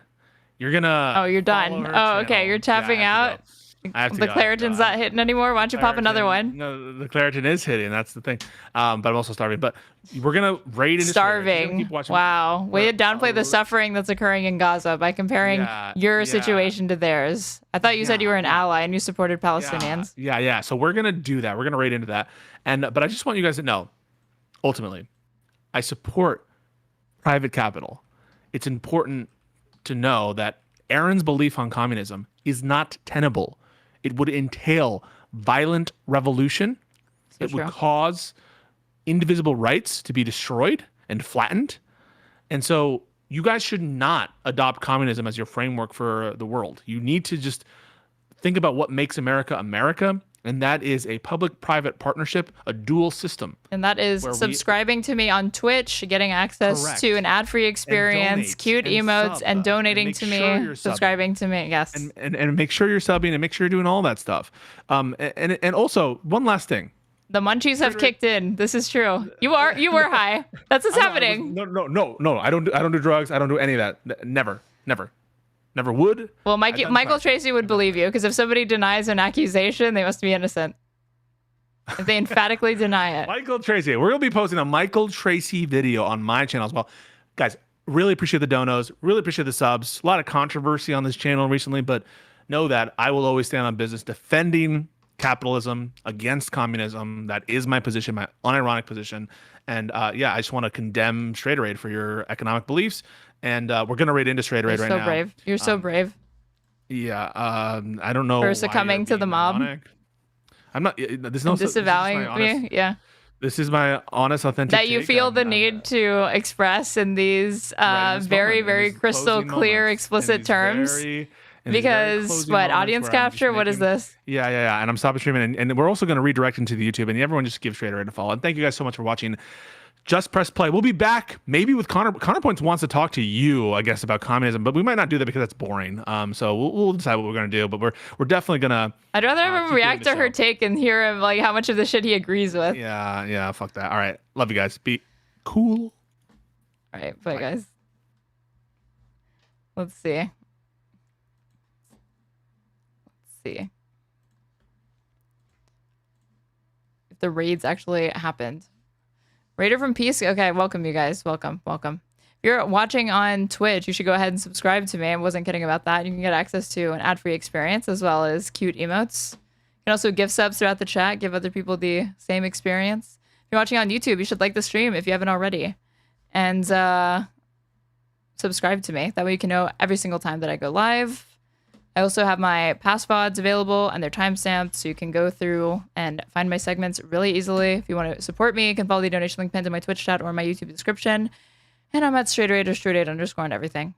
You're going to... Oh, you're done. Oh, okay. You're tapping out. The Claritin's not hitting anymore. Why don't you pop another one? No, the Claritin is hitting. That's the thing. But I'm also starving. But we're gonna raid into starving. Wow, way to downplay the suffering that's occurring in Gaza by comparing your situation to theirs. I thought you said you were an ally and you supported Palestinians. Yeah. So we're gonna do that. We're gonna raid into that. But I just want you guys to know, ultimately, I support private capital. It's important to know that Aaron's belief on communism is not tenable. It would entail violent revolution. It would cause indivisible rights to be destroyed and flattened. And so you guys should not adopt communism as your framework for the world. You need to just think about what makes America America. And that is a public-private partnership, a dual system. And that is subscribing to me on Twitch, getting access to an ad-free experience, cute emotes, and donating to me, subscribing to me, yes. And make sure you're subbing and make sure you're doing all that stuff. And also, one last thing. The munchies have kicked in. This is true. You were high. That's what's happening. No. I don't do drugs. I don't do any of that. Never would. Well, Michael Tracey would believe you, because if somebody denies an accusation, they must be innocent. If they emphatically deny it. Michael Tracey. We're going to be posting a Michael Tracey video on my channel as well. Guys, Really appreciate the donos. Really appreciate the subs. A lot of controversy on this channel recently, but know that I will always stand on business defending capitalism against communism. That is my position, my unironic position. And yeah, I just want to condemn Straighterade for your economic beliefs. And we're going to raid into Straighterade right now. So brave. You're so brave. Yeah. I don't know. For succumbing to the mob. Ironic. I'm not. There's no disavowing me. Yeah. This is my honest, authentic. That you feel the need to express in these very, very crystal clear, explicit terms. Because what, audience capture? What is this? Yeah. And I'm stopping streaming, and we're also going to redirect into the YouTube, and everyone just give Straighterade a follow. And thank you guys so much for watching. Just press play. We'll be back maybe with Connor. Connor Points wants to talk to you, I guess, about communism, but we might not do that because that's boring. So we'll decide what we're going to do, but we're definitely going to. I'd rather have him react to her take and hear him like how much of the shit he agrees with. Yeah. Fuck that. All right. Love you guys. Be cool. All right. Bye, guys. Let's see. If the raids actually happened. Raider from Pisco. Okay, welcome you guys. Welcome. If you're watching on Twitch, you should go ahead and subscribe to me. I wasn't kidding about that. You can get access to an ad-free experience as well as cute emotes. You can also give subs throughout the chat, give other people the same experience. If you're watching on YouTube, you should like the stream if you haven't already. And subscribe to me. That way you can know every single time that I go live. I also have my past VODs available and they're timestamped, so you can go through and find my segments really easily. If you want to support me, you can follow the donation link pinned in my Twitch chat or my YouTube description. And I'm at Straighterade or Straighterade_ on everything.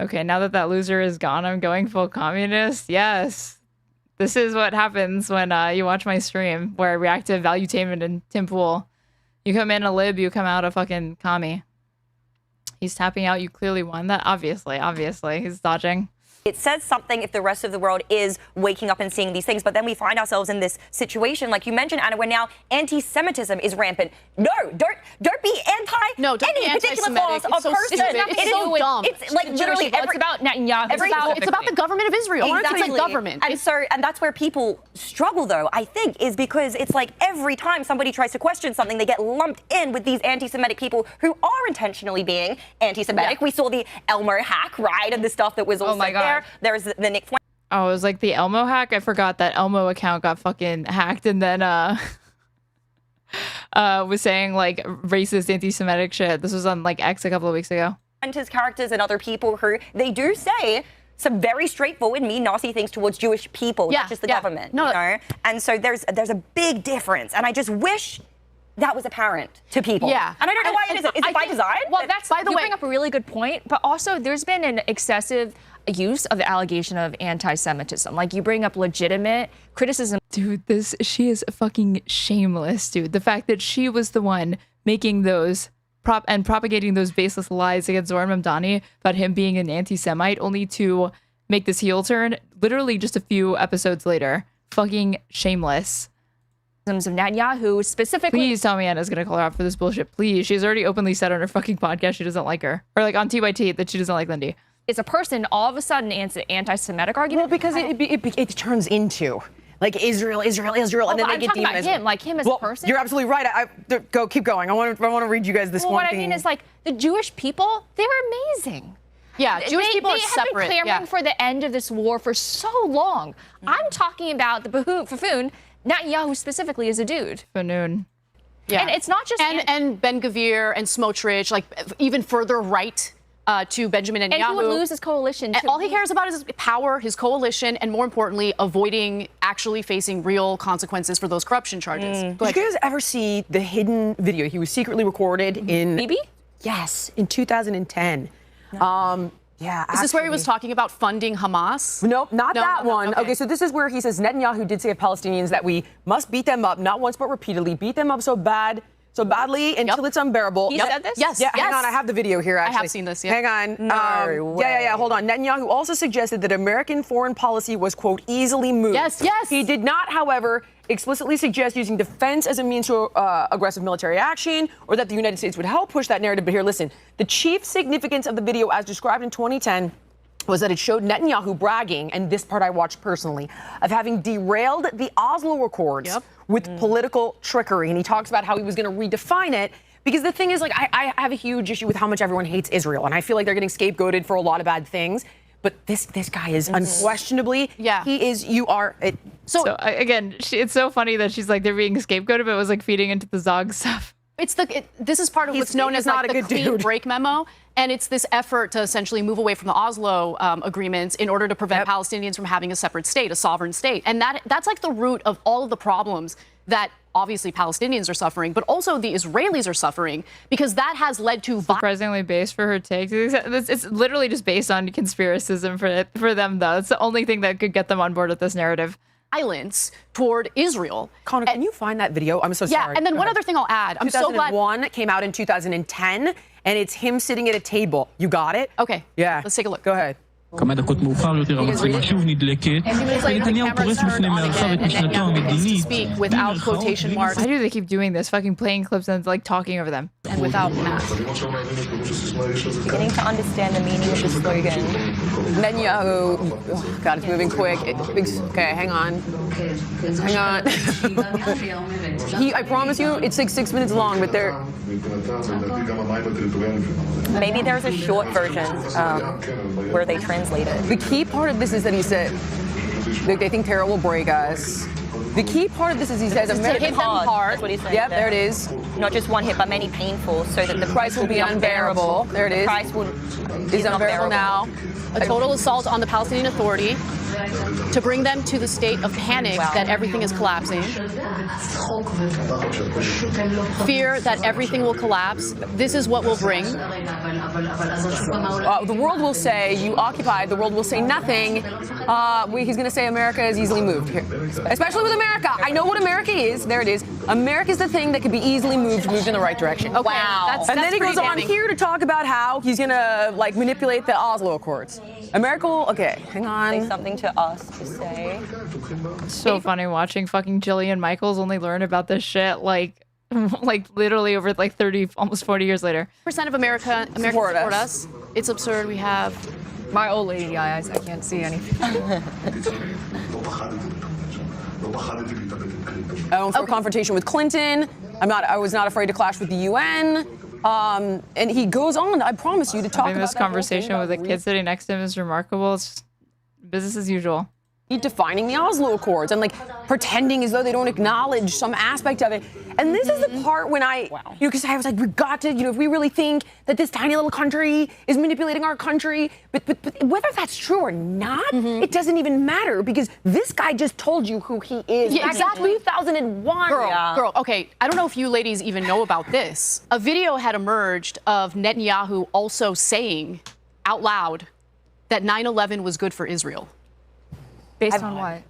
Okay, now that loser is gone, I'm going full communist. Yes. This is what happens when you watch my stream, where I react to Valuetainment and Tim Pool. You come in a lib, you come out a fucking commie. He's tapping out, you clearly won that. Obviously. He's dodging. It says something if the rest of the world is waking up and seeing these things, but then we find ourselves in this situation, like you mentioned, Anna, where now anti-Semitism is rampant. No, don't be any particular cause or person. It's so dumb. It's like literally it's about Netanyahu. It's about the government of Israel. Exactly. It's a government. And that's where people struggle, though, I think, is because it's like every time somebody tries to question something, they get lumped in with these anti-Semitic people who are intentionally being anti-Semitic. Yeah. We saw the Elmo hack, right, and the stuff that was also there. There's the Nick Flynn. Oh, it was like the Elmo hack? I forgot that Elmo account got fucking hacked and then was saying like racist anti-Semitic shit. This was on like X a couple of weeks ago. And his characters and other people who they do say some very straightforward, mean, nasty things towards Jewish people, not just the government. No. You know? And so there's a big difference. And I just wish that was apparent to people. Yeah. And I don't know why it isn't. Is it by design? Well, that's, by the way, you bring up a really good point, but also there's been an excessive use of the allegation of anti-Semitism. Like, you bring up legitimate criticism. Dude, she is fucking shameless, dude. The fact that she was the one making those propagating those baseless lies against Zoran Mamdani about him being an anti-Semite, only to make this heel turn literally just a few episodes later. Fucking shameless. Of Netanyahu specifically. Please tell me Anna's gonna call her out for this bullshit. Please. She's already openly said on her fucking podcast she doesn't like her. Or like on TYT that she doesn't like Lindy. It's a person all of a sudden answers anti-Semitic argument. Well, because it turns into like Israel, and then they get demonized. Him, like him as a person. You're absolutely right. Keep going. I want to read you guys this one thing. What I mean is, like, the Jewish people, they're amazing. Yeah, Jewish people are separate. They have been clamoring for the end of this war for so long. I'm talking about the buffoon. Netanyahu specifically is a dude. Buffoon. Yeah. And it's not just and Ben Gvir and Smotrich, like even further right to Benjamin Netanyahu. And he would lose his coalition. And all he cares about is power, his coalition, and more importantly, avoiding actually facing real consequences for those corruption charges. Did you guys ever see the hidden video he was secretly recorded in? Bibi? Yes, in 2010. No. Yeah. Is this where he was talking about funding Hamas? Nope, not that one. Okay, so this is where he says Netanyahu did say of Palestinians that we must beat them up, not once but repeatedly, beat them up so badly until it's unbearable. He said this? Yes. Yeah, hang on, I have the video here, actually. I have seen this, yeah. Hang on. Yeah, hold on. Netanyahu also suggested that American foreign policy was, quote, easily moved. Yes. He did not, however, explicitly suggest using defense as a means to aggressive military action or that the United States would help push that narrative. But here, listen. The chief significance of the video, as described in 2010, was that it showed Netanyahu bragging, and this part I watched personally, of having derailed the Oslo Accords with political trickery. And he talks about how he was going to redefine it Because the thing is, like, I have a huge issue with how much everyone hates Israel, and I feel like they're getting scapegoated for a lot of bad things. But this guy is unquestionably, he is, you are. So again, it's so funny that she's like, they're being scapegoated, but it was like feeding into the Zog stuff. This is part of what's known as like the clean break memo, and it's this effort to essentially move away from the Oslo agreements in order to prevent Palestinians from having a separate state, a sovereign state, and that's like the root of all of the problems that obviously Palestinians are suffering, but also the Israelis are suffering, because that has led to surprisingly based for her takes. It's literally just based on conspiracism for them, though. It's the only thing that could get them on board with this narrative. Violence toward Israel. Connor, can you find that video? I'm so sorry. Yeah, and then one other thing I'll add. I'm so glad. 2001 came out in 2010, and it's him sitting at a table. You got it? Okay. Yeah. Let's take a look. Go ahead. כמה דקות מאוחר יותר המצלמה שוב נדלקת, ונתניהו פורס בפני מערכיו את משנתו המדינית. Why do they keep doing this? Fucking playing clips and like talking over them. And without math. Beginning to understand the meaning of the slogan. Netanyahu, oh God, it's moving quick. Okay, hang on. Hang on. I promise you, it's like 6 minutes long, but they're... Maybe there's a short version where they translate it. The key part of this is that he said, they think terror will break us. The key part of this is he says, America hit them hard. That's what he's saying. Yep, there it is. Not just one hit, but many painful, so that the price will be unbearable. There it is. The price is unbearable now. A total assault on the Palestinian Authority to bring them to the state of panic that everything is collapsing. Fear that everything will collapse. This is what will bring. The world will say, you occupied. The world will say nothing. He's going to say America is easily moved here. Especially with America. I know what America is. There it is. America is the thing that could be easily moved in the right direction. Okay. Wow. And then he goes on here to talk about how he's going to like manipulate the Oslo Accords. America will, okay, hang on. Say something to us to say. It's so funny watching fucking Jillian Michaels only learn about this shit like literally over like 30, almost 40 years later. % of Americans support us. It's absurd. We have my old lady eyes. I can't see anything. I went for a confrontation with Clinton. I was not afraid to clash with the UN. And he goes on, I promise you, to talk about this conversation with a kid sitting next to him is remarkable. It's business as usual. Defining the Oslo Accords and like pretending as though they don't acknowledge some aspect of it. And this is the part when because I was like, we got to, if we really think that this tiny little country is manipulating our country, but whether that's true or not, it doesn't even matter because this guy just told you who he is. Yeah, exactly. 2001. Girl, okay, I don't know if you ladies even know about this. A video had emerged of Netanyahu also saying out loud that 9/11 was good for Israel. Based on what?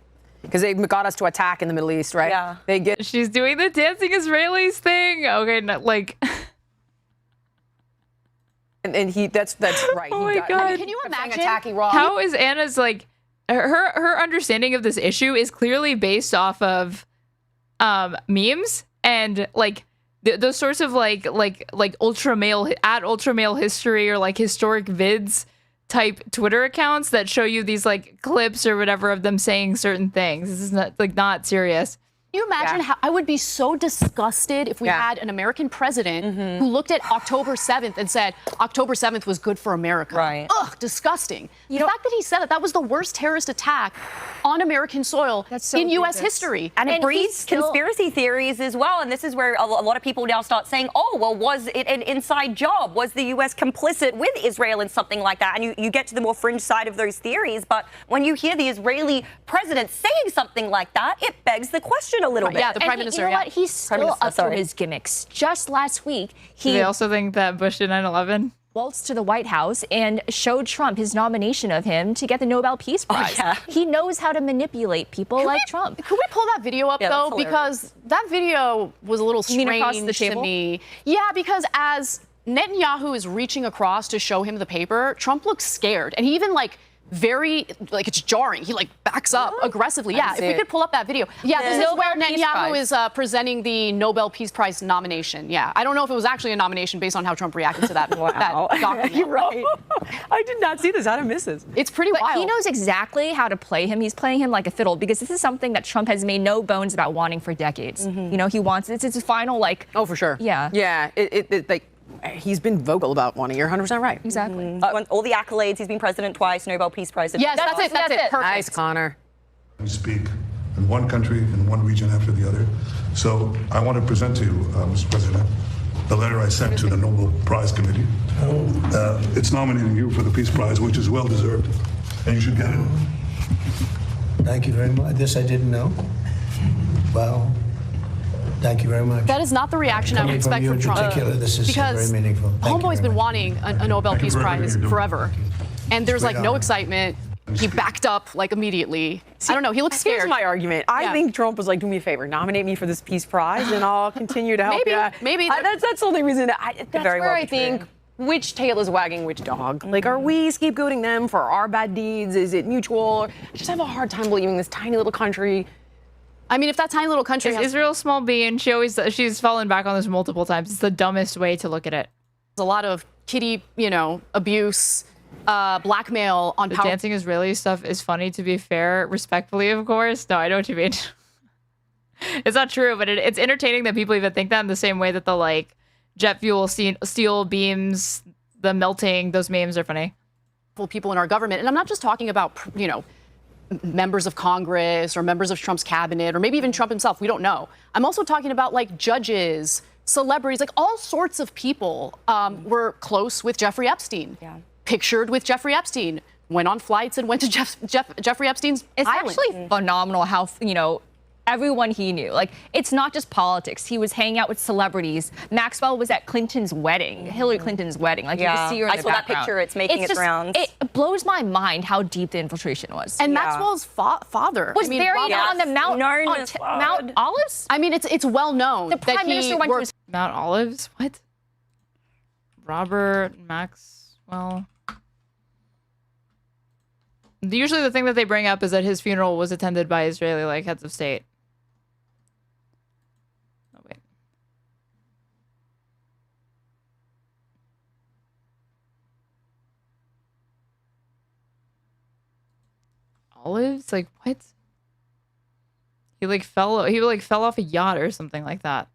Because they got us to attack in the Middle East, right? Yeah. She's doing the dancing Israelis thing. Okay, like. and that's right. Oh my God. Can you imagine attacking Rob? How is Anna's like her understanding of this issue is clearly based off of memes and like those sorts of like ultra male history or like historic vids type Twitter accounts that show you these like clips or whatever of them saying certain things. This is not serious. Can you imagine how I would be so disgusted if we had an American president who looked at October 7th and said October 7th was good for America. Right. Ugh, disgusting. The fact that he said that was the worst terrorist attack on American soil in U.S. history. And it breeds conspiracy theories as well. And this is where a lot of people now start saying, oh, well, was it an inside job? Was the U.S. complicit with Israel in something like that? And you get to the more fringe side of those theories. But when you hear the Israeli president saying something like that, it begs the question a little bit. Yeah, the Prime Minister. You know what? He's still up to his gimmicks. Just last week, they also think that Bush did 9/11. Waltzed to the White House and showed Trump his nomination of him to get the Nobel Peace Prize. He knows how to manipulate people like Trump. Could we pull that video up, though? Because that video was a little strange to me. Yeah, because as Netanyahu is reaching across to show him the paper, Trump looks scared. And he even, like, very, like, it's jarring. He, like, backs up aggressively. Yeah, if we could pull up that video. Yeah, this is where Netanyahu is presenting the Nobel Peace Prize nomination. Yeah, I don't know if it was actually a nomination based on how Trump reacted to that, that document. You're right. I did not see this. How did I miss this? It's pretty wild. He knows exactly how to play him. He's playing him like a fiddle because this is something that Trump has made no bones about wanting for decades. You know, he wants, it's his final, like... Oh, for sure. Yeah. Yeah, like... He's been vocal about wanting. You're 100% right. Exactly. All the accolades. He's been president twice, Nobel Peace Prize. Yes, that's it. Perfect. Nice, Connor. We speak in one country, in one region after the other. So I want to present to you, Mr. President, the letter I sent to the Nobel Prize Committee. It's nominating you for the Peace Prize, which is well deserved, and you should get it. Thank you very much. This I didn't know. Wow. Thank you very much. That is not the reaction I would expect from Trump. This is because very meaningful. Homeboy's been wanting a Nobel Peace Prize forever. And there's like no excitement. He backed up like immediately. I don't know. He looks scared. Here's my argument. I think Trump was like, do me a favor, nominate me for this Peace Prize, and I'll continue to help you. Maybe. That's the only reason. That's where I think which tail is wagging which dog. Like, are we scapegoating them for our bad deeds? Is it mutual? I just have a hard time believing this tiny little country. I mean, if that tiny little country is Israel small bean, she's fallen back on this multiple times. It's the dumbest way to look at it. There's a lot of kiddie, abuse, blackmail on the power. Dancing Israeli stuff is funny, to be fair, respectfully, of course. No, I know what you mean. It's not true, but it's entertaining that people even think that in the same way that the, like, jet fuel, steel beams, the melting, those memes are funny. People in our government, and I'm not just talking about, members of Congress or members of Trump's cabinet or maybe even Trump himself. We don't know. I'm also talking about like judges, celebrities, like all sorts of people were close with Jeffrey Epstein, pictured with Jeffrey Epstein, went on flights and went to Jeffrey Epstein's island. It's actually phenomenal how, everyone he knew. Like, it's not just politics. He was hanging out with celebrities. Maxwell was at Clinton's wedding, Hillary Clinton's wedding. Like, you can see her in the background. I saw that picture. It's making its rounds. It blows my mind how deep the infiltration was. And Maxwell's father was buried on the Mount Olives? I mean, it's well known. The prime minister went to Mount Olives? What? Robert Maxwell. Usually the thing that they bring up is that his funeral was attended by Israeli, heads of state. Oh, wait. Olives? Like, what? He fell off a yacht or something like that.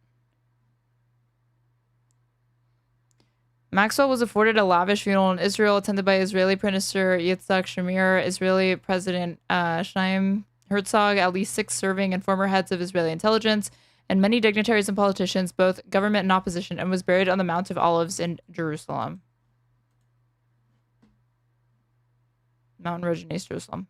Maxwell was afforded a lavish funeral in Israel, attended by Israeli Prime Minister Yitzhak Shamir, Israeli President Chaim Herzog, at least 6 serving and former heads of Israeli intelligence, and many dignitaries and politicians, both government and opposition, and was buried on the Mount of Olives in Jerusalem. Mountain Ridge in East Jerusalem.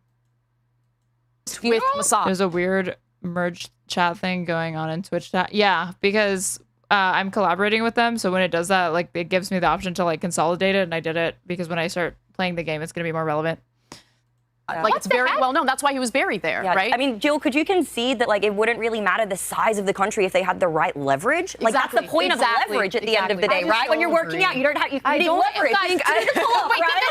With Mossad. There's a weird merged chat thing going on in Twitch chat. Yeah, because I'm collaborating with them, so when it does that, it gives me the option to consolidate it, and I did it because when I start playing the game, it's going to be more relevant. It's very well known. That's why he was buried there, right? I mean, Jill, could you concede that it wouldn't really matter the size of the country if they had the right leverage? That's the point of leverage at the end of the day, right? When you're working out, you don't have leverage. Guys, wait, think of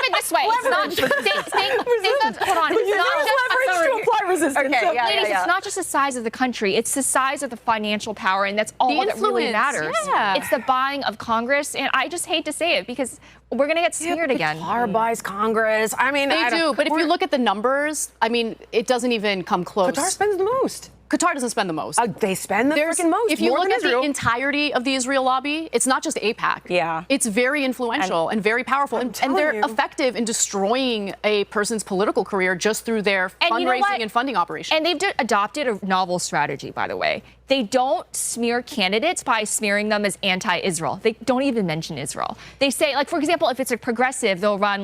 it this way. It's not hold on. It's not just leverage to apply resistance. Okay, ladies, it's not just the size of the country. It's the size of the financial power, and that's all that really matters. Yeah. It's the buying of Congress, and I just hate to say it because we're going to get smeared again. Qatar buys Congress. I mean, they do. But if you look at the numbers, I mean, it doesn't even come close. Qatar spends the most. Qatar doesn't spend the most. They spend the freaking most. If you look at the entirety of the Israel lobby, it's not just AIPAC. Yeah. It's very influential and very powerful. And they're effective in destroying a person's political career just through their fundraising and funding operations. And they've adopted a novel strategy, by the way. They don't smear candidates by smearing them as anti-Israel. They don't even mention Israel. They say, for example, if it's a progressive, they'll run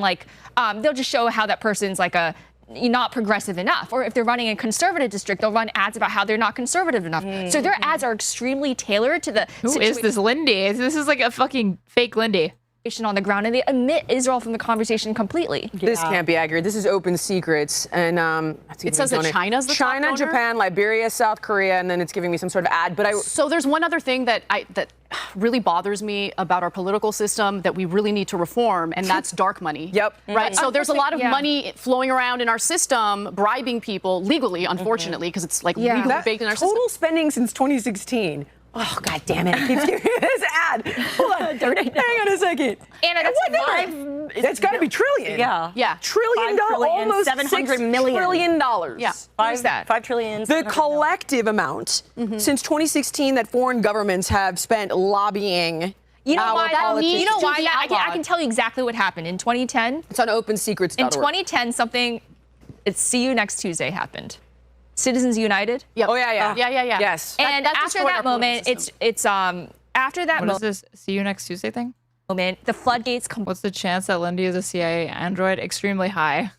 they'll just show how that person's not progressive enough. Or if they're running a conservative district, they'll run ads about how they're not conservative enough. So their ads are extremely tailored to the Who is this Lindy? This is like a fucking fake Lindy. on the ground, and they omit Israel from the conversation completely. This can't be accurate. This is open secrets, and it says that China's the top donor? Japan, Liberia, South Korea, and then it's giving me some sort of ad. But so there's one other thing that really bothers me about our political system that we really need to reform, and that's dark money. Yep. Right. So there's a lot of money flowing around in our system, bribing people legally, unfortunately, because it's like legally baked in our system. Total spending since 2016. Oh, God damn it. It keeps giving me this ad. Hold on. Hang on a second. Anna, that's it's got to be trillion. Yeah. Trillion dollars. Almost $700 million. $6 trillion. Yeah. $5 trillion. The collective amount since 2016 that foreign governments have spent lobbying. You know why? Politicians. You know why? I can tell you exactly what happened in 2010. It's on opensecrets.org. In 2010, something. It's See You Next Tuesday happened. Citizens United. Yep. Oh yeah. Yes. And after that moment, it's after that moment. What is this? See You Next Tuesday thing? Moment, the floodgates. What's the chance that Lindy is a CIA android? Extremely high.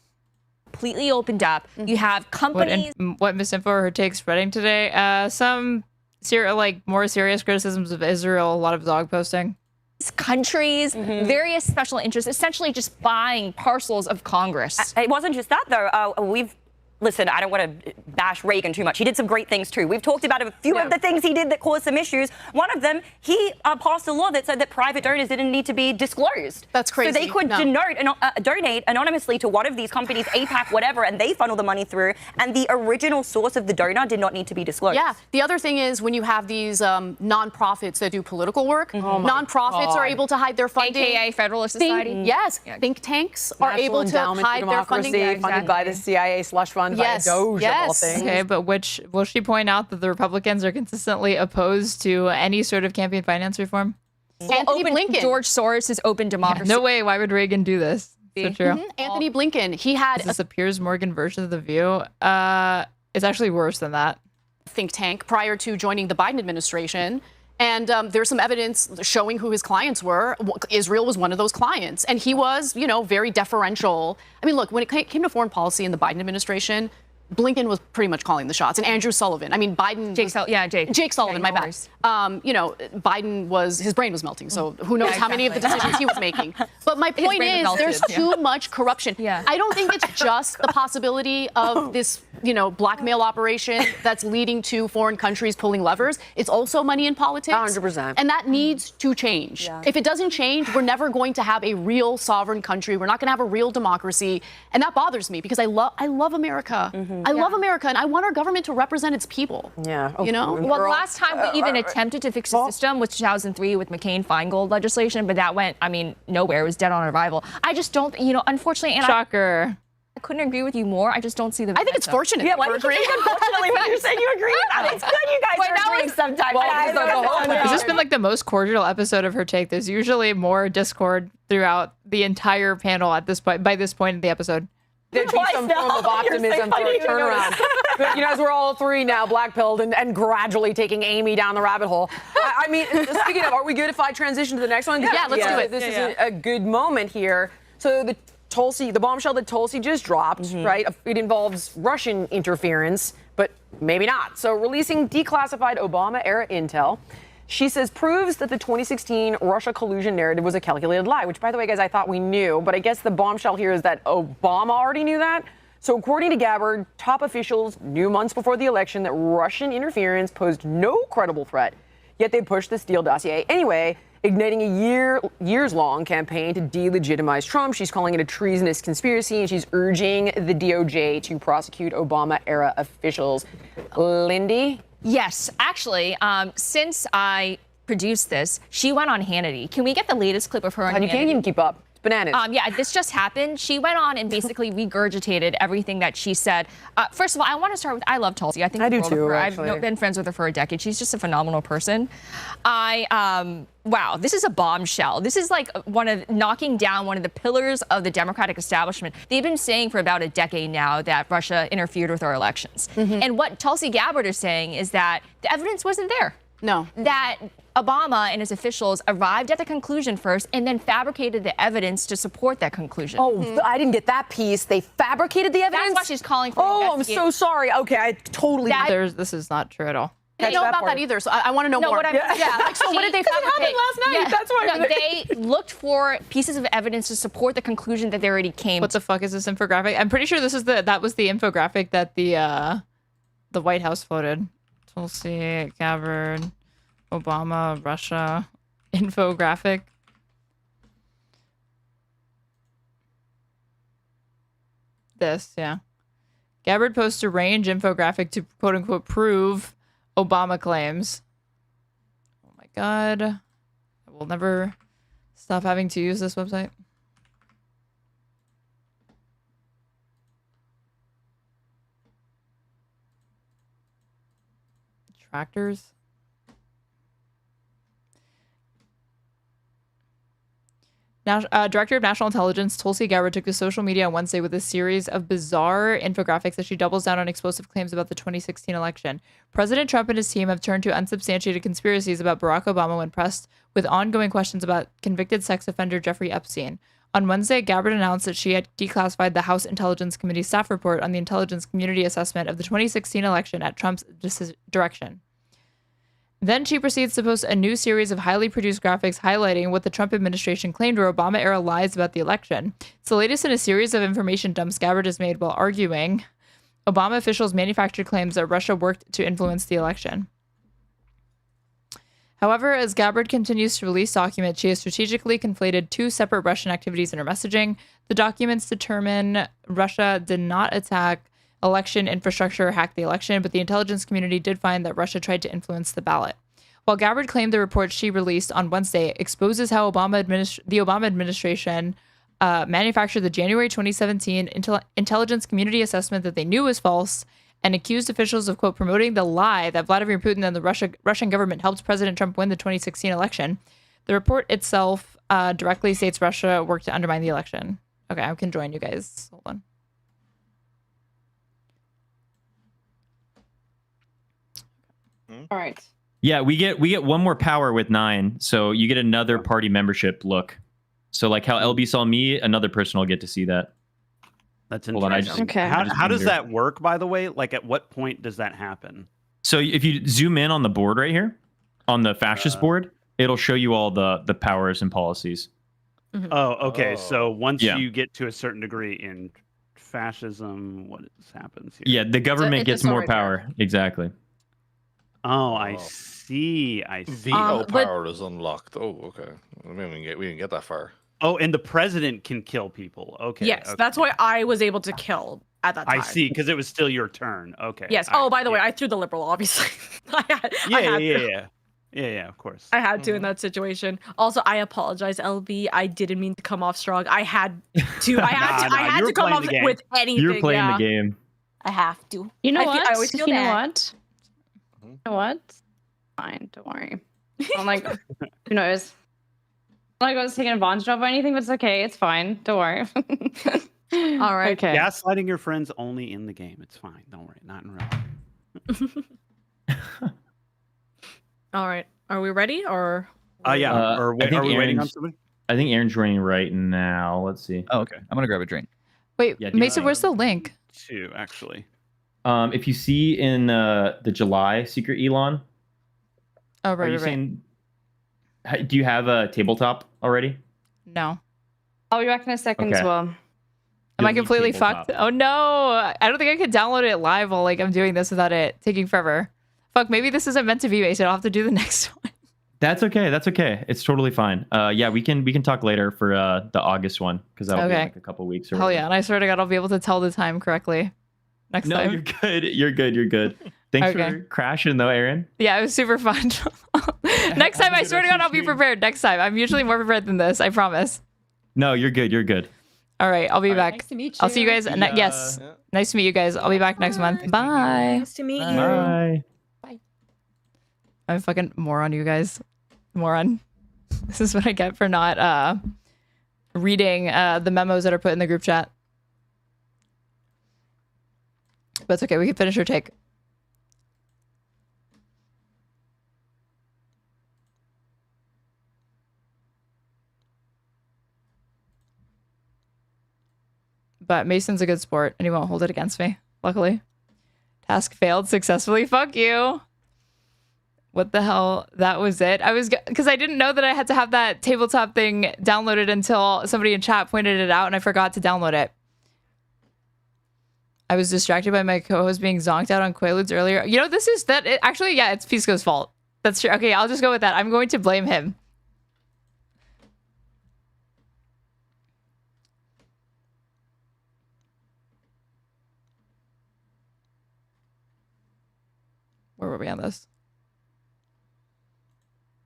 Completely opened up. You have companies. What misinfo are her takes spreading today? Some more serious criticisms of Israel. A lot of dog posting. Countries, various special interests, essentially just buying parcels of Congress. It wasn't just that, though. Listen, I don't want to bash Reagan too much. He did some great things, too. We've talked about a few of the things he did that caused some issues. One of them, he passed a law that said that private donors didn't need to be disclosed. That's crazy. So they could donate anonymously to one of these companies, APAC, whatever, and they funnel the money through. And the original source of the donor did not need to be disclosed. Yeah. The other thing is when you have these nonprofits that do political work, nonprofits are able to hide their funding. AKA Federalist Society. Yes. Think tanks are able to hide their funding. Funded by the CIA slush fund. Yes. Doge of all things. Okay, but will she point out that the Republicans are consistently opposed to any sort of campaign finance reform? Anthony Blinken. George Soros is open democracy. Yeah, no way. Why would Reagan do this? So true. Anthony Blinken. He had a Piers Morgan version of The View. It's actually worse than that. Think tank prior to joining the Biden administration. And there's some evidence showing who his clients were. Israel was one of those clients. And he was, very deferential. I mean, look, when it came to foreign policy in the Biden administration, Blinken was pretty much calling the shots. And Andrew Sullivan. I mean, Biden. Jake Sullivan, my bad. Biden his brain was melting. So who knows how many of the decisions he was making. But my point is, there's too much corruption. Yeah. I don't think it's just the possibility of this, blackmail operation that's leading to foreign countries pulling levers. It's also money in politics. 100%. And that needs to change. Yeah. If it doesn't change, we're never going to have a real sovereign country. We're not going to have a real democracy. And that bothers me because I love America. I love America, and I want our government to represent its people. Yeah. Well, the last time we even attempted to fix the system was 2003 with McCain-Feingold legislation, but that went, nowhere. It was dead on arrival. I just don't, unfortunately, and shocker. I couldn't agree with you more. I just don't see the. I think it's fortunate. Yeah, why do you think unfortunately when you're saying you agree with that? It's good you guys are agreeing sometimes. Has this been like the most cordial episode of Her Take? There's usually more discord throughout the entire panel at this point. By this point in the episode. There'd be some form of optimism for a turnaround. But, as we're all three now black-pilled and gradually taking Amy down the rabbit hole. I mean, speaking of, are we good if I transition to the next one? Yeah, let's do it. This is a good moment here. So the bombshell that Tulsi just dropped, right? It involves Russian interference, but maybe not. So releasing declassified Obama-era intel. She says proves that the 2016 Russia collusion narrative was a calculated lie, which, by the way, guys, I thought we knew. But I guess the bombshell here is that Obama already knew that. So according to Gabbard, top officials knew months before the election that Russian interference posed no credible threat. Yet they pushed the Steele dossier anyway, igniting a years-long campaign to delegitimize Trump. She's calling it a treasonous conspiracy, and she's urging the DOJ to prosecute Obama-era officials. Lindy? Yes, actually, since I produced this, she went on Hannity. Can we get the latest clip of her on Hannity? You can't even keep up. It's bananas. Yeah, this just happened. She went on and basically regurgitated everything that she said. First of all, I want to start with, I love Tulsi. I think I do too, actually. I've been friends with her for a decade. She's just a phenomenal person. Wow, this is a bombshell. This is like knocking down one of the pillars of the Democratic establishment. They've been saying for about a decade now that Russia interfered with our elections. And what Tulsi Gabbard is saying is that the evidence wasn't there. No. That Obama and his officials arrived at the conclusion first and then fabricated the evidence to support that conclusion. Oh, I didn't get that piece. They fabricated the evidence? That's why she's calling for I'm so sorry. Okay, I totally... This is not true at all. I didn't know about that either, so I want to know more. So what did they fabricate? Last night. That's why they looked for pieces of evidence to support the conclusion that they already came. What the fuck is this infographic? I'm pretty sure this is that was the infographic that the White House floated. Tulsi Gabbard, Obama, Russia infographic. This, yeah. Gabbard posts a range infographic to quote unquote prove Obama claims. Oh my god. I will never stop having to use this website. Tractors. Director of National Intelligence Tulsi Gabbard took to social media on Wednesday with a series of bizarre infographics as she doubles down on explosive claims about the 2016 election. President Trump and his team have turned to unsubstantiated conspiracies about Barack Obama when pressed with ongoing questions about convicted sex offender Jeffrey Epstein. On Wednesday, Gabbard announced that she had declassified the House Intelligence Committee staff report on the intelligence community assessment of the 2016 election at Trump's direction. Then she proceeds to post a new series of highly produced graphics highlighting what the Trump administration claimed were Obama-era lies about the election. It's the latest in a series of information dumps Gabbard has made while arguing Obama officials manufactured claims that Russia worked to influence the election. However, as Gabbard continues to release documents, she has strategically conflated two separate Russian activities in her messaging. The documents determine Russia did not attack election infrastructure or hack the election, but the intelligence community did find that Russia tried to influence the ballot. While Gabbard claimed the report she released on Wednesday exposes how the Obama administration manufactured the January 2017 intelligence community assessment that they knew was false and accused officials of, quote, promoting the lie that Vladimir Putin and the Russian government helped President Trump win the 2016 election. The report itself directly states Russia worked to undermine the election. Okay, I can join you guys. Hold on. All right. Yeah, we get one more power with 9, so you get another party membership look. So like how LB saw me, another person will get to see that. That's interesting. Okay. How does that work, by the way? Like, at what point does that happen? So if you zoom in on the board right here, on the fascist board, it'll show you all the powers and policies. Mm-hmm. Oh, okay. So once you get to a certain degree in fascism, what happens here? Yeah, the government gets more power. Exactly. Oh, I see. I see. Veto power is unlocked. Oh, okay. I mean, we can get that far. Oh, and the president can kill people. Okay. Yes, okay. that's why I was able to kill at that time. I see, because it was still your turn. Okay. Yes. Oh, by the way, I threw the liberal, obviously. Yeah, of course. I had to in that situation. Also, I apologize, LB. I didn't mean to come off strong. I had to. I had to come off with anything. You're playing the game. I have to. You know what? I always feel bad. You know what? Fine, don't worry. I'm like, who knows? I'm like I was taking advantage of or anything, but it's okay. It's fine. Don't worry. All right. Okay. Gaslighting your friends only in the game. It's fine. Don't worry. Not in real life. All right. Are we ready or? Yeah. Are we waiting on somebody? I think Aaron's joining right now. Let's see. Oh, okay. I'm gonna grab a drink. Wait, Mason, where's the link? 2, actually. If you see in the July secret Elon. Oh, right, are you right. saying, do you have a tabletop already? No. I'll be back in a second as well. Am I completely fucked? Oh no! I don't think I could download it live while I'm doing this without it taking forever. Fuck, maybe this isn't meant to be, Mason. I'll have to do the next one. That's okay. That's okay. It's totally fine. Yeah, we can talk later for the August one because that'll be like a couple weeks. Hell yeah! And I swear to God, I'll be able to tell the time correctly next time. No, you're good. You're good. You're good. Thanks for crashing though, Aaron. Yeah, it was super fun. Next time, I swear to God, I'll be prepared. Next time, I'm usually more prepared than this. I promise. No, you're good. You're good. All right, I'll be back. Nice to meet you. I'll see you guys. Yes, nice to meet you guys. I'll be back next month. Bye. Nice to meet you. Bye. Bye. I'm a fucking moron, you guys. Moron. This is what I get for not reading the memos that are put in the group chat. But it's okay. We can finish your take. But Mason's a good sport, and he won't hold it against me, luckily. Task failed successfully. Fuck you. What the hell? That was it. Because I didn't know that I had to have that tabletop thing downloaded until somebody in chat pointed it out, and I forgot to download it. I was distracted by my co-host being zonked out on Quaaludes earlier. You know, actually, yeah, it's Pisco's fault. That's true. Okay, I'll just go with that. I'm going to blame him. Where were we on this?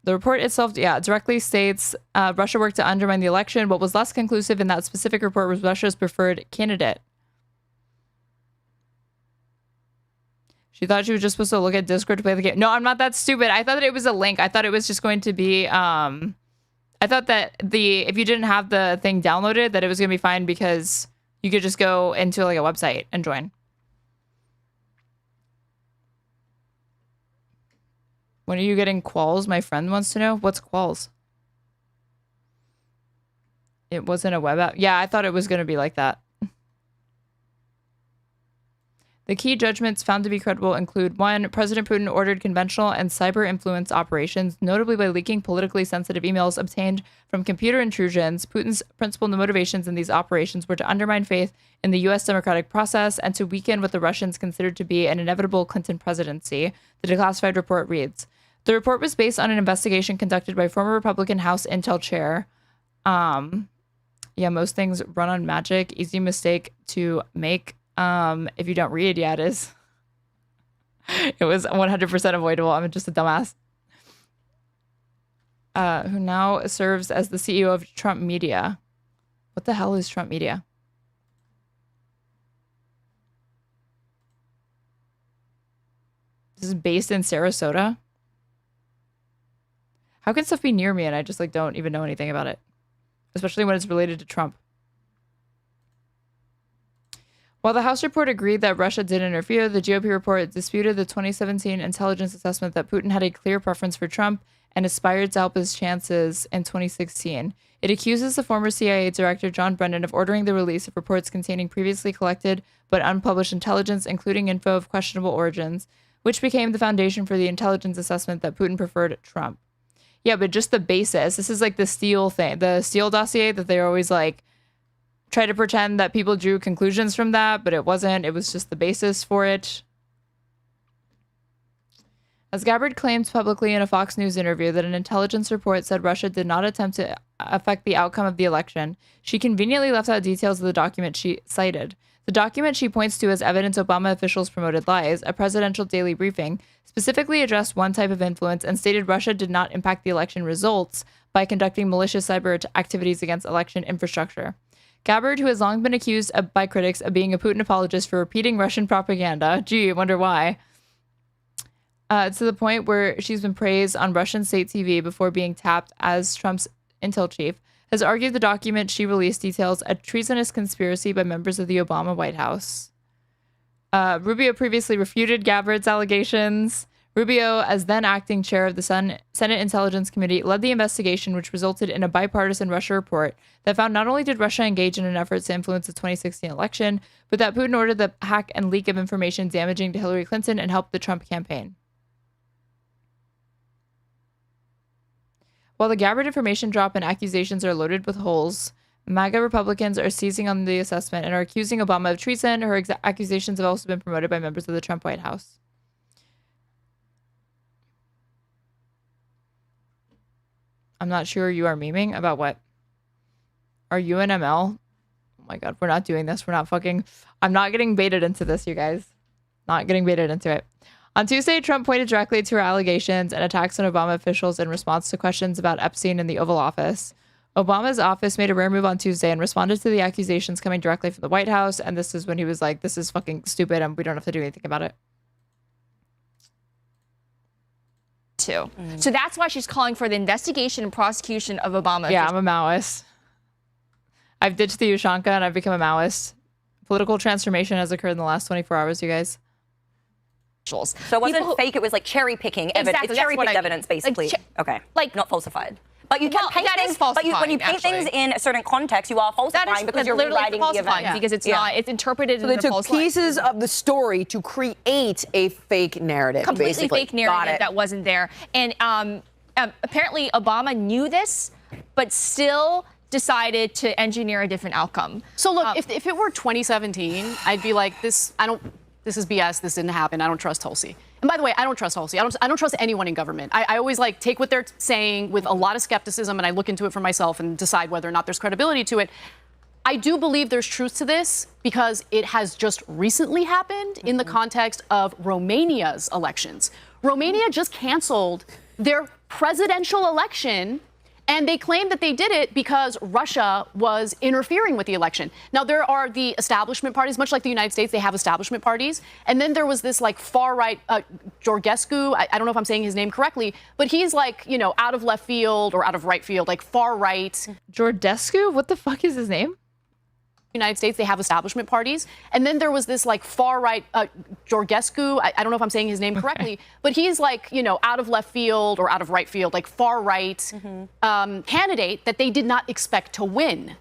The report itself, directly states Russia worked to undermine the election. What was less conclusive in that specific report was Russia's preferred candidate. She thought she was just supposed to look at Discord to play the game. No, I'm not that stupid. I thought that it was a link. I thought it was just going to be, I thought that if you didn't have the thing downloaded, that it was going to be fine because you could just go into like a website and join. When are you getting quals? My friend wants to know. What's quals? It wasn't a web app. Yeah, I thought it was going to be like that. The key judgments found to be credible include 1. President Putin ordered conventional and cyber influence operations, notably by leaking politically sensitive emails obtained from computer intrusions. Putin's principal motivations in these operations were to undermine faith in the U.S. democratic process and to weaken what the Russians considered to be an inevitable Clinton presidency, the declassified report reads. The report was based on an investigation conducted by former Republican House Intel chair. Yeah, most things run on magic. Easy mistake to make. If you don't read, yeah, it is. It was 100% avoidable. I'm just a dumbass. Who now serves as the CEO of Trump Media. What the hell is Trump Media? This is based in Sarasota. How can stuff be near me and I just like don't even know anything about it? Especially when it's related to Trump. While the House report agreed that Russia did interfere, the GOP report disputed the 2017 intelligence assessment that Putin had a clear preference for Trump and aspired to help his chances in 2016. It accuses the former CIA director John Brennan of ordering the release of reports containing previously collected but unpublished intelligence, including info of questionable origins, which became the foundation for the intelligence assessment that Putin preferred Trump. Yeah, but just the basis. This is like the Steele thing, the Steele dossier that they're always like, try to pretend that people drew conclusions from that, but it wasn't. It was just the basis for it. As Gabbard claimed publicly in a Fox News interview that an intelligence report said Russia did not attempt to affect the outcome of the election, she conveniently left out details of the document she cited. The document she points to as evidence Obama officials promoted lies, a presidential daily briefing, specifically addressed one type of influence and stated Russia did not impact the election results by conducting malicious cyber activities against election infrastructure. Gabbard, who has long been accused by critics of being a Putin apologist for repeating Russian propaganda, gee, I wonder why, to the point where she's been praised on Russian state TV before being tapped as Trump's intel chief, has argued the document she released details a treasonous conspiracy by members of the Obama White House. Rubio previously refuted Gabbard's allegations. Rubio, as then acting chair of the Senate Intelligence Committee, led the investigation, which resulted in a bipartisan Russia report that found not only did Russia engage in an effort to influence the 2016 election, but that Putin ordered the hack and leak of information damaging to Hillary Clinton and helped the Trump campaign. While the Gabbard information drop and accusations are loaded with holes, MAGA Republicans are seizing on the assessment and are accusing Obama of treason. Her accusations have also been promoted by members of the Trump White House. I'm not sure you are memeing about what? Are you an ML? Oh my God, we're not doing this. We're not fucking... I'm not getting baited into this, you guys. Not getting baited into it. On Tuesday, Trump pointed directly to her allegations and attacks on Obama officials in response to questions about Epstein in the Oval Office. Obama's office made a rare move on Tuesday and responded to the accusations coming directly from the White House. And this is when he was like, this is fucking stupid and we don't have to do anything about it. Too. So that's why she's calling for the investigation and prosecution of Obama. Yeah, I'm a Maoist. I've ditched the Ushanka and I've become a Maoist. Political transformation has occurred in the last 24 hours, you guys. So it wasn't fake, it was like cherry picking evidence. Exactly, it's cherry picked evidence, basically. Like, okay. Like, not falsified. But you can paint that things. is falsifying, But when you paint things in a certain context, you are falsifying because you're rewriting the event. Because it's not. It's interpreted. So they took pieces of the story to create a fake narrative. Completely basically. fake narrative that wasn't there. And apparently Obama knew this, but still decided to engineer a different outcome. So look, if it were 2017, I'd be like, this is BS. This didn't happen. I don't trust Tulsi. And by the way, I don't trust Tulsi. I don't trust anyone in government. I always like take what they're saying with a lot of skepticism, and I look into it for myself and decide whether or not there's credibility to it. I do believe there's truth to this because it has just recently happened in the context of Romania's elections. Romania just canceled their presidential election, and they claim that they did it because Russia was interfering with the election. Now, there are the establishment parties, much like the United States, they have establishment parties. And then there was this like far right, Georgescu, I don't know if I'm saying his name correctly, but he's like, you know, out of left field or out of right field, like far right. Georgescu? What the fuck is his name? United States, they have establishment parties. And then there was this like far right, Georgescu, I don't know if I'm saying his name correctly, but he's like, you know, out of left field or out of right field, like far right candidate that they did not expect to win.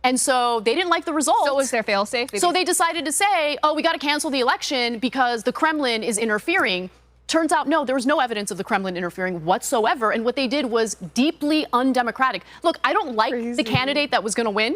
And so they didn't like the results. So it was their fail-safe? So they decided to say, oh, we got to cancel the election because the Kremlin is interfering. Turns out, no, there was no evidence of the Kremlin interfering whatsoever. And what they did was deeply undemocratic. Look, I don't like the candidate that was going to win.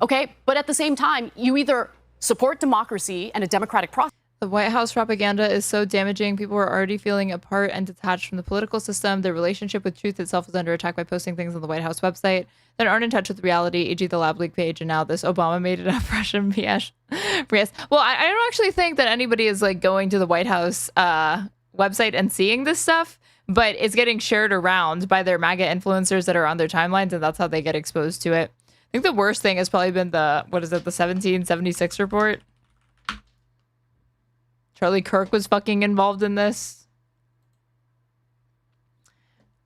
Okay, but at the same time, you either support democracy and a democratic process. The White House propaganda is so damaging. People are already feeling apart and detached from the political system. Their relationship with truth itself is under attack by posting things on the White House website that aren't in touch with reality, e.g. the Lab Leak page, and now this Obama made it up Russian BS. Well, I don't actually think that anybody is like going to the White House website and seeing this stuff, but it's getting shared around by their MAGA influencers that are on their timelines, and that's how they get exposed to it. I think the worst thing has probably been the 1776 report. Charlie Kirk was fucking involved in this.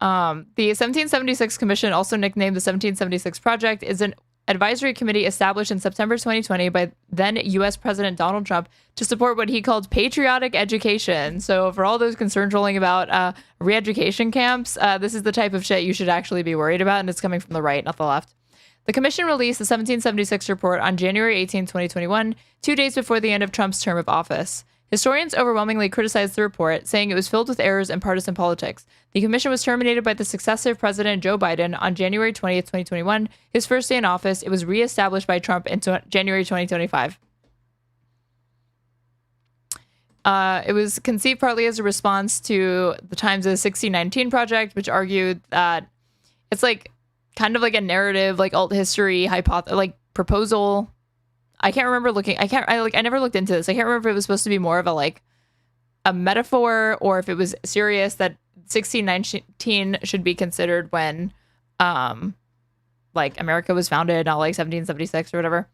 The 1776 Commission, also nicknamed the 1776 Project, is an advisory committee established in September 2020 by then U.S. President Donald Trump to support what he called patriotic education. So for all those concerns rolling about re-education camps, this is the type of shit you should actually be worried about, and it's coming from the right, not the left. The commission released the 1776 report on January 18, 2021, 2 days before the end of Trump's term of office. Historians overwhelmingly criticized the report, saying it was filled with errors and partisan politics. The commission was terminated by the successive President Joe Biden on January 20th, 2021, his first day in office. It was reestablished by Trump in January 2025. It was conceived partly as a response to the Times' 1619 Project, which argued that it's like kind of like a narrative, like alt history proposal. I can't remember looking. I never looked into this. I can't remember if it was supposed to be more of a metaphor or if it was serious that 1619 should be considered when America was founded, not like 1776 or whatever.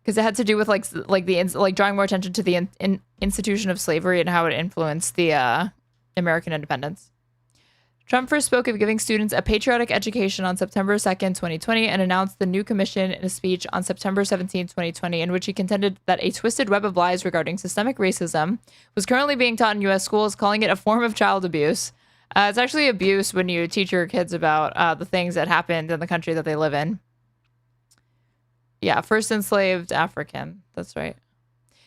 Because it had to do with drawing more attention to the institution of slavery and how it influenced the American independence. Trump first spoke of giving students a patriotic education on September 2nd, 2020, and announced the new commission in a speech on September 17, 2020, in which he contended that a twisted web of lies regarding systemic racism was currently being taught in U.S. schools, calling it a form of child abuse. It's actually abuse when you teach your kids about the things that happened in the country that they live in. Yeah, first enslaved African. That's right.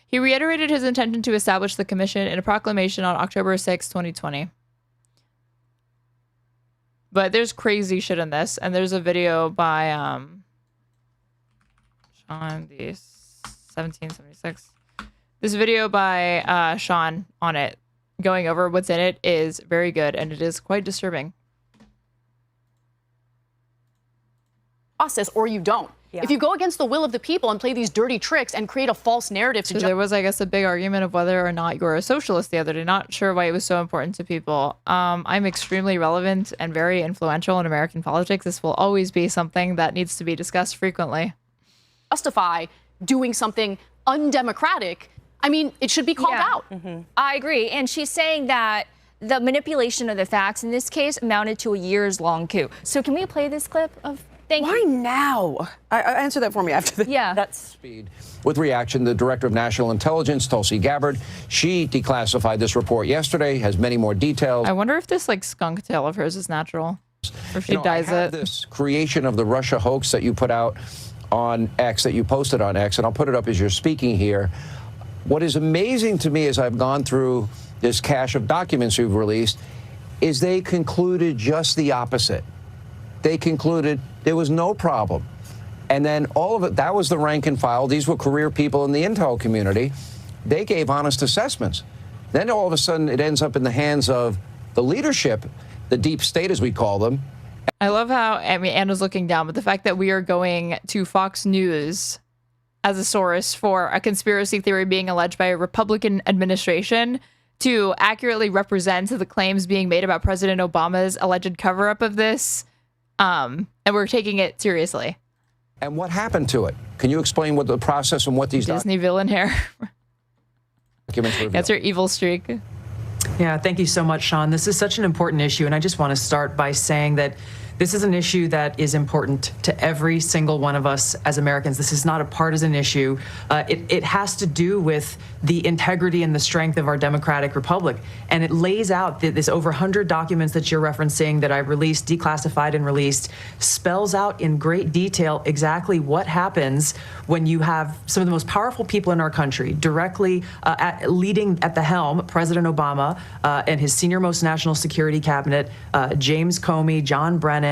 He reiterated his intention to establish the commission in a proclamation on October 6, 2020. But there's crazy shit in this, and there's a video by Sean, the 1776. This video by Sean on it, going over what's in it, is very good, and it is quite disturbing. Process, or you don't. Yeah. If you go against the will of the people and play these dirty tricks and create a false narrative to there was, I guess, a big argument of whether or not you're a socialist the other day. Not sure why it was so important to people. I'm extremely relevant and very influential in American politics. This will always be something that needs to be discussed frequently. Justify doing something undemocratic. I mean, it should be called out. I agree. And she's saying that the manipulation of the facts in this case amounted to a years-long coup. So can we play this clip of Why now? Answer that for me after this. Yeah. That's speed. With reaction, the Director of National Intelligence, Tulsi Gabbard, she declassified this report yesterday, has many more details. I wonder if this like skunk tail of hers is natural, or if she dyes I have it. This creation of the Russia hoax that you put out on X, that you posted on X, and I'll put it up as you're speaking here. What is amazing to me as I've gone through this cache of documents you've released is they concluded just the opposite. They concluded there was no problem. And then all of it, that was the rank and file. These were career people in the intel community. They gave honest assessments. Then all of a sudden it ends up in the hands of the leadership, the deep state as we call them. I love how, I mean, Anna's looking down, but the fact that we are going to Fox News as a source for a conspiracy theory being alleged by a Republican administration to accurately represent the claims being made about President Obama's alleged cover-up of this, and we're taking it seriously. And what happened to it? Can you explain what the process and what these Disney villain hair? documents reveal? That's her evil streak. Yeah, thank you so much, Sean. This is such an important issue, and I just want to start by saying that this is an issue that is important to every single one of us as Americans. This is not a partisan issue. It has to do with the integrity and the strength of our democratic republic. And it lays out this over 100 documents that you're referencing that I've released, declassified and released, spells out in great detail exactly what happens when you have some of the most powerful people in our country directly leading at the helm, President Obama and his senior-most national security cabinet, James Comey, John Brennan,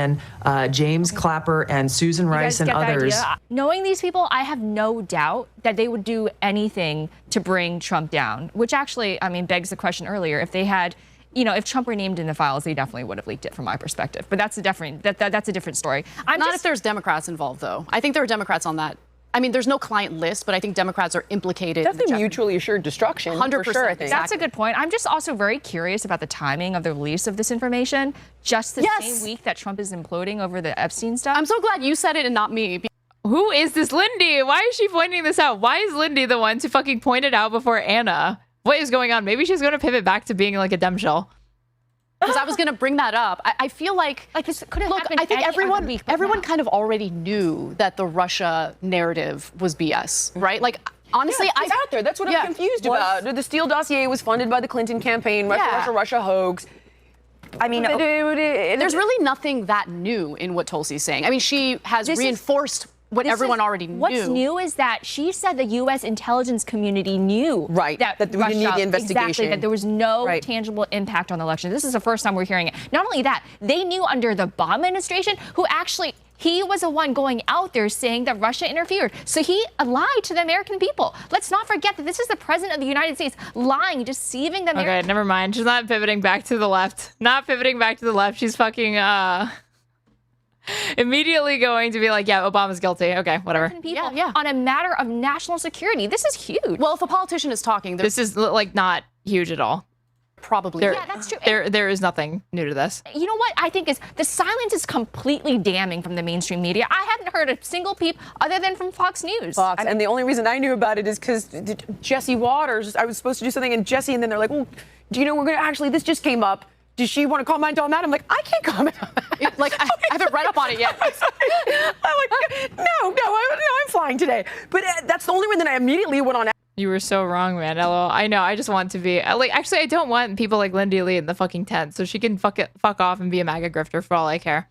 James Clapper, and Susan Rice, and others. Knowing these people, I have no doubt that they would do anything to bring Trump down, which actually, I mean, begs the question earlier, if they had, you know, if Trump were named in the files, they definitely would have leaked it from my perspective. But that's a different, that's a different story. Not if there's Democrats involved, though. I think there are Democrats on that. I mean, there's no client list, but I think Democrats are implicated. Definitely mutually assured destruction. 100%. For sure, I think. That's a good point. I'm just also very curious about the timing of the release of this information. Just the same week that Trump is imploding over the Epstein stuff. I'm so glad you said it and not me. Who is this Lindy? Why is she pointing this out? Why is Lindy the one to fucking point it out before Anna? What is going on? Maybe she's going to pivot back to being like a Dem shell. Because I was going to bring that up. I feel like this could have happened. I think everyone kind of already knew that the Russia narrative was BS, right? Like, honestly, it's out there. That's what I'm confused about. The Steele dossier was funded by the Clinton campaign, Russia hoax. I mean, there's really nothing that new in what Tulsi's saying. I mean, she has reinforced what everyone already knew. What's new is that she said the U.S. intelligence community knew that we didn't need the investigation. Exactly, that there was no tangible impact on the election. This is the first time we're hearing it. Not only that, they knew under the Obama administration, who actually, he was the one going out there saying that Russia interfered. So he lied to the American people. Let's not forget that this is the president of the United States lying, deceiving the American. Okay, never mind. She's not pivoting back to the left. Not pivoting back to the left. She's fucking immediately going to be like, yeah, Obama's guilty. Okay, whatever. People on a matter of national security. This is huge. Well, if a politician is talking, this is like not huge at all. Probably. Yeah, that's true. There is nothing new to this. You know what I think is the silence is completely damning from the mainstream media. I haven't heard a single peep other than from Fox News. And the only reason I knew about it is because Jesse Waters, I was supposed to do something, and Jesse, and then they're like, well, do you know, we're going to actually, this just came up. Does she want to comment on that? I'm like, I can't comment on that. Like, I haven't read up on it yet. I'm like, no, I'm flying today. But that's the only one that I immediately went on. You were so wrong, man. LOL. I know. I just want to be like. Actually, I don't want people like Lindy Li in the fucking tent, so she can fuck off and be a MAGA grifter for all I care.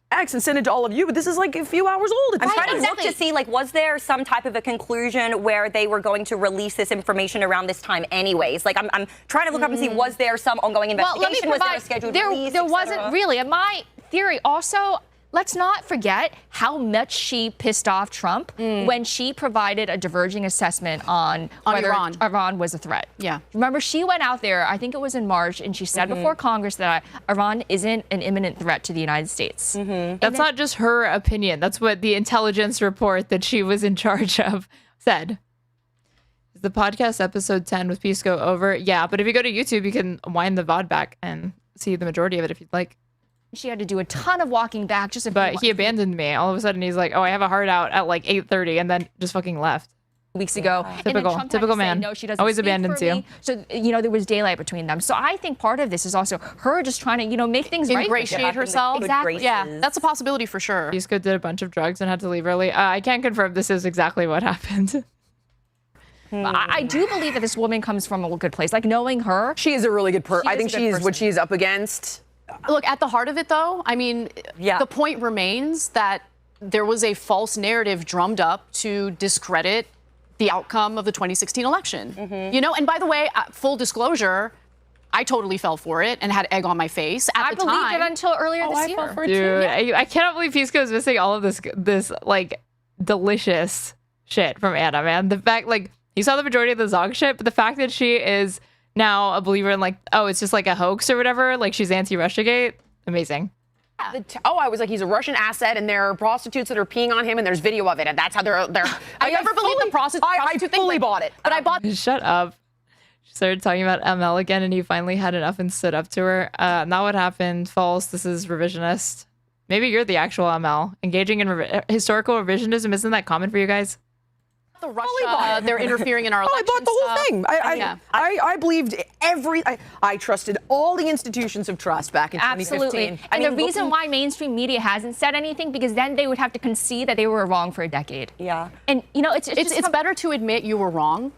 And send it to all of you, but this is like a few hours old. I'm trying to look to see, like, was there some type of a conclusion where they were going to release this information around this time anyways? Like, I'm trying to look up and see, was there some ongoing investigation? Was there a scheduled release? There wasn't really. My theory also, let's not forget how much she pissed off Trump when she provided a diverging assessment on whether Iran was a threat. Yeah. Remember, she went out there, I think it was in March, and she said before Congress that Iran isn't an imminent threat to the United States. That's not just her opinion. That's what the intelligence report that she was in charge of said. Is the podcast episode 10 with Pisco over? Yeah, but if you go to YouTube, you can wind the VOD back and see the majority of it if you'd like. She had to do a ton of walking back but he abandoned me. All of a sudden he's like, oh, I have a heart out at like 8:30 and then just fucking left. weeks ago. Typical man. No, she doesn't always speak abandons for you. me. So, there was daylight between them. So I think part of this is also her just trying to, make things right. Ingratiate herself. Exactly. Yeah, that's a possibility for sure. Pisco did a bunch of drugs and had to leave early. I can't confirm this is exactly what happened. I do believe that this woman comes from a good place. Like, knowing her. She is a really good person. I think she's what she's up against. Look, at the heart of it, though, I mean, the point remains that there was a false narrative drummed up to discredit the outcome of the 2016 election. And by the way, full disclosure, I totally fell for it and had egg on my face at the time. I believed it until earlier this year. Dude, I cannot believe Pisco is missing all of this like delicious shit from Anna, man. The fact, like, you saw the majority of the Zog shit, but the fact that she is now a believer in, like, oh, it's just like a hoax or whatever, like she's anti-Russiagate, amazing. I was like, he's a Russian asset, and there are prostitutes that are peeing on him, and there's video of it, and that's how they're. I never believed the prostitute I fully bought it, but I bought. Shut up. She started talking about ML again, and he finally had enough and stood up to her. Not what happened. False. This is revisionist. Maybe you're the actual ML. Engaging in historical revisionism, isn't that common for you guys? The Russia, they're interfering in our election. I bought the whole thing. I believed I trusted all the institutions of trust back in 2015. Absolutely. And the reason why mainstream media hasn't said anything, because then they would have to concede that they were wrong for a decade. Yeah. And, it's better to admit you were wrong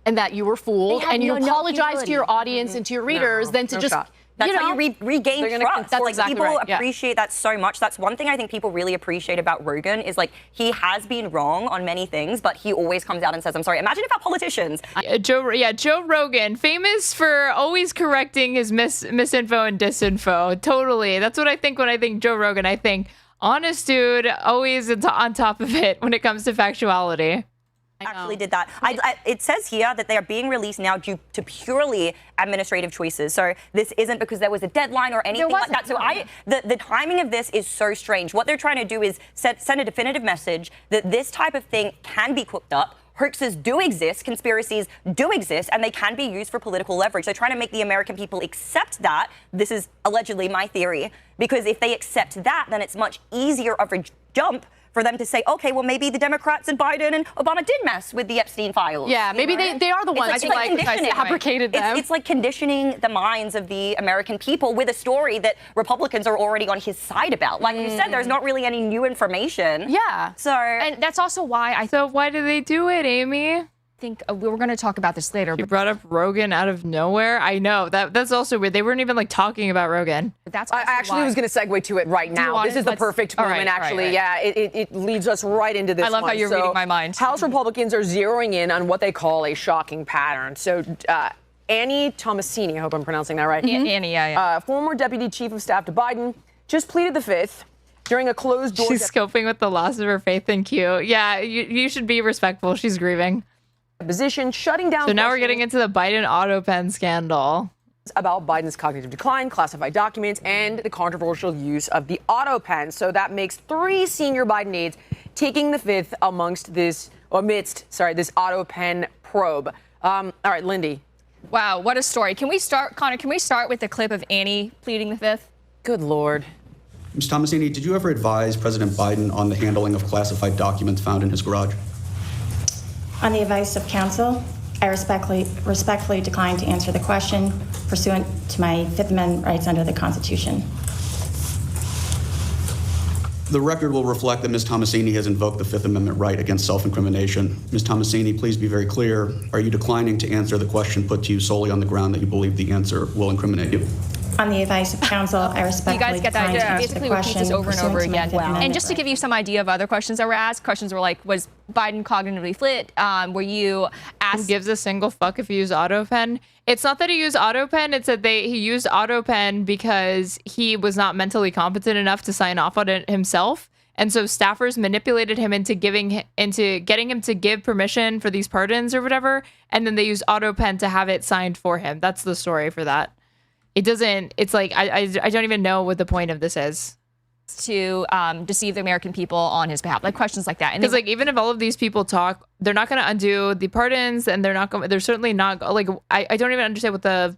and that you were fooled and you apologize to your audience and to your readers than to just... That's how you regain trust. That's like, exactly people right. appreciate that so much. That's one thing I think people really appreciate about Rogan is, like, he has been wrong on many things, but he always comes out and says, I'm sorry. Imagine if our politicians... Joe Rogan, famous for always correcting his misinfo and disinfo. Totally. That's what I think when I think Joe Rogan. I think honest dude, always on top of it when it comes to factuality. Actually did that. It says here that they are being released now due to purely administrative choices. So this isn't because there was a deadline or anything like that. So the timing of this is so strange. What they're trying to do is send a definitive message that this type of thing can be cooked up. Hoaxes do exist, conspiracies do exist, and they can be used for political leverage. They're trying to make the American people accept that. This is allegedly my theory, because if they accept that, then it's much easier of a jump for them to say, okay, well, maybe the Democrats and Biden and Obama did mess with the Epstein files. Yeah, maybe they are the ones who fabricated them. It's like conditioning the minds of the American people with a story that Republicans are already on his side about. Like you said, there's not really any new information. Yeah. And that's also why So why do they do it, Amy? think we were going to talk about this later. You brought up Rogan out of nowhere. I know that's also weird. They weren't even like talking about Rogan. But that's I actually was going to segue to it right now. This is the perfect moment, actually. Yeah, it leads us right into this. I love how you're reading my mind. House Republicans are zeroing in on what they call a shocking pattern. So Annie Tomasini, I hope I'm pronouncing that right. Annie, yeah. Former deputy chief of staff to Biden, just pleaded the Fifth during a closed door. She's scoping with the loss of her faith in Q. Yeah, you should be respectful. She's grieving. Position shutting down. So now we're getting into the Biden autopen scandal. About Biden's cognitive decline, classified documents, and the controversial use of the autopen. So that makes 3 senior Biden aides taking the Fifth amidst this autopen probe. All right, Lindy. Wow, what a story. Can we start, Connor, can we start with the clip of Annie pleading the Fifth? Good Lord. Ms. Tomasini, did you ever advise President Biden on the handling of classified documents found in his garage? On the advice of counsel, I respectfully decline to answer the question pursuant to my Fifth Amendment rights under the Constitution. The record will reflect that Ms. Tomasini has invoked the Fifth Amendment right against self-incrimination. Ms. Tomasini, please be very clear. Are you declining to answer the question put to you solely on the ground that you believe the answer will incriminate you? On the advice of counsel, I respectfully decline to answer the question this over and over again. And just to right. give you some idea of other questions that were asked, questions were like, was Biden cognitively fit? Were you asked? Who gives a single fuck if you use autopen? It's not that he used autopen. It's that he used autopen because he was not mentally competent enough to sign off on it himself. And so staffers manipulated him into getting him to give permission for these pardons or whatever. And then they used autopen to have it signed for him. That's the story for that. It's like, I don't even know what the point of this is. To deceive the American people on his behalf, like questions like that. Because like, even if all of these people talk, they're not going to undo the pardons, and they're certainly not, like, I don't even understand what the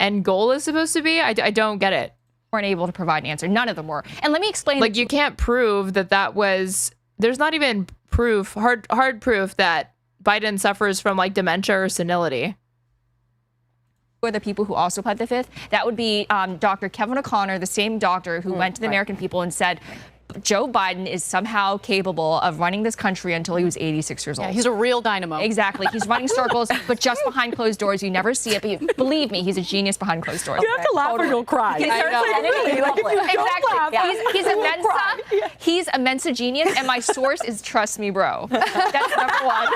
end goal is supposed to be. I don't get it. Weren't able to provide an answer. None of them were. And let me explain. Like, you can't prove that was, there's not even proof, hard proof that Biden suffers from like dementia or senility. Or the people who also pled the fifth, that would be Dr. Kevin O'Connor, the same doctor who went to the American people and said, Joe Biden is somehow capable of running this country until he was 86 years old. Yeah, he's a real dynamo. Exactly. He's running circles, but just behind closed doors. You never see it. But believe me, he's a genius behind closed doors. You have to laugh or you'll cry. He's a Mensa. He's a Mensa genius, and my source is trust me, bro. That's number one.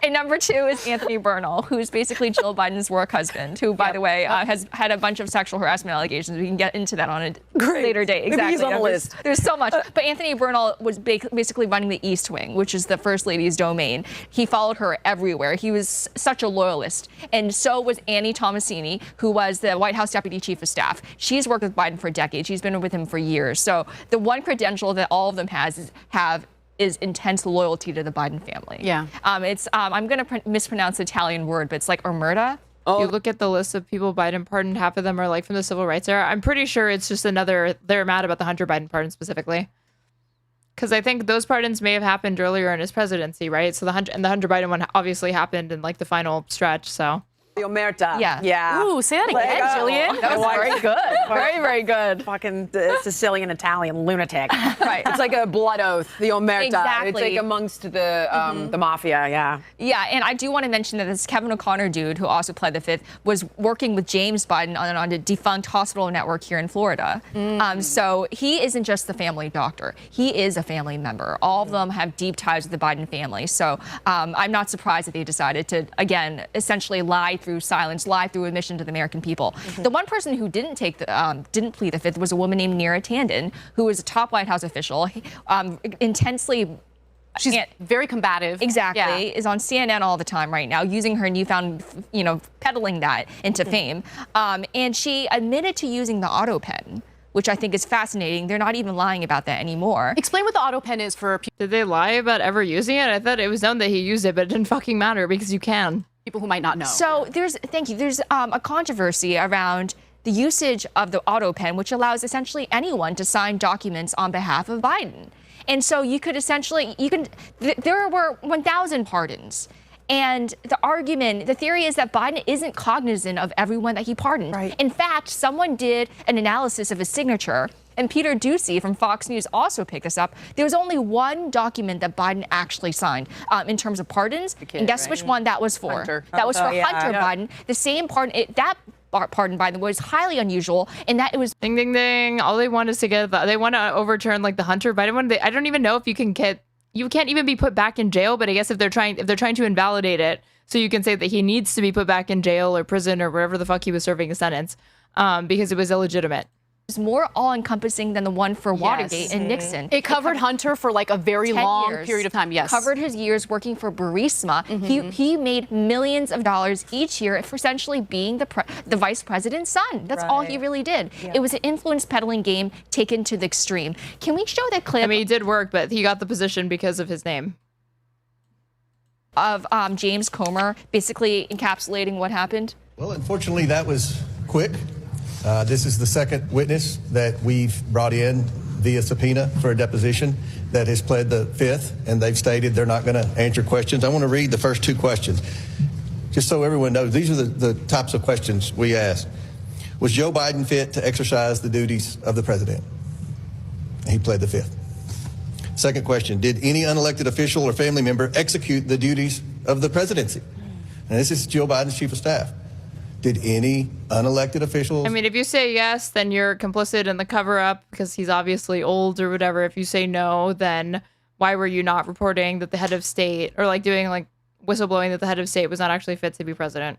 And number two is Anthony Bernal, who's basically Jill Biden's work husband, who, by the way, has had a bunch of sexual harassment allegations. We can get into that on a later date. Exactly. Maybe he's on the list. There's so much. But Anthony Bernal was basically running the East Wing, which is the First Lady's domain. He followed her everywhere. He was such a loyalist. And so was Annie Tomasini, who was the White House Deputy Chief of Staff. She's worked with Biden for decades. She's been with him for years. So the one credential that all of them is intense loyalty to the Biden family. Yeah. I'm going to mispronounce the Italian word, but it's like omerta. You look at the list of people Biden pardoned, half of them are like from the civil rights era. I'm pretty sure it's just they're mad about the Hunter Biden pardon specifically. Because I think those pardons may have happened earlier in his presidency, right? So the Hunter Biden one obviously happened in like the final stretch, so. The omerta. Yeah. Ooh, say that again, Jillian. That was very good. Very, very good. Fucking Sicilian Italian lunatic. Right. It's like a blood oath, the omerta. Exactly. It's like amongst the mafia, yeah. Yeah, and I do want to mention that this Kevin O'Connor dude, who also pled the fifth, was working with James Biden on a defunct hospital network here in Florida. So he isn't just the family doctor. He is a family member. All of them have deep ties with the Biden family. So I'm not surprised that they decided to, again, essentially lie through silence, lie through admission to the American people. The one person who didn't plead the fifth was a woman named Neera Tanden, who was a top White House official, intensely. She's very combative. Exactly. Is on CNN all the time right now, using her newfound, peddling that into fame. And she admitted to using the autopen, which I think is fascinating. They're not even lying about that anymore. Explain what the autopen is for people. Did they lie about ever using it? I thought it was known that he used it, but it didn't fucking matter because you can. People who might not know. So there's a controversy around the usage of the autopen, which allows essentially anyone to sign documents on behalf of Biden. And so there were 1,000 pardons. And the theory is that Biden isn't cognizant of everyone that he pardoned. Right. In fact, someone did an analysis of his signature, and Peter Doocy from Fox News also picked this up. There was only one document that Biden actually signed in terms of pardons. And guess which one that was for? Hunter. That was for Hunter Biden. The same pardon, that pardon, by the way, was highly unusual in that it was ding, ding, ding. All they want is to they want to overturn like the Hunter Biden one. I don't even know if you can't even be put back in jail, but I guess if they're trying to invalidate it, so you can say that he needs to be put back in jail or prison or wherever the fuck he was serving a sentence, because it was illegitimate. More all-encompassing than the one for Watergate and Nixon. It covered Hunter for like a very long period of time. Yes. Covered his years working for Burisma. He made millions of dollars each year for essentially being the vice president's son. That's all he really did. Yeah. It was an influence peddling game taken to the extreme. Can we show that clip? I mean, he did work, but he got the position because of his name. Of James Comer basically encapsulating what happened? Well, unfortunately, that was quick. This is the second witness that we've brought in via subpoena for a deposition that has pled the fifth, and they've stated they're not going to answer questions. I want to read the first two questions, just so everyone knows. These are the types of questions we asked. Was Joe Biden fit to exercise the duties of the president? He pled the fifth. Second question, did any unelected official or family member execute the duties of the presidency? And this is Joe Biden's chief of staff. Did any unelected officials? I mean, if you say yes, then you're complicit in the cover-up because he's obviously old or whatever. If you say no, then why were you not reporting that the head of state or like doing like whistleblowing that the head of state was not actually fit to be president?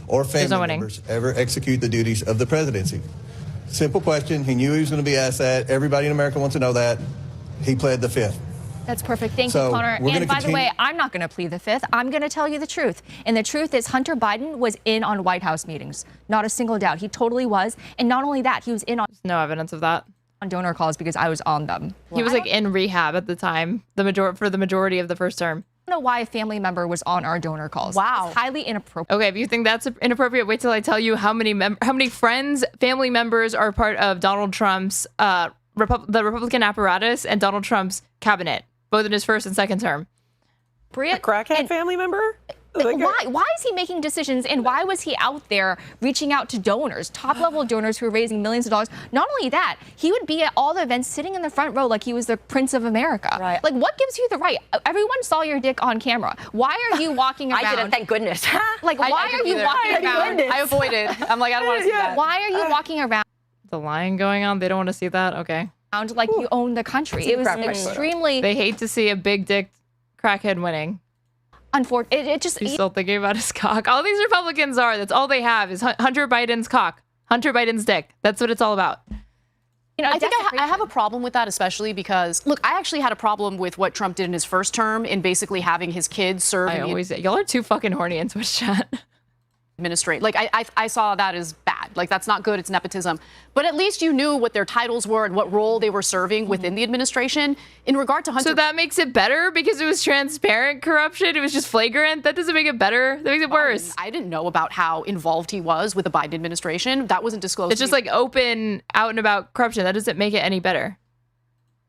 Or family members ever execute the duties of the presidency? Simple question. He knew he was going to be asked that. Everybody in America wants to know that. He pled the fifth. That's perfect. Thank you, Connor. And by the way, I'm not going to plead the fifth. I'm going to tell you the truth. And the truth is Hunter Biden was in on White House meetings. Not a single doubt. He totally was. And not only that, he was in on... There's no evidence of that. On donor calls because I was on them. He was like in rehab at the time, for the majority of the first term. I don't know why a family member was on our donor calls. Wow. It's highly inappropriate. Okay, if you think that's inappropriate, wait till I tell you how many friends, family members are part of Donald Trump's, the Republican apparatus and Donald Trump's cabinet, both in his first and second term. A crackhead family member? Why is he making decisions, and why was he out there reaching out to donors, top-level donors who are raising millions of dollars? Not only that, he would be at all the events sitting in the front row like he was the Prince of America. Right. Like, what gives you the right? Everyone saw your dick on camera. Why are you walking around? I didn't, thank goodness. Like, why are you walking around? I avoided. I'm like, I don't want to see that. Why are you walking around? The lying going on. They don't want to see that. Okay. Like you own the country. It was extremely. They hate to see a big dick crackhead winning. Unfortunate. It just. He's still thinking about his cock. All these Republicans are. That's all they have is Hunter Biden's cock, Hunter Biden's dick. That's what it's all about. You know, I think I have a problem with that, especially because, look, I actually had a problem with what Trump did in his first term in basically having his kids serve. Y'all are too fucking horny in Twitch chat. Administrate. Like, I saw that as bad. Like, that's not good. It's nepotism. But at least you knew what their titles were and what role they were serving within the administration. In regard to Hunter. So that makes it better because it was transparent corruption? It was just flagrant? That doesn't make it better. That makes it worse. I didn't know about how involved he was with the Biden administration. That wasn't disclosed. It's just like open, out and about corruption. That doesn't make it any better.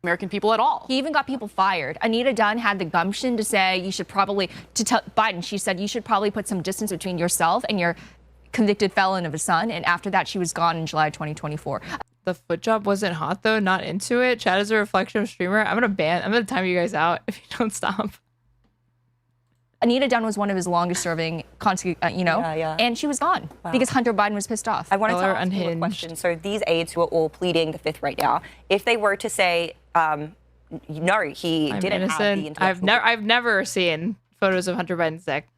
American people at all. He even got people fired. Anita Dunn had the gumption to say you should probably, to tell Biden, she said you should probably put some distance between yourself and your convicted felon of a son. And after that, she was gone in July 2024. The foot job wasn't hot though, not into it. Chat is a reflection of streamer. I'm gonna time you guys out if you don't stop. Anita Dunn was one of his longest serving, and she was gone because Hunter Biden was pissed off. I wanted to ask you a question. So these aides who are all pleading the fifth right now, if they were to say, no, he didn't have the intellectual I've never seen photos of Hunter Biden's dick.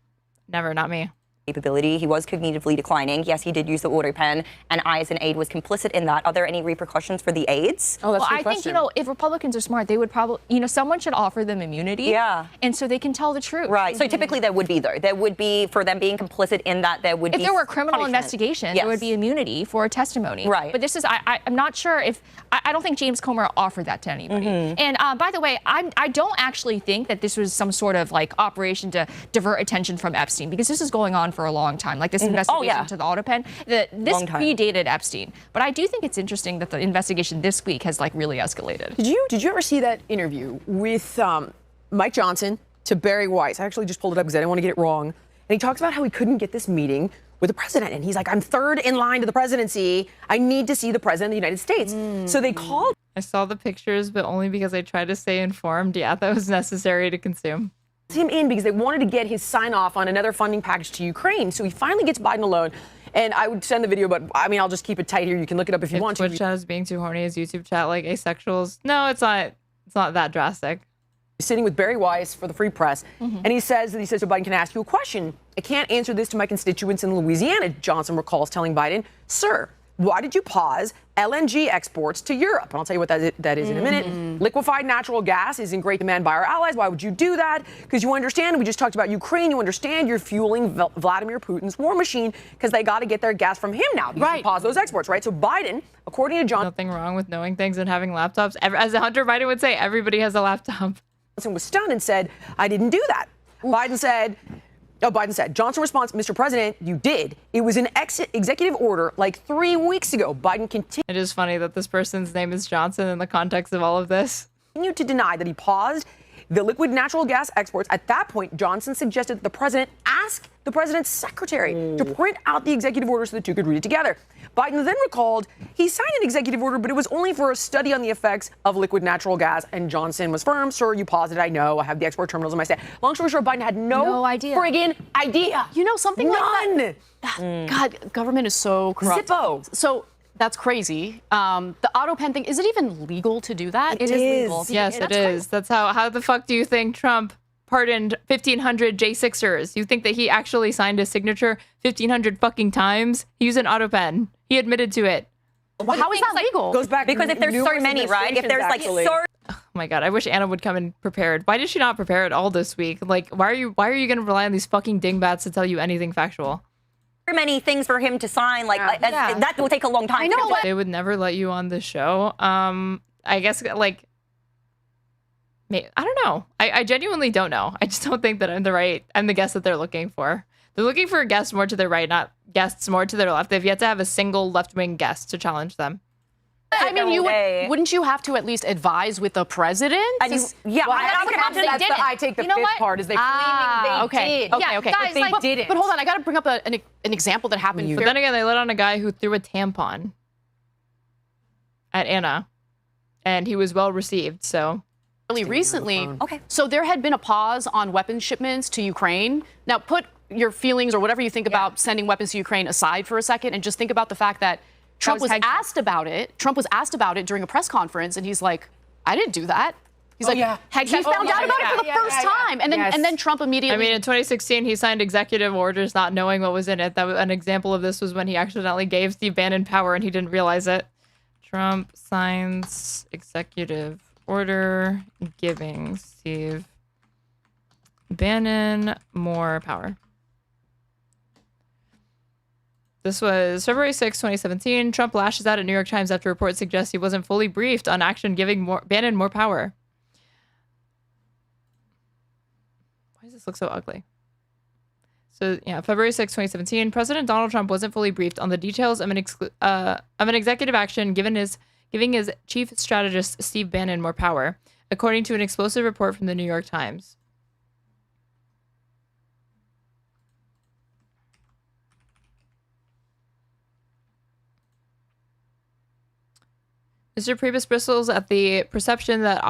Never, not me. Capability. He was cognitively declining. Yes, he did use the autopen, and I, as an aide, was complicit in that. Are there any repercussions for the aides? Oh, that's a good question. Think, if Republicans are smart, they would probably, someone should offer them immunity. Yeah. And so they can tell the truth. Right. So typically there would be, though. There would be, for them being complicit in that, there would be if there were criminal investigation, there would be immunity for a testimony. Right. But this is, I'm not sure if, I don't think James Comer offered that to anybody. And by the way, I don't actually think that this was some sort of operation to divert attention from Epstein, because this is going on for a long time. This investigation to the autopen. This predated Epstein. But I do think it's interesting that the investigation this week has really escalated. Did you ever see that interview with Mike Johnson to Barry Weiss? I actually just pulled it up because I didn't want to get it wrong. And he talks about how he couldn't get this meeting with the president. And he's like, I'm third in line to the presidency. I need to see the president of the United States. So they called. I saw the pictures, but only because I tried to stay informed. Yeah, that was necessary to consume. Him in because they wanted to get his sign off on another funding package to Ukraine. So he finally gets Biden alone. And I would send the video, but I'll just keep it tight here. You can look it up if you want to. Twitch chat is being too horny. Is YouTube chat like asexuals? No, it's not. It's not that drastic. He's sitting with Barry Weiss for the Free Press, and he says so Biden can ask you a question. I can't answer this to my constituents in Louisiana, Johnson recalls telling Biden. Sir, why did you pause LNG exports to Europe? And I'll tell you what that is in a minute. Liquefied natural gas is in great demand by our allies. Why would you do that? Because you understand, we just talked about Ukraine. You understand you're fueling Vladimir Putin's war machine because they got to get their gas from him now. Right. Pause those exports, right? So Biden, according to Johnson. Nothing wrong with knowing things and having laptops. As Hunter Biden would say, everybody has a laptop. Johnson was stunned and said, I didn't do that. Biden said, Johnson response, Mr. President, you did. It was an executive order 3 weeks ago. Biden continued. It is funny that this person's name is Johnson in the context of all of this. Continued to deny that he paused the liquid natural gas exports. At that point, Johnson suggested that the president ask the president's secretary to print out the executive order so the two could read it together. Biden then recalled he signed an executive order, but it was only for a study on the effects of liquid natural gas. And Johnson was firm. Sir, you paused it. I know. I have the export terminals in my state. Long story short, Biden had no idea. Friggin' idea. Something None. like that. God, government is so corrupt. Zippo. So that's crazy. The autopen thing, is it even legal to do that? It is legal. Yes, it is. That's how the fuck do you think Trump pardoned 1,500 J6ers? You think that he actually signed his signature 1,500 fucking times? He used an autopen. He admitted to it. Well, how is that legal? Goes back because if there's so many, right? If there's oh my God, I wish Anna would come in prepared. Why did she not prepare at all this week? Why are you going to rely on these fucking dingbats to tell you anything factual? Many things for him to sign, that will take a long time. I know they would never let you on the show. I guess I don't know. I genuinely don't know. I just don't think that I'm the guest that they're looking for. They're looking for a guest more to their right, not guests more to their left. They've yet to have a single left-wing guest to challenge them. I mean, wouldn't you have to at least advise with the president? And yeah, well, I take the fifth part is they claiming they did. Okay, okay. Guys, they didn't. But hold on, I got to bring up an example that happened. But then again, they let on a guy who threw a tampon at Anna, and he was well received. So really recently, so there had been a pause on weapons shipments to Ukraine. Now, put your feelings or whatever you think about sending weapons to Ukraine aside for a second, and just think about the fact that Trump was asked about it. Trump was asked about it during a press conference, and he's like, "I didn't do that." He's like, he found out about it for the first time, and then Trump immediately. I mean, in 2016, he signed executive orders not knowing what was in it. That was an example of this was when he accidentally gave Steve Bannon power and he didn't realize it. Trump signs executive order giving Steve Bannon more power. This was February 6, 2017. Trump lashes out at New York Times after reports suggest he wasn't fully briefed on action giving Bannon more power. Why does this look so ugly? So, yeah, February 6, 2017. President Donald Trump wasn't fully briefed on the details of an executive action giving his chief strategist Steve Bannon more power, according to an explosive report from the New York Times. Mr. Priebus bristles at the perception that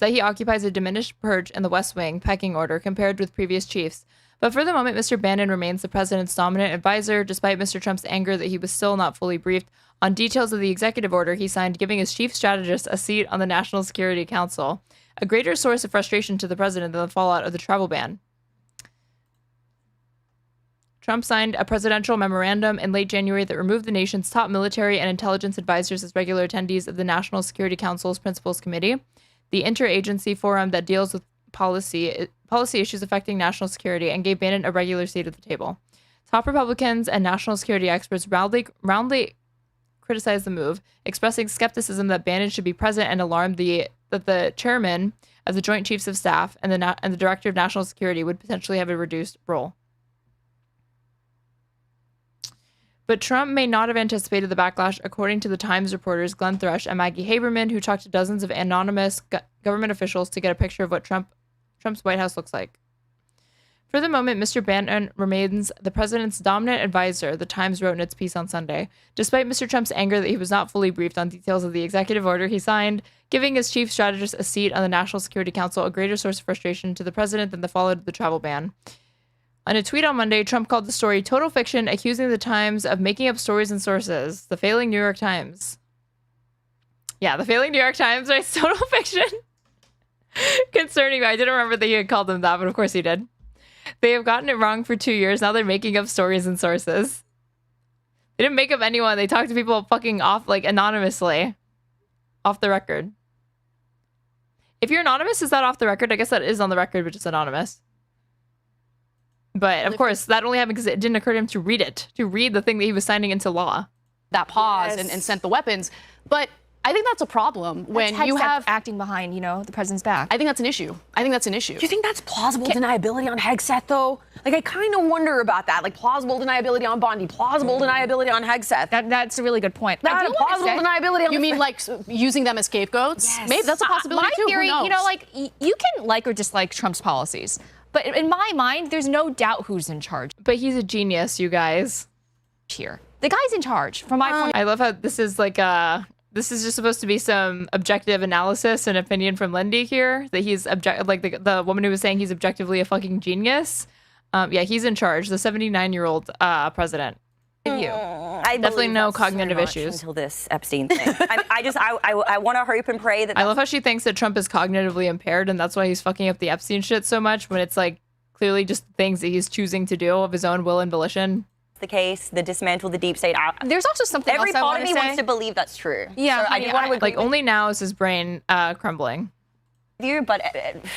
he occupies a diminished perch in the West Wing pecking order compared with previous chiefs. But for the moment, Mr. Bannon remains the president's dominant advisor, despite Mr. Trump's anger that he was still not fully briefed on details of the executive order he signed giving his chief strategist a seat on the National Security Council, a greater source of frustration to the president than the fallout of the travel ban. Trump signed a presidential memorandum in late January that removed the nation's top military and intelligence advisors as regular attendees of the National Security Council's Principals Committee, the interagency forum that deals with policy issues affecting national security, and gave Bannon a regular seat at the table. Top Republicans and national security experts roundly criticized the move, expressing skepticism that Bannon should be present and alarmed that the chairman of the Joint Chiefs of Staff and the director of national security would potentially have a reduced role. But Trump may not have anticipated the backlash, according to the Times reporters Glenn Thrush and Maggie Haberman, who talked to dozens of anonymous government officials to get a picture of what Trump's White House looks like. For the moment, Mr. Bannon remains the president's dominant advisor, the Times wrote in its piece on Sunday, despite Mr. Trump's anger that he was not fully briefed on details of the executive order he signed, giving his chief strategist a seat on the National Security Council, a greater source of frustration to the president than the fallout of the travel ban. In a tweet on Monday, Trump called the story total fiction, accusing the Times of making up stories and sources. The failing New York Times. Yeah, the failing New York Times writes total fiction concerning me. I didn't remember that he had called them that, but of course he did. They have gotten it wrong for 2 years. Now they're making up stories and sources. They didn't make up anyone. They talked to people fucking off, like, anonymously. Off the record. If you're anonymous, is that off the record? I guess that is on the record, but just anonymous. But, of course, that only happened because it didn't occur to him to read the thing that he was signing into law. That pause and sent the weapons. But I think that's a problem when you have acting behind, the president's back. I think that's an issue. Do you think that's plausible deniability on Hegseth, though? Like, I kind of wonder about that. Like, plausible deniability on Bondi, plausible deniability on Hegseth. That's a really good point. Not a plausible deniability on You mean like using them as scapegoats? Yes. Maybe that's a possibility too. My theory, Who knows? you can like or dislike Trump's policies. But in my mind, there's no doubt who's in charge. But he's a genius, you guys. Here. The guy's in charge, from my point. I love how this is like this is just supposed to be some objective analysis and opinion from Lindy here. That he's the woman who was saying he's objectively a fucking genius. Yeah, he's in charge. The 79-year-old president. I definitely no cognitive issues until this Epstein thing. I want to hope and pray that. I love how she thinks that Trump is cognitively impaired, and that's why he's fucking up the Epstein shit so much. When it's like clearly just things that he's choosing to do of his own will and volition. The case, the dismantle the deep state. There's also something every else part of me wants to believe that's true. Yeah, so I do want to agree. Like only now is his brain crumbling. But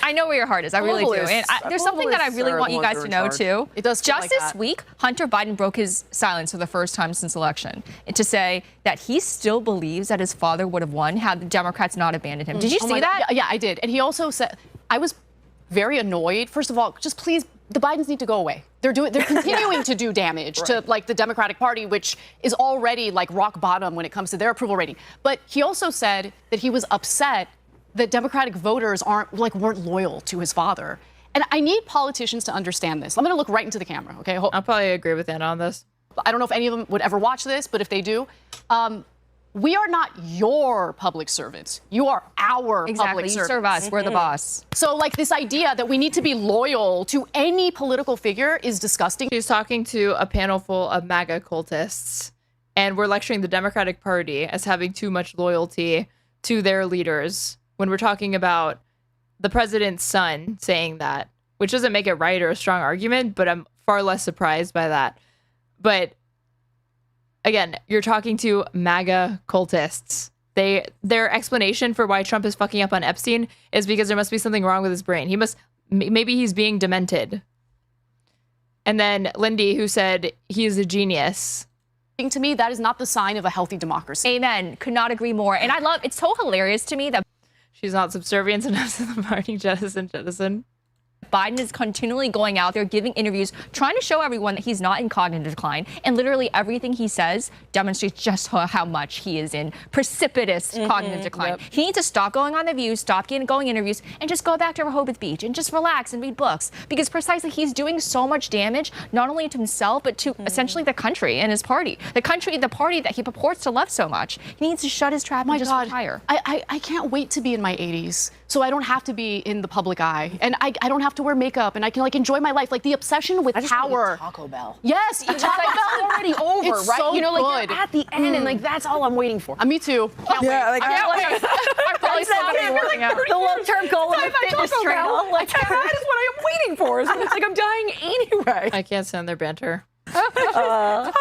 I know where your heart is. I really do. And there's something that I really want you guys to know too. It does. Just this week, Hunter Biden broke his silence for the first time since election to say that he still believes that his father would have won had the Democrats not abandoned him. Did you see that? Yeah, I did. And he also said, I was very annoyed. First of all, just please the Bidens need to go away. They're continuing to do damage to like the Democratic Party, which is already like rock bottom when it comes to their approval rating. But he also said that he was upset that Democratic voters weren't loyal to his father. And I need politicians to understand this. I'm going to look right into the camera, okay? I'll probably agree with Anna on this. I don't know if any of them would ever watch this, but if they do, we are not your public servants. You are our public servants. You serve us. We're the boss. So, like, this idea that we need to be loyal to any political figure is disgusting. She's talking to a panel full of MAGA cultists, and we're lecturing the Democratic Party as having too much loyalty to their leaders when we're talking about the president's son saying that, which doesn't make it right or a strong argument, but I'm far less surprised by that. But again, you're talking to MAGA cultists. Their explanation for why Trump is fucking up on Epstein is because there must be something wrong with his brain. Maybe he's being demented. And then Lindy, who said he is a genius. To me, that is not the sign of a healthy democracy. Amen. Could not agree more. And it's so hilarious to me that she's not subservient enough to the party. Jettison. Biden is continually going out there, giving interviews, trying to show everyone that he's not in cognitive decline. And literally everything he says demonstrates just how much he is in precipitous cognitive decline. Yep. He needs to stop going on The View, stop going interviews, and just go back to Rehoboth Beach and just relax and read books. Because precisely he's doing so much damage, not only to himself, but to essentially the country and his party. The party that he purports to love so much. He needs to shut his trap and just retire. I can't wait to be in my 80s. So I don't have to be in the public eye. And I don't have to wear makeup, and I can enjoy my life. Like the obsession with power. Taco Bell. Yes, Taco Bell already over, it's right? So you're at the end, and that's all I'm waiting for. Me too. Can't wait. I can't wait. The long-term goal of a fitness trainer. That is what I am waiting for. It's like I'm dying anyway. I can't stand their banter. Taco Bell.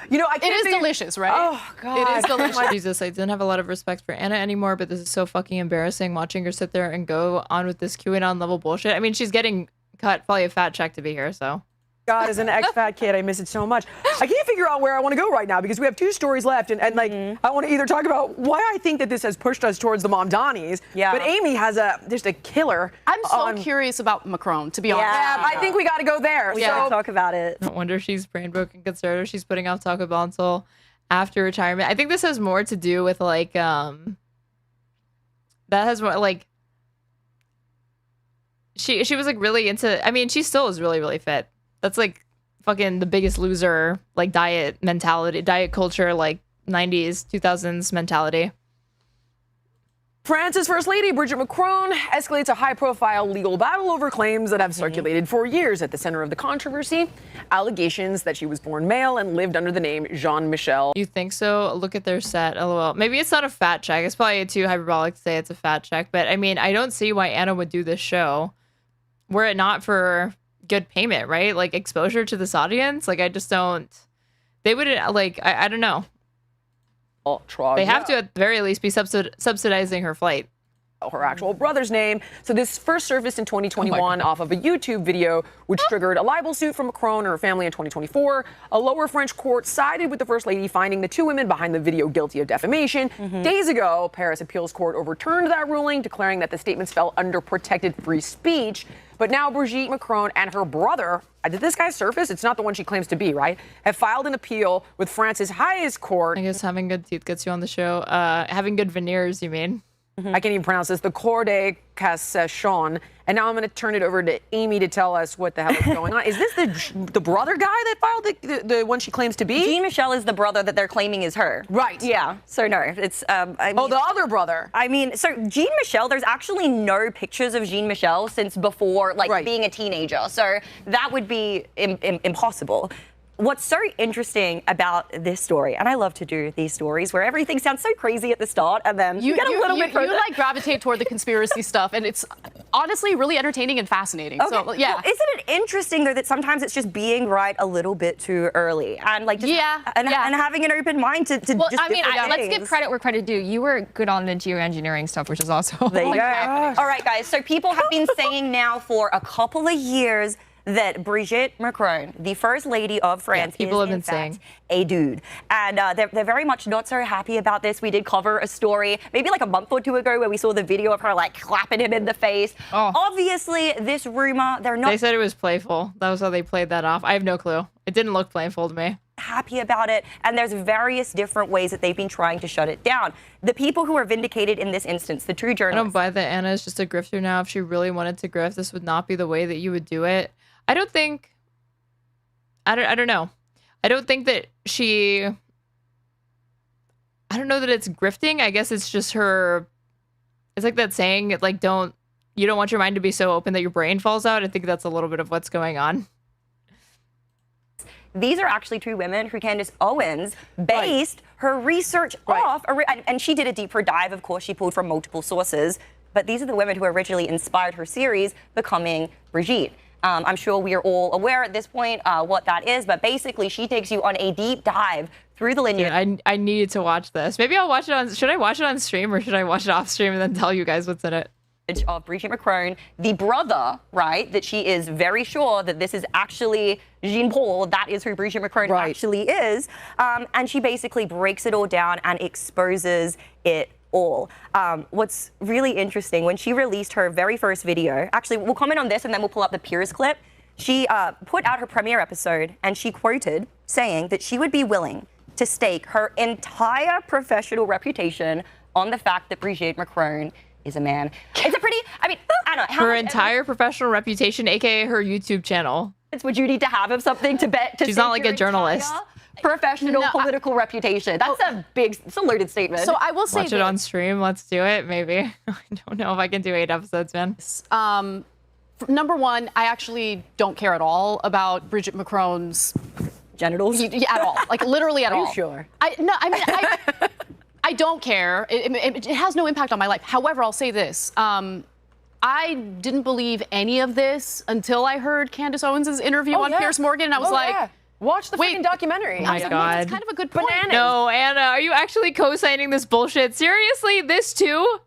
It is delicious, right? Oh God, it is delicious. Jesus, I didn't have a lot of respect for Anna anymore, but this is so fucking embarrassing watching her sit there and go on with this QAnon level bullshit. I mean, she's getting cut probably a fat check to be here, so. God, as an ex-fat kid, I miss it so much. I can't figure out where I want to go right now because we have two stories left, and I want to either talk about why I think that this has pushed us towards the Mamdanis, but Amy has just a killer. I'm so curious about Macron, to be honest. Yeah, I think we got to go there. We got to talk about it. No wonder she's brain broken conservative. She's putting off Taco Bell until after retirement. I think this has more to do with that has more she was really into. I mean, she still is really, really fit. That's fucking the Biggest Loser, diet mentality, diet culture, 90s, 2000s mentality. France's First Lady, Brigitte Macron, escalates a high-profile legal battle over claims that have circulated for years. At the center of the controversy, allegations that she was born male and lived under the name Jean-Michel. You think so? Look at their set, lol. Maybe it's not a fat check. It's probably too hyperbolic to say it's a fat check. But, I mean, I don't see why Anna would do this show were it not for good payment, right? Exposure to this audience. I just don't. They wouldn't, I don't know. They have to at the very least be subsidizing her flight. Her actual brother's name. So this first surfaced in 2021 off of a YouTube video, which triggered a libel suit from Macron and her family in 2024. A lower French court sided with the First Lady, finding the two women behind the video guilty of defamation. Days ago, Paris Appeals Court overturned that ruling, declaring that the statements fell under protected free speech. But now Brigitte Macron and her brother, did this guy surface? It's not the one she claims to be, right? Have filed an appeal with France's highest court. I guess having good teeth gets you on the show. Having good veneers, you mean? I can't even pronounce this. The Cour de Cassation. And now I'm going to turn it over to Amy to tell us what the hell is going on. Is this the brother guy that filed the one she claims to be? Jean-Michel is the brother that they're claiming is her. Right. Yeah. So no, it's the other brother. I mean, so Jean-Michel, there's actually no pictures of Jean-Michel since before being a teenager. So that would be impossible. What's so interesting about this story, and I love to do these stories where everything sounds so crazy at the start, and then you get a little bit further. You gravitate toward the conspiracy stuff, and it's honestly really entertaining and fascinating. Okay. So yeah, well, isn't it interesting though that sometimes it's just being right a little bit too early, and and having an open mind to well, just I mean, let's give credit where credit due. You were good on the geoengineering stuff, which is also there you go. All right, guys. So people have been saying now for a couple of years that Brigitte Macron, the First Lady of France, people is have been in fact saying a dude. And they're very much not so happy about this. We did cover a story maybe like a month or two ago where we saw the video of her like clapping him in the face. Obviously, this rumor, they're not... They said it was playful. That was how they played that off. I have no clue. It didn't look playful to me. Happy about it, and there's various different ways that they've been trying to shut it down. The people who are vindicated in this instance, the true journalists... I don't buy that Anna is just a grifter now. If she really wanted to grift, this would not be the way that you would do it. I don't think... I don't know. I don't think that she... I don't know that it's grifting. I guess it's just her... It's like that saying, like, you don't want your mind to be so open that your brain falls out. I think that's a little bit of what's going on. These are actually two women who Candace Owens based her research off, and she did a deeper dive. Of course, she pulled from multiple sources, but these are the women who originally inspired her series, Becoming Brigitte. I'm sure we are all aware at this point what that is, but basically she takes you on a deep dive through the lineage. Dude, I needed to watch this. Maybe I'll watch it on... Should I watch it on stream or should I watch it off stream and then tell you guys what's in it? Of Brigitte Macron, the brother, right, that she is very sure that this is actually Jean-Paul, that is who Brigitte Macron actually is, and she basically breaks it all down and exposes it all. What's really interesting, when she released her very first video, actually, we'll comment on this and then we'll pull up the Piers clip, she put out her premiere episode and she quoted saying that she would be willing to stake her entire professional reputation on the fact that Brigitte Macron is a man. It's a pretty, I mean, Anna, her entire professional reputation, aka her YouTube channel. It's what you need to have of something to bet. She's not like a journalist. Professional political reputation. That's it's a loaded statement. So I will say watch it on stream. Let's do it. Maybe. I don't know if I can do 8 episodes, man. Number one, I actually don't care at all about Brigitte Macron's genitals. At all. Like literally at all. Are you sure? I don't care. It has no impact on my life. However, I'll say this. I didn't believe any of this until I heard Candace Owens' interview on Piers Morgan, and I was like, watch the freaking documentary. Oh my God. It's kind of a good point. No, Anna, are you actually co-signing this bullshit? Seriously, this too?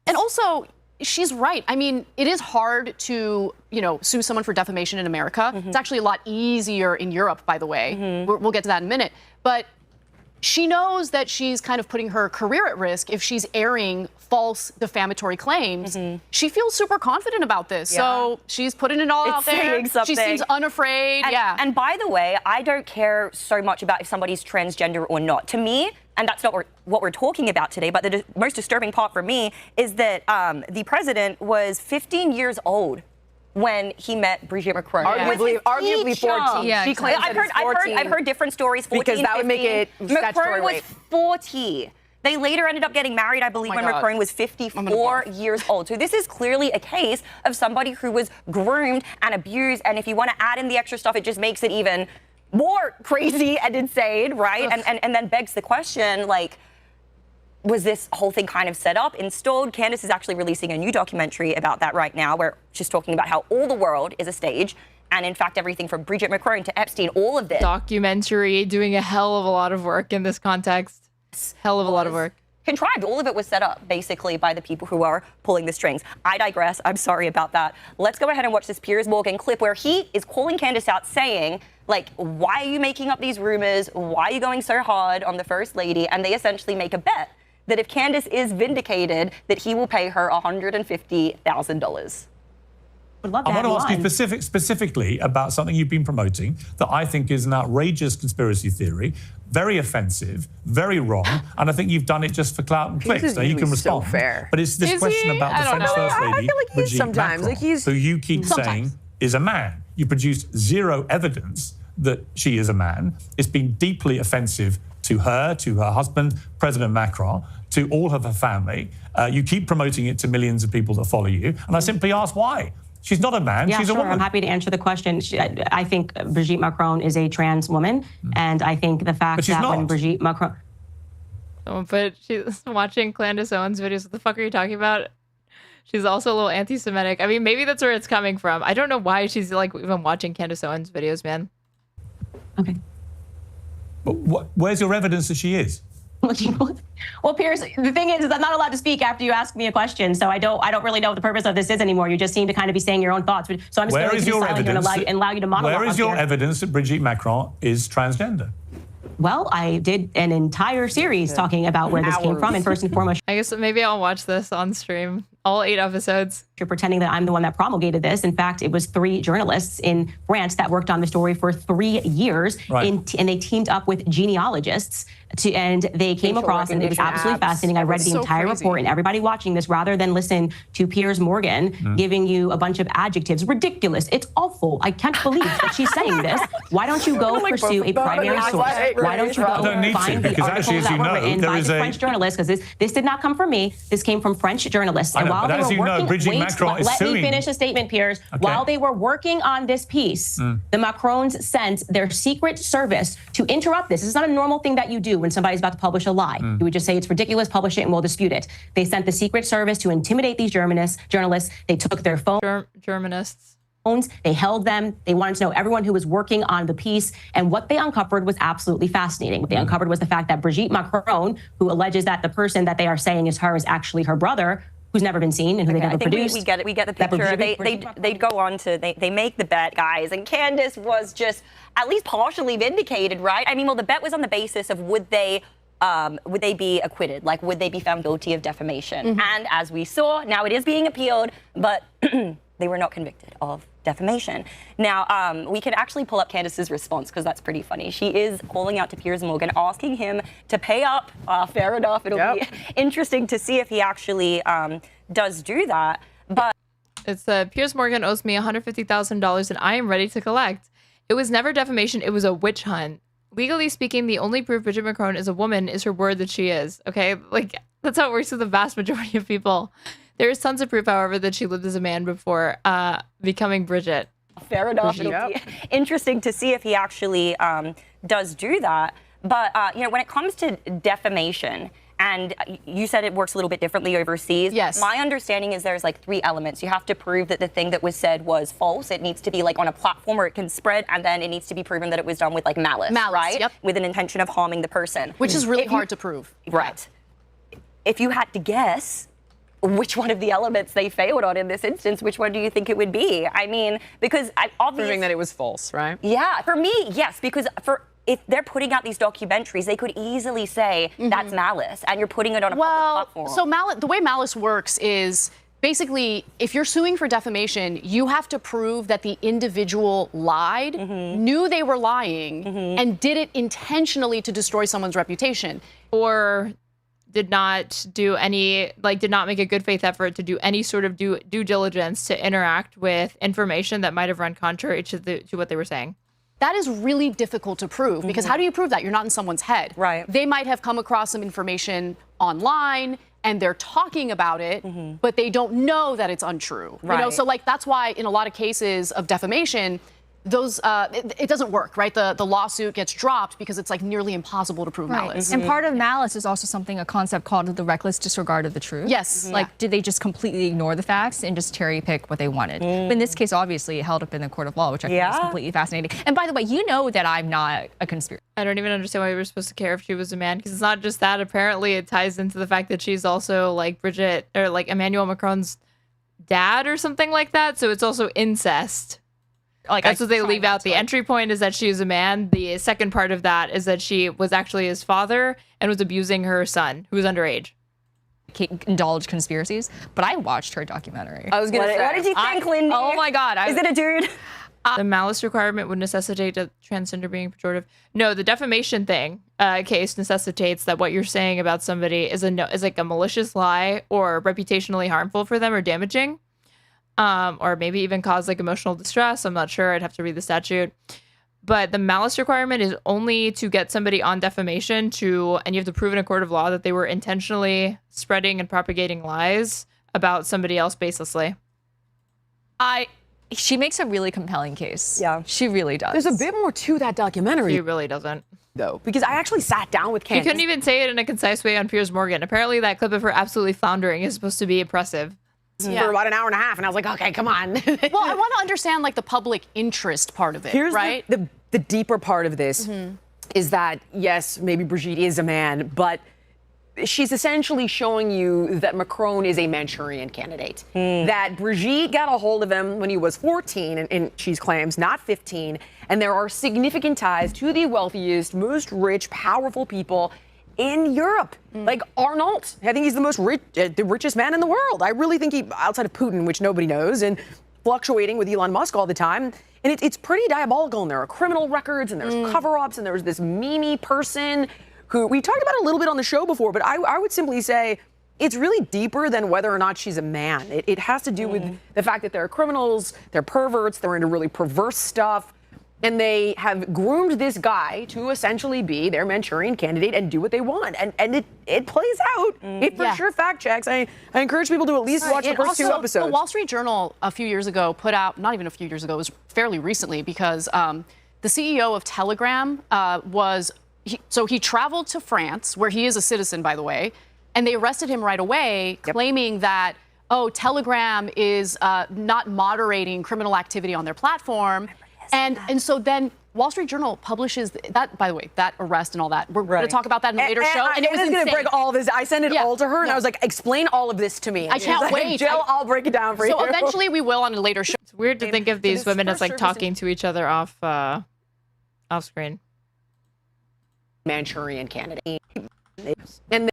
And also, she's right. I mean, it is hard to, sue someone for defamation in America. It's actually a lot easier in Europe, by the way. We'll get to that in a minute. But she knows that she's kind of putting her career at risk if she's airing false defamatory claims. She feels super confident about this. So she's putting it all out there. She seems unafraid. And by the way, I don't care so much about if somebody's transgender or not. To me, and that's not what we're talking about today, but the most disturbing part for me is that the president was 15 years old when he met Brigitte Macron. Arguably 14. Yeah, she claims that it's 14. I've heard different stories. 14, because that would make it Macron was 40. They later ended up getting married, I believe, when Macron was 54 years old. So this is clearly a case of somebody who was groomed and abused. And if you want to add in the extra stuff, it just makes it even more crazy and insane, right? And then begs the question, like, was this whole thing kind of set up, installed? Candace is actually releasing a new documentary about that right now, where she's talking about how all the world is a stage. And in fact, everything from Brigitte Macron to Epstein, all of this. Documentary, doing a hell of a lot of work in this context. Hell of a lot of work. Contrived. All of it was set up, basically, by the people who are pulling the strings. I digress. I'm sorry about that. Let's go ahead and watch this Piers Morgan clip where he is calling Candace out, saying, like, why are you making up these rumors? Why are you going so hard on the First Lady? And they essentially make a bet that if Candace is vindicated, that he will pay her $150,000. I want to ask you specifically about something you've been promoting that I think is an outrageous conspiracy theory, very offensive, very wrong, and I think you've done it just for clout and clicks. Now you can respond. So fair. But it's this question about the French First Lady, I feel like he's sometimes. Macron, who you keep saying is a man. You produced zero evidence that she is a man. It's been deeply offensive to her husband, President Macron, to all of her family. You keep promoting it to millions of people that follow you. And I simply ask why. She's not a man, she's a woman. I'm happy to answer the question. I think Brigitte Macron is a trans woman. And I think the fact that when Brigitte Macron... Oh, but she's watching Candace Owens videos. What the fuck are you talking about? She's also a little anti-Semitic. I mean, maybe that's where it's coming from. I don't know why she's like even watching Candace Owens videos, man. Okay. But where's your evidence that she is? Well, Piers, the thing is I'm not allowed to speak after you ask me a question, so I don't really know what the purpose of this is anymore. You just seem to kind of be saying your own thoughts. So I'm just going to be silent here and allow you to monologue. Where is your evidence that Brigitte Macron is transgender? Well, I did an entire series talking about where this came from, and first and foremost, I guess maybe I'll watch this on stream, all 8 episodes. You're pretending that I'm the one that promulgated this. In fact, it was 3 journalists in France that worked on the story for 3 years, and they teamed up with genealogists and they came across, and it was absolutely fascinating. I read the entire report, and everybody watching this, rather than listen to Piers Morgan giving you a bunch of adjectives, ridiculous, it's awful, I can't believe that she's saying this. Why don't you go pursue a primary source? Why don't you go find the articles that were written by the French journalists? Because this did not come from me. This came from French journalists. And while they were working, let me finish the statement, Piers. While they were working on this piece, the Macrons sent their secret service to interrupt this. This is not a normal thing that you do when somebody's about to publish a lie. You would just say it's ridiculous, publish it, and we'll dispute it. They sent the secret service to intimidate these journalists. They took their phones. They held them. They wanted to know everyone who was working on the piece. And what they uncovered was absolutely fascinating. What they uncovered was the fact that Brigitte Macron, who alleges that the person that they are saying is her is actually her brother, who's never been seen and who they never produced. We get it. We get the picture. They'd go on to, they make the bet, guys. And Candace was just at least partially vindicated, right? I mean, well, the bet was on the basis of would they be acquitted? Like, would they be found guilty of defamation? And as we saw, now it is being appealed, but they were not convicted of defamation. Now, we can actually pull up Candace's response because that's pretty funny. She is calling out to Piers Morgan, asking him to pay up. Fair enough. It'll be interesting to see if he actually does do that. But it's Piers Morgan owes me $150,000 and I am ready to collect. It was never defamation. It was a witch hunt. Legally speaking, the only proof Brigitte Macron is a woman is her word that she is. Okay, like that's how it works with the vast majority of people. There is tons of proof, however, that she lived as a man before becoming Brigitte. Fair enough. It'll be interesting to see if he actually does do that. But, you know, when it comes to defamation, and you said it works a little bit differently overseas. Yes. My understanding is there's like 3 elements. You have to prove that the thing that was said was false. It needs to be like on a platform where it can spread, and then it needs to be proven that it was done with like malice, right? Yep. With an intention of harming the person. Which is really hard to prove. Right. If you had to guess which one of the elements they failed on in this instance, which one do you think it would be? I mean, because obviously proving that it was false, right? Yeah, for me, yes, because if they're putting out these documentaries, they could easily say that's malice, and you're putting it on a public platform. So the way malice works is basically, if you're suing for defamation, you have to prove that the individual lied, knew they were lying, and did it intentionally to destroy someone's reputation. Or did not do any, did not make a good faith effort to do any sort of due diligence to interact with information that might have run contrary to what they were saying. That is really difficult to prove because how do you prove that? You're not in someone's head. Right. They might have come across some information online and they're talking about it, but they don't know that it's untrue. Right. You know, so that's why in a lot of cases of defamation, those it doesn't work, right? The lawsuit gets dropped because it's like nearly impossible to prove malice. And part of malice is also a concept called the reckless disregard of the truth. Yes. Like, did they just completely ignore the facts and just cherry pick what they wanted? But in this case, obviously, it held up in the court of law, which I think is completely fascinating. And by the way, you know that I'm not a conspiracy. I don't even understand why we were supposed to care if she was a man, because it's not just that. Apparently, it ties into the fact that she's also like Brigitte or like Emmanuel Macron's dad or something like that. So it's also incest. Like that's what they leave out. The entry point is that she is a man. The second part of that is that she was actually his father and was abusing her son, who was underage. Indulge conspiracies, but I watched her documentary. I was gonna say, what did you think, Lindy? Oh my God! Is it a dude? The malice requirement would necessitate a transgender being pejorative. No, the defamation case necessitates that what you're saying about somebody is like a malicious lie or reputationally harmful for them or damaging. Or maybe even cause like emotional distress. I'm not sure. I'd have to read the statute. But the malice requirement is only to get somebody on defamation and you have to prove in a court of law that they were intentionally spreading and propagating lies about somebody else baselessly. She makes a really compelling case. Yeah. She really does. There's a bit more to that documentary. She really doesn't. Though, because I actually sat down with Candace. She couldn't even say it in a concise way on Piers Morgan. Apparently that clip of her absolutely floundering is supposed to be impressive. For about an hour and a half, and I was like, okay, come on. Well, I want to understand the public interest part of it, Here's right? The deeper part of this is that, yes, maybe Brigitte is a man, but she's essentially showing you that Macron is a Manchurian candidate. That Brigitte got a hold of him when he was 14, and she claims not 15. And there are significant ties to the wealthiest, most rich, powerful people in Europe. Like Arnold. I think he's the richest man in the world. I really think he, outside of Putin, which nobody knows, and fluctuating with Elon Musk all the time. And it's pretty diabolical. And there are criminal records, and there's cover-ups, and there's this Mimi person who we talked about a little bit on the show before, but I would simply say it's really deeper than whether or not she's a man. It has to do with the fact that they're criminals, they're perverts, they're into really perverse stuff, and they have groomed this guy to essentially be their Manchurian candidate and do what they want. And it plays out. It for sure fact checks. I encourage people to at least watch the first 2 episodes. The Wall Street Journal a few years ago put out, not even a few years ago, it was fairly recently, because the CEO of Telegram he traveled to France, where he is a citizen, by the way, and they arrested him right away, claiming that, Telegram is not moderating criminal activity on their platform. And so then Wall Street Journal publishes that, by the way, that arrest and all that. We're going to talk about that in a later show. And it was going to break all of this. I sent it all to her, and I was like, explain all of this to me. I can't wait. Jill, I'll break it down for you. So eventually we will on a later show. It's weird to think of these women as like talking to each other off screen. Manchurian candidate. And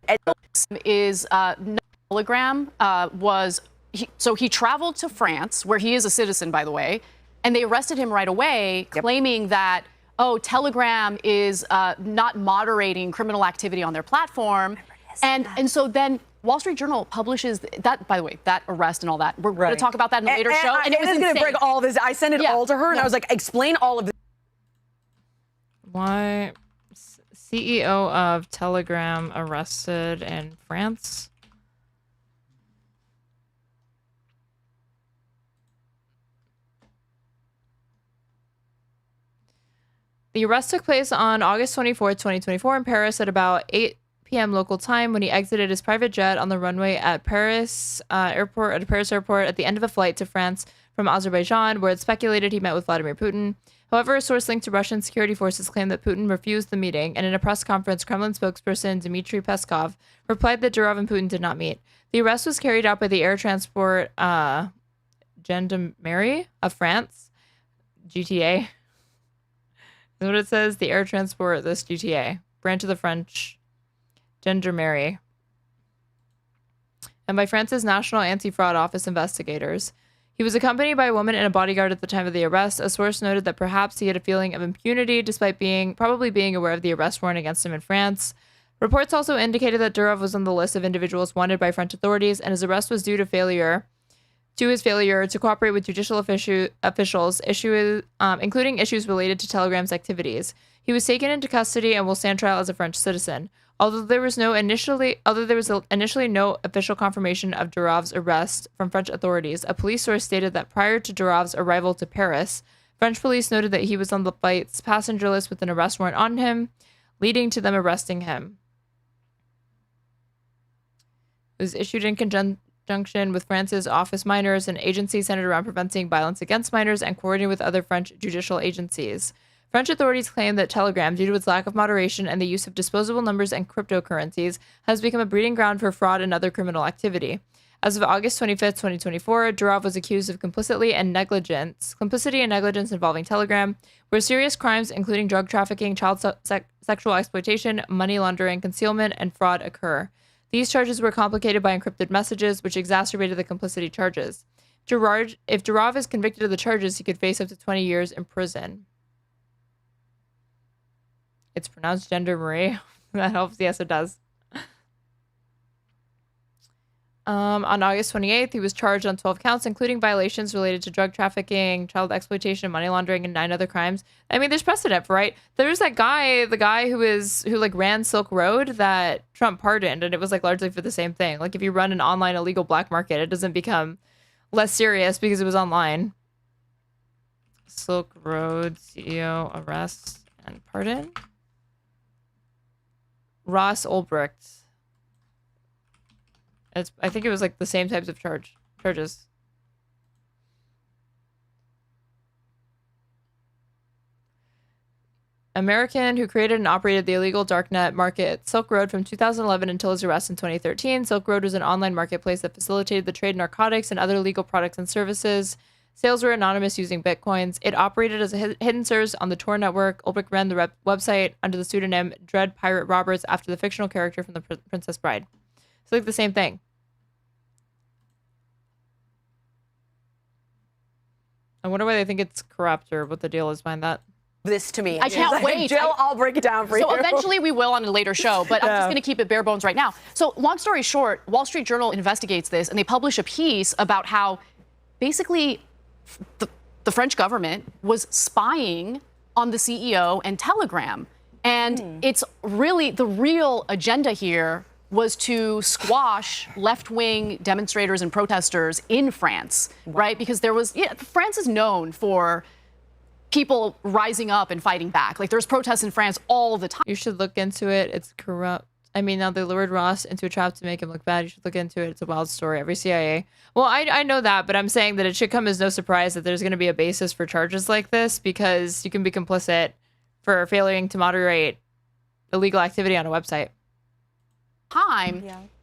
is Telegram he traveled to France, where he is a citizen, by the way, and they arrested him right away, claiming that, Telegram is not moderating criminal activity on their platform. And so then Wall Street Journal publishes that, by the way, that arrest and all that. We're going to talk about that in a later show. And it was going to break all of this. I sent it all to her, and I was like, explain all of this. Why? CEO of Telegram arrested in France. The arrest took place on August 24th, 2024 in Paris at about 8 p.m. local time when he exited his private jet on the runway at Paris airport at the end of a flight to France from Azerbaijan, where it's speculated he met with Vladimir Putin. However, a source linked to Russian security forces claimed that Putin refused the meeting, and in a press conference, Kremlin spokesperson Dmitry Peskov replied that Durov and Putin did not meet. The arrest was carried out by the air transport Gendarmerie of France, GTA. Is what it says. The air transport, this GTA, branch of the French Gendarmerie, and by France's National Anti-Fraud Office investigators. He was accompanied by a woman and a bodyguard at the time of the arrest. A source noted that perhaps he had a feeling of impunity despite probably being aware of the arrest warrant against him in France. Reports also indicated that Durov was on the list of individuals wanted by French authorities, and his arrest was due to his failure to cooperate with judicial officials, including issues related to Telegram's activities. He was taken into custody and will stand trial as a French citizen. Although there was initially no official confirmation of Durov's arrest from French authorities, a police source stated that prior to Durov's arrival to Paris, French police noted that he was on the flight's passenger list with an arrest warrant on him, leading to them arresting him. It was issued in conjunction with France's Office Minors, an agency centered around preventing violence against minors and coordinating with other French judicial agencies. French authorities claim that Telegram, due to its lack of moderation and the use of disposable numbers and cryptocurrencies, has become a breeding ground for fraud and other criminal activity. As of August 25th, 2024, Durov was accused of complicity and negligence involving Telegram, where serious crimes including drug trafficking, child sexual exploitation, money laundering, concealment, and fraud occur. These charges were complicated by encrypted messages, which exacerbated the complicity charges. If Durov is convicted of the charges, he could face up to 20 years in prison. It's pronounced Gendarmerie. That helps. Yes, it does. On August 28th, he was charged on 12 counts, including violations related to drug trafficking, child exploitation, money laundering, and 9 other crimes. I mean, there's precedent for, right? There's that guy, the guy who ran Silk Road that Trump pardoned, and it was like largely for the same thing. Like if you run an online illegal black market, it doesn't become less serious because it was online. Silk Road CEO arrest and pardon. Ross Ulbricht. I think it was like the same types of charges. American who created and operated the illegal darknet market Silk Road from 2011 until his arrest in 2013. Silk Road was an online marketplace that facilitated the trade of narcotics and other legal products and services. Sales were anonymous using bitcoins. It operated as a hidden service on the Tor network. Ulrich ran the website under the pseudonym Dread Pirate Roberts after the fictional character from The Princess Bride. It's like the same thing. I wonder why they think it's corrupt or what the deal is behind that. This to me. I can't wait. Jill, I'll break it down for you. So eventually we will on a later show, but I'm just going to keep it bare bones right now. So long story short, Wall Street Journal investigates this, and they publish a piece about how basically the French government was spying on the CEO and Telegram. And it's really, the real agenda here was to squash left-wing demonstrators and protesters in France, right? Because there was, France is known for people rising up and fighting back. Like, there's protests in France all the time. You should look into it. It's corrupt. I mean, now they lured Ross into a trap to make him look bad. You should look into it. It's a wild story. Every CIA. Well, I know that, but I'm saying that it should come as no surprise that there's going to be a basis for charges like this, because you can be complicit for failing to moderate illegal activity on a website.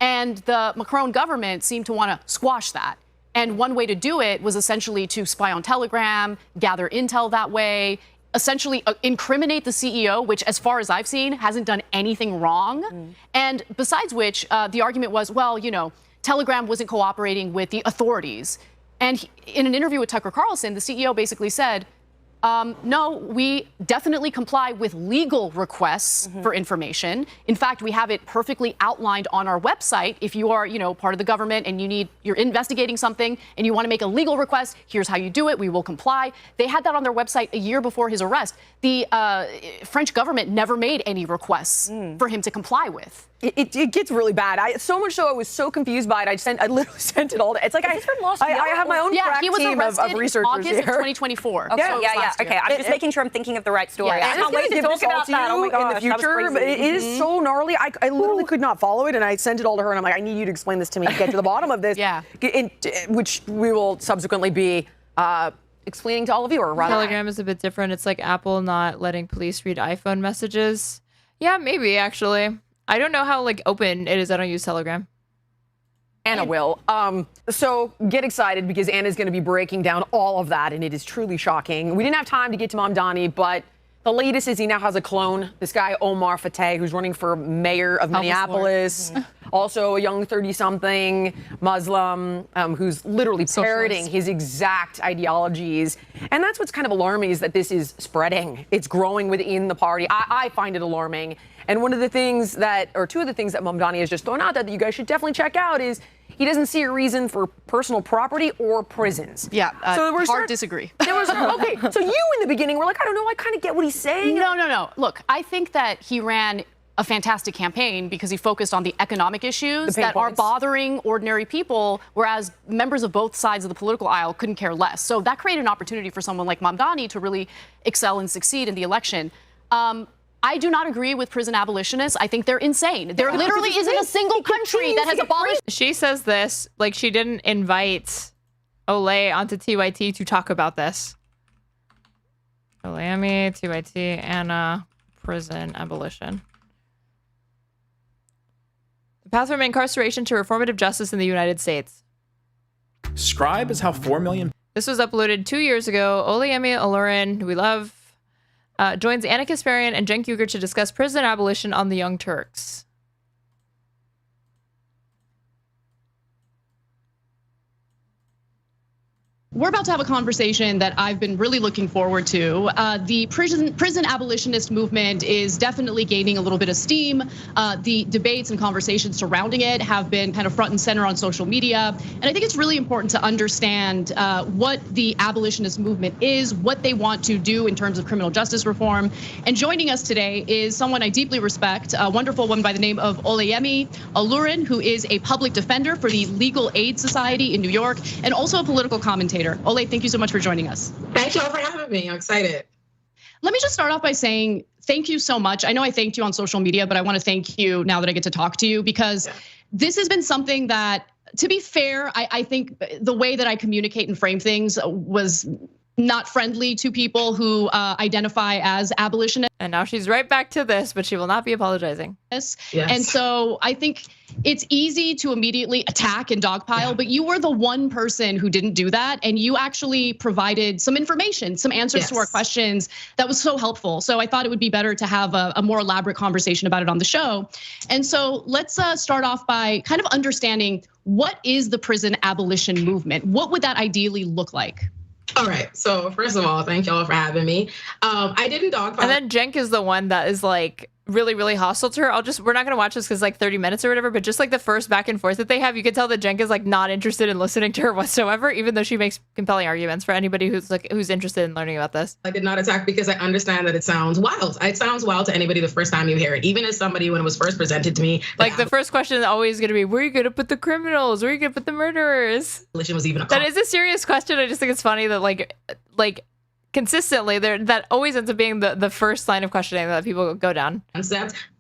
And the Macron government seemed to want to squash that. And one way to do it was essentially to spy on Telegram, gather intel that way, essentially incriminate the CEO, which, as far as I've seen, hasn't done anything wrong. And besides which, the argument was, well, you know, Telegram wasn't cooperating with the authorities. And in an interview with Tucker Carlson, the CEO basically said, no, we definitely comply with legal requests for information. In fact, we have it perfectly outlined on our website. If you are, you know, part of the government and you're investigating something and you want to make a legal request, here's how you do it. We will comply. They had that on their website a year before his arrest. The French government never made any requests for him to comply with. It gets really bad. So much so I was so confused by it. I literally sent it all. It's like I have my own crack he was team of researchers August here. of 2024. Yeah. Okay, I'm just making sure I'm thinking of the right story. I can't wait to talk about that. Oh my gosh, in the future, but it is so gnarly. I literally could not follow it, and I sent it all to her, and I'm like, I need you to explain this to me, get to the bottom of this. Which we will subsequently be explaining to all of you, or rather. Telegram is a bit different. It's like Apple not letting police read iPhone messages. Yeah, maybe actually. I don't know how like open it is. I don't use Telegram. Anna will. So get excited, because Anna's going to be breaking down all of that, and it is truly shocking. We didn't have time to get to Mamdani, but the latest is he now has a clone. This guy, Omar Fateh, who's running for mayor of Minneapolis. Also a young 30-something Muslim who's literally parroting his exact ideologies. And that's what's kind of alarming, is that this is spreading. It's growing within the party. I find it alarming. And one of the things that, or two of the things that Mamdani has just thrown out that you guys should definitely check out is he doesn't see a reason for personal property or prisons. Yeah, hard disagree. There was, okay, so you in the beginning were like, I don't know, I kind of get what he's saying. No. Look, I think that he ran a fantastic campaign because he focused on the economic issues that are bothering ordinary people, whereas members of both sides of the political aisle couldn't care less. So that created an opportunity for someone like Mamdani to really excel and succeed in the election. I do not agree with prison abolitionists. I think they're insane. There literally isn't a single country that has abolished. She says this like she didn't invite Olay onto TYT to talk about this. Olayemi, TYT, Anna, prison abolition. The path from incarceration to reformative justice in the United States. Scribe is how 4 million. This was uploaded 2 years ago. Olayemi Olurin, who we love, joins Anna Kasparian and Cenk Uygur to discuss prison abolition on the Young Turks. We're about to have a conversation that I've been really looking forward to. The prison abolitionist movement is definitely gaining a little bit of steam. The debates and conversations surrounding it have been kind of front and center on social media. And I think it's really important to understand what the abolitionist movement is, what they want to do in terms of criminal justice reform. And joining us today is someone I deeply respect, a wonderful woman by the name of Olayemi Olurin, who is a public defender for the Legal Aid Society in New York, and also a political commentator. Olay, thank you so much for joining us. Thank you all for having me. I'm excited. Let me just start off by saying thank you so much. I know I thanked you on social media, but I want to thank you now that I get to talk to you, because this has been something that, to be fair, I think the way that I communicate and frame things was not friendly to people who identify as abolitionists. And now she's right back to this, but she will not be apologizing. Yes. And so I think it's easy to immediately attack and dogpile, but you were the one person who didn't do that. And you actually provided some information, some answers to our questions that was so helpful. So I thought it would be better to have a more elaborate conversation about it on the show. And so let's start off by kind of understanding, what is the prison abolition movement? What would that ideally look like? All right, so first of all, thank y'all for having me. I didn't dogpile. And then Jenk is the one that is like really, really hostile to her. we're not gonna watch this because like 30 minutes or whatever, but just like the first back and forth that they have, you can tell that Jenk is like not interested in listening to her whatsoever, even though she makes compelling arguments for anybody who's interested in learning about this. I did not attack because I understand that it sounds wild. It sounds wild to anybody the first time you hear it, even as somebody when it was first presented to me. Like the first question is always gonna be, where are you gonna put the criminals? Where are you gonna put the murderers? Was even that is a serious question. I just think it's funny that like consistently that always ends up being the first line of questioning that people go down.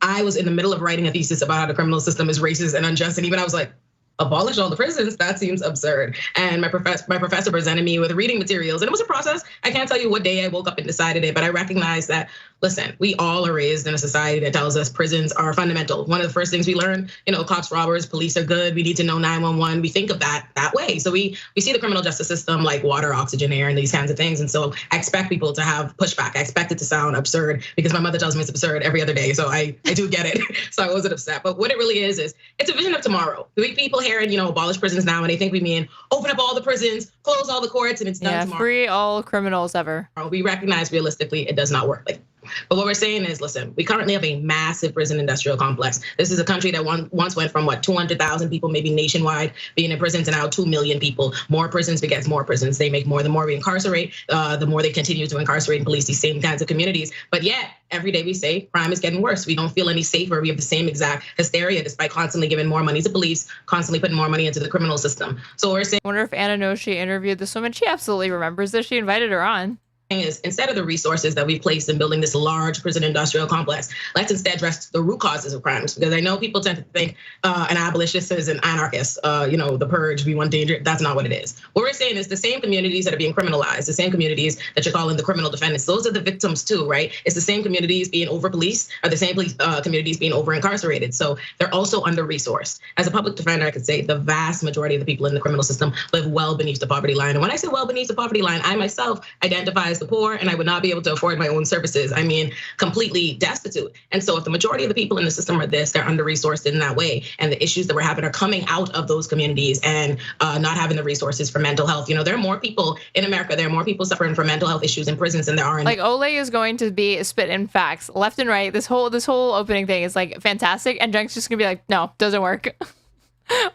I was in the middle of writing a thesis about how the criminal system is racist and unjust, and even I was like, abolish all the prisons? That seems absurd. And my professor presented me with reading materials, and it was a process. I can't tell you what day I woke up and decided it, but I recognize that, listen, we all are raised in a society that tells us prisons are fundamental. One of the first things we learn, cops, robbers, police are good. We need to know 911. We think of that way. So we see the criminal justice system like water, oxygen, air, and these kinds of things. And so I expect people to have pushback. I expect it to sound absurd because my mother tells me it's absurd every other day. So I do get it. So I wasn't upset. But what it really is it's a vision of tomorrow. We people hearing, abolish prisons now, and they think we mean open up all the prisons, close all the courts, and it's done tomorrow. Free all criminals ever. We recognize realistically it does not work like. But what we're saying is, listen, we currently have a massive prison industrial complex. This is a country that once went from 200,000 people, maybe nationwide, being in prison to now 2 million people. More prisons begets more prisons. They make more. The more we incarcerate, the more they continue to incarcerate and police these same kinds of communities. But yet, every day we say crime is getting worse. We don't feel any safer. We have the same exact hysteria despite constantly giving more money to police, constantly putting more money into the criminal system. So we're saying. I wonder if Anna knows she interviewed this woman. She absolutely remembers this. She invited her on. Is instead of the resources that we placed in building this large prison industrial complex, let's instead address the root causes of crimes. Because I know people tend to think an abolitionist is an anarchist, the purge, we want danger. That's not what it is. What we're saying is the same communities that are being criminalized, the same communities that you're calling the criminal defendants, those are the victims too, right? It's the same communities being over-policed, or the same communities being over-incarcerated. So they're also under-resourced. As a public defender, I could say the vast majority of the people in the criminal system live well beneath the poverty line. And when I say well beneath the poverty line, I myself identify as the poor, and I would not be able to afford my own services. I mean, completely destitute. And so if the majority of the people in the system are they're under-resourced in that way, and the issues that we're having are coming out of those communities and not having the resources for mental health. There are more people in America, there are more people suffering from mental health issues in prisons than there are in. Like Ole is going to be spit in facts left and right. This whole opening thing is like fantastic, and Jenk's just gonna be like, no, doesn't work.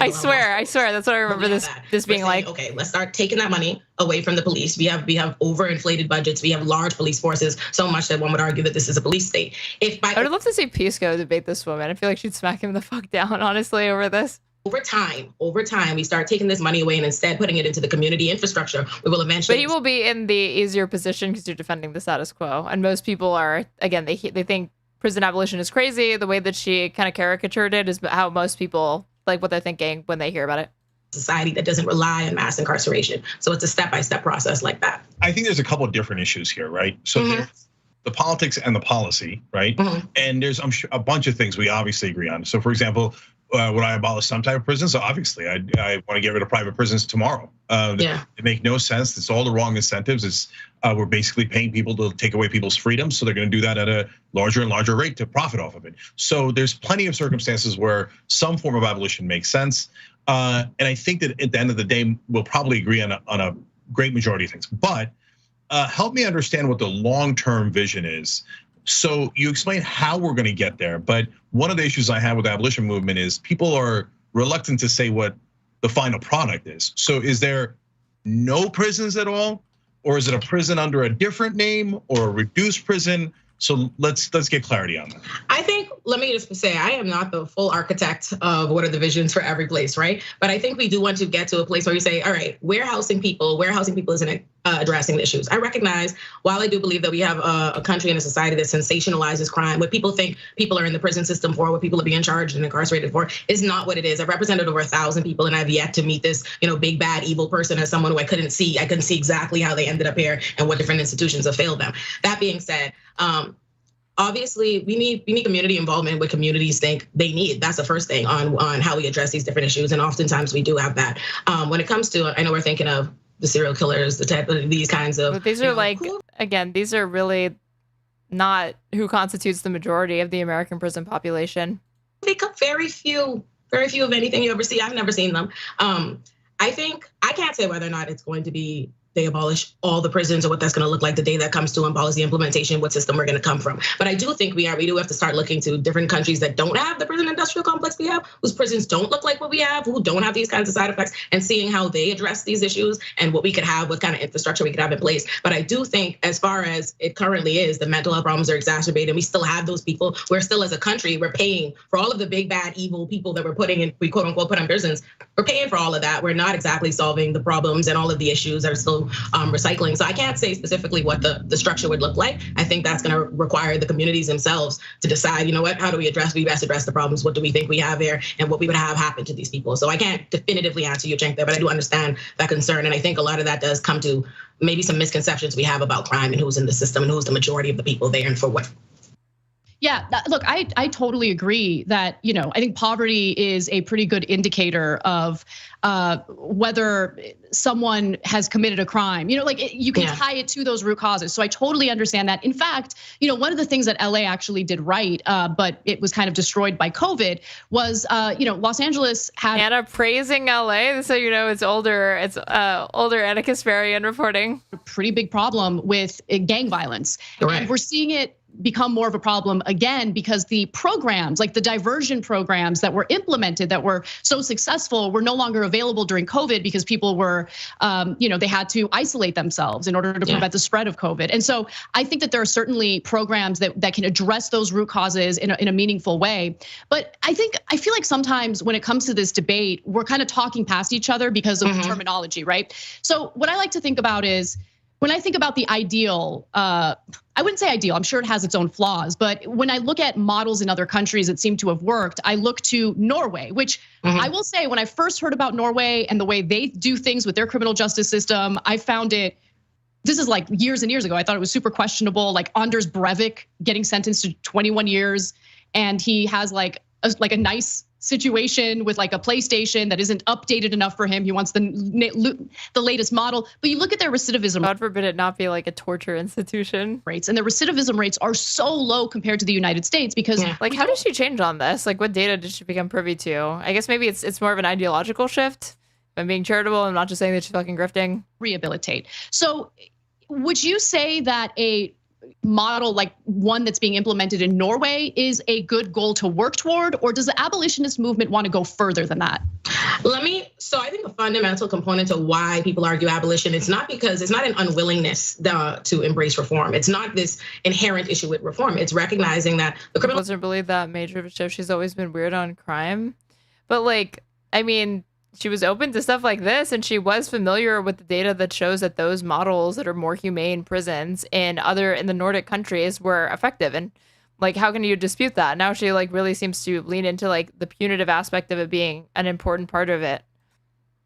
I swear. That's what I remember this being like. Okay, let's start taking that money away from the police. We have overinflated budgets. We have large police forces, so much that one would argue that this is a police state. I would love to see Pisco debate this woman. I feel like she'd smack him the fuck down, honestly, over this. Over time, we start taking this money away and instead putting it into the community infrastructure. We will eventually. But he will be in the easier position because you're defending the status quo, and most people are. Again, they think prison abolition is crazy. The way that she kind of caricatured it is how most people. Like what they're thinking when they hear about it. Society that doesn't rely on mass incarceration. So it's a step-by-step process like that. I think there's a couple of different issues here, right? So there's the politics and the policy, right? And there's a bunch of things we obviously agree on. So for example, would I abolish some type of prisons? So obviously, I want to get rid of private prisons tomorrow. They make no sense. It's all the wrong incentives. We're basically paying people to take away people's freedoms. So they're going to do that at a larger and larger rate to profit off of it. So there's plenty of circumstances where some form of abolition makes sense. And I think that at the end of the day, we'll probably agree on a great majority of things. But help me understand what the long-term vision is. So you explain how we're going to get there, but one of the issues I have with the abolition movement is people are reluctant to say what the final product is. So is there no prisons at all, or is it a prison under a different name or a reduced prison? So let's get clarity on that. I think, let me just say, I am not the full architect of what are the visions for every place, right? But I think we do want to get to a place where we say, all right, warehousing people isn't addressing the issues. I recognize, while I do believe that we have a country and a society that sensationalizes crime, what people think people are in the prison system for, what people are being charged and incarcerated for, is not what it is. I've represented over 1,000 people, and I've yet to meet this, big bad evil person as someone who I couldn't see exactly how they ended up here and what different institutions have failed them. That being said, obviously, we need community involvement, what communities think they need. That's the first thing on how we address these different issues, and oftentimes we do have that. When it comes to, I know we're thinking of the serial killers, the type of these kinds of. But these are again, these are really not who constitutes the majority of the American prison population. They cut very few of anything you ever see. I've never seen them. I think I can't say whether or not it's going to be they abolish all the prisons or what that's going to look like the day that comes to on policy implementation, what system we're going to come from. But I do think we do have to start looking to different countries that don't have the prison industrial complex we have, whose prisons don't look like what we have, who don't have these kinds of side effects, and seeing how they address these issues and what we could have, what kind of infrastructure we could have in place. But I do think, as far as it currently is, the mental health problems are exacerbated. We still have those people. We're still, as a country, we're paying for all of the big, bad, evil people that we're putting in, we quote unquote put in prisons. We're paying for all of that. We're not exactly solving the problems, and all of the issues are still recycling. So I can't say specifically what the structure would look like. I think that's going to require the communities themselves to decide, how do we best address the problems? What do we think we have there, and what we would have happen to these people? So I can't definitively answer you, Cenk, there, but I do understand that concern. And I think a lot of that does come to maybe some misconceptions we have about crime and who's in the system and who's the majority of the people there and for what. Yeah, look, I totally agree that, I think poverty is a pretty good indicator of whether someone has committed a crime. You can tie it to those root causes. So I totally understand that. In fact, one of the things that LA actually did right, but it was kind of destroyed by COVID, was, Los Angeles had. Anna praising LA, so it's older. It's older Anna Kasparian reporting. A pretty big problem with gang violence, right. And we're seeing it become more of a problem again because the programs, like the diversion programs that were implemented that were so successful, were no longer available during COVID because people were, they had to isolate themselves in order to prevent the spread of COVID. And so I think that there are certainly programs that can address those root causes in a meaningful way. But I feel like sometimes when it comes to this debate, we're kind of talking past each other because of the terminology, right? So what I like to think about is, when I think about the ideal, I wouldn't say ideal, I'm sure it has its own flaws, but when I look at models in other countries that seem to have worked, I look to Norway, which I will say, when I first heard about Norway and the way they do things with their criminal justice system, I found it, this is like years and years ago, I thought it was super questionable, like Anders Breivik getting sentenced to 21 years, and he has like a nice situation with like a PlayStation that isn't updated enough for him. He wants the latest model. But you look at their recidivism. God forbid it not be like a torture institution. Rates, and their recidivism rates are so low compared to the United States because like, how did she change on this? Like, what data did she become privy to? I guess maybe it's more of an ideological shift. I'm being charitable. I'm not just saying that she's fucking grifting. Rehabilitate. So would you say that a model like one that's being implemented in Norway is a good goal to work toward, or does the abolitionist movement want to go further than that? So I think a fundamental component to why people argue abolition, it's not an unwillingness to embrace reform. It's not this inherent issue with reform. It's recognizing that the criminal. I wasn't really that major of a shift. She's always been weird on crime, but she was open to stuff like this, and she was familiar with the data that shows that those models that are more humane prisons in the Nordic countries were effective. And like, how can you dispute that? Now she really seems to lean into the punitive aspect of it being an important part of it.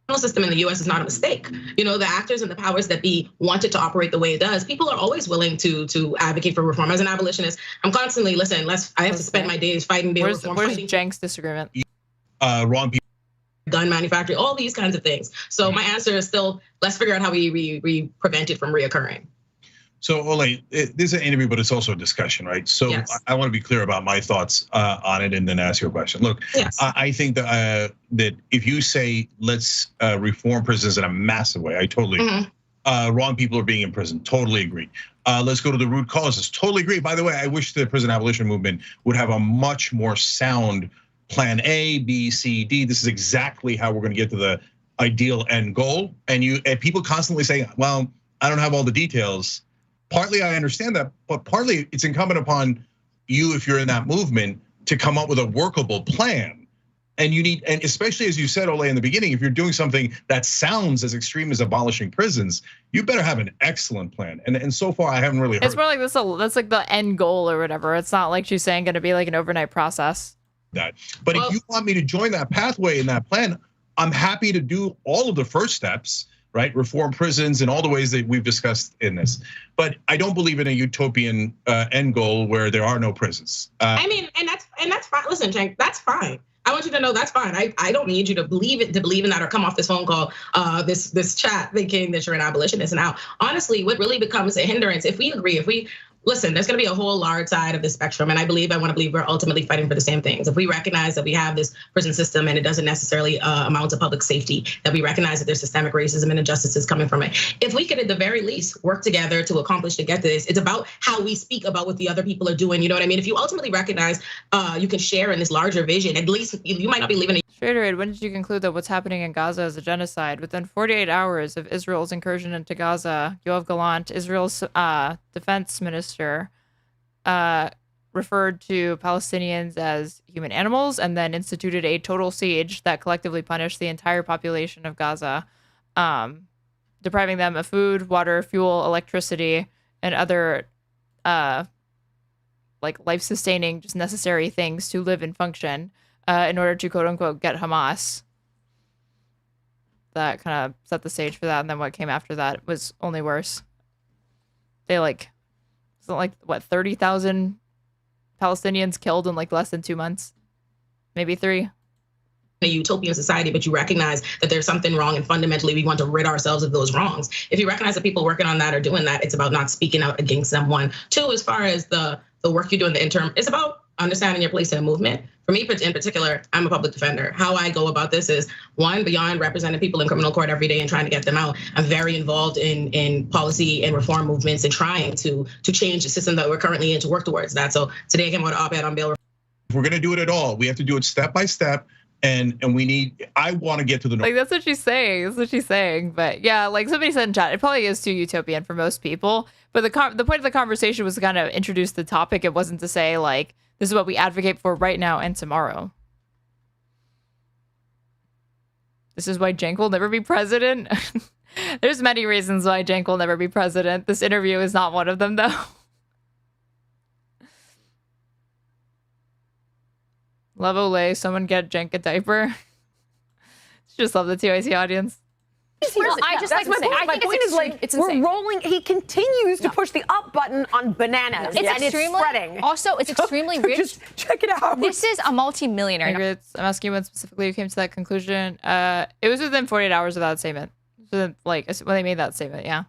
The criminal system in the US is not a mistake. The actors and the powers that be wanted to operate the way it does. People are always willing to advocate for reform. As an abolitionist, I'm constantly, I have to spend my days fighting reform. Where's Cenk's disagreement? Wrong people. Gun manufacturing, all these kinds of things. So my answer is still, let's figure out how we prevent it from reoccurring. So Ole, this is an interview, but it's also a discussion, right? So yes. I want to be clear about my thoughts on it and then ask your question. Look, yes. I think that if you say, let's reform prisons in a massive way, I totally agree. Wrong people are being in prison, totally agree. Let's go to the root causes, totally agree. By the way, I wish the prison abolition movement would have a much more sound plan A, B, C, D. This is exactly how we're going to get to the ideal end goal. And people constantly say, well, I don't have all the details. Partly I understand that, but partly it's incumbent upon you, if you're in that movement, to come up with a workable plan. And you need, and especially as you said, Ole, in the beginning, if you're doing something that sounds as extreme as abolishing prisons, you better have an excellent plan. And so far, I haven't really heard. It's more like this. That's like the end goal or whatever. It's not like she's saying going to be like an overnight process. That, but if you want me to join that pathway in that plan, I'm happy to do all of the first steps, right? Reform prisons in all the ways that we've discussed in this. But I don't believe in a utopian end goal where there are no prisons. I mean, and that's fine. Listen, Cenk, that's fine. I want you to know that's fine. I don't need you to believe in that or come off this phone call, this chat thinking that you're an abolitionist. Now, honestly, what really becomes a hindrance, if we agree, listen, there's going to be a whole large side of the spectrum. And I want to believe we're ultimately fighting for the same things. If we recognize that we have this prison system and it doesn't necessarily amount to public safety, that we recognize that there's systemic racism and injustices coming from it. If we could at the very least work together to accomplish to get to this, it's about how we speak about what the other people are doing. You know what I mean? If you ultimately recognize you can share in this larger vision, at least you might not be living. Straighterade, when did you conclude that what's happening in Gaza is a genocide? Within 48 hours of Israel's incursion into Gaza, Yoav Gallant, Israel's defense minister, referred to Palestinians as human animals and then instituted a total siege that collectively punished the entire population of Gaza, depriving them of food, water, fuel, electricity, and other like life-sustaining, just necessary things to live and function in order to quote-unquote get Hamas. That kind of set the stage for that, and then what came after that was only worse. They what, 30,000 Palestinians killed in like less than 2 months, maybe 3. A utopian society, but you recognize that there's something wrong and fundamentally we want to rid ourselves of those wrongs. If you recognize that people working on that are doing that, it's about not speaking out against them. 1, 2, as far as the work you do in the interim, it's about understanding your place in a movement. For me in particular, I'm a public defender. How I go about this is, 1, beyond representing people in criminal court every day and trying to get them out, I'm very involved in policy and reform movements and trying to change the system that we're currently in to work towards that. So today I came out an op-ed on bail. If we're gonna do it at all, we have to do it step by step. And I want to get to the like that's what she's saying. That's what she's saying. But yeah, like somebody said in chat, it probably is too utopian for most people. But the point of the conversation was to kind of introduce the topic. It wasn't to say like this is what we advocate for right now and tomorrow. This is why Cenk will never be president. There's many reasons why Cenk will never be president. This interview is not one of them, though. Love Olay, someone get Cenk a diaper. Just love the TYC audience. Well, I just like to say, my point is like it's we're rolling. He continues to push the up button on bananas, and it's spreading. Also, it's extremely rich. Just check it out. This is a multi-millionaire. I'm asking you when specifically you came to that conclusion. It was within 48 hours of that statement. So like when they made that statement, yeah.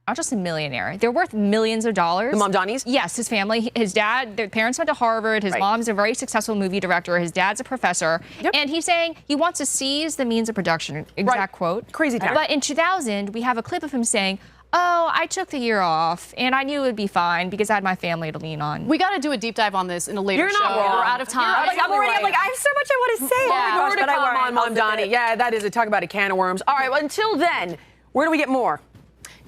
Not just a millionaire. They're worth millions of dollars. The Mamdanis? Yes, his family. His dad, their parents went to Harvard. His mom's a very successful movie director. His dad's a professor. Yep. And he's saying he wants to seize the means of production. Exact quote. Crazy town. But in 2000, we have a clip of him saying, oh, I took the year off and I knew it would be fine because I had my family to lean on. We got to do a deep dive on this in a later You're show. Not wrong. We're out of time. I'm like, I have so much I want to say. Yeah. More to come on Mamdani. Yeah, that is a talk about a can of worms. All right, well, until then, where do we get more?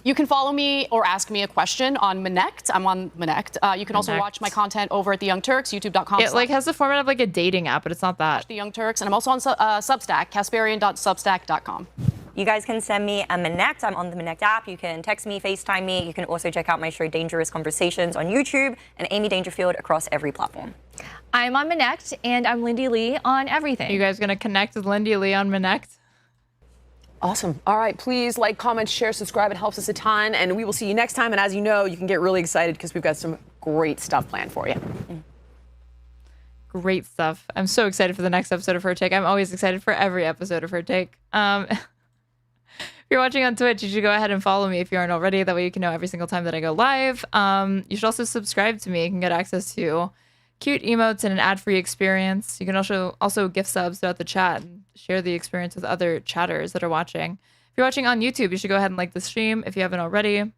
You can follow me or ask me a question on Minect. I'm on Minect. You can also watch my content over at The Young Turks, youtube.com. It like has the format of like a dating app, but it's not that. The Young Turks, and I'm also on Substack, Kasparian.substack.com. You guys can send me a Minect. I'm on the Minect app. You can text me, FaceTime me. You can also check out my show Dangerous Conversations on YouTube and Amy Dangerfield across every platform. I'm on Minect, and I'm Lindy Li on everything. You guys gonna connect with Lindy Li on Minect? Awesome. All right, please like, comment, share, subscribe. It helps us a ton, and we will see you next time. And as you know, you can get really excited because we've got some great stuff planned for you. Great stuff. I'm so excited for the next episode of Her Take. I'm always excited for every episode of Her Take. If you're watching on Twitch, you should go ahead and follow me if you aren't already. That way you can know every single time that I go live. You should also subscribe to me. You can get access to cute emotes and an ad-free experience. You can also gift subs throughout the chat and share the experience with other chatters that are watching. If you're watching on YouTube, you should go ahead and like the stream if you haven't already,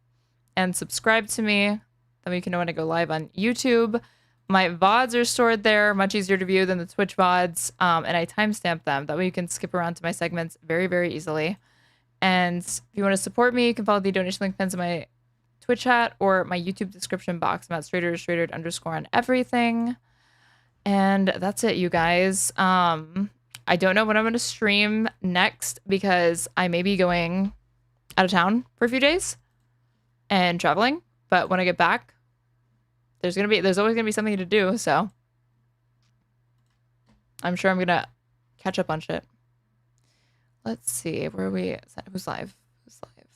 and subscribe to me. Then you can know when I go live on YouTube. My VODs are stored there, much easier to view than the Twitch VODs, and I timestamp them. That way you can skip around to my segments very, very easily. And if you want to support me, you can follow the donation link pins in my Twitch chat or my YouTube description box. I'm at Straighterade _ on everything. And that's it, you guys. I don't know when I'm going to stream next because I may be going out of town for a few days and traveling. But when I get back, there's always going to be something to do. So I'm sure I'm going to catch up on shit. Let's see. Where are we? Who's live? Who's live?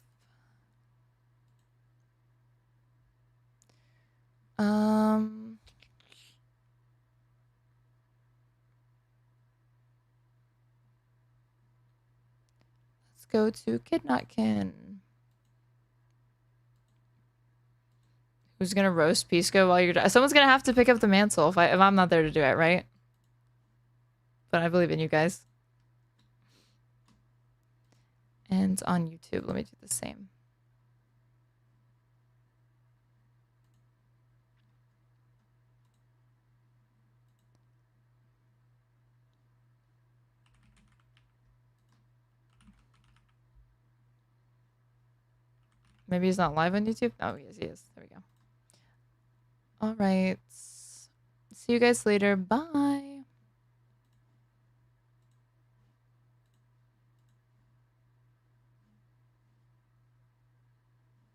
Let's go to Kidnotkin. Who's gonna roast Pisco while you're? Someone's gonna have to pick up the mantle if I'm not there to do it, right? But I believe in you guys. And on YouTube, let me do the same. Maybe he's not live on YouTube. Oh, yes, he is. There we go. All right. See you guys later. Bye.